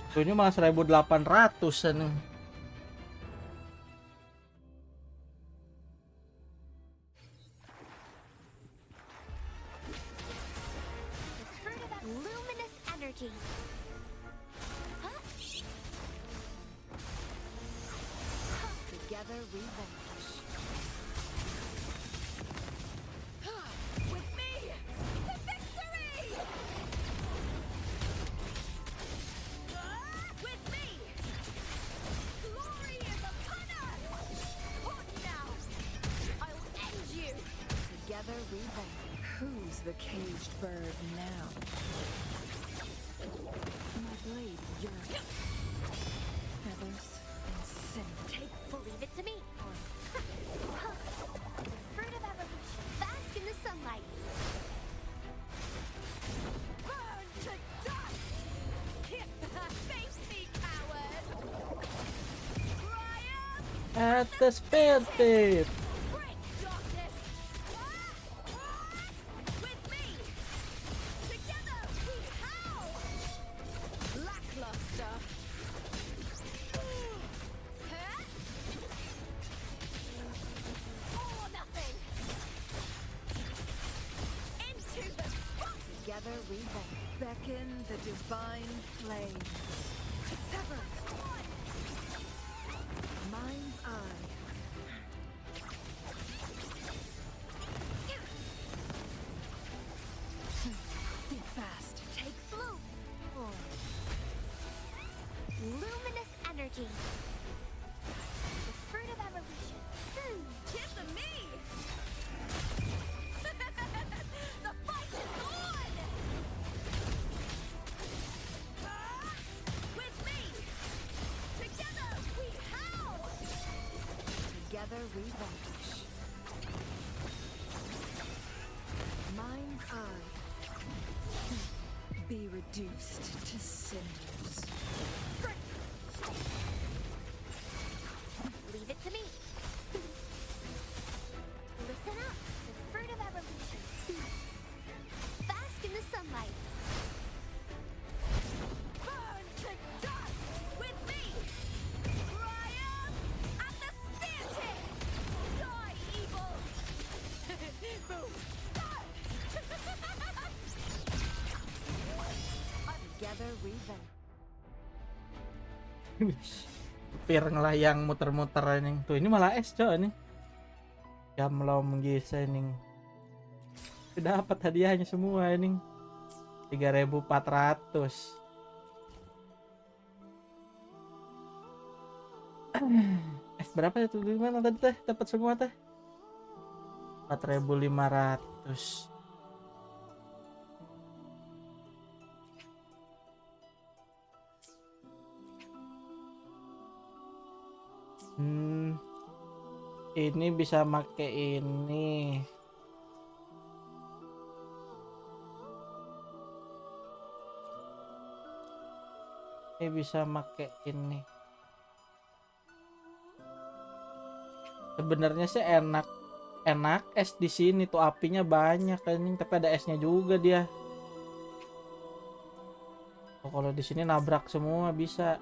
Speaker 1: Tuh ini malah 1800-an nih.
Speaker 3: Luminous energy.
Speaker 6: Together we vanquish. With me to victory! With me, glory is upon us! Hold now, I'll end you! Together we vanquish. Who's the caged bird now? My blade yearns. Feathers and sin.
Speaker 3: Take full, leave it to me. Fruit of evolution. Bask in the sunlight.
Speaker 6: Burn to dust! Face me, coward! Triumph!
Speaker 1: At the spear tip.
Speaker 6: Break darkness! With me! Together we howl! Lackluster! All or nothing! Into the spot! Together we hold. Beckon the divine flame. Sever! Mind's eye. Think fast.
Speaker 3: Take blue. Luminous energy. The fruit of evolution.
Speaker 6: Kiss me! The fight is on! With me! Together we howl! Together we vanquish. Mind's eye. Be reduced to cinders.
Speaker 3: Leave it to me. Listen up. The fruit of evolution. Bask in the sunlight.
Speaker 6: Burn to dust with me! Triumph at the spear tip! Die, evil! Boom! Together we vanquish.
Speaker 1: Pir ngelayang muter-muter nih. Tuh ini malah es coy nih. Jam lo menggisa nih. Sudah dapat hadiahnya semua ini. 3.400. Berapa ya tuh? Gimana tadi teh? Dapat semua teh? 4.500. Ini bisa make ini. Ini bisa make ini. Sebenarnya sih enak es di sini tuh, apinya banyak kan, tapi ada esnya juga dia. Oh, kalau di sini nabrak semua bisa.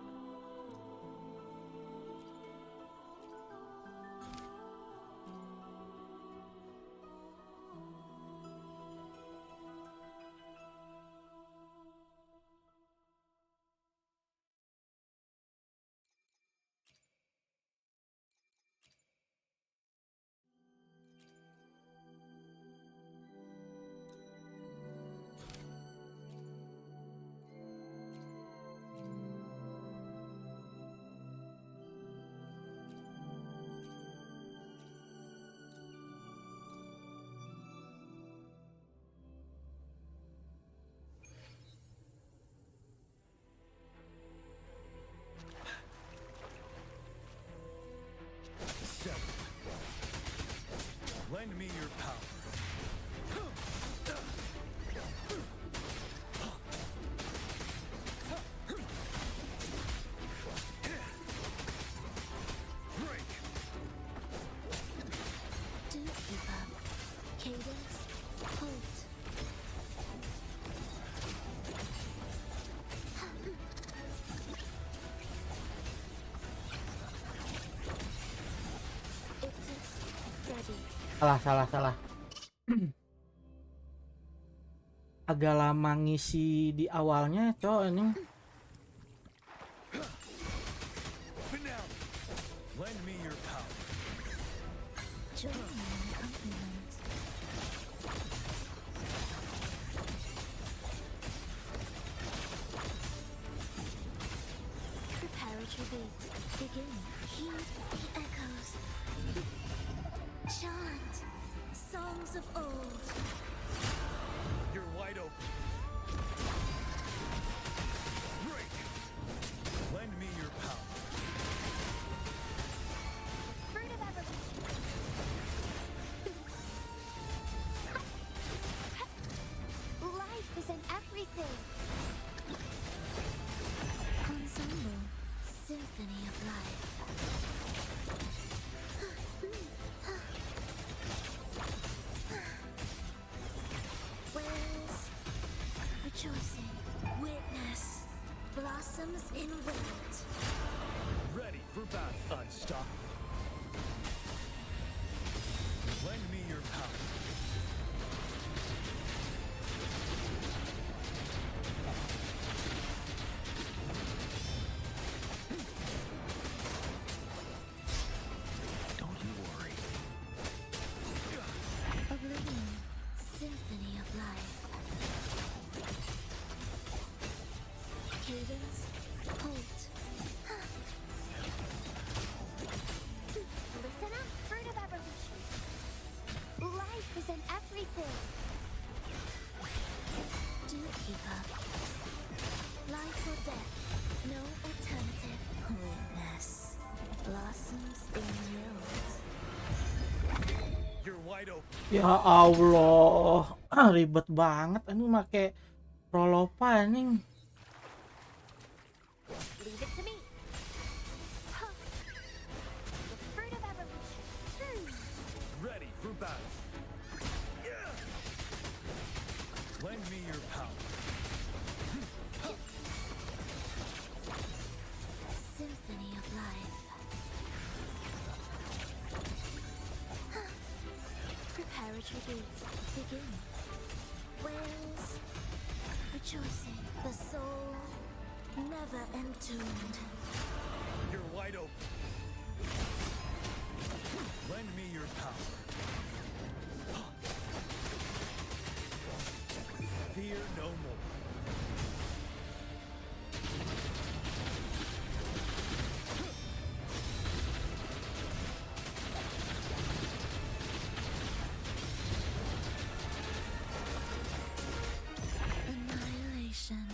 Speaker 17: Lend me your power. Break.
Speaker 3: Do keep up. Cadence, hold. It is ready.
Speaker 1: Salah. Agak lama ngisi di awalnya, cowok ini.
Speaker 17: Finale. Lend me your power.
Speaker 3: Join me in compliment. Preparatory beat. Begin. Heed the echoes. Chant songs of old.
Speaker 17: You're wide open. Break. Lend me your power.
Speaker 3: Fruit of evolution. Life is in everything. Ensemble. Symphony of life. Where's rejoicing? Witness. Blossoms in wind.
Speaker 17: Ready for battle. Unstoppable. Lend me your power.
Speaker 4: Don't you worry.
Speaker 3: Oblivion. Symphony of life. Cadence. Hold. Listen up, fruit of evolution. Life is in everything. Do keep up. Life or death. No alternative. Witness. Blossoms in wild.
Speaker 17: You're wide open.
Speaker 1: Ya Allah, ribet banget ini make prolopa nih.
Speaker 3: Leave it to me. Huh. The fruit of evolution.
Speaker 17: Ready for battle. Yeah. Lend me your power.
Speaker 3: Symphony of life. Preparatory beat. Begin. Wails. Rejoicing. The soul. Never entombed.
Speaker 17: You're wide open. Lend me your power. Fear no more.
Speaker 3: Annihilation.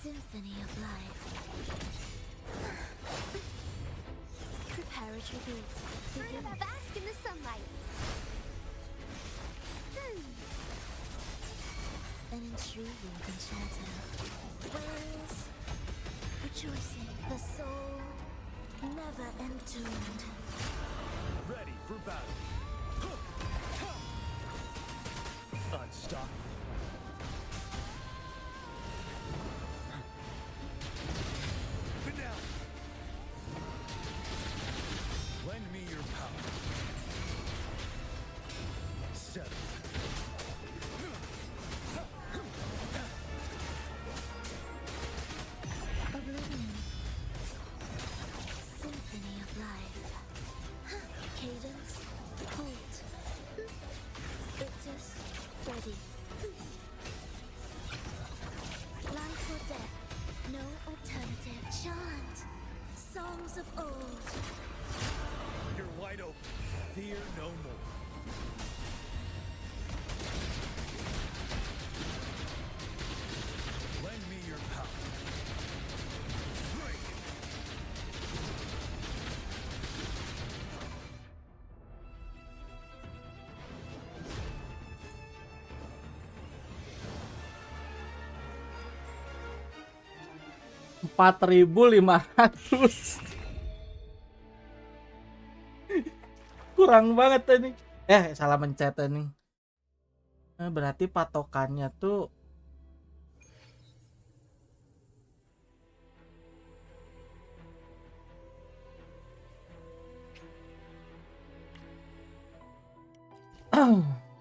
Speaker 3: Symphony of life. Preparatory beat. Begin. Bask in the sunlight. An intriguing concerto. Wails. Rejoicing. The soul. Never entombed.
Speaker 17: Ready for battle. Unstoppable. Finale. Lend me your power. Settle.
Speaker 3: Oblivion. Symphony of life. Cadence. Hold. It is ready. Life or death. No alternative. Chant. Songs of old.
Speaker 17: You're wide open. Fear no more. Lend me your power. Break.
Speaker 1: 4.500. Kurang banget ini. Salah mencet ini. Berarti patokannya tuh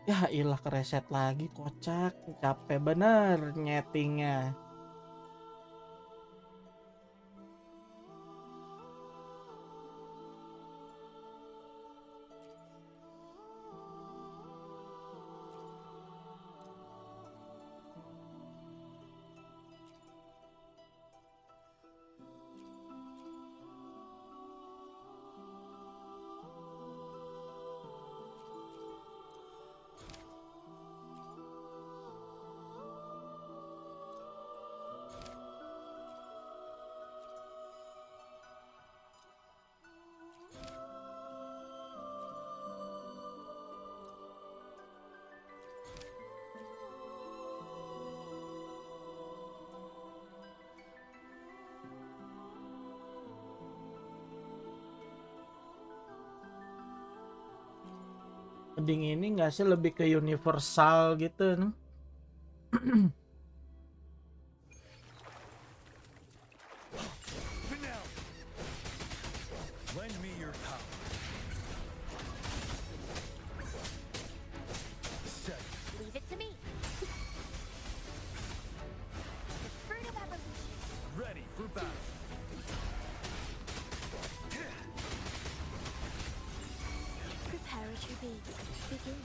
Speaker 1: ya ilah, kereset lagi, kocak, capek bener nyetingnya. Mending ini nggak sih, lebih ke universal gitu nih.
Speaker 17: Lend me your power. Set.
Speaker 3: Leave it to me. The fruit of evolution.
Speaker 17: Ready for battle.
Speaker 3: Preparatory beats begin.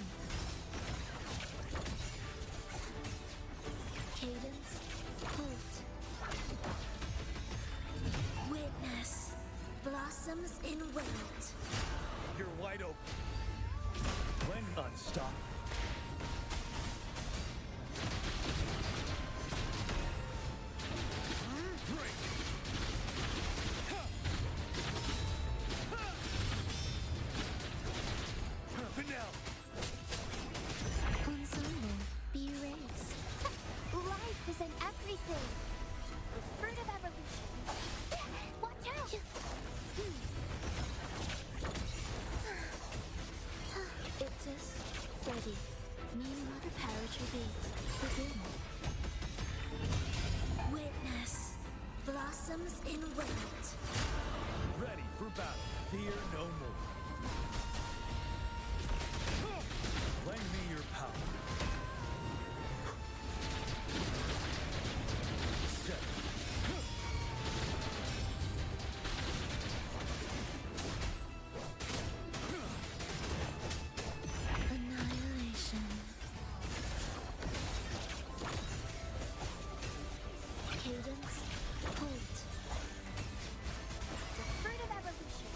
Speaker 3: Cadence, halt. Witness, blossoms in wilt.
Speaker 17: You're wide open. Lend unstop. Break. Finale.
Speaker 3: Ensemble, be erased. Life is in everything. The fruit of evolution. Watch out! Ictus, ready. New preparatory beats begin. Witness, blossoms in wilt.
Speaker 17: Ready for battle. Fear no more. Lend me your power. Set.
Speaker 3: Annihilation. Cadence, halt. The fruit of evolution.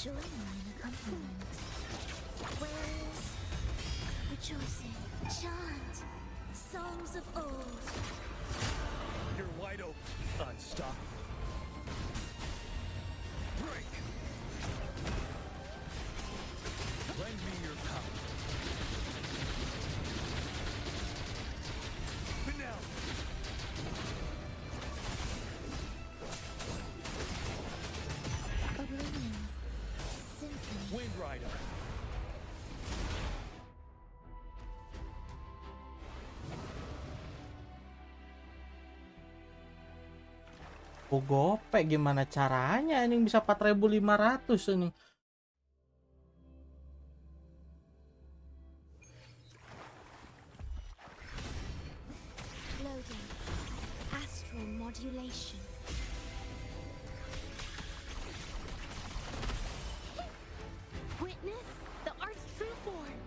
Speaker 3: Join mine accompaniment. Wails, rejoicing, chant, songs of old.
Speaker 17: You're wide open. Unstoppable. Break. Lend me your power. Finale.
Speaker 3: Oblivion, symphony.
Speaker 17: Wind Rider.
Speaker 1: Gope gimana caranya ini bisa 4.500 ini.
Speaker 3: Loading, astral modulation. Witness the art's true form.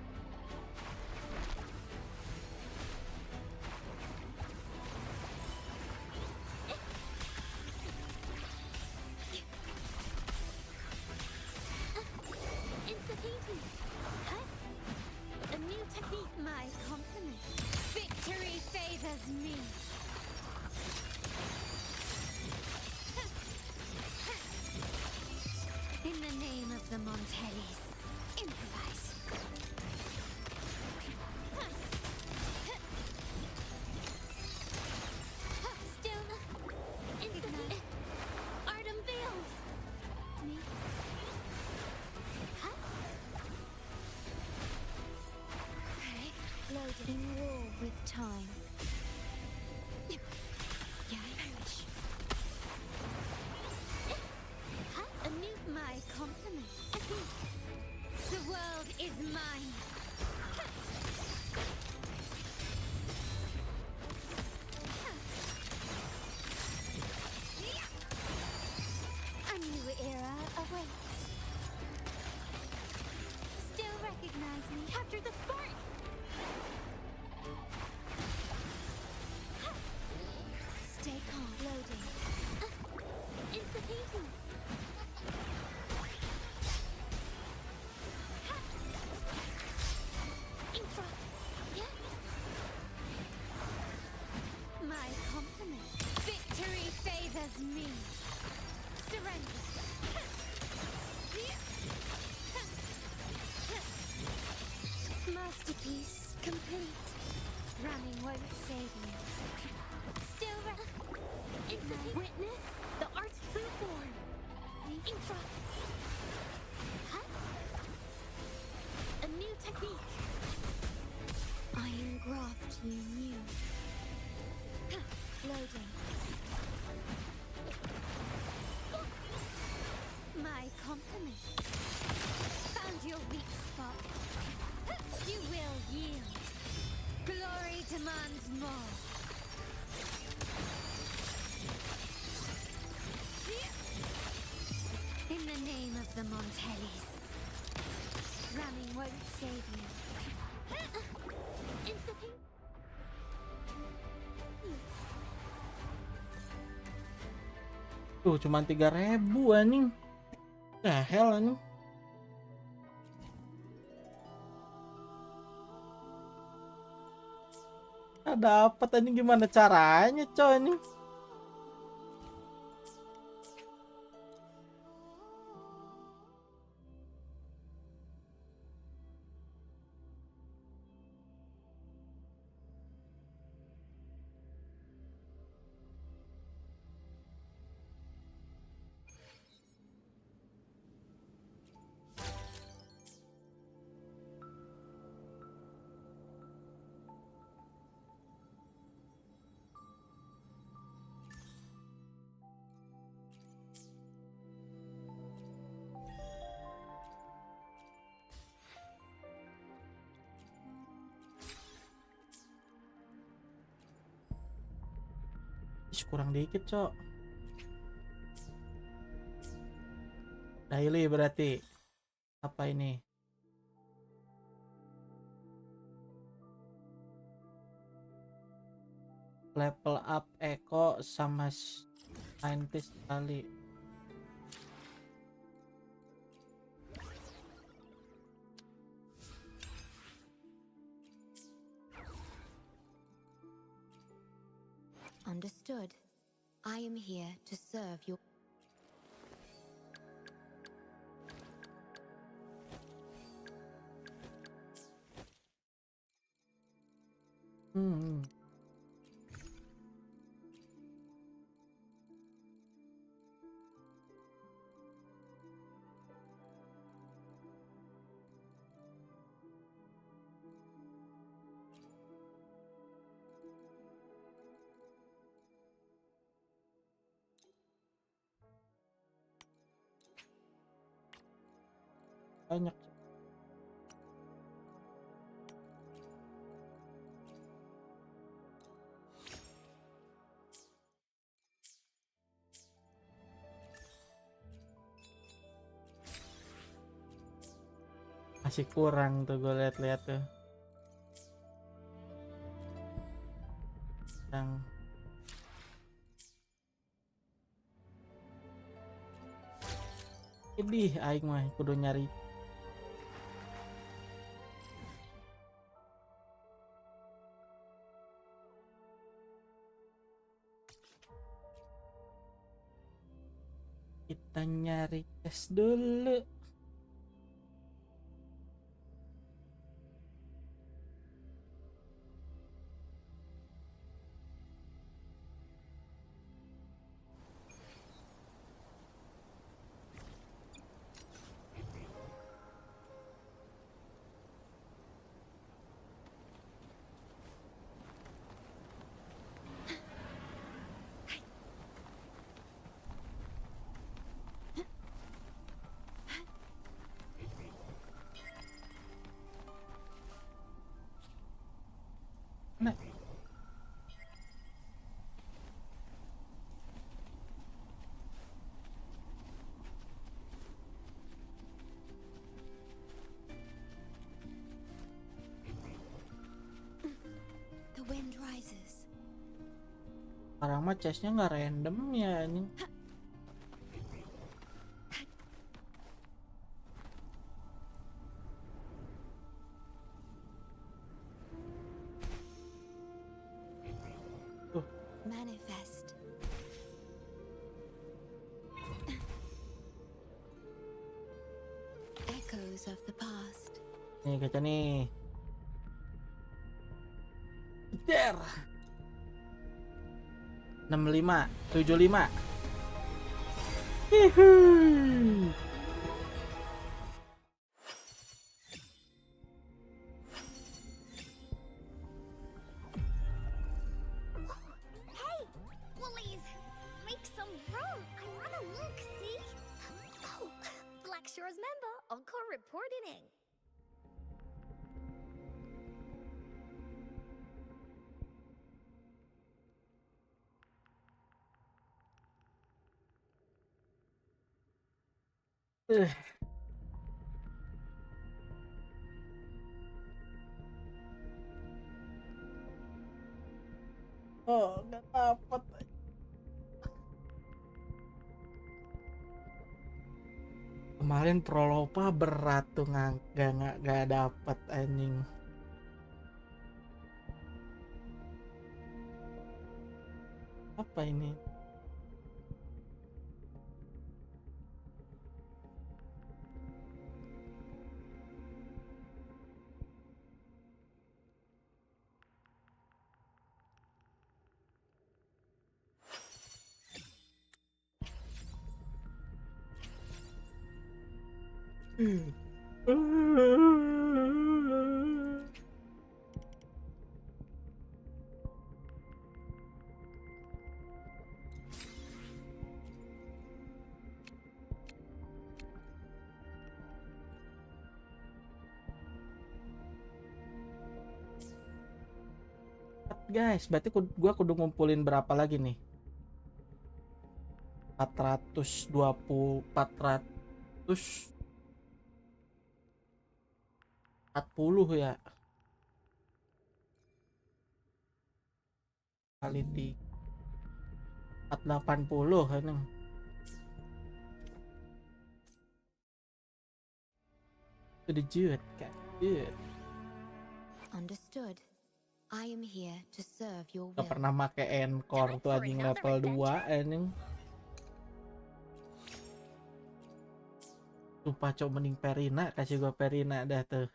Speaker 3: Insta-painting. Huh? A new technique. My compliment. Victory favors me. In the name of the Montellis, improvise. Still waits. Still recognize me. Capture the spark! Stay calm. Loading. It's the painting. Infra. Yeah. My compliment. Victory favors me. Surrender. Masterpiece complete. Ramming won't save me. Still ignite. Witness the art's true form. Infra. A new technique. I engraft you new. Loading. My compliment. Found your weak spot. You will yield. Glory demands more. In the name of the Montellis. Ramming won't save you. Instantly.
Speaker 1: Tuh cuman 3.000 anjing. The hell anjing. Dapat anjing, gimana caranya coy anjing? Kurang dikit cok. Daily berarti apa ini? Level up Eco sama scientist kali.
Speaker 6: Understood. I am here to serve your...
Speaker 1: Banyak. Masih kurang tuh gue lihat-lihat tuh. Yang ini aing mah kudu nyari. Kita nyari tes dulu. Sekarang mah chestnya nggak random ya ini.
Speaker 12: Manifest. Echoes of the past.
Speaker 1: Nih kaca nih. Der. 65, 75. Hihi.
Speaker 3: Hey, Woolies, make some room. I wanna look, see? Oh, Black Shore's member, Uncle reporting.
Speaker 1: Oh, nggak dapet. Kemarin Prolopa berat tuh nggak dapet anjing. Apa ini? Guys, berarti gua kudu ngumpulin berapa lagi nih? 420, 440 ya. Kali di 480 kan. Udah jut kan. Jut.
Speaker 12: Understood. I am here to serve your
Speaker 1: Gak
Speaker 12: will.
Speaker 1: pernah make encore tuh anjing level 2 anjing. Sumpah cok mending Perina, kasih gua Perina dah tuh.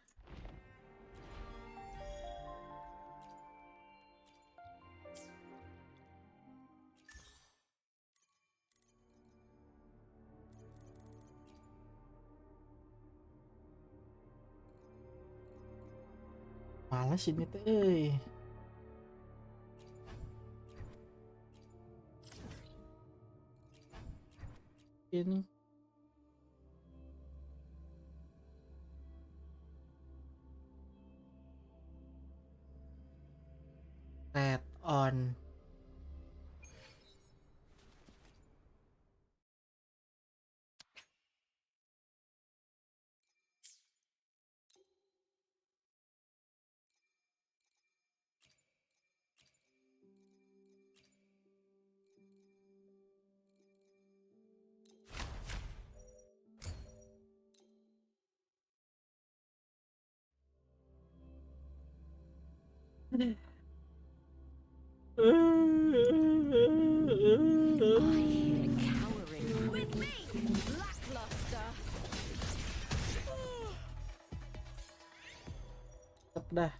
Speaker 1: Males ini tuh ini red on.
Speaker 6: With me, lackluster.
Speaker 1: Dah.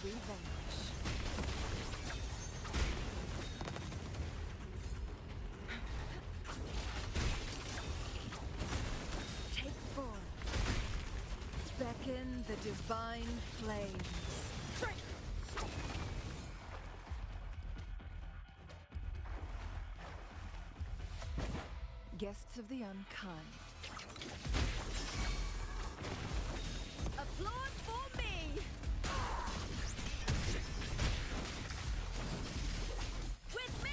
Speaker 15: revenge. Take form. Beckon the divine flames. Guests of the unkind.
Speaker 3: Applaud for me! With me!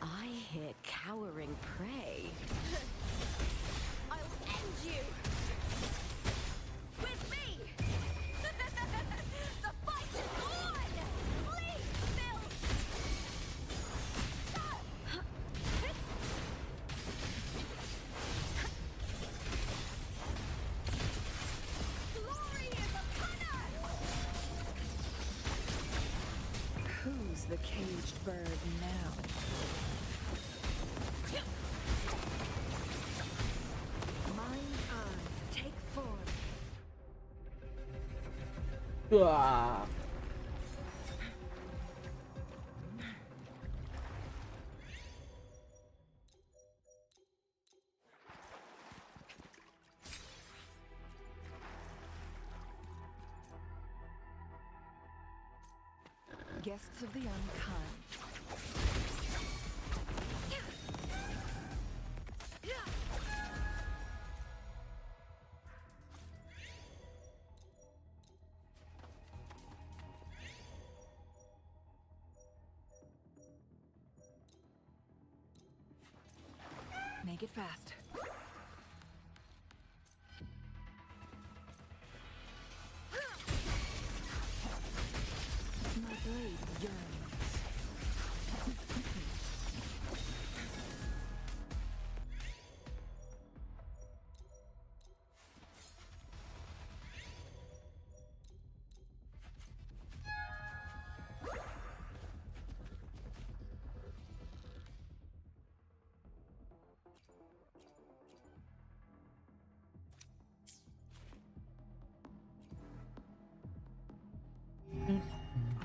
Speaker 6: I hear cowering prey.
Speaker 3: I'll end you! With me! The fight is on! Please, Bill! Glory is upon us!
Speaker 15: Who's the caged bird now? Mind's eye, take form.
Speaker 1: Wah.
Speaker 15: Guests of the unkind. Make it fast. My blade yearns.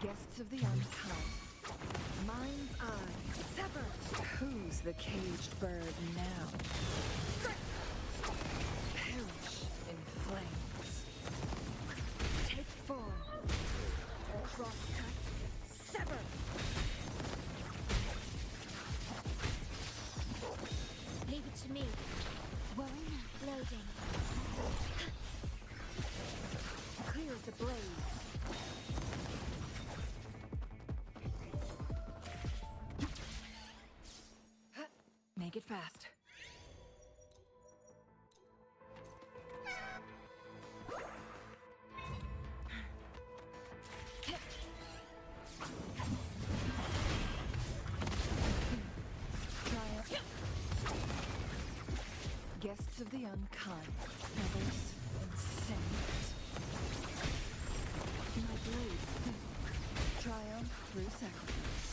Speaker 15: Guests of the unkind. Mind's eye severed. Who's the caged bird now? Perish in flames. Take form. Crosscut. Sever.
Speaker 3: Leave it to me. Loading.
Speaker 15: Clear as a blaze. Make it fast. Triumph. Guests of the unkind. Feathers and scent. My blade. Triumph through sacrifice.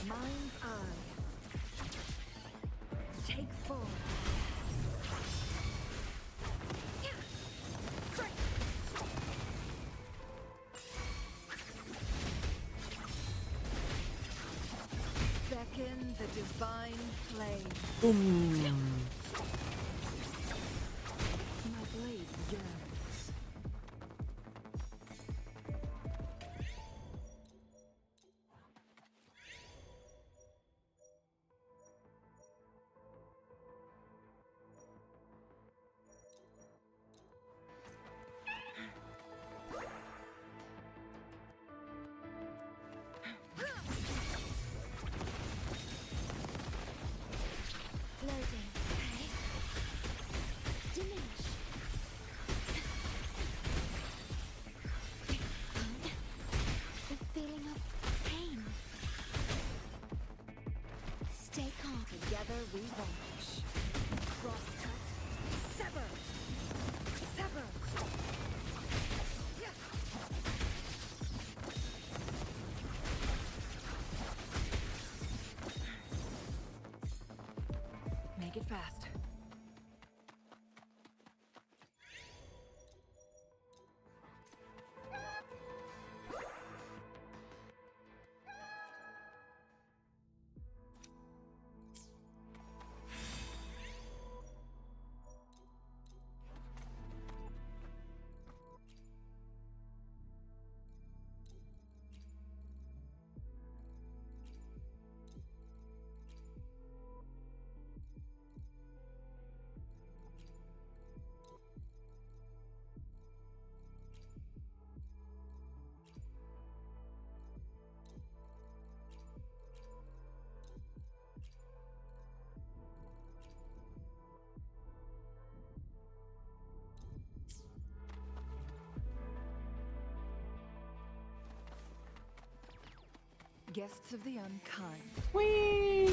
Speaker 15: Mind's eye. Take form. Beckon the divine flame.
Speaker 1: Boom.
Speaker 15: My blade yearns.
Speaker 6: Guests of the unkind.
Speaker 1: Whee!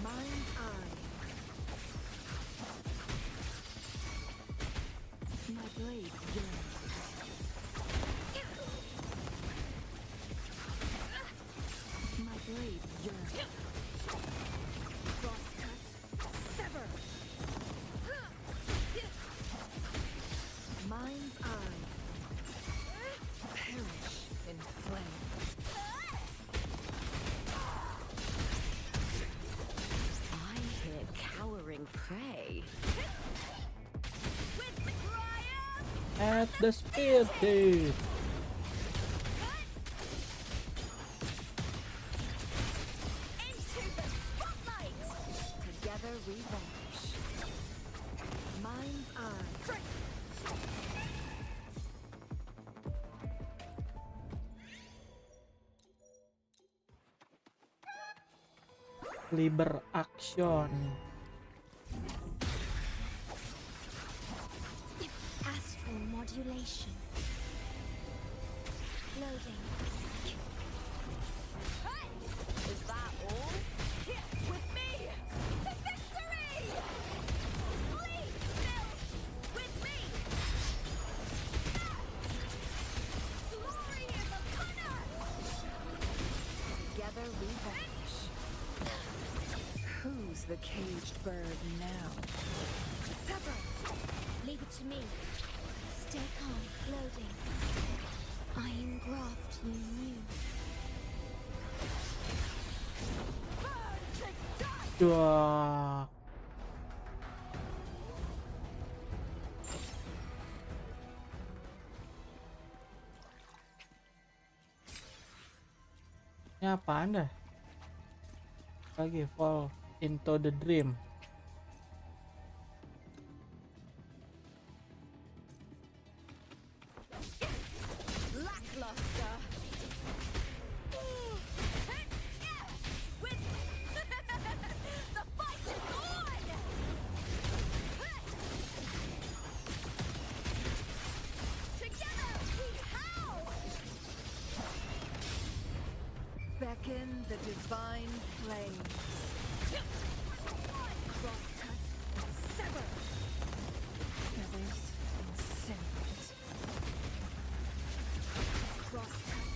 Speaker 6: Mind's eye. My blade yearns. My blade yearns. Cross cut. Sever. Mind's eye. Perish in flames. I hit cowering prey.
Speaker 1: At the spear tooth.
Speaker 6: Together we vanish. Mind's eye.
Speaker 1: Liber action.
Speaker 3: Astral modulation. Loading.
Speaker 6: Is that all?
Speaker 3: With me to victory! Please, Bill, with me! Glory is upon us!
Speaker 6: Together we vanish. Who's the caged bird now?
Speaker 3: Sever! Leave it to me. Stay calm, loading. I engraft you new. Burn to dust!
Speaker 1: Wah. Ini apaan dah? Lagi fall into the dream.
Speaker 3: Lackluster. With the fight is on. Together we howl.
Speaker 6: Beckon the divine flames. Cross cut and sever. Feathers and cinders. Cross cut,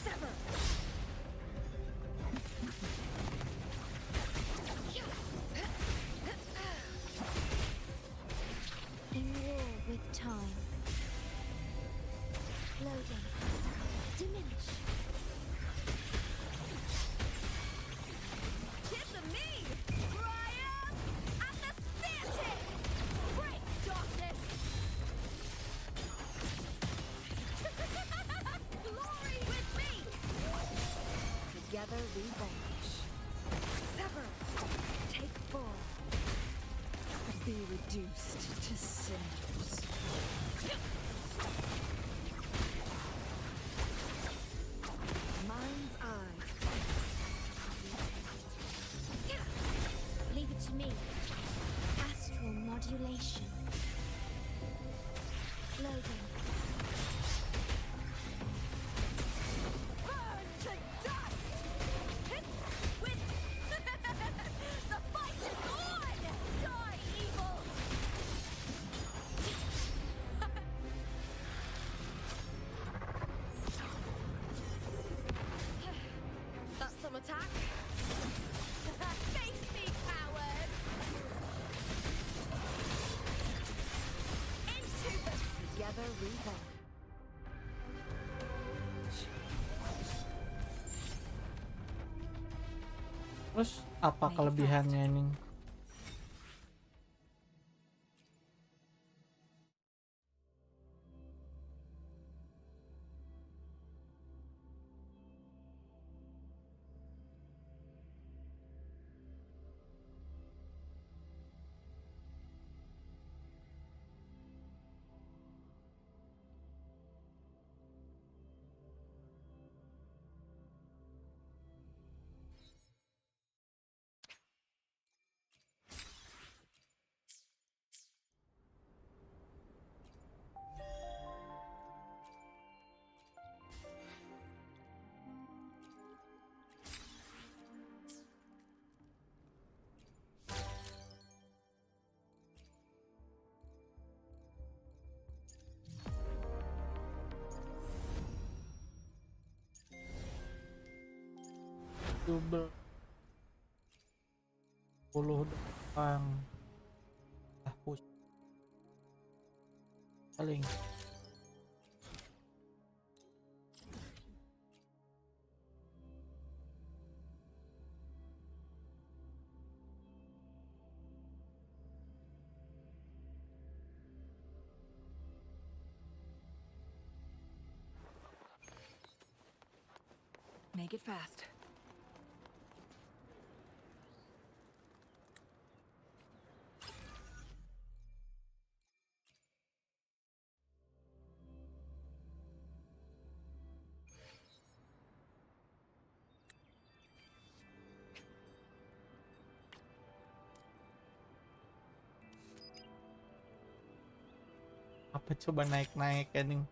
Speaker 6: sever.
Speaker 3: In war with time. Loading. Diminish. Give them me! Triumph at the spear tip! Break darkness! Glory with me!
Speaker 6: Together we vanish. Sever. Take form. Be reduced to cinders. Mind's eye.
Speaker 3: Leave it to me. Astral modulation. Loading. Burn to dust! With the fight is on! Die, evil! That's some attack. Face me, coward! Into the
Speaker 6: Together we vanish.
Speaker 1: Terus apa kelebihannya nih? double 10 depan push paling
Speaker 8: Make it fast.
Speaker 1: apa coba naik-naik anjing.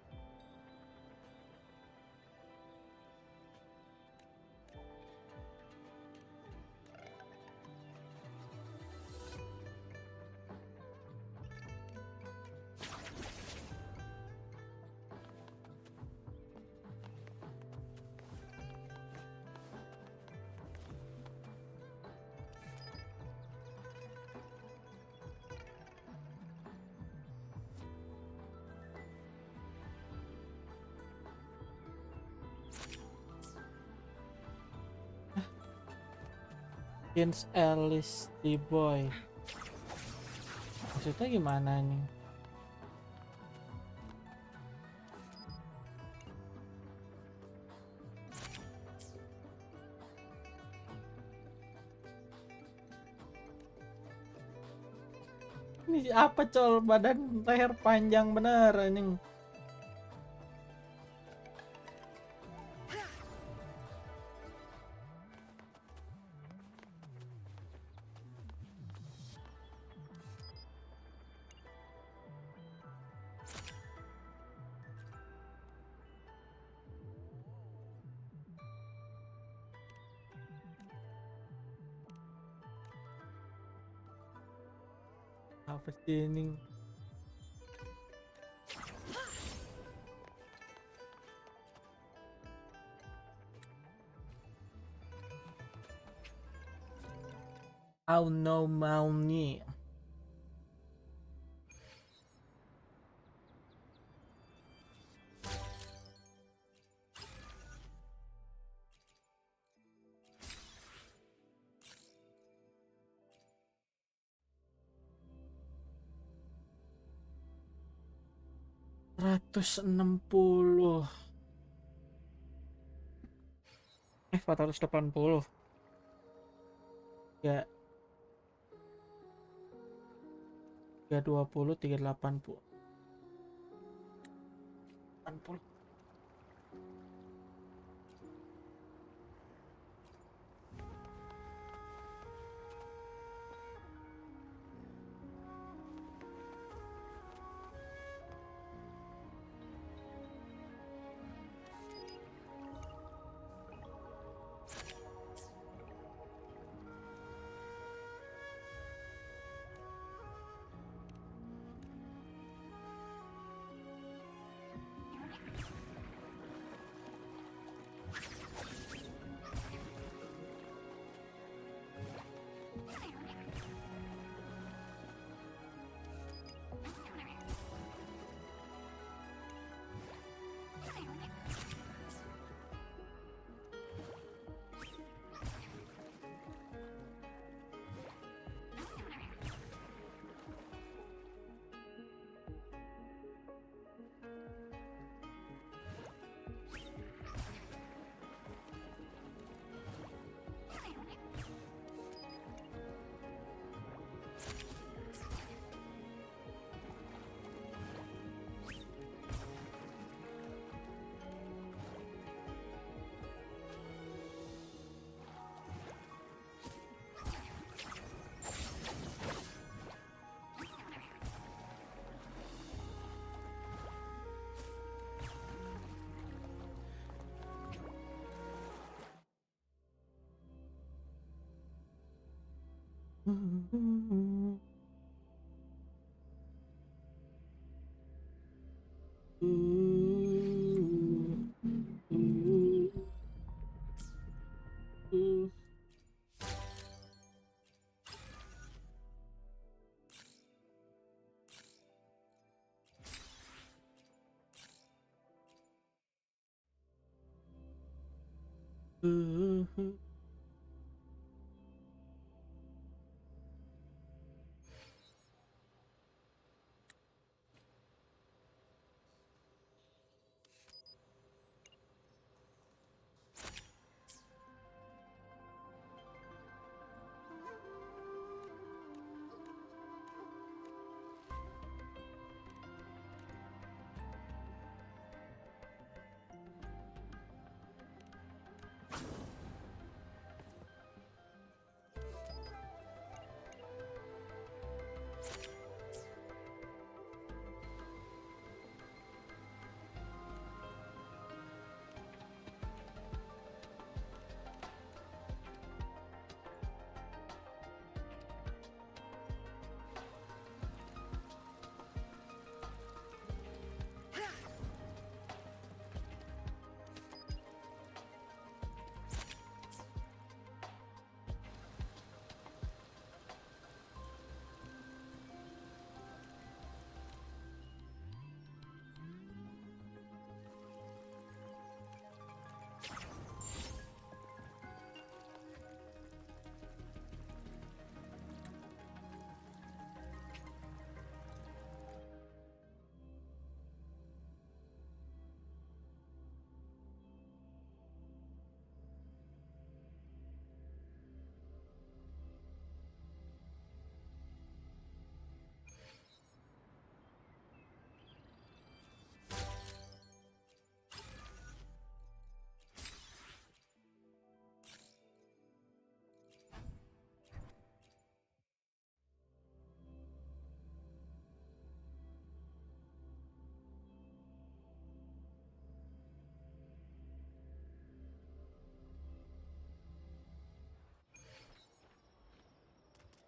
Speaker 1: Prince Alice the boy. Maksudnya gimana nih? Ini apa col, badan leher panjang bener anjing. Apa sih ini? Oh no, money. $160. 480. Ya. 320, 380. 80.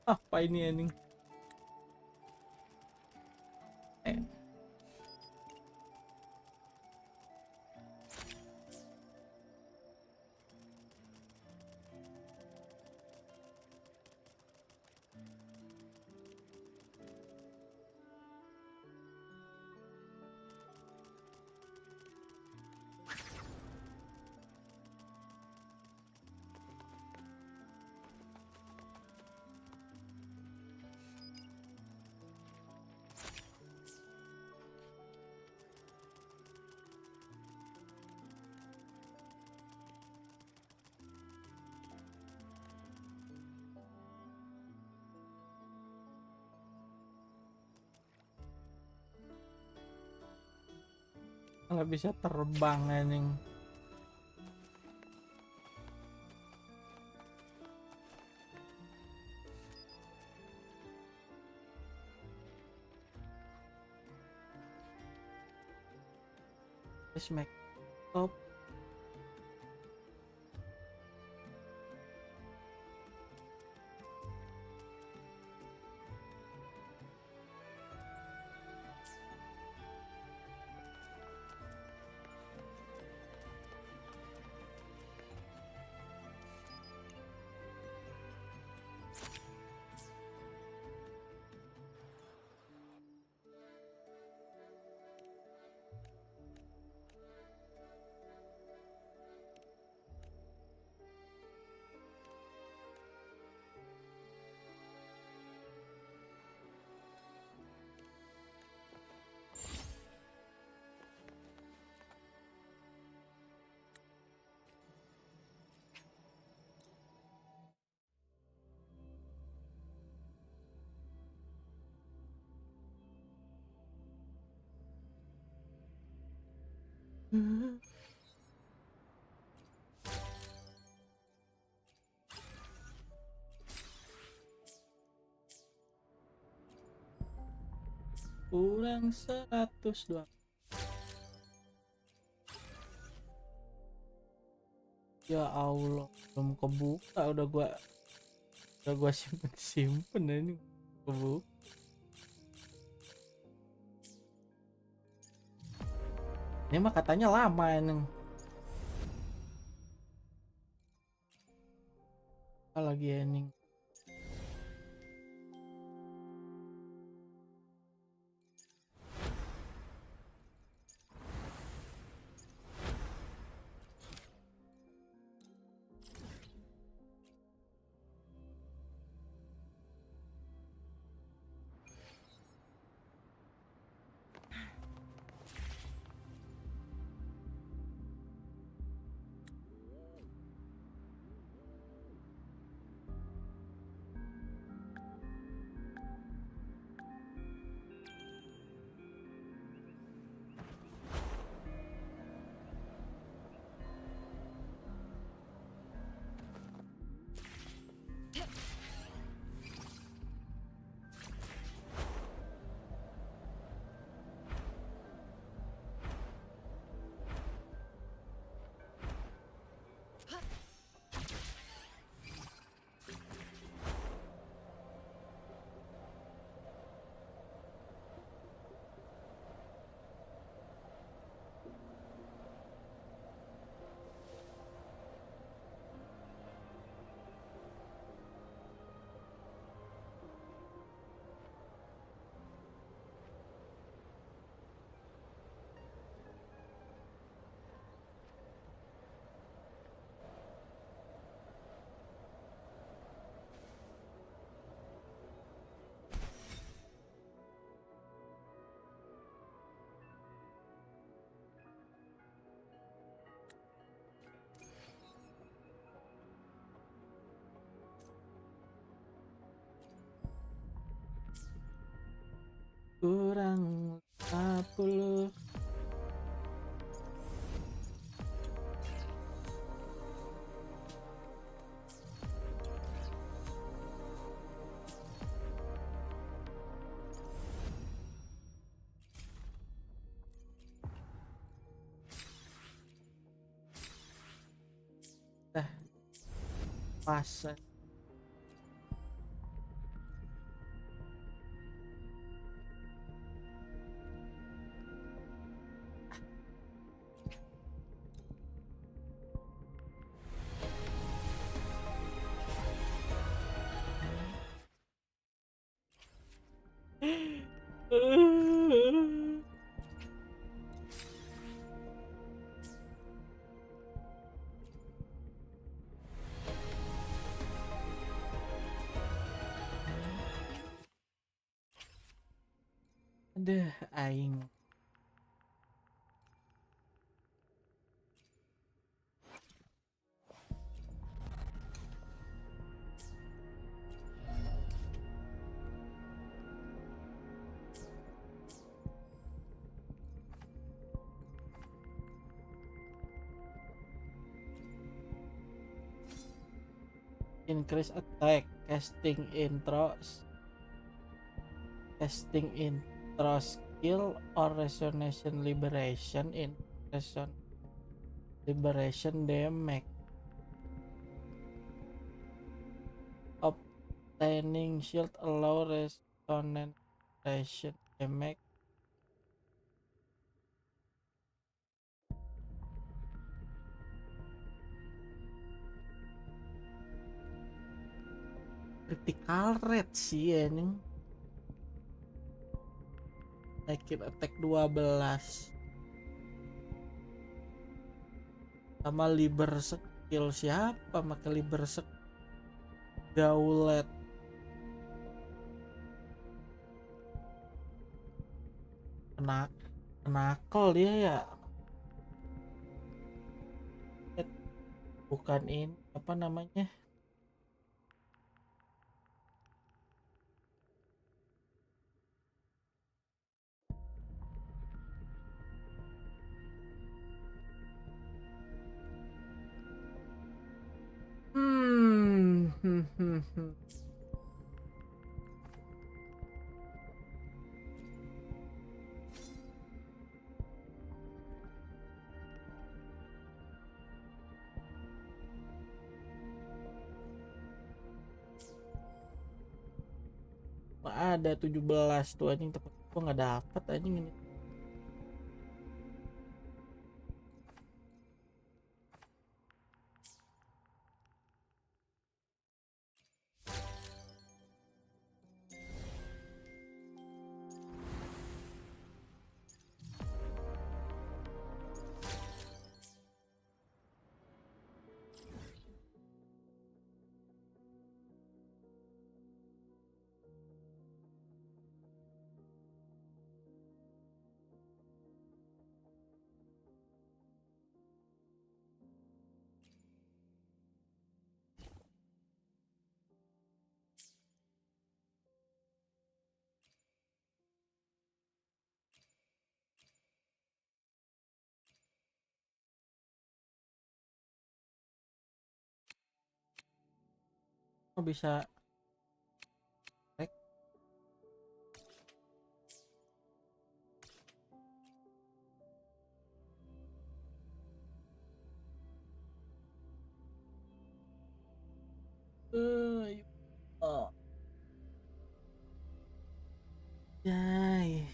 Speaker 1: Apa ini anjing? Nggak bisa terbang anjing. Let's make up. Kurang 102. Ya Allah, belum kebuka udah gua simpen ini kebuka. Ini mah katanya lama ini. Apa lagi ending? Pas. Aduh, aing. Increase attack, casting intro skill or resonation liberation in liberation damage. Obtaining shield allow resonance damage. Critical rate sih anjing. Naikin attack 12 sama liber skill. Siapa pakai liber skill? Gaulet. Knuckle dia ya. Bukan ini apa namanya? Ada 17 tuh anjing, tapi gua nggak dapet anjing ini. Oh, bisa oh. Yay.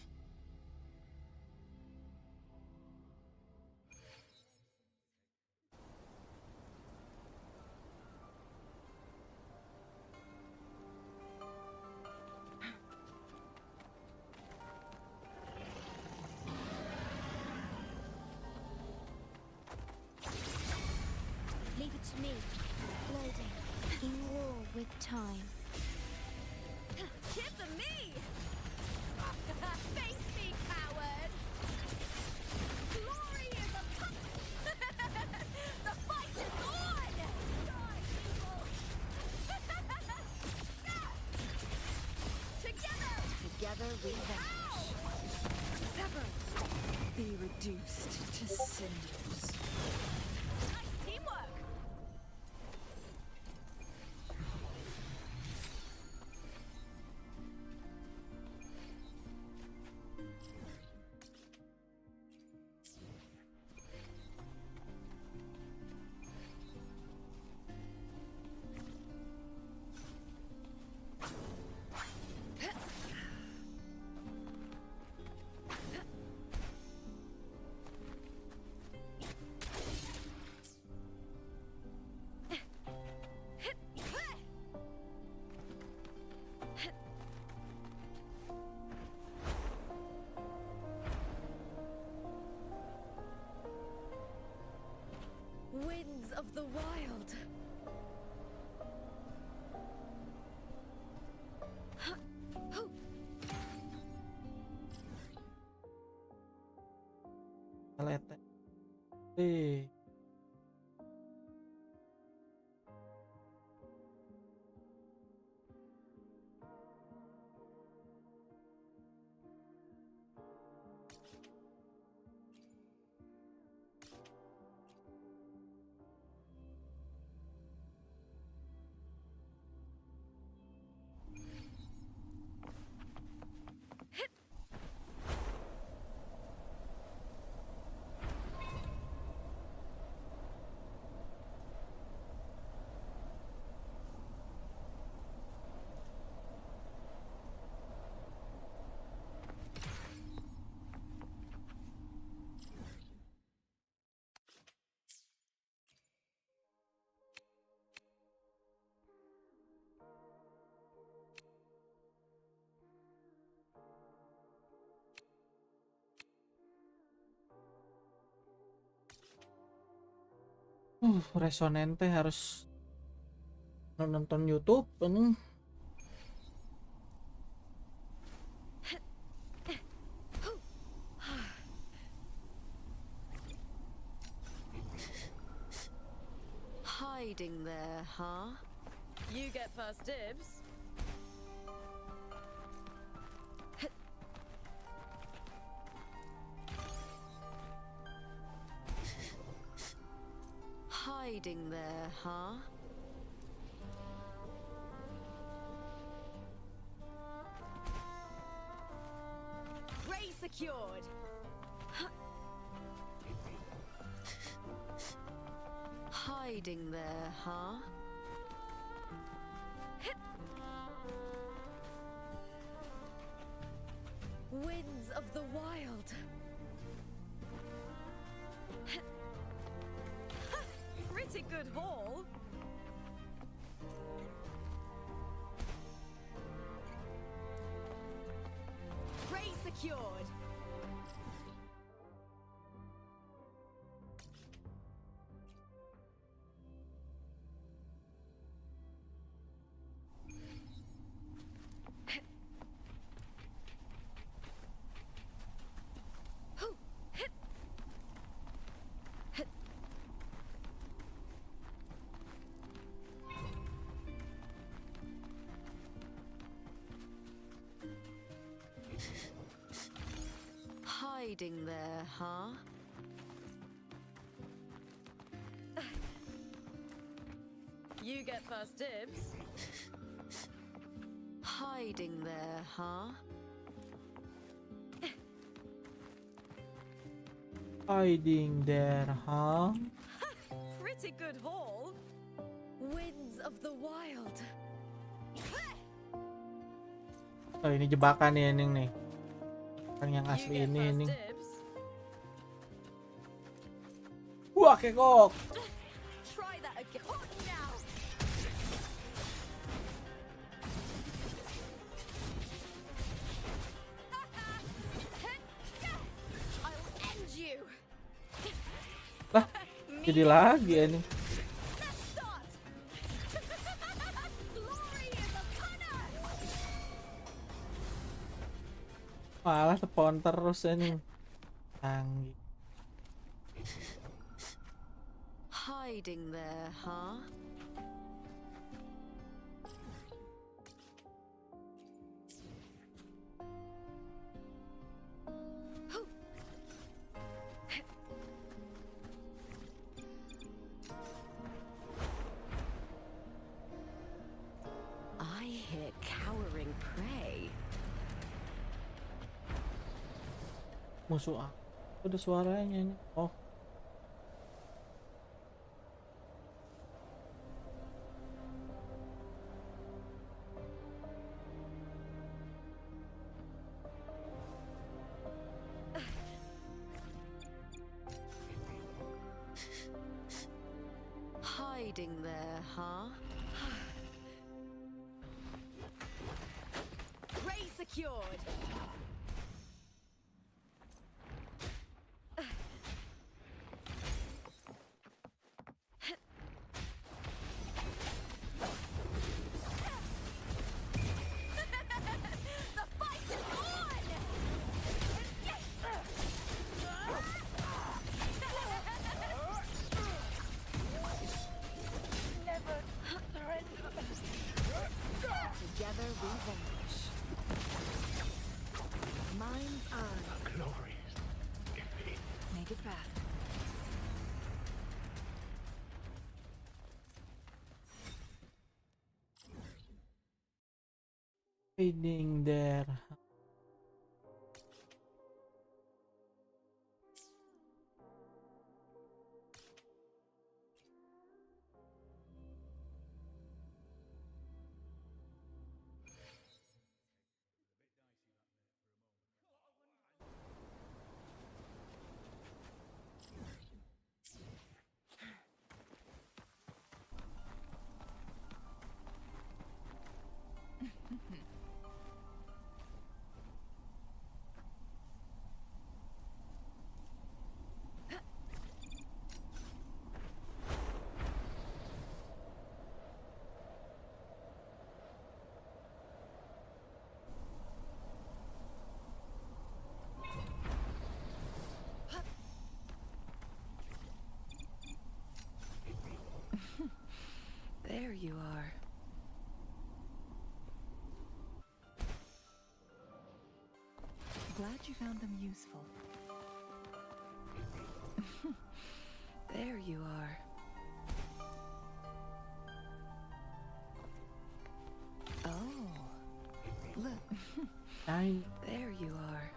Speaker 3: Leave it to me. Loading. In war with time.
Speaker 8: Give them me! Face me, coward! Glory is upon the fight is on! Die, evil!
Speaker 6: Together we vanish. Sever! Be reduced to cinders.
Speaker 8: Nice teamwork!
Speaker 1: Resonante harus nonton YouTube ini.
Speaker 8: Hiding there, huh? You get first dibs. Hiding there, huh? Prey secured. Hiding there, huh? Winds of the wild. Pretty good haul. Prey secured. Hiding there, huh? You get first dibs. Hiding there, huh?
Speaker 1: Hiding there, huh?
Speaker 8: Pretty good haul. Winds of the wild.
Speaker 1: Oh, ini jebakan nih ini nih. Kan yang asli ini. Wah, kekok.
Speaker 8: Try that again. Oh, now. I'll end you.
Speaker 1: Lah, jadi lagi ini. Malah telepon terus ini. Canggih.
Speaker 8: Hiding there, huh? I hear cowering prey.
Speaker 1: Musuh aku. Ada suaranya nih. Oh.
Speaker 8: Hiding there, huh? Prey secured. The fight is on!
Speaker 1: Hiding there.
Speaker 6: There you are. Glad you found them useful. There you are. Oh, look. There you are.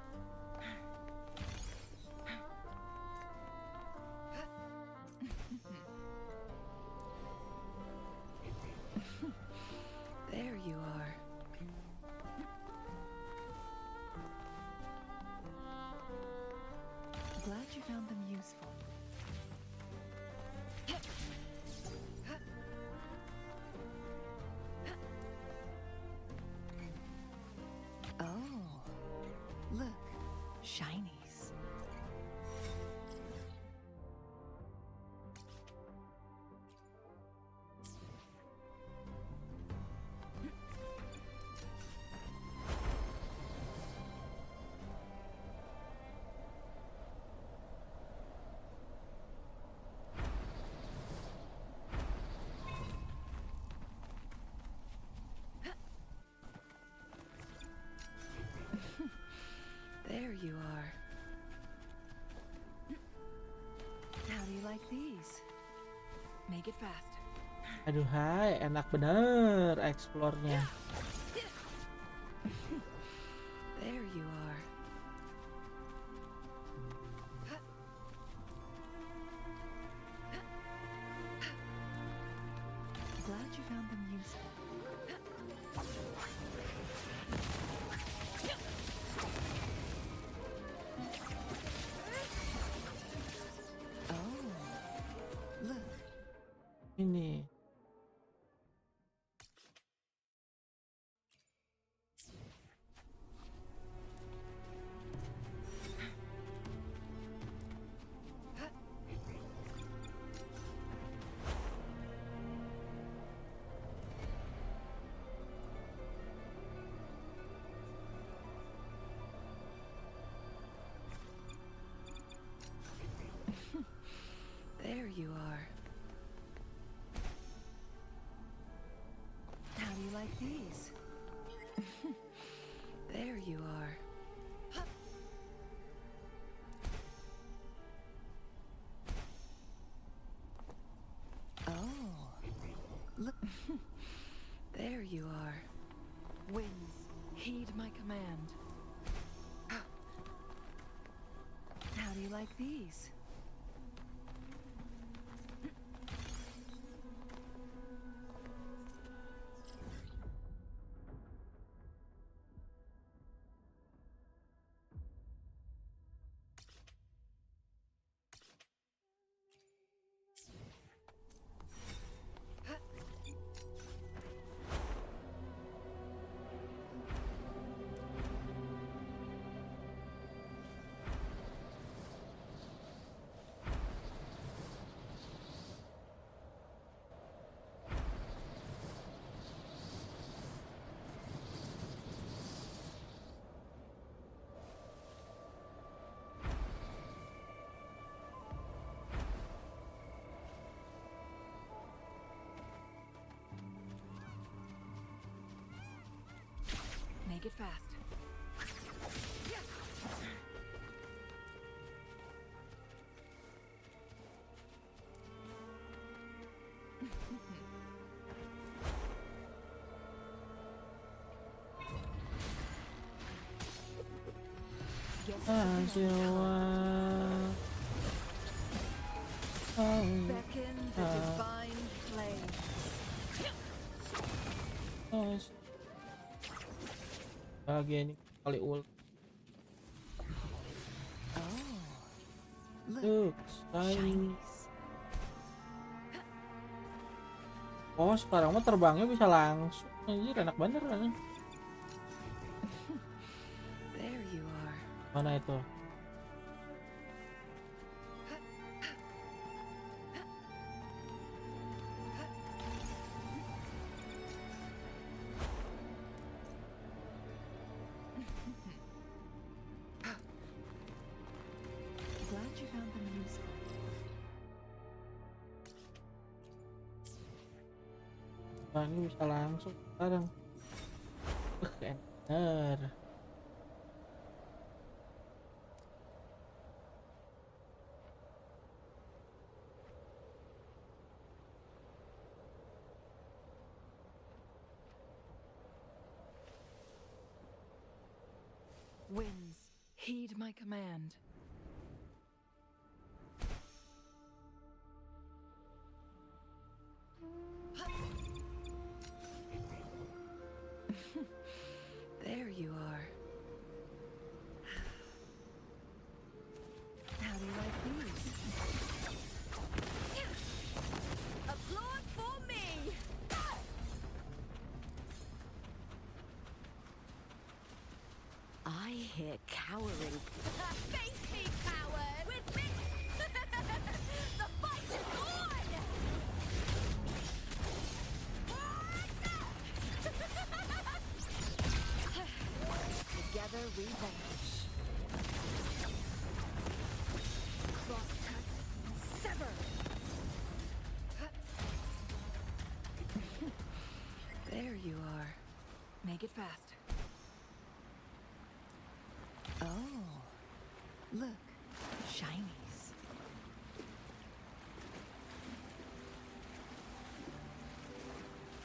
Speaker 6: There you are. Glad you found them useful. Oh, look, shinies. There you are. How do you like these? Make it fast.
Speaker 1: Aduh hai, enak bener explore-nya.
Speaker 6: There you are. Glad you found them useful. Oh, look.
Speaker 1: Ini.
Speaker 6: There you are. How do you like these? There you are. Oh, look. There you are. Winds, heed my command. How do you like these? Make it fast.
Speaker 15: Beckon the divine flames.
Speaker 1: Lagi ini kali ult. Look, shiny. Oh, sekarang mah terbangnya bisa langsung. Anjir, enak bener kan?
Speaker 6: There you are.
Speaker 1: Mana itu?
Speaker 15: Glad you found them useful.
Speaker 1: Nah, ini bisa langsung sekarang. Enak.
Speaker 15: Winds, heed my command.
Speaker 6: There you are. How do you like these?
Speaker 8: Applaud for me!
Speaker 6: I hear cowering.
Speaker 8: Face me, coward! With me! The fight is on!
Speaker 6: Together we vanish. Crosscut, sever. There you are.
Speaker 15: Make it fast.
Speaker 6: Oh, look, shinies.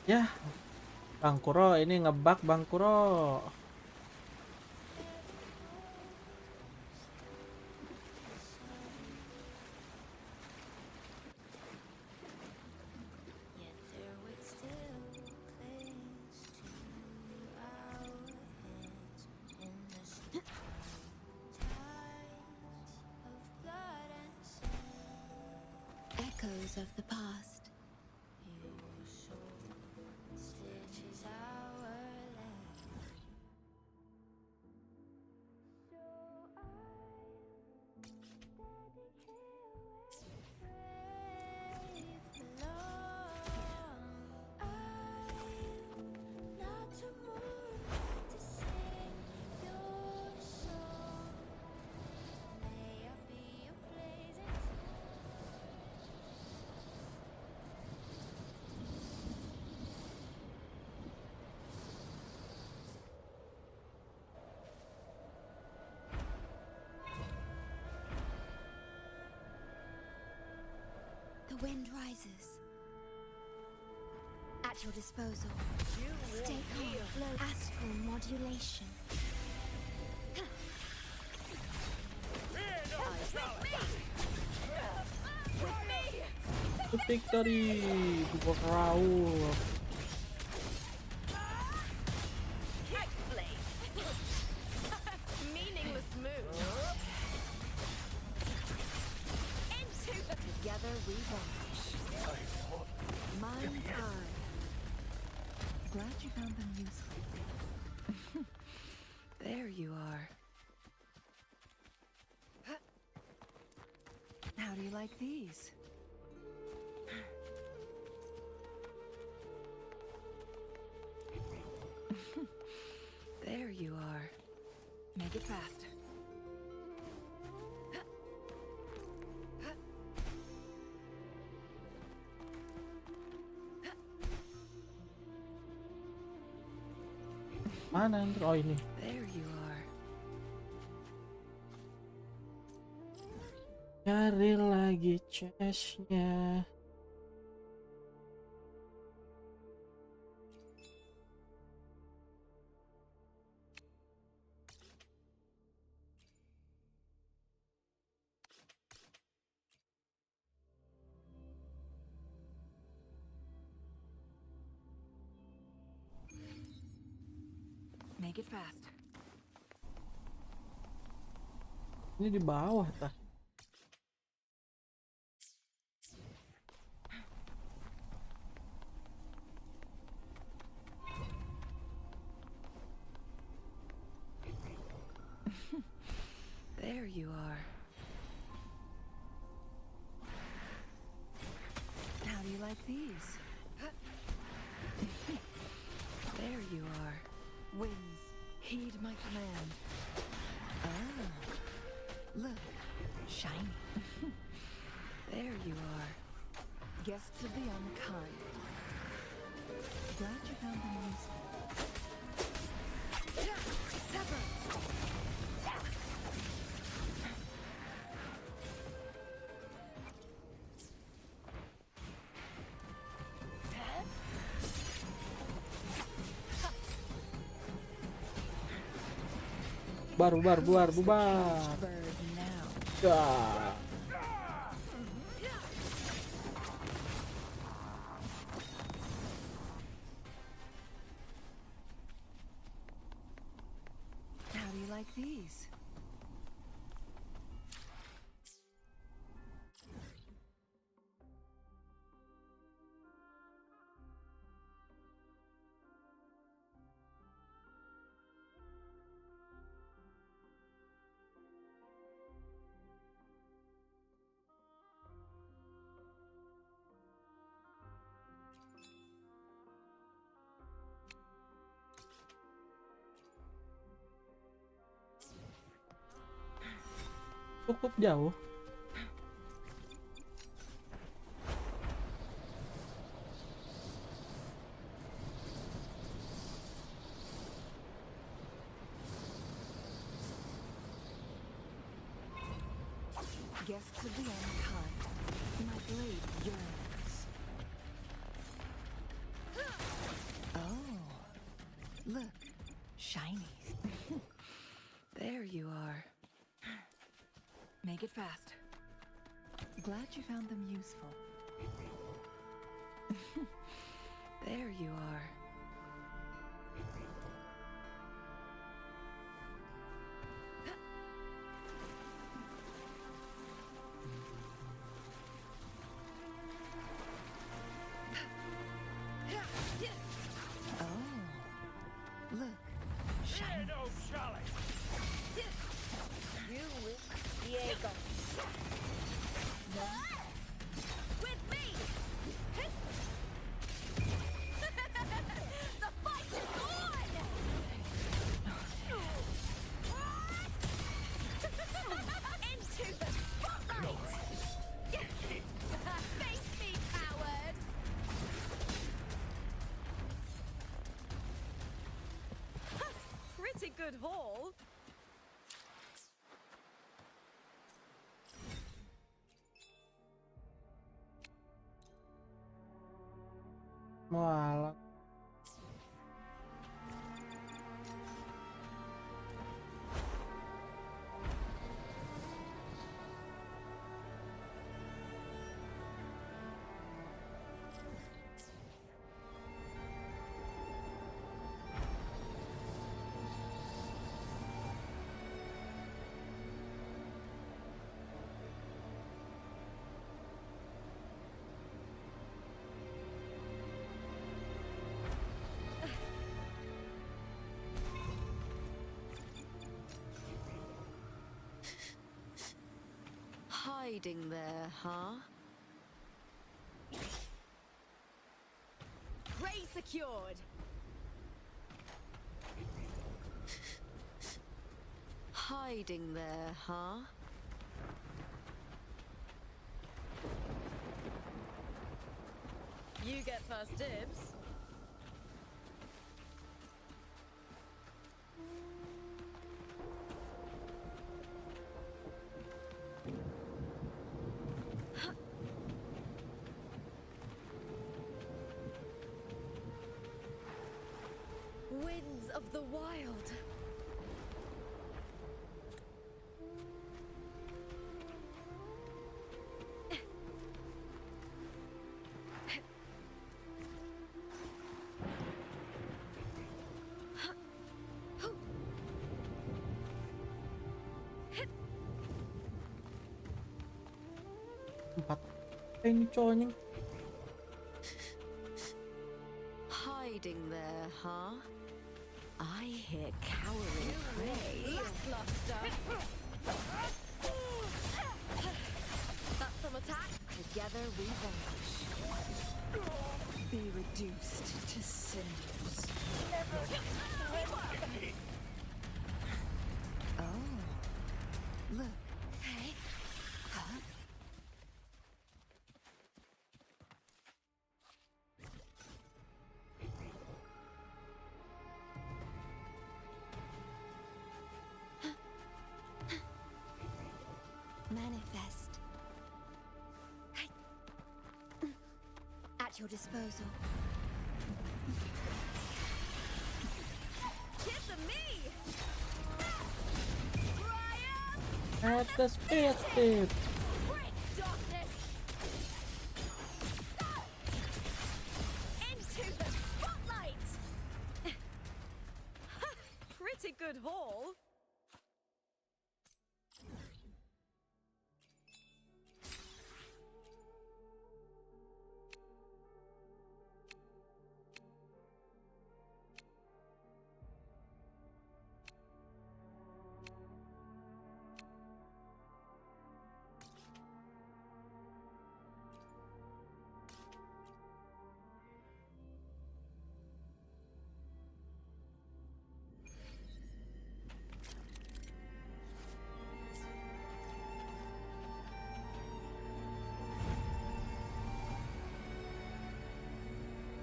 Speaker 1: Ya, Bang Kuro ini ngebug Bang Kuro.
Speaker 21: Echoes of the past. The wind rises. At your disposal. Stay calm. Low astral modulation.
Speaker 1: The victory! Buat Raul.
Speaker 8: Meaningless move.
Speaker 6: Together we vanish. Mind's eye.
Speaker 15: Glad you found them useful.
Speaker 6: There you are.
Speaker 15: How do you like these?
Speaker 6: There you are.
Speaker 15: Make it fast.
Speaker 1: Mana yang oh ini?
Speaker 6: There you are.
Speaker 1: Cari lagi chestnya.
Speaker 15: Make it fast.
Speaker 1: Ini di bawah tah.
Speaker 6: There you are. How do you like these? There you are. Winds, heed my command. Ah, look, shiny. There you are. Guests of the unkind. Glad you found them useful. Sever!
Speaker 1: Bubar. Dah.
Speaker 6: How do you like these?
Speaker 1: Cukup jauh.
Speaker 6: Guests of the unkind, my blade yearns. Oh, look, shiny. There you are. Make it fast. Glad you found them useful. There you are. Oh, look, shiny.
Speaker 8: You will Diego. With me! The fight is on! Into the spotlight! Face me, coward! Pretty good haul.
Speaker 1: Walah.
Speaker 6: Hiding there, huh?
Speaker 8: Prey secured.
Speaker 6: Hiding there, huh?
Speaker 8: You get first dibs. Winds of the wild.
Speaker 1: 4. Ini cowoknya.
Speaker 8: Hiding there, huh? I hear cowering prey. Lackluster. That's some attack. Together we vanish. Be reduced to cinders. Oh, look. Hey. Huh?
Speaker 3: Manifest. At your disposal.
Speaker 8: Kiss me!
Speaker 1: At the speed tip.
Speaker 8: Break darkness! Into the spotlight! Pretty good haul.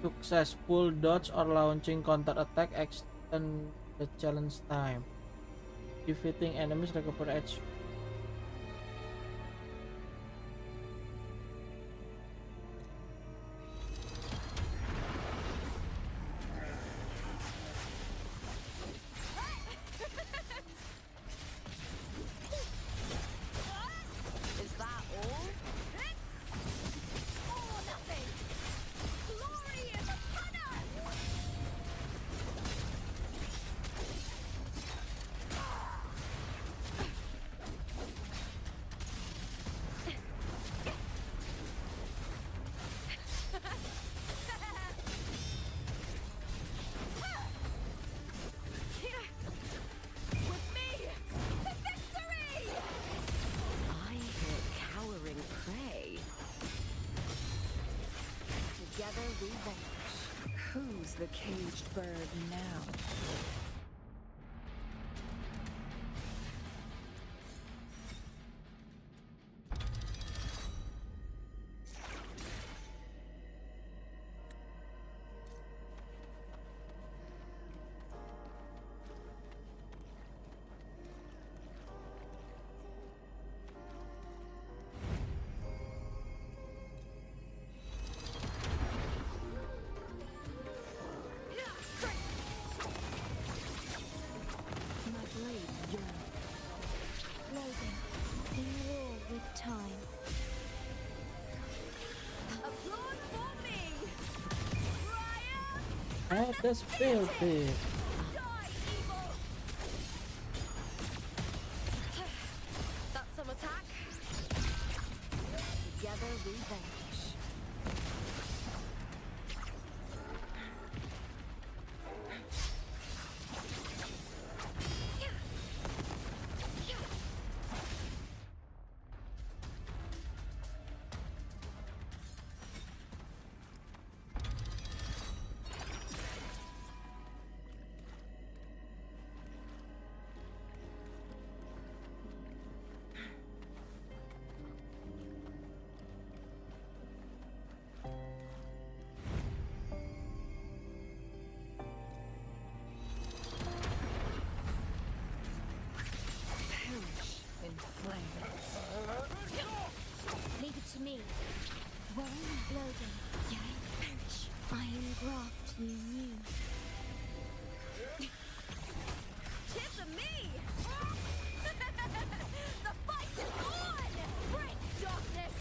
Speaker 1: Successful dodge or launching counter attack extend the challenge time. Defeating enemies recover HP.
Speaker 8: Is that all? Or nothing! Glory is upon us! With me to victory! I hear cowering prey. Together we vanish.
Speaker 15: Who's the caged bird now?
Speaker 3: My blade yearns. Floating in war with time.
Speaker 8: Applaud for me!
Speaker 1: At the speed tip.
Speaker 8: Die, evil! That's some attack. Together we vanish.
Speaker 15: Perish in flames.
Speaker 3: Leave it to me. Warren Logan, I perish. I engraft you new.
Speaker 8: Kiss me! The fight is on! Break darkness!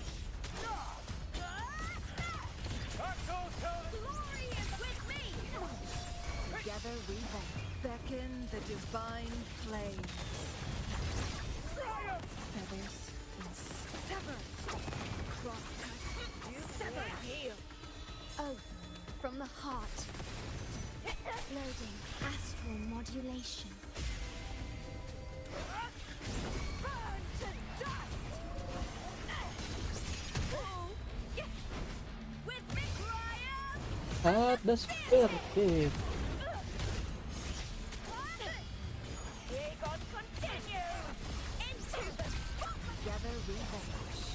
Speaker 8: Glory is with me! Together we vanish.
Speaker 15: Beckon the divine flames. Feathers
Speaker 8: Sever. Cross. Sever. Heal.
Speaker 3: Oath from the heart. Loading astral modulation.
Speaker 8: Burn to dust. Oh, yeah. With me, Ryan.
Speaker 1: Ada seperti
Speaker 8: We gon' continue into the spot.
Speaker 6: Together we vanish.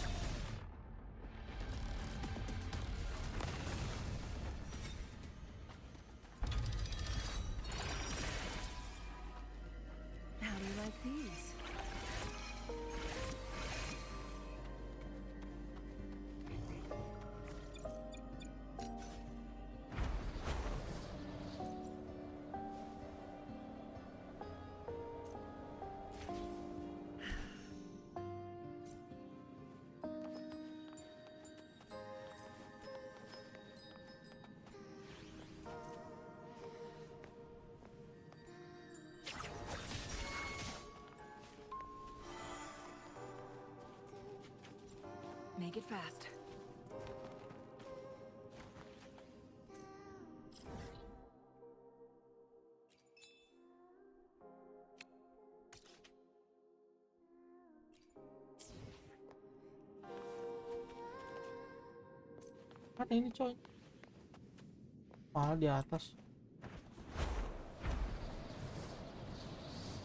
Speaker 15: How do you like these? Make it fast.
Speaker 1: Mana ini coy? Malah di atas.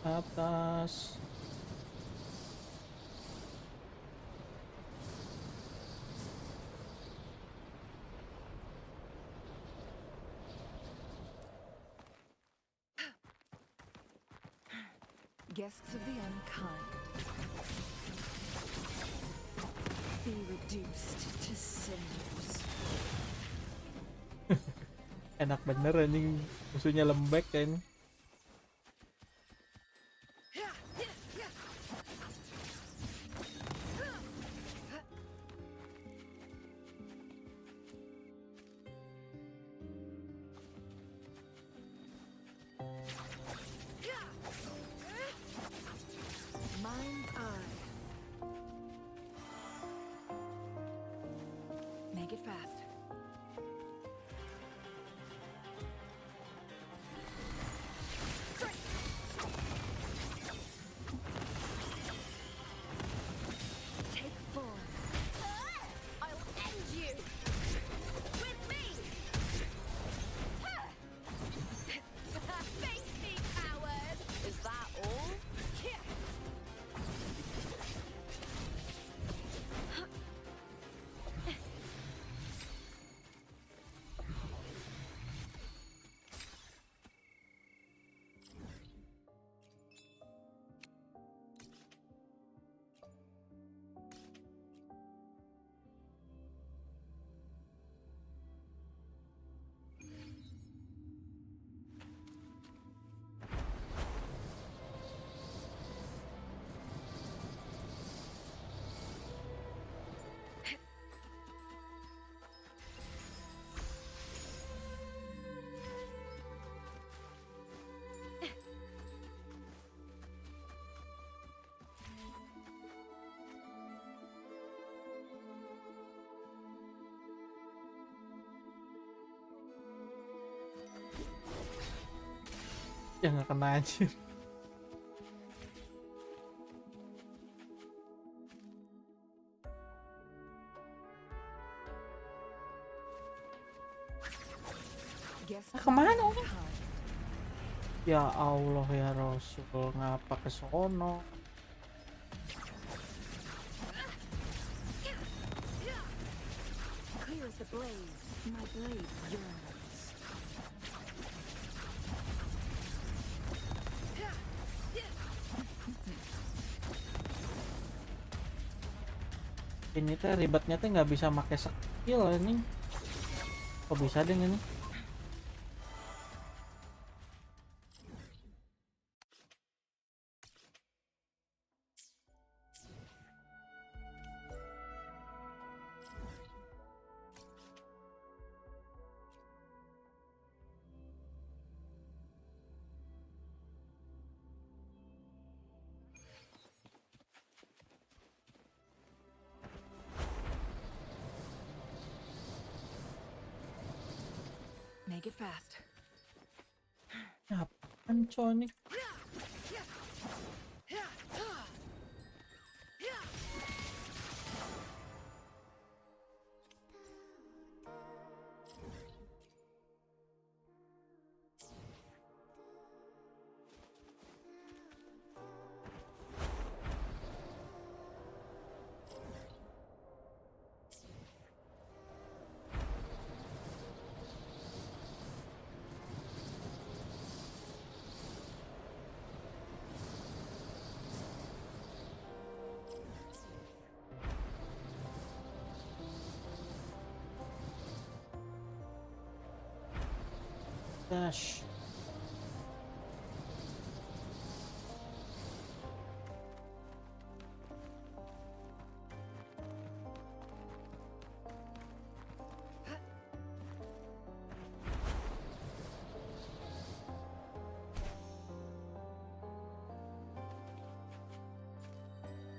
Speaker 1: Atas.
Speaker 15: Guests of the unkind. Be reduced to cinders.
Speaker 1: Enak bener anjing, musuhnya lembek kan.
Speaker 15: Mind's eye. Make it fast.
Speaker 8: Take form. I'll end you. With me. Face me, coward. Is that all?
Speaker 1: Ya nggak kena aja. Kemana? Ya Allah ya Rasul, ngapa ke sono?
Speaker 15: Clear as the blaze, my blade yearns.
Speaker 1: Ini teh ribetnya teh nggak bisa pakai skill ini. Kok bisa deh ini?
Speaker 15: it fast.
Speaker 1: Apaan coy nih? Dash.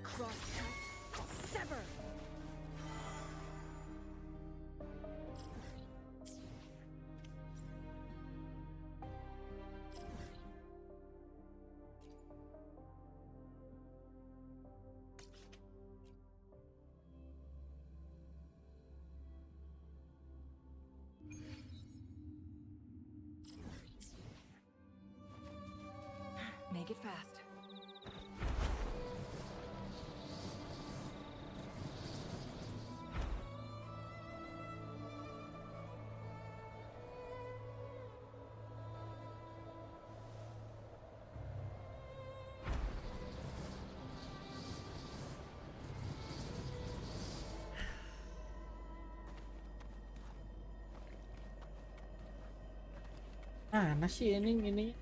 Speaker 15: Crosscut. Sever. Make it fast.
Speaker 1: Mana sih ini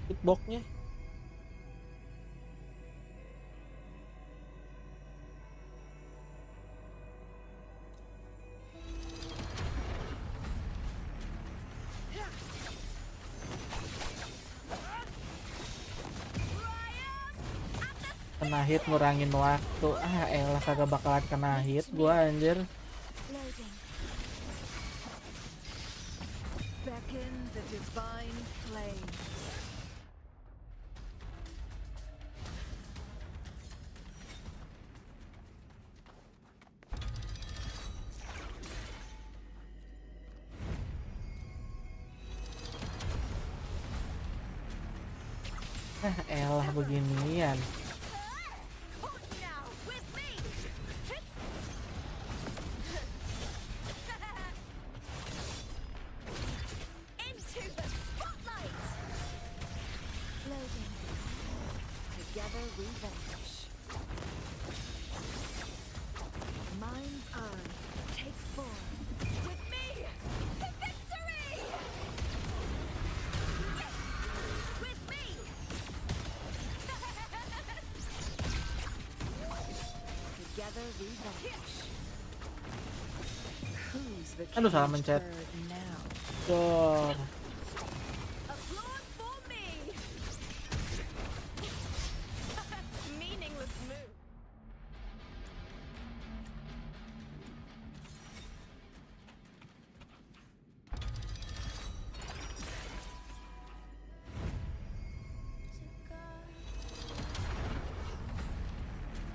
Speaker 1: hitboxnya? Kena hit ngurangin waktu. Elah kagak bakalan kena hit gua anjir.
Speaker 15: Beckon the divine flame.
Speaker 1: Elah beginian.
Speaker 15: Together we vanish. Mind's eye, take form. With me to victory! With me! Together we vanish. Who's the
Speaker 1: Aduh salah
Speaker 15: caged
Speaker 1: mencet.
Speaker 15: bird now?
Speaker 1: Dor.
Speaker 8: Applaud for me! Meaningless move.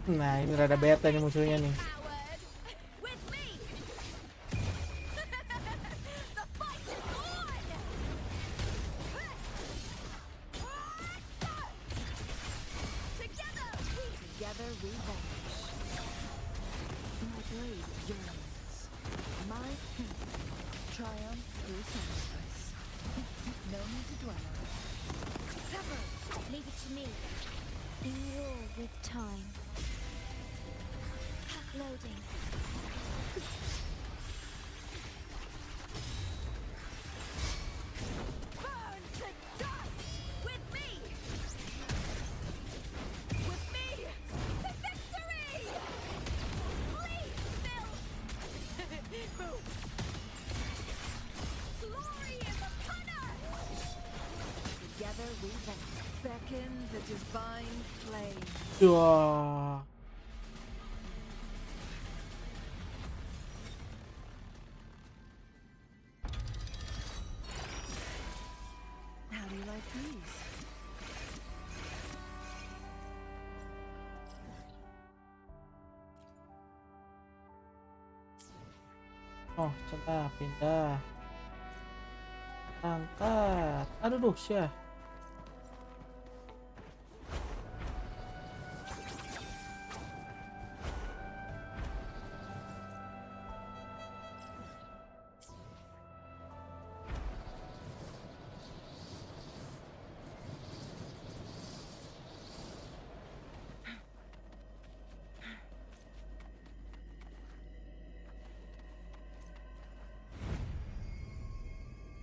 Speaker 1: Nah ini rada beta nih musuhnya nih.
Speaker 8: With me! The fight is on!
Speaker 15: Together we vanish. My blade yearns. My triumph through sacrifice. No need to dwell on it. Sever!
Speaker 3: Leave it to me. In war with time. Loading.
Speaker 8: Burn to dust! With me! With me! To victory! Please, Bill! Boom! Glory is upon us!
Speaker 15: Together we vanish. Beckon the divine flame.
Speaker 1: Wah. Oh, celah, pindah. Angkat. Aduh, duh, syah.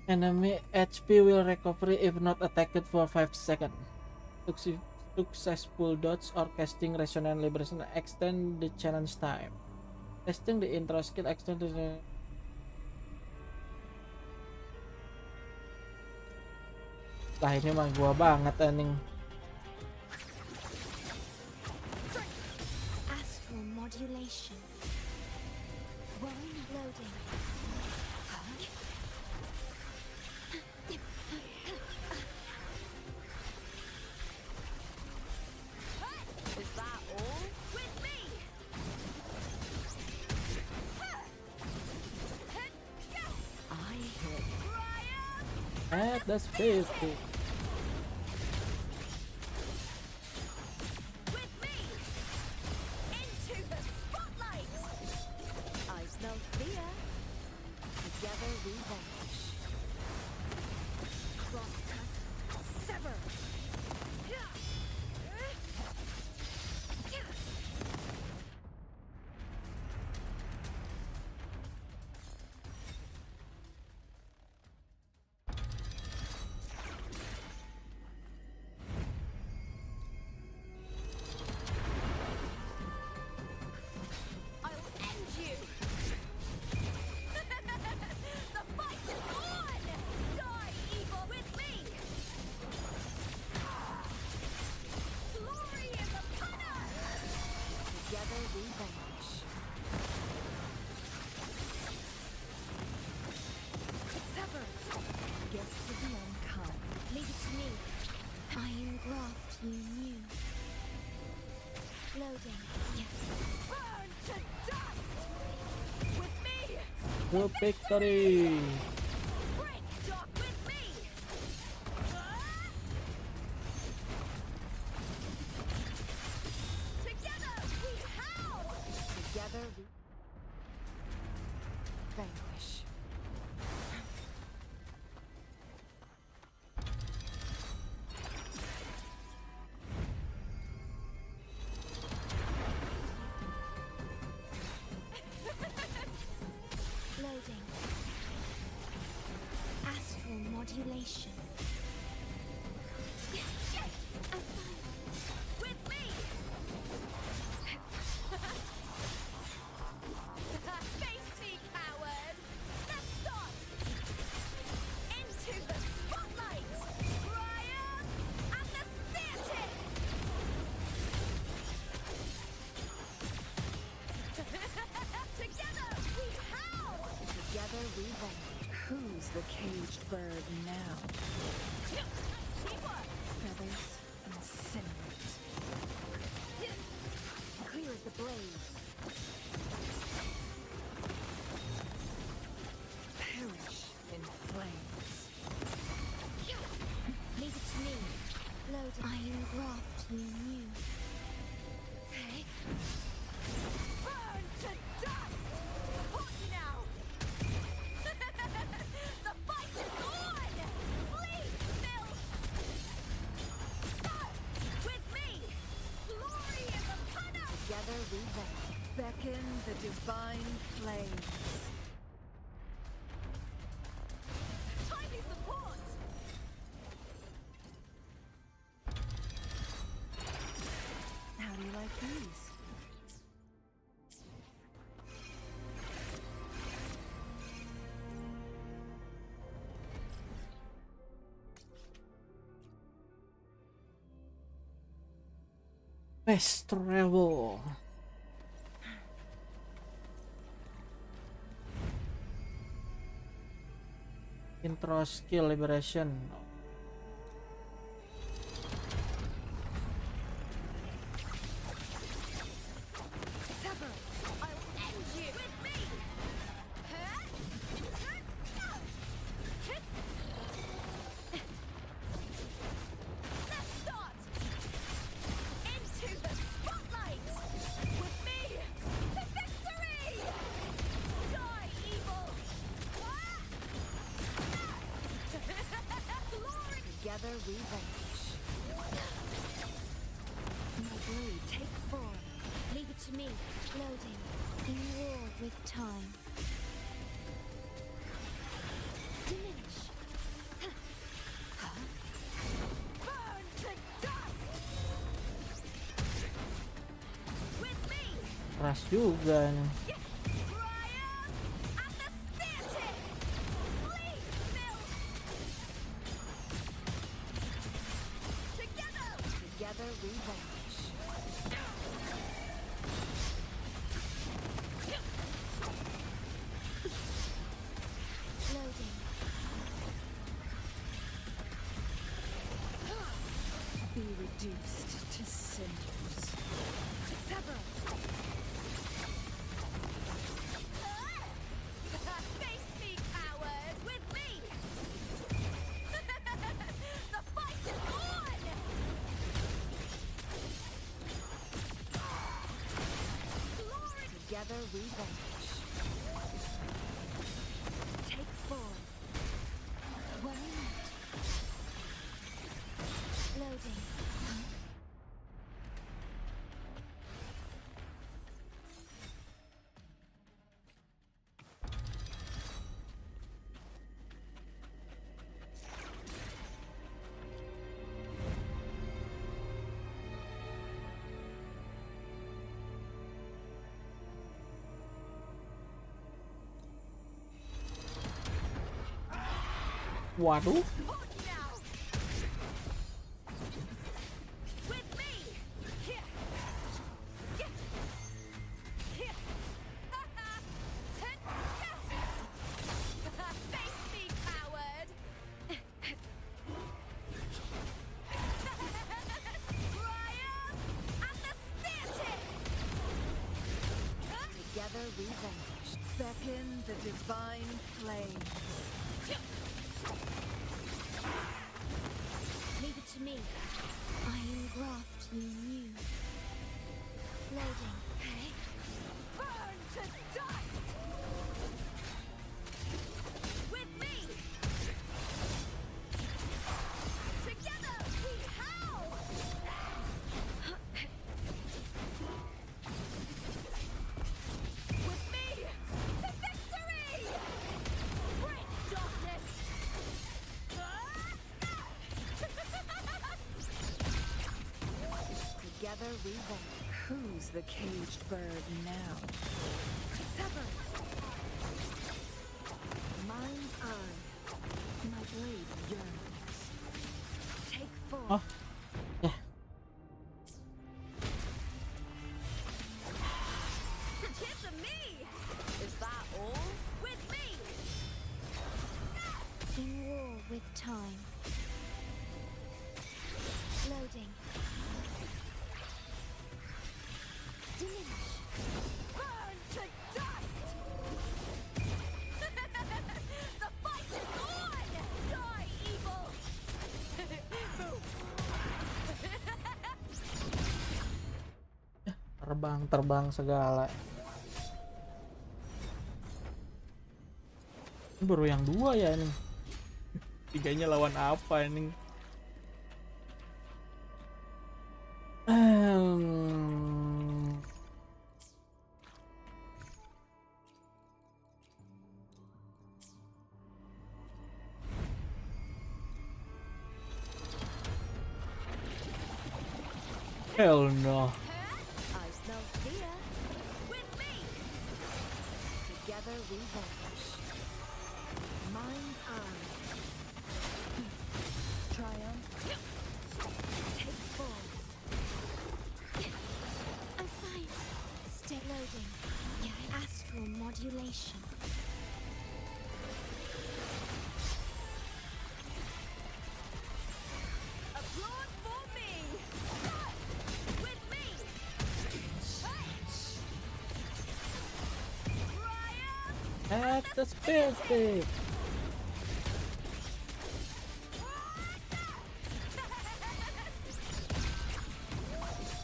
Speaker 1: Enemy HP will recover if not attacked for 5 seconds. Successful dodge or casting resonant liberation extend the challenge time. Testing the intro skill extend the... Lah ini mah gua banget anjing.
Speaker 3: Astral modulation. Worry loading.
Speaker 8: Is that all? With me!
Speaker 15: I hit.
Speaker 1: At the space.
Speaker 8: With me! Into the spotlight!
Speaker 15: I smell fear. Together we vanish.
Speaker 8: Cross cut. Sever! I'll end you! The fight is on! Die, evil, with me! Glory in the punner!
Speaker 15: Together we vanish.
Speaker 8: Sever!
Speaker 15: Gifts to the unkind.
Speaker 3: Leave it to me. I engraft you new. Loading. Yes.
Speaker 8: Burn to dust! With me!
Speaker 1: The victory.
Speaker 8: Break dark with me! Together we howl!
Speaker 15: Together we vanquish.
Speaker 3: Loading. Astral modulation.
Speaker 8: With me! Face me, coward! Let's start! Into the spotlight! Ryan and the theatre! Together we howl!
Speaker 15: Together we vanish. Who's the caged bird now?
Speaker 8: Teamwork!
Speaker 15: Feathers and cinders. Clear as the blaze. Perish in flames.
Speaker 3: Leave it to me. Loading. I engraft you new. Okay.
Speaker 8: Burn to dust! Hold you now! The fight is on! Bleed, Phil! With me! Glory in the punner!
Speaker 15: Together we vanish. Beckon the divine flames.
Speaker 8: Timely support!
Speaker 15: How do you like these?
Speaker 1: Fast travel. Intro skill liberation.
Speaker 8: Sever! I'll end you! With me! Huh?
Speaker 6: Together we vanish. My blade, take form.
Speaker 3: Leave it to me. Loading. In war with time. Diminish.
Speaker 8: Burn to dust! With me!
Speaker 1: Keras juga nih.
Speaker 6: Together we vanish.
Speaker 3: Loading.
Speaker 15: Be reduced to cinders.
Speaker 6: Sever.
Speaker 8: Face me, coward! With me! The fight is on! Glory!
Speaker 6: Together we vanish. Take form.
Speaker 3: Worry not. Loading.
Speaker 1: Waduh.
Speaker 8: With me! Here! Here! Here! Face me, coward! Triumph and the spirit!
Speaker 6: Together we vanish.
Speaker 15: Beckon the divine flames.
Speaker 3: Leave it to me. I engraft you new. Loading.
Speaker 8: Burn to dust! With me! Together we howl! With me to victory! Bring darkness!
Speaker 6: Together we vanish.
Speaker 15: Who's the caged bird now?
Speaker 6: Sever. Mind's eye. My blade yearns. Take form.
Speaker 1: Oh. Yeah.
Speaker 8: Give to me! Is that all? With me!
Speaker 3: In war with time. Loading. Diminish.
Speaker 8: Burn to dust! The fight is on! Die, evil!
Speaker 1: Terbang segala. Ini baru yang 2 ya ini. Tiganya lawan apa ini? Hell no.
Speaker 6: I smell fear.
Speaker 8: With me!
Speaker 6: Together we vanish. Mind's eye. Triumph. Take form.
Speaker 3: I'm fine. Stay loading. Yeah, astral modulation.
Speaker 8: Applaud for me! With me! Triumph!
Speaker 1: At the spirit.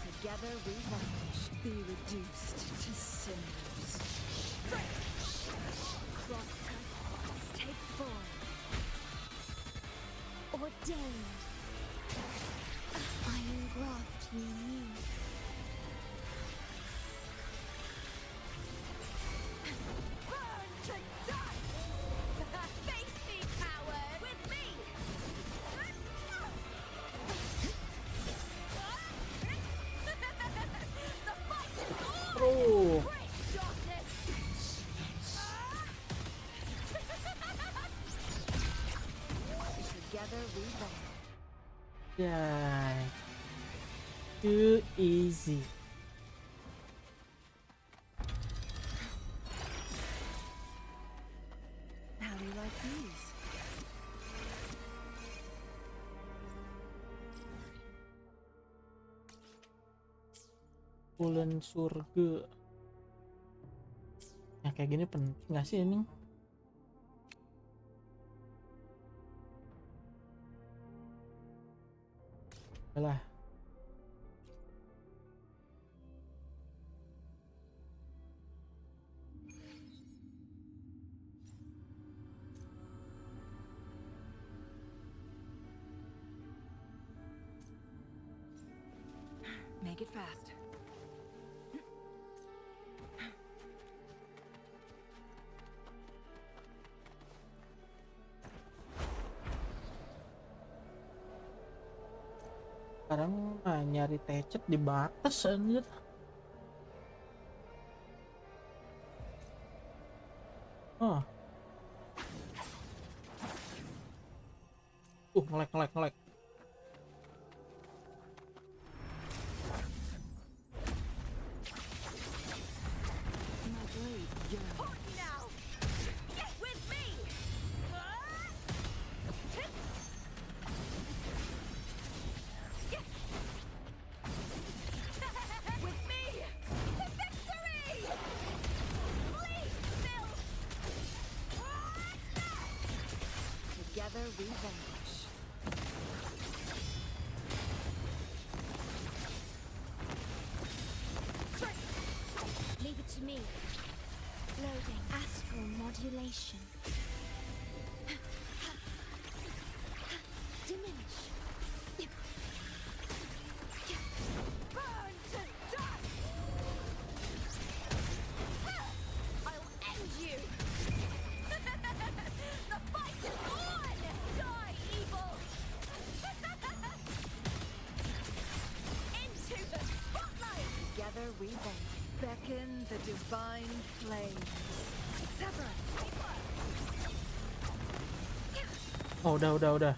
Speaker 6: Together we vanish.
Speaker 15: Be reduced to cinders.
Speaker 6: Cross cut. Take form.
Speaker 3: Ordained. craft you need. Burn to dust! Face me, coward! With me! The fight is on!
Speaker 1: Oh.
Speaker 3: Break darkness!
Speaker 6: Together we rise.
Speaker 1: Yeah. Too easy.
Speaker 6: How do you like these?
Speaker 1: Bulan surga. Ya kayak gini penting nggak sih ini? Alah.
Speaker 6: Make it fast.
Speaker 1: Sekarang nyari tecet di batas anjir. Oh. Ngelek.
Speaker 6: My blade yearns.
Speaker 3: Hold now! Get with me! With me! To victory! Bleed, Phil!
Speaker 6: Together we vanquish.
Speaker 3: Leave it to me. Loading astral modulation. Diminish. Burn to dust! I'll end you! The fight is on! Die, evil! Into the spotlight!
Speaker 6: Together we vanquish. Beckon the divine flames. Sever.
Speaker 1: Oh, udah.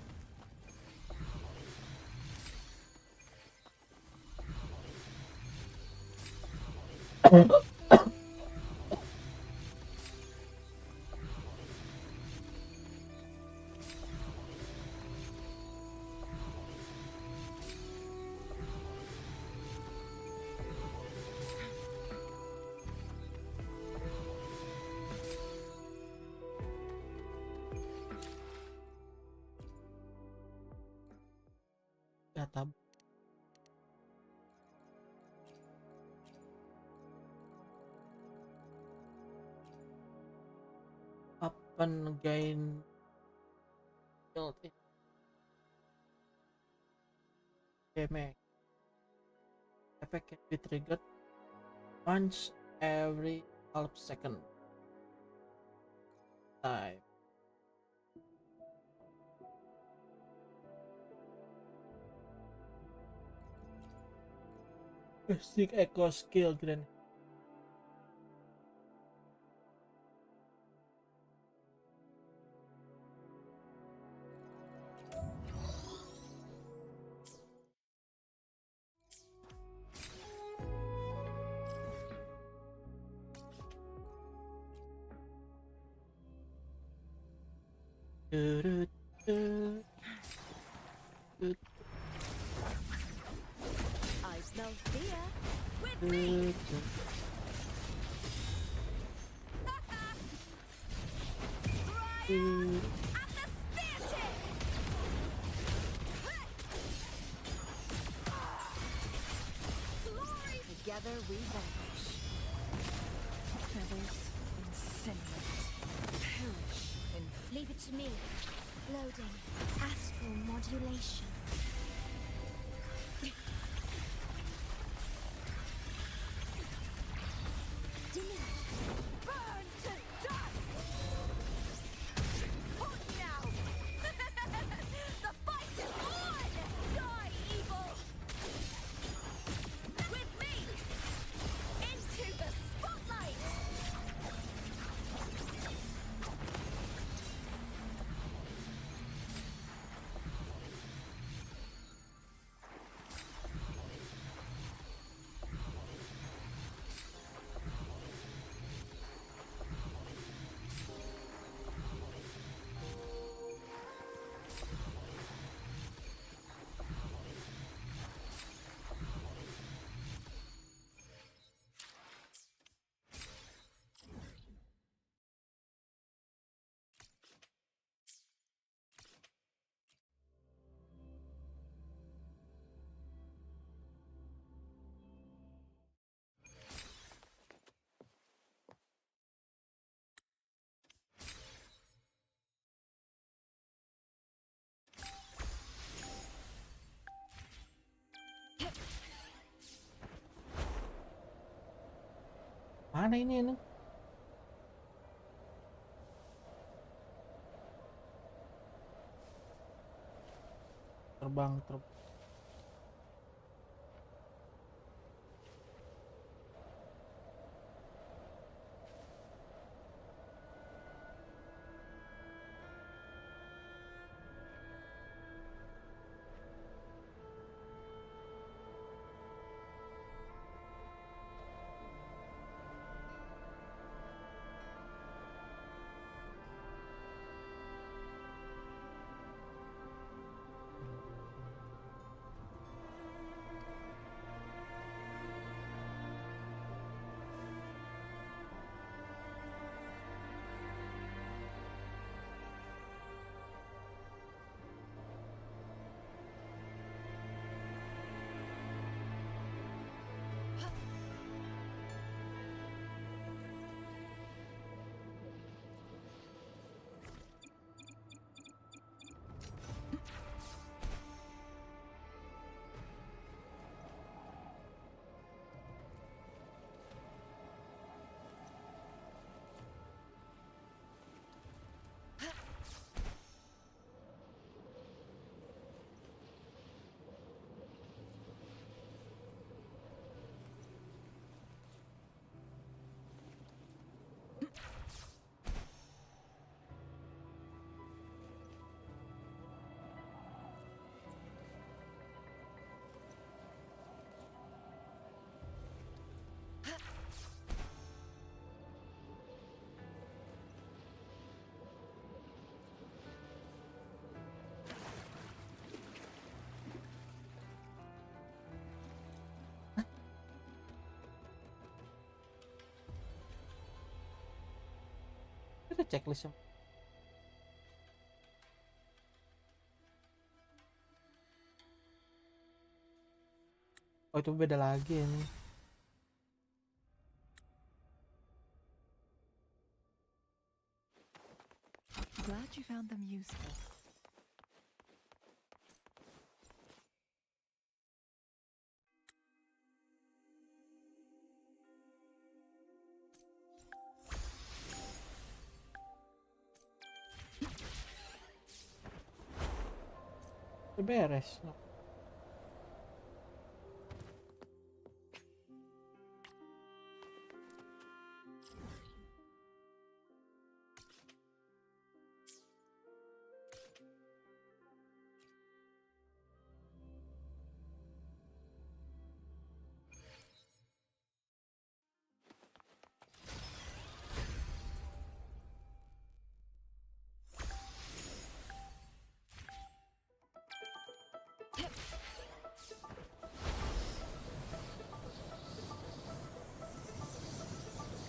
Speaker 1: Data. Open again. Build it. Damage. Effect can be triggered once every half second. Time. Basic echo skill keren.
Speaker 3: I smell fear. With me!
Speaker 6: Together we vanquish. Feathers and sinews perish in.
Speaker 3: Leave it to me. Loading astral modulation.
Speaker 1: Mana ini? Terbang. Ada checklistnya. Oh itu beda lagi ini.
Speaker 10: Glad you found them useful.
Speaker 1: Beres.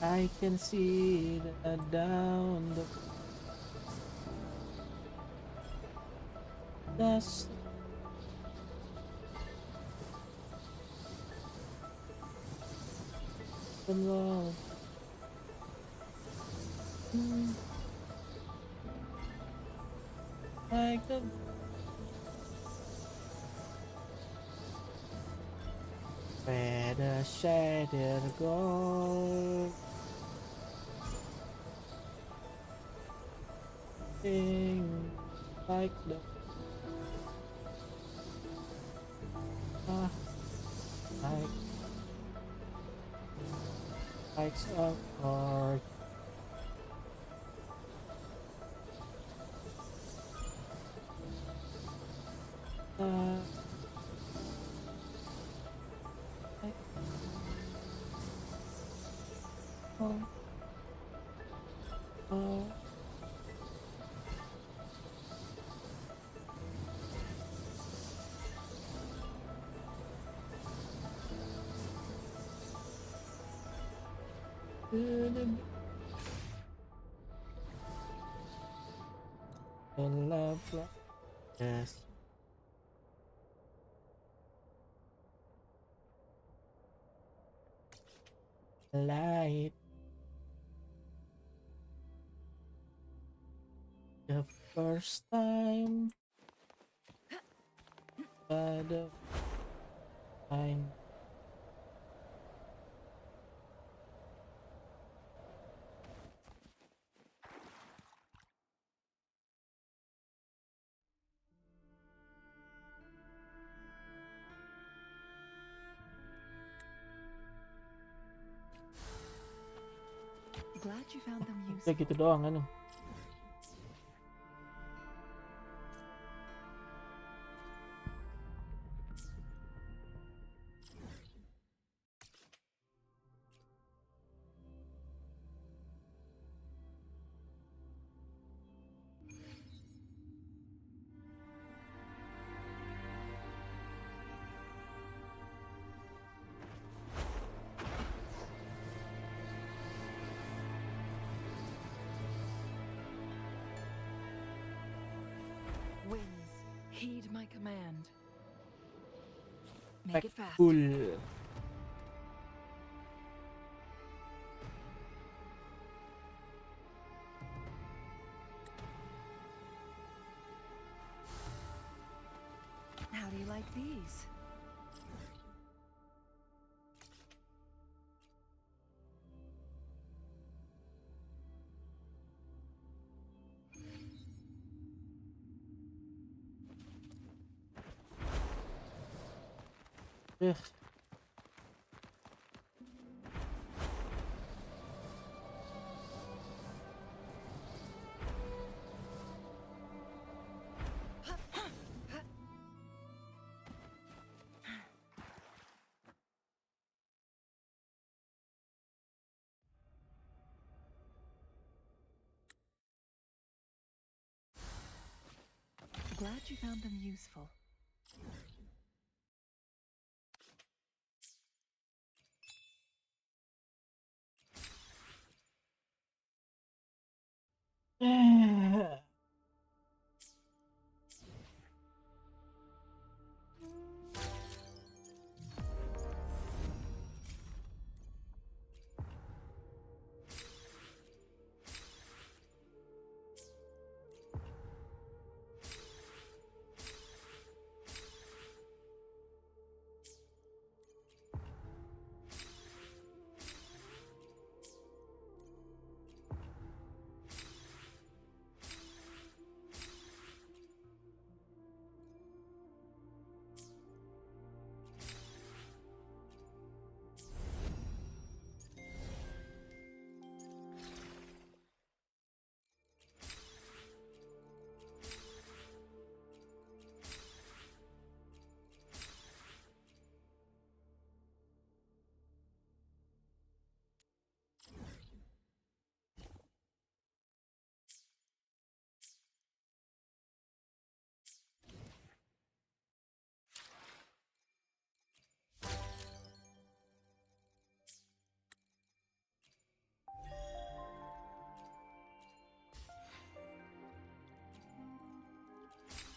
Speaker 1: I can see the down the dust. The love. Like the where the shadow goes. Like the lights up or love, yes. Light. The first time. By the time.
Speaker 10: Glad you found them useful.
Speaker 1: Ya gitu doang kan.
Speaker 10: Winds, heed my command. Make it fast.
Speaker 1: Cool.
Speaker 10: How do you like these?
Speaker 1: Ugh.
Speaker 10: Glad you found them useful.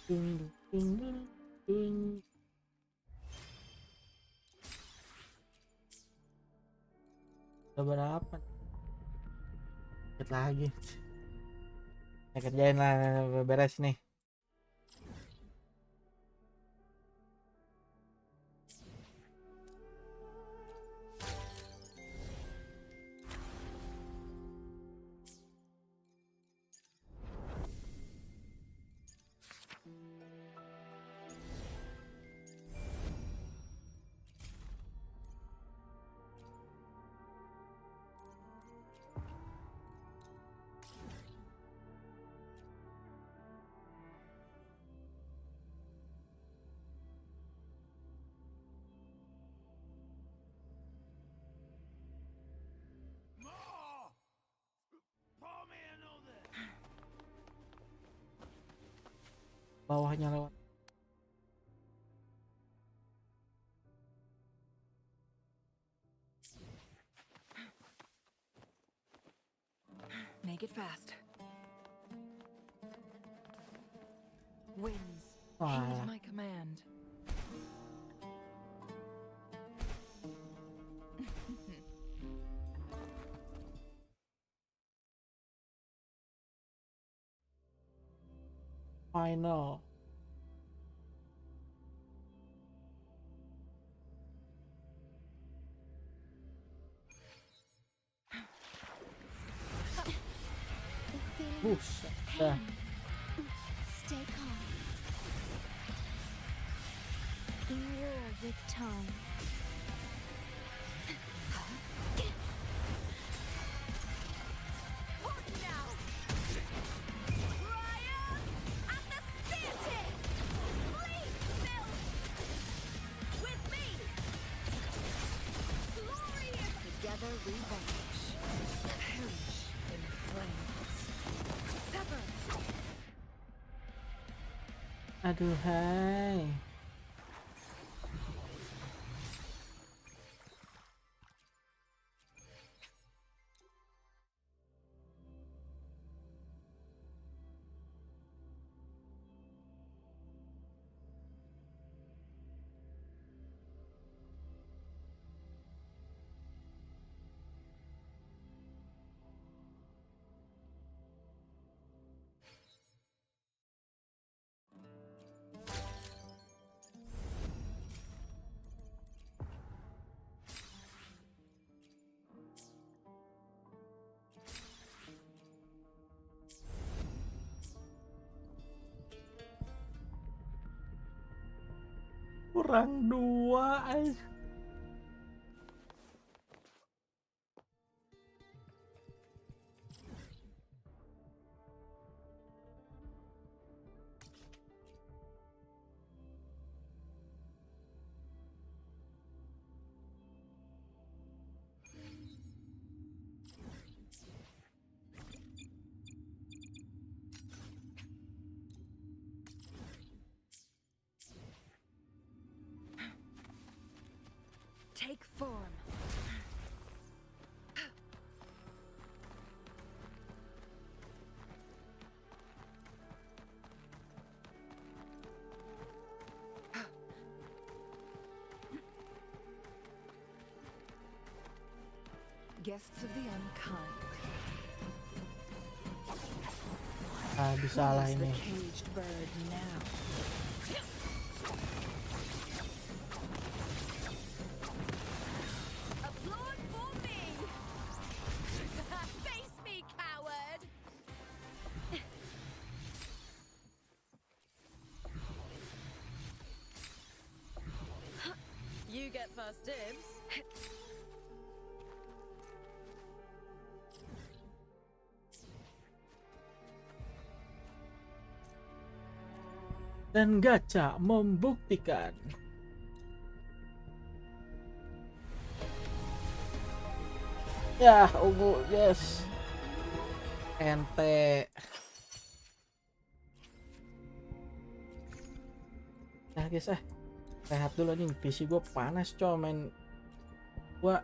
Speaker 10: Dung, dung, dung, dung. Udah berapa? Dikit lagi. Ya kerjain lah, beres nih. Bawahnya lewat. Make it fast. Winds,
Speaker 1: Wah.
Speaker 10: heed my command.
Speaker 1: Final. Buset dah.
Speaker 3: Stay calm. In war with time.
Speaker 15: Together we vanish, perish in flames. Sever.
Speaker 10: Aduhai. Kurang 2.
Speaker 15: Take form. Guests of the unkind.
Speaker 10: Bisa lah
Speaker 15: Who's the
Speaker 10: ini.
Speaker 15: caged bird now?
Speaker 8: Applaud for me! Face me, coward! You get first dibs.
Speaker 10: Dan gacha membuktikan. Ya, ungu, yes. Ente. Nah guys, rehat dulu nih. PC gue panas coy, main. Gua